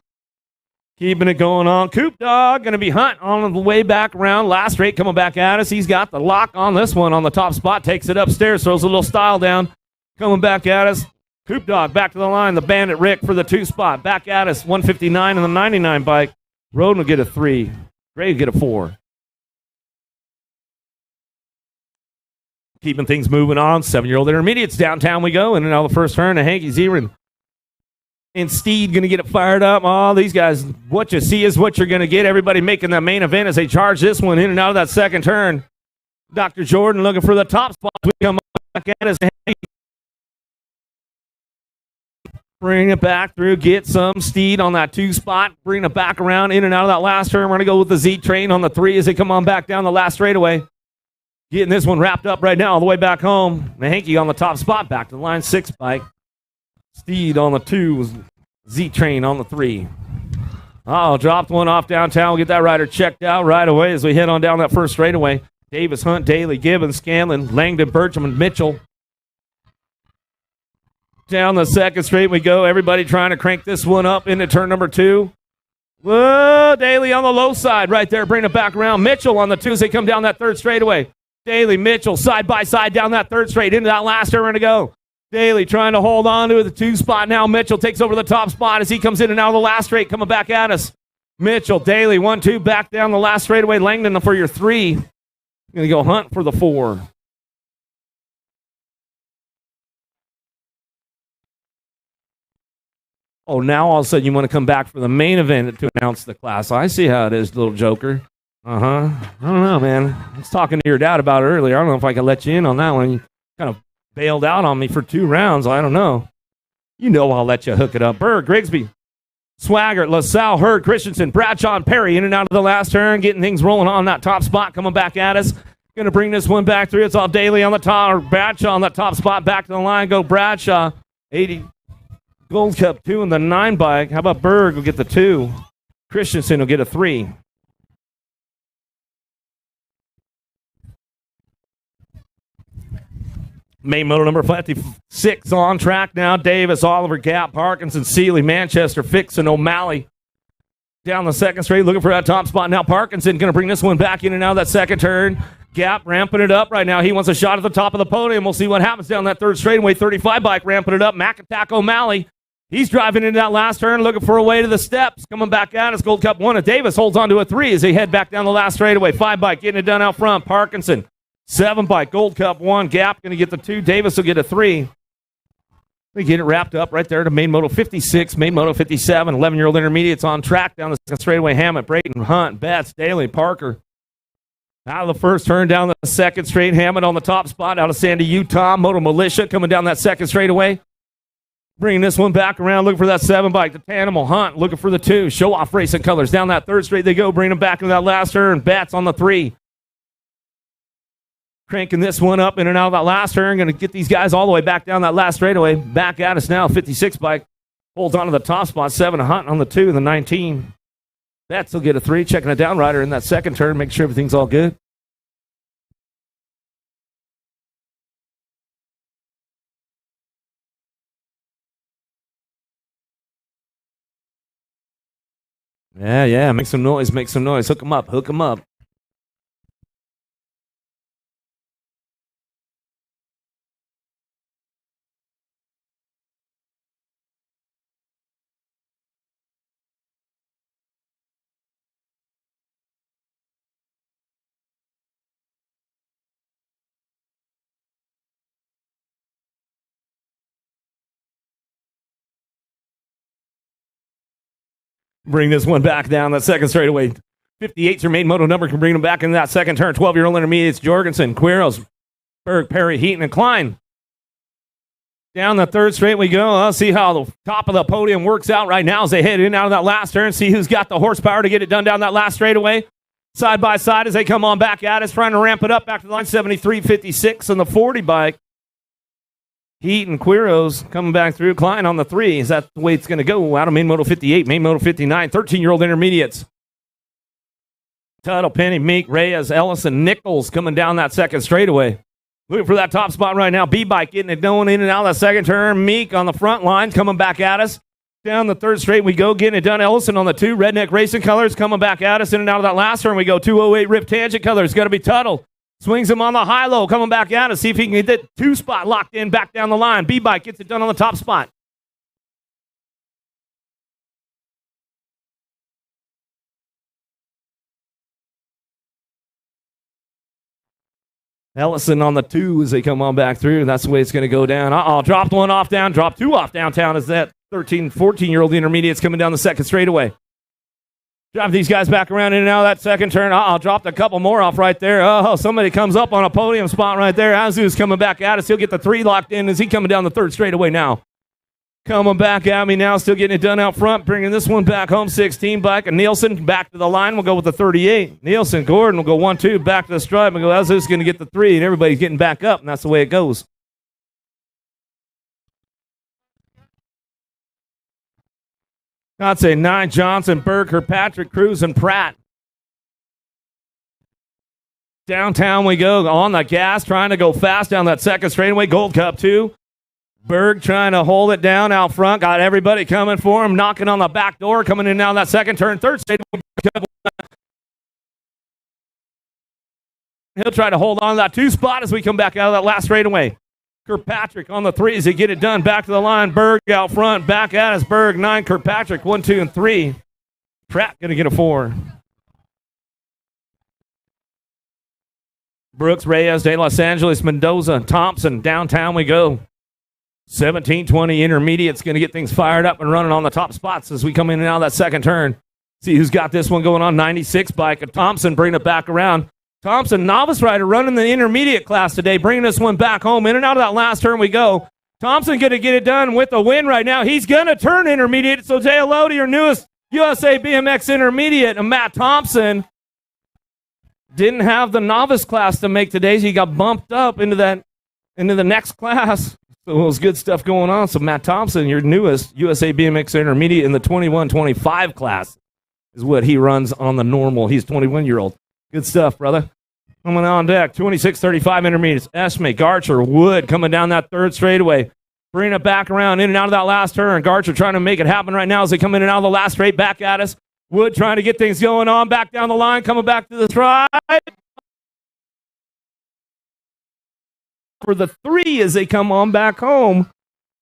Keeping it going on. Coop Dog going to be Hunt on the way back around. Last straight coming back at us. He's got the lock on this one on the top spot. Takes it upstairs, throws a little style down. Coming back at us. Coop Dog back to the line. The Bandit Rick for the 2 spot. Back at us. 159 on the 99 bike. Roden will get a 3. Gray will get a 4. Keeping things moving on. 7-year-old intermediates. Downtown we go. In and out of the 1st turn. And Hanky Zerin and Steed going to get it fired up. Oh, these guys, what you see is what you're going to get. Everybody making the main event as they charge this one in and out of that 2nd turn. Dr. Jordan looking for the top spot. We come back at us. Bring it back through. Get some Steed on that 2 spot. Bring it back around in and out of that last turn. We're going to go with the Z train on the 3 as they come on back down the last straightaway. Getting this one wrapped up right now all the way back home. Mahanky on the top spot. Back to the line. 6 bike. Steed on the 2, Z-Train on the 3. Oh, dropped one off downtown. We'll get that rider checked out right away as we head on down that 1st straightaway. Davis, Hunt, Daly, Gibbons, Scanlon, Langdon, Bertram, and Mitchell. Down the 2nd straight we go. Everybody trying to crank this one up into turn number 2. Whoa, Daly on the low side right there. Bring it back around. Mitchell on the 2 as they come down that 3rd straightaway. Daly, Mitchell, side by side down that 3rd straight. Into that last turn to go. Daly trying to hold on to the 2 spot now. Mitchell takes over the top spot as he comes in and out of the last straight, coming back at us. Mitchell, Daly, 1-2, back down the last straightaway. Langdon for your 3. Going to go Hunt for the 4. Oh, now all of a sudden you want to come back for the main event to announce the class. I see how it is, little joker. I don't know, man. I was talking to your dad about it earlier. I don't know if I can let you in on that one. You kind of bailed out on me for 2 rounds. I don't know. You know I'll let you hook it up. Berg, Grigsby, Swaggart, LaSalle, Hurd, Christensen, Bradshaw, and Perry in and out of the last turn, getting things rolling on that top spot, coming back at us. Going to bring this one back through. It's all Daly on the top, or Bradshaw on that top spot, back to the line. Go Bradshaw. 80 Gold Cup 2 in the 9 bike. How about Berg will get the 2. Christensen will get a 3. Main motor number 56 on track now. Davis, Oliver, Gap, Parkinson, Seeley, Manchester, Fix, and O'Malley. Down the 2nd straight, looking for that top spot. Now Parkinson going to bring this one back in and out of that 2nd turn. Gap ramping it up right now. He wants a shot at the top of the podium. We'll see what happens down that 3rd straightaway. 35 bike ramping it up. McAttack O'Malley. He's driving into that last turn, looking for a way to the steps. Coming back out as Gold Cup 1. And Davis holds on to a 3 as they head back down the last straightaway. 5 bike getting it done out front. Parkinson. 7 bike, Gold Cup 1. Gap going to get the 2. Davis will get a 3. We get it wrapped up right there to main moto 56, main moto 57. 11-year-old intermediates on track down the straightaway. Hammett, Brayton, Hunt, Betts, Daly, Parker. Out of the 1st turn down the 2nd straight. Hammett on the top spot out of Sandy, Utah. Moto Militia coming down that 2nd straightaway. Bringing this one back around, looking for that 7 bike. The Tanimal, Hunt looking for the 2. Show Off Racing Colors down that 3rd straight they go. Bringing them back into that last turn. Betts on the 3. Cranking this one up in and out of that last turn. Going to get these guys all the way back down that last straightaway. Back at us now. 56 bike. Holds on to the top spot. 7 Hunt on the 2. The 19. Betts will get a 3. Checking a down rider in that 2nd turn. Make sure everything's all good. Yeah. Make some noise. Hook them up. Bring this one back down that second straightaway. 58's your main moto number. Can bring them back in that second turn. 12-year-old intermediates, Jorgensen, Quiros, Berg, Perry, Heaton, and Klein. Down the third straight we go. I'll see how the top of the podium works out right now as they head in out of that last turn. See who's got the horsepower to get it done down that last straightaway. Side by side as they come on back at us, trying to ramp it up back to the line. 73.56 on the 40 bike. Heat and Quiros coming back through. Klein on the 3. Is that the way it's going to go? Out of main moto 58, main moto 59. 13-year-old intermediates. Tuttle, Penny, Meek, Reyes, Ellison, Nichols coming down that second straightaway. Looking for that top spot right now. B-Bike getting it going in and out of that second turn. Meek on the front line coming back at us. Down the third straight we go, getting it done. Ellison on the 2. Redneck Racing Colors coming back at us in and out of that last turn. We go 208 Rip Tangent Colors. Got to be Tuttle. Swings him on the high-low, coming back at us. See if he can get that 2 spot locked in back down the line. B-Bike gets it done on the top spot. Ellison on the 2 as they come on back through. That's the way it's going to go down. Dropped one off down. Dropped 2 off downtown as that 13, 14-year-old intermediate's coming down the second straightaway. Drive these guys back around in and out of that second turn. Dropped a couple more off right there. Somebody comes up on a podium spot right there. Azu's coming back at us. He'll get the 3 locked in as he coming down the third straightaway now. Coming back at me now, still getting it done out front, bringing this one back home. 16 bike, and Nielsen back to the line. We'll go with the 38. Nielsen, Gordon will go 1-2, back to the stripe. We'll go, Azu's going to get the 3, and everybody's getting back up, and that's the way it goes. I'd say 9, Johnson, Burke, Kirkpatrick, Cruz, and Pratt. Downtown we go, on the gas, trying to go fast down that second straightaway. Gold Cup 2. Berg trying to hold it down out front. Got everybody coming for him, knocking on the back door, coming in down that second turn. Third straightaway. He'll try to hold on to that 2 spot as we come back out of that last straightaway. Kirkpatrick on the 3 as they get it done. Back to the line. Berg out front. Back at us. Berg 9. Kirkpatrick 1, 2, and 3. Pratt going to get a 4. Brooks, Reyes, De Los Angeles, Mendoza, Thompson. Downtown we go. 17-20 intermediate's going to get things fired up and running on the top spots as we come in and out of that second turn. See who's got this one going on. 96 bike. And Thompson bringing it back around. Thompson, novice rider, running the intermediate class today, bringing this one back home. In and out of that last turn we go. Thompson going to get it done with a win right now. He's going to turn intermediate. So say hello to your newest USA BMX intermediate, and Matt Thompson. Didn't have the novice class to make today, so he got bumped up into the next class. So it was good stuff going on. So Matt Thompson, your newest USA BMX intermediate in the 21-25 class, is what he runs on the normal. He's 21-year-old. Good stuff, brother. Coming on deck, 26-35 intermediates. Esme, Garcher, Wood coming down that third straightaway. Bringing it back around in and out of that last turn. Garcher trying to make it happen right now as they come in and out of the last straight back at us. Wood trying to get things going on. Back down the line, coming back to the stride. For the 3 as they come on back home.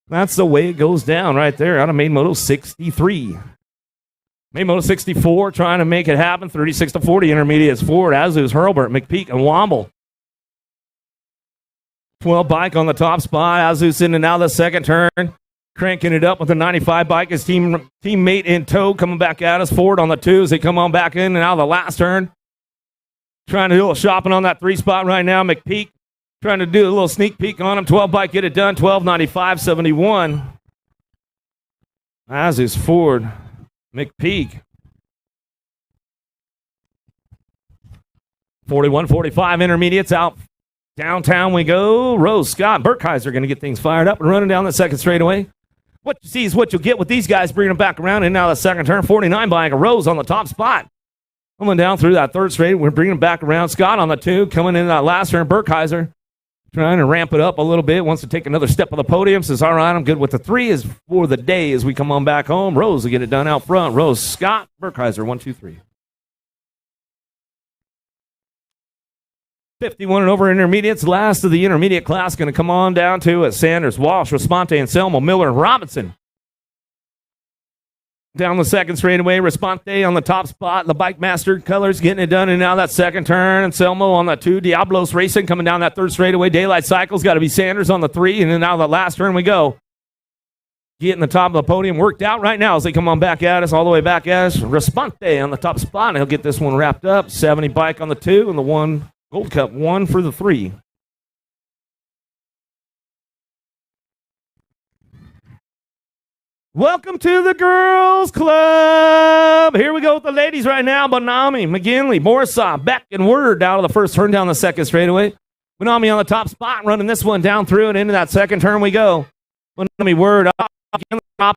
That's the way it goes down right there out of main moto 63. Main moto 64 trying to make it happen. 36-40 intermediates forward. Azus, Hurlburt, McPeak, and Womble. 12 bike on the top spot. Azus in and out of the second turn. Cranking it up with the 95 bike. His teammate in tow coming back at us. Forward on the 2 as they come on back in and out of the last turn. Trying to do a little shopping on that 3 spot right now. McPeak trying to do a little sneak peek on him. 12 bike, get it done. 12.95.71. Azus, Ford. McPeak. 41-45 intermediates out. Downtown we go. Rose, Scott, Burkheiser going to get things fired up and running down the second straightaway. What you see is what you'll get with these guys bringing them back around in now the second turn. 49 buying a Rose on the top spot. Coming down through that third straight. We're bringing them back around. Scott on the 2. Coming in that last turn. Burkheiser trying to ramp it up a little bit, wants to take another step on the podium, says, all right, I'm good with the 3 is for the day as we come on back home. Rose will get it done out front. Rose Scott Burkheiser, 1, 2, 3. 51 and over intermediates. Last of the intermediate class going to come on down to it. Sanders, Walsh, Responte, Anselmo, Miller, and Robinson. Down the second straightaway, Responte on the top spot. The Bike Master colors getting it done, and now that second turn. Anselmo on the 2. Diablos Racing coming down that third straightaway. Daylight Cycles got to be Sanders on the 3, and then now the last turn we go. Getting the top of the podium worked out right now as they come on back at us, all the way back at us. Responte on the top spot, and he'll get this one wrapped up. 70 Bike on the 2, and the 1 Gold Cup, 1 for the 3. Welcome to the Girls Club. Here we go with the ladies right now. Bonami, McGinley, Borisov, Beck, and Word out of the first turn down the second straightaway. Bonami on the top spot, running this one down through and into that second turn we go. Bonami, Word up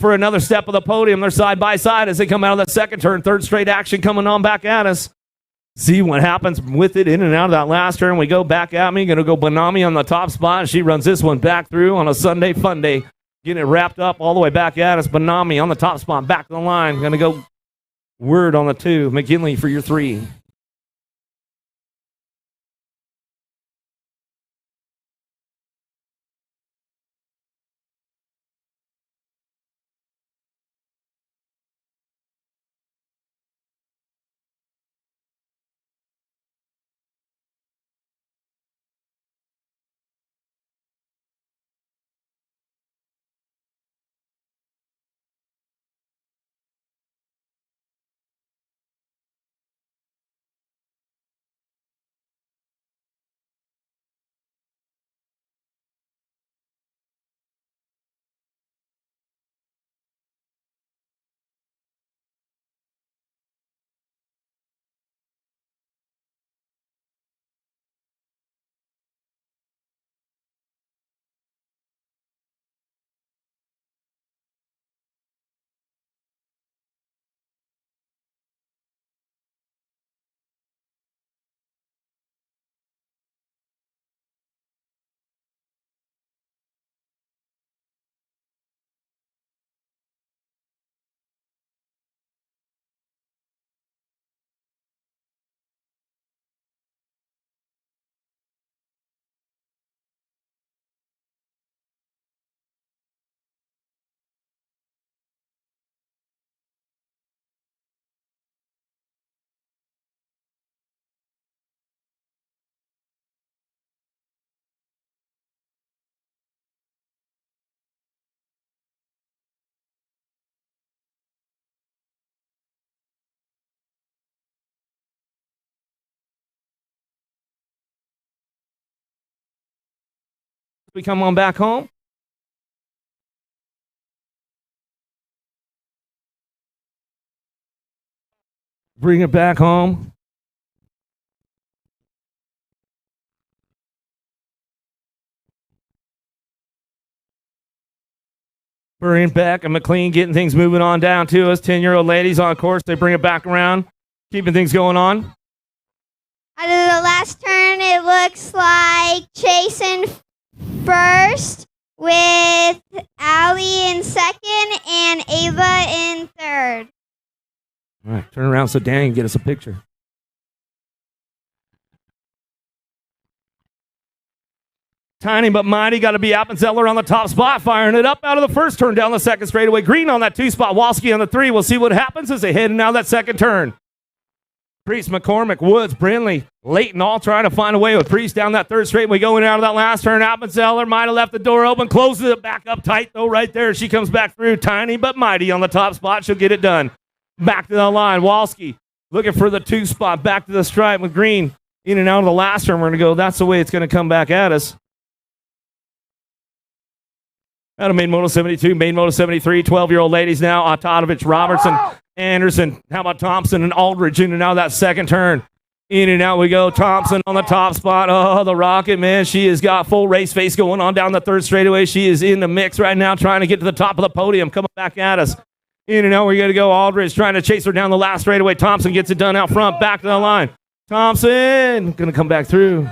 for another step of the podium. They're side by side as they come out of that second turn. Third straight action coming on back at us. See what happens with it in and out of that last turn. We go back at me. Going to go Bonami on the top spot. She runs this one back through on a Sunday fun day. Getting it wrapped up all the way back at us. Bonami on the top spot. Back to the line. Going to go Word on the 2. McGinley for your 3. We come on back home. Bring it back home. Bring it back, and McLean getting things moving on down to us. 10-year-old ladies on course. They bring it back around, keeping things going on. Out of the last turn, it looks like Jason first, with Allie in second and Ava in third. All right, turn around so Dan can get us a picture. Tiny but mighty, got to be Appenzeller on the top spot, firing it up out of the first turn down the second straightaway. Green on that 2 spot, Walski on the 3. We'll see what happens as they head now that second turn. Priest, McCormick, Woods, Brindley, Leighton all trying to find a way with Priest down that third straightaway. Going out of that last turn. Appenzeller might have left the door open, closes it back up tight though right there. She comes back through. Tiny but mighty on the top spot. She'll get it done. Back to the line. Walski looking for the 2 spot. Back to the stripe with Green. In and out of the last turn. We're going to go. That's the way it's going to come back at us. Out of main moto 72, main moto 73, 12-year-old ladies now. Otatovich, Robertson, Anderson. How about Thompson and Aldridge in and out of that second turn? In and out we go. Thompson on the top spot. Oh, the Rocket, man. She has got full race face going on down the third straightaway. She is in the mix right now, trying to get to the top of the podium. Coming back at us. In and out we're going to go. Aldridge trying to chase her down the last straightaway. Thompson gets it done out front. Back to the line. Thompson going to come back through.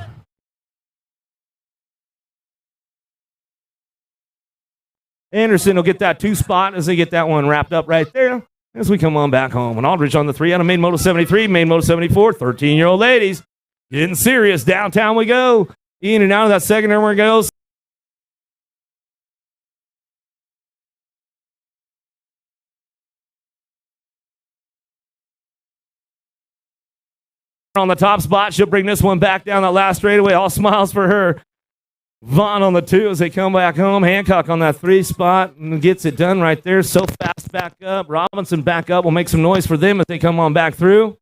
Anderson will get that 2 spot as they get that one wrapped up right there as we come on back home. And Aldridge on the 3 out of main moto 73, main moto 74, 13-year-old ladies. Getting serious. Downtown we go. In and out of that second turn where it goes. On the top spot, she'll bring this one back down that last straightaway. All smiles for her. Vaughn on the 2 as they come back home. Hancock on that 3 spot and gets it done right there. So fast back up. Robinson back up. Will make some noise for them as they come on back through.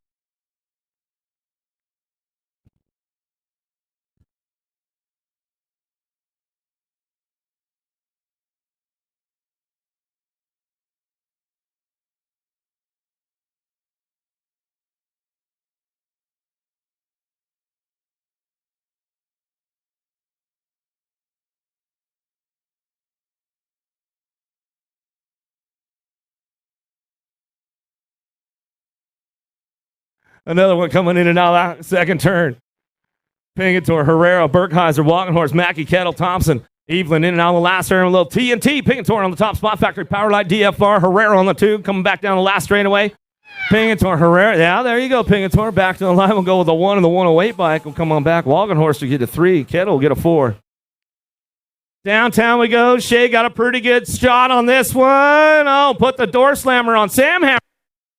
Another one coming in and out of second turn. Pingator, Herrera, Burkheiser, Walking Horse, Mackey, Kettle, Thompson, Evelyn in and out of the last turn. A little TNT. Pingator on the top spot. Factory Power Light, DFR, Herrera on the 2. Coming back down the last straightaway. Pingator, Herrera. Yeah, there you go, Pingator. Back to the line. We'll go with the 1 and the 108 bike. We'll come on back. Walking Horse to get a 3. Kettle will get a 4. Downtown we go. Shea got a pretty good shot on this one. Oh, put the door slammer on Sam Hammer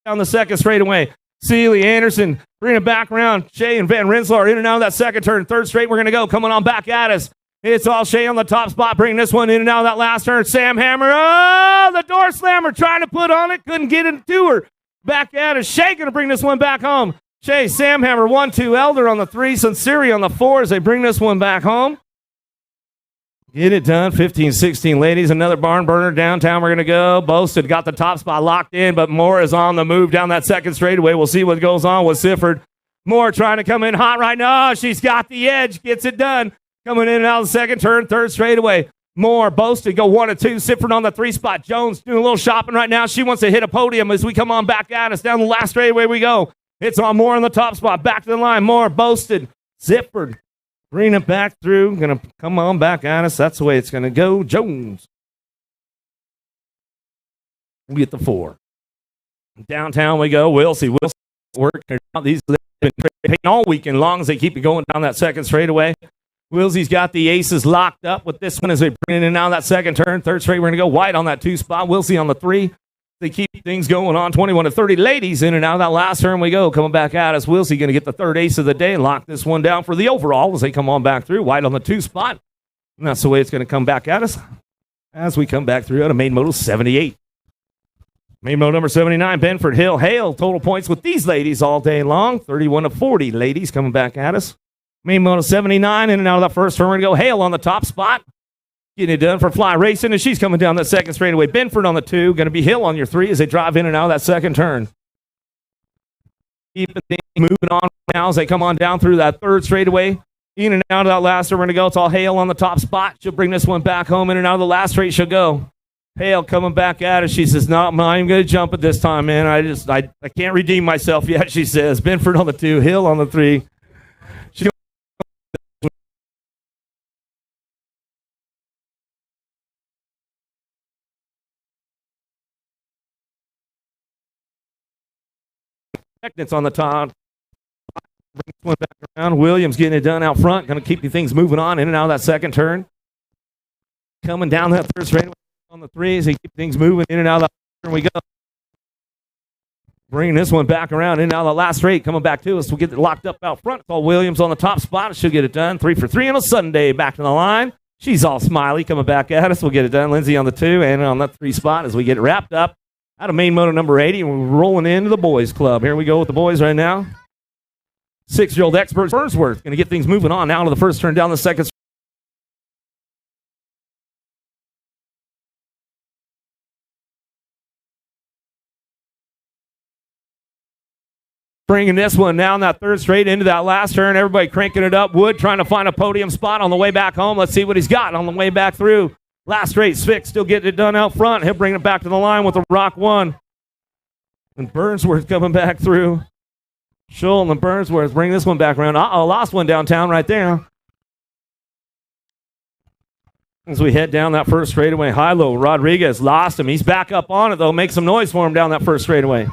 down the second straightaway. Seeley, Anderson, bring it back around. Shea and Van Renselaar in and out of that second turn. Third straight, we're going to go. Coming on back at us. It's all Shea on the top spot, bringing this one in and out of that last turn. Sam Hammer, oh, the door slammer trying to put on it. Couldn't get it to her. Back at us. Shea going to bring this one back home. Shea, Sam Hammer, 1, 2, Elder on the 3, Sinceri on the 4 as they bring this one back home. Get it done. 15-16, ladies. Another barn burner downtown. We're going to go. Boasted got the top spot locked in, but Moore is on the move down that second straightaway. We'll see what goes on with Sifford. Moore trying to come in hot right now. She's got the edge. Gets it done. Coming in and out of the second turn, third straightaway. Moore, Boasted, go 1 and 2. Sifford on the 3 spot. Jones doing a little shopping right now. She wants to hit a podium as we come on back at us. Down the last straightaway we go. It's on Moore on the top spot. Back to the line. Moore, Boasted, Sifford. Bring it back through. Going to come on back at us. That's the way it's going to go. Jones. We get the 4. Downtown we go. Wilsey working out. These have been paying all weekend long as they keep it going down that second straightaway. Wilsey's got the aces locked up with this one as they bring it in now that second turn. Third straight, we're going to go White on that 2 spot. Wilsey on the 3. They keep things going on. 21 to 30 ladies in and out of that last turn we go. Coming back at us. Wilsey going to get the 3rd ace of the day and lock this one down for the overall as they come on back through. White on the 2 spot. And that's the way it's going to come back at us as we come back through out of main moto 78. Main moto number 79, Benford, Hill, Hale. Total points with these ladies all day long. 31 to 40 ladies coming back at us. Main moto 79 in and out of that first turn. We're going to go Hale on the top spot. Getting it done for Fly Racing, and she's coming down that second straightaway. Benford on the 2. Going to be Hill on your 3 as they drive in and out of that second turn. Keeping things moving on now as they come on down through that 3rd straightaway. In and out of that last turn, we're going to go. It's all Hale on the top spot. She'll bring this one back home. In and out of the last straight, she'll go. Hale coming back at her. She says, no, I'm not even going to jump it this time, man. I can't redeem myself yet, she says. Benford on the 2, Hill on the 3. It's on the top. Bring this one back around. Williams getting it done out front. Going to keep things moving on in and out of that second turn. Coming down that 3rd straightaway on the 3 as they keep things moving in and out of that turn we go. Bringing this one back around in and out of the last straight. Coming back to us. We'll get it locked up out front. It's all Williams on the top spot. She'll get it done. 3 for 3 on a Sunday. Back to the line. She's all smiley coming back at us. We'll get it done. Lindsay on the 2 and on that 3 spot as we get it wrapped up. Out of main moto number 80, and we're rolling into the boys club. Here we go with the boys right now. 6-year-old expert Burnsworth going to get things moving on now to the first turn down the second. Bringing this one down that 3rd straight into that last turn. Everybody cranking it up. Wood trying to find a podium spot on the way back home. Let's see what he's got on the way back through. Last straight, Svick still getting it done out front. He'll bring it back to the line with a Rock 1. And Burnsworth coming back through. Schull and Burnsworth bring this one back around. Uh-oh, lost one downtown right there. As we head down that first straightaway, high-low, Rodriguez lost him. He's back up on it, though. Make some noise for him down that first straightaway.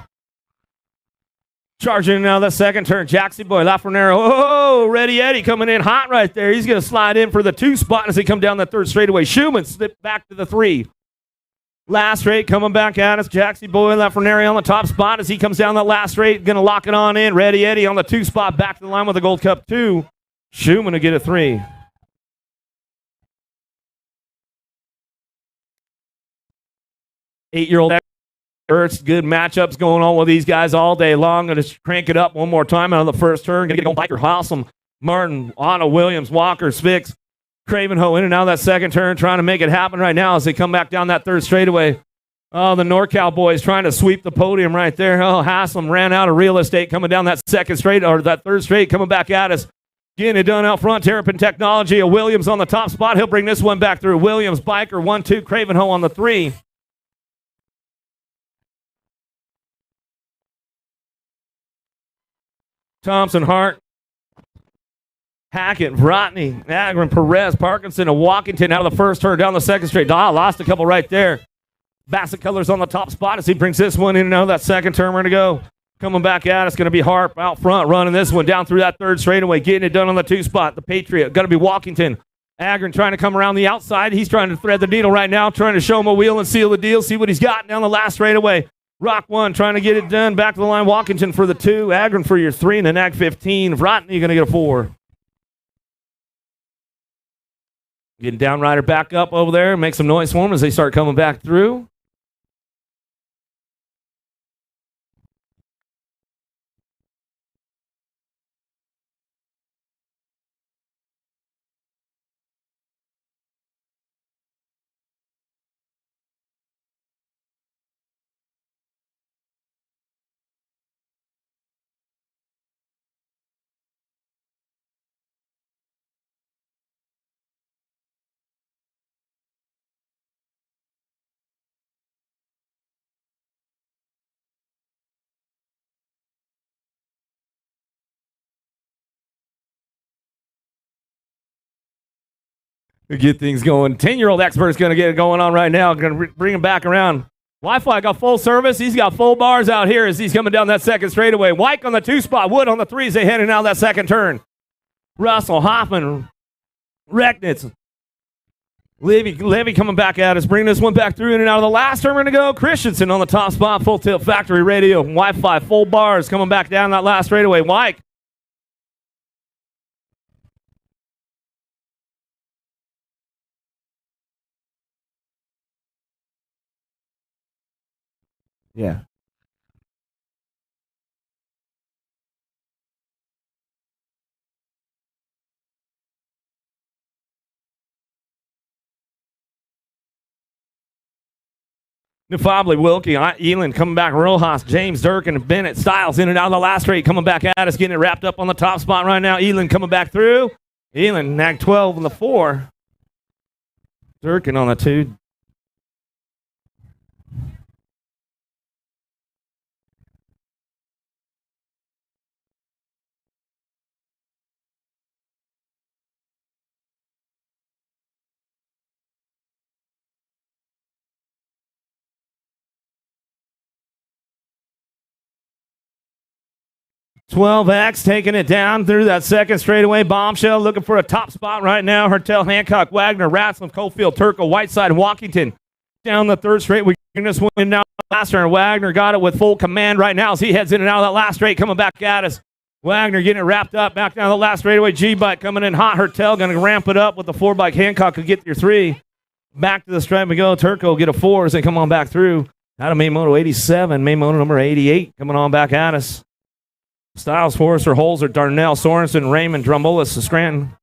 Charging now the second turn. Jaxie Boy, Lafreniere. Oh, Ready Eddie coming in hot right there. He's going to slide in for the 2 spot as they come down that third straightaway. Schumann slipped back to the 3. Last straight coming back at us. Jaxie Boy, Lafreniere on the top spot as he comes down that last straight. Going to lock it on in. Ready Eddie on the 2 spot. Back to the line with the Gold Cup 2. Schumann to get a 3. Eight-year-old Ertz, good matchups going on with these guys all day long. Going to crank it up one more time out of the first turn. Going to get Biker, Hossam, Martin, Otto, Williams, Walker, Spix, Cravenho in and out of that second turn, trying to make it happen right now as they come back down that third straightaway. Oh, the NorCal boys trying to sweep the podium right there. Oh, Haslam ran out of real estate coming down that second straight, or that third straight, coming back at us. Getting it done out front. Terrapin Technology. Williams on the top spot. He'll bring this one back through. Williams, Biker, 1-2. Cravenho on the 3. Thompson, Hart, Hackett, Vrotny, Agron, Perez, Parkinson, and Walkington out of the first turn down the second straight. Lost a couple right there. Bassett Colors on the top spot as he brings this one in and out of that second turn. We're going to go. Coming back at us, going to be Harp out front, running this one down through that third straightaway, getting it done on the 2 spot. The Patriot, going to be Walkington. Agron trying to come around the outside. He's trying to thread the needle right now, trying to show him a wheel and seal the deal, see what he's got down the last straightaway. Rock 1 trying to get it done. Back to the line. Walkington for the 2. Agron for your 3. And then Ag 15. Vrotny going to get a 4. Getting Downrider back up over there. Make some noise for them as they start coming back through. Get things going. 10-year-old expert's going to get it going on right now. Going to bring him back around. Wi-Fi got full service. He's got full bars out here as he's coming down that second straightaway. White on the 2 spot. Wood on the 3 as they heading out that second turn. Russell, Hoffman, Recknitz. Levy coming back at us. Bring this one back through in and out of the last turn. We're going to go. Christensen on the top spot. Full tilt factory radio. Wi-Fi full bars coming back down that last straightaway. White. Yeah. Nefably, Wilkie, Elin coming back, Rojas, James, Durkin, Bennett, Styles in and out of the last straight, coming back at us, getting it wrapped up on the top spot right now. Elin coming back through. Elin, nag 12 on the 4. Durkin on the 2. 12X taking it down through that second straightaway. Bombshell looking for a top spot right now. Hertel, Hancock, Wagner, Ratzlaff, Cofield, Turco, Whiteside, Walkington. Down the third straight. We can just win now last turn. Wagner got it with full command right now as he heads in and out of that last straight, coming back at us. Wagner getting it wrapped up back down the last straightaway. G-Bike coming in hot. Hertel going to ramp it up with the 4-bike. Hancock could get your 3. Back to the stripe we go. Turco get a 4 as they come on back through. Out of Maymoto 87. Maymoto number 88 coming on back at us. Styles, Forrester, Holzer, Darnell, Sorensen, Raymond, Drumbolis, Scranton.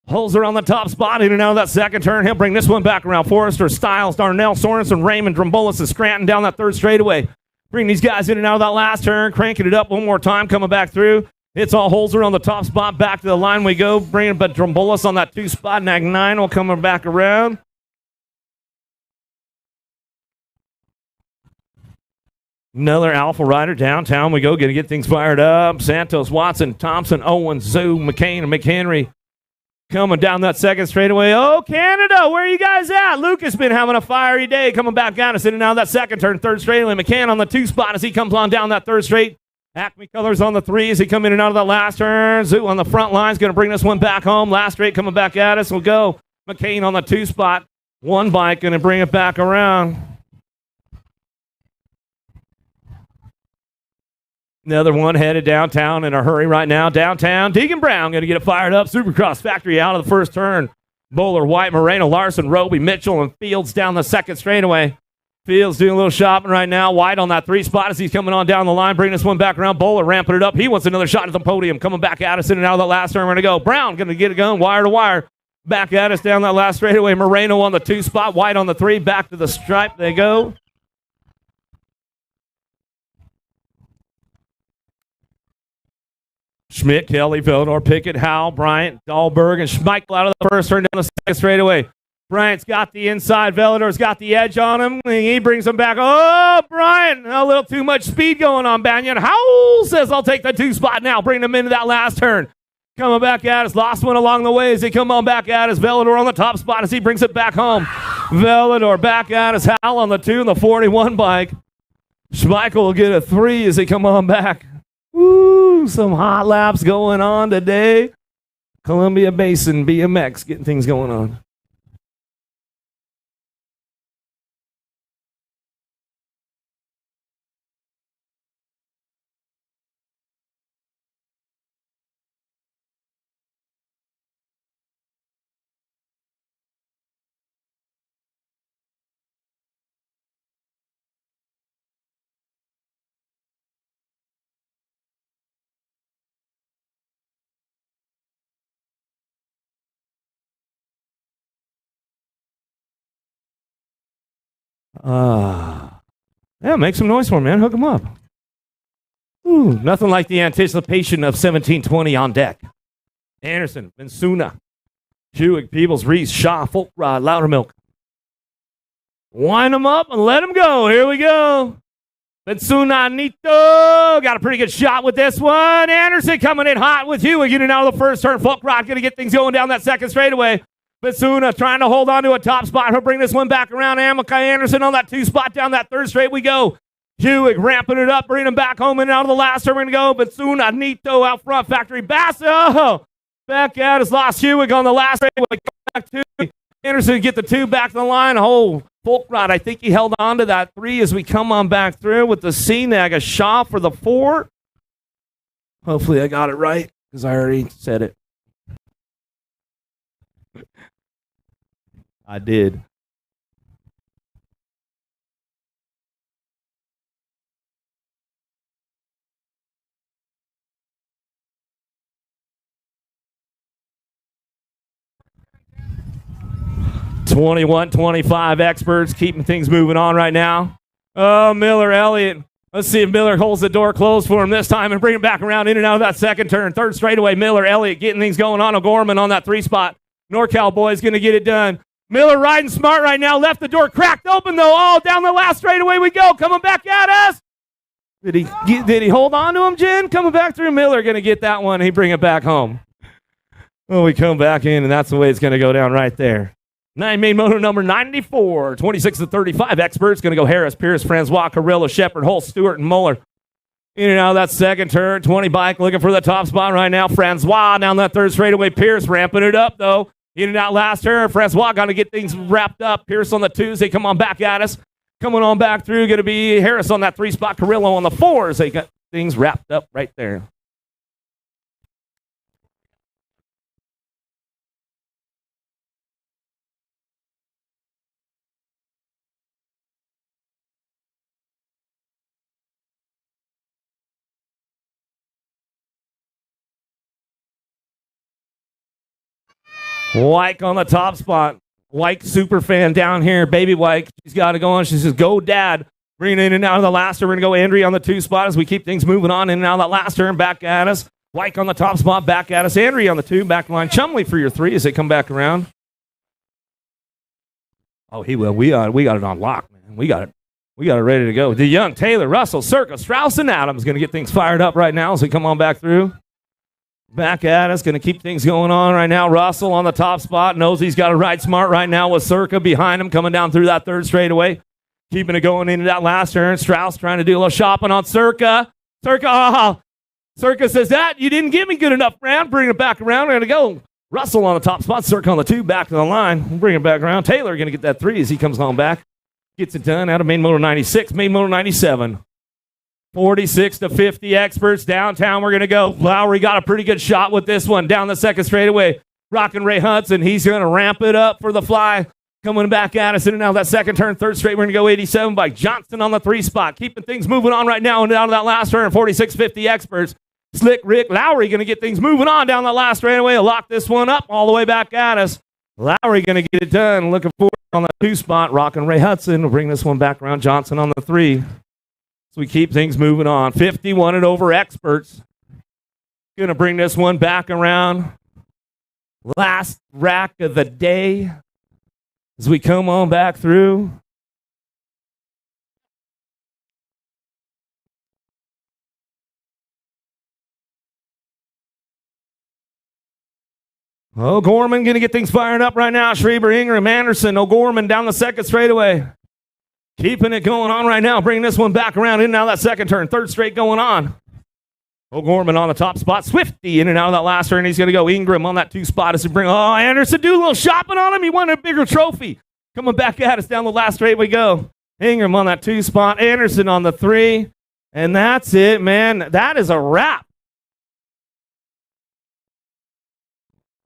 Holzer on the top spot, in and out of that second turn. He'll bring this one back around. Forrester, Styles, Darnell, Sorensen, Raymond, Drumbolis, and Scranton down that third straightaway. Bring these guys in and out of that last turn, cranking it up one more time, coming back through. Hits all holes around the top spot. Back to the line we go. Bringing but Drombolis on that 2 spot. Nag 9 will come back around. Another Alpha Rider downtown we go. Going to get things fired up. Santos, Watson, Thompson, Owens, Zoo, McCain, and McHenry coming down that second straightaway. Oh, Canada, where are you guys at? Luke has been having a fiery day coming back out and sitting down that second turn. Third straightaway. McCann on the 2 spot as he comes on down that third straight. Acme Colors on the 3 as he come in and out of that last turn. Zoo on the front line is going to bring this one back home. Last straight coming back at us. We'll go. McCain on the 2 spot. One bike going to bring it back around. Another one headed downtown in a hurry right now. Downtown, Deegan Brown going to get it fired up. Supercross Factory out of the first turn. Bowler, White, Moreno, Larson, Roby, Mitchell, and Fields down the second straightaway. Fields doing a little shopping right now. White on that 3 spot as he's coming on down the line, bringing this one back around. Bowler ramping it up. He wants another shot at the podium. Coming back at us in and out of the last turn. We're going to go. Brown going to get it going wire to wire. Back at us down that last straightaway. Moreno on the 2 spot. White on the 3. Back to the stripe they go. Schmidt, Kelly, Villador, Pickett, Howell, Bryant, Dahlberg, and Schmeichel out of the first turn down the second straightaway. Bryant's got the inside. Villador's got the edge on him. He brings him back. Oh, Bryant, a little too much speed going on, Banyan. Howell says, I'll take the 2 spot now. Bring him into that last turn. Coming back at us. Lost one along the way as he come on back at us. Villador on the top spot as he brings it back home. Villador back at us. Howell on the 2 and the 41 bike. Schmeichel will get a 3 as he come on back. Woo, some hot laps going on today. Columbia Basin BMX getting things going on. Yeah, make some noise for him, man. Hook him up. Ooh, nothing like the anticipation of 1720 on deck. Anderson, Bensuna, Hewitt, Peebles, Reese, Shaw, Folkrod, Loudermilk. Wind them up and let them go. Here we go. Bensuna, Nito. Got a pretty good shot with this one. Anderson coming in hot with Hewitt getting out of the first turn. Folkrod going to get things going down that second straightaway. Bensuna trying to hold on to a top spot. He'll bring this one back around. Amakai Anderson on that 2 spot down that third straight we go. Hewitt ramping it up, bringing him back home and out of the last turn. We're going to go. Bensuna, Nito out front. Factory Basso. Back at us. Lost Hewitt on the last straight. Back to Anderson to get the 2 back to the line. Oh, Folkrod, I think he held on to that 3 as we come on back through with the C-Nag. A shot for the 4. Hopefully I got it right because I already said it. I did. (21-25) experts keeping things moving on right now. Oh, Miller Elliott. Let's see if Miller holds the door closed for him this time and bring him back around in and out of that second turn. Third straightaway, Miller Elliott getting things going on. O'Gorman on that 3 spot. NorCal boys going to get it done. Miller riding smart right now. Left the door cracked open, though. Oh, down the last straightaway we go. Coming back at us. Did he hold on to him, Jen? Coming back through. Miller going to get that one. He bring it back home. Oh, we come back in, and that's the way it's going to go down right there. 9 main moto number 94. 26-35 experts. Going to go Harris, Pierce, Francois, Carrillo, Shepard, Holst, Stewart, and Muller. In and out of that second turn. 20 bike looking for the top spot right now. Francois down that third straightaway. Pierce ramping it up, though. In and out last turn. Francois going to get things wrapped up. Pierce on the 2s. They come on back at us. Coming on back through. Going to be Harris on that 3 spot. Carrillo on the 4s. They got things wrapped up right there. Wyke on the top spot. Wyke super fan down here. Baby Wyke. She's got it going. She says, go, Dad. Bringing in and out of the last turn. We're going to go Andrea on the 2 spot as we keep things moving on in and out of that last turn. Back at us. White on the top spot, back at us. Andrea on the 2, back line. Chumley for your 3 as they come back around. Oh, he will. We got it on lock, man. We got it ready to go. DeYoung, Taylor, Russell, Circa, Strauss, and Adams going to get things fired up right now as we come on back through. Back at us, going to keep things going on right now. Russell on the top spot. Knows he's got to ride smart right now with Circa behind him coming down through that third straightaway. Keeping it going into that last turn. Strauss trying to do a little shopping on Circa. Circa says that. You didn't give me good enough, Brown. Bring it back around. We're going to go. Russell on the top spot. Circa on the 2. Back to the line. We'll bring it back around. Taylor going to get that 3 as he comes on back. Gets it done out of main motor 96. Main motor 97. 46 to 50 experts. Downtown we're going to go. Lowry got a pretty good shot with this one. Down the second straightaway. Rockin' Ray Hudson. He's going to ramp it up for the fly. Coming back at us in and out of that second turn. Third straight, we're going to go 87 by Johnson on the 3 spot. Keeping things moving on right now and down to that last turn. 46-50 experts. Slick Rick Lowry going to get things moving on down that last straightaway. Lock this one up all the way back at us. Lowry going to get it done. Looking forward on the 2 spot. Rockin' Ray Hudson will bring this one back around. Johnson on the 3. So we keep things moving on. 51 and over experts. Going to bring this one back around. Last rack of the day. As we come on back through. O'Gorman going to get things fired up right now. Schreiber, Ingram, Anderson, O'Gorman down the second straightaway. Keeping it going on right now. Bringing this one back around in and out of that second turn. Third straight going on. O'Gorman on the top spot. Swifty in and out of that last turn. He's going to go Ingram on that 2 spot as he bring. Oh, Anderson do a little shopping on him. He won a bigger trophy. Coming back at us down the last straight we go. Ingram on that 2 spot. Anderson on the 3. And that's it, man. That is a wrap.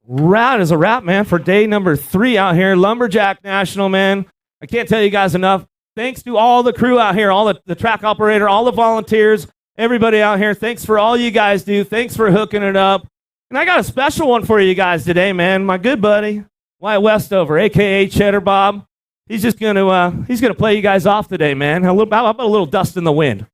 That is a wrap, man, for day number 3 out here. Lumberjack National, man. I can't tell you guys enough. Thanks to all the crew out here, all the track operator, all the volunteers, everybody out here. Thanks for all you guys do. Thanks for hooking it up. And I got a special one for you guys today, man. My good buddy, Wyatt Westover, a.k.a. Cheddar Bob. He's just going to play you guys off today, man. How about a little dust in the wind?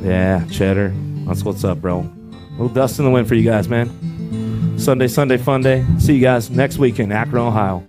Yeah, Cheddar. That's what's up, bro. A little dust in the wind for you guys, man. Sunday, fun day. See you guys next week in Akron, Ohio.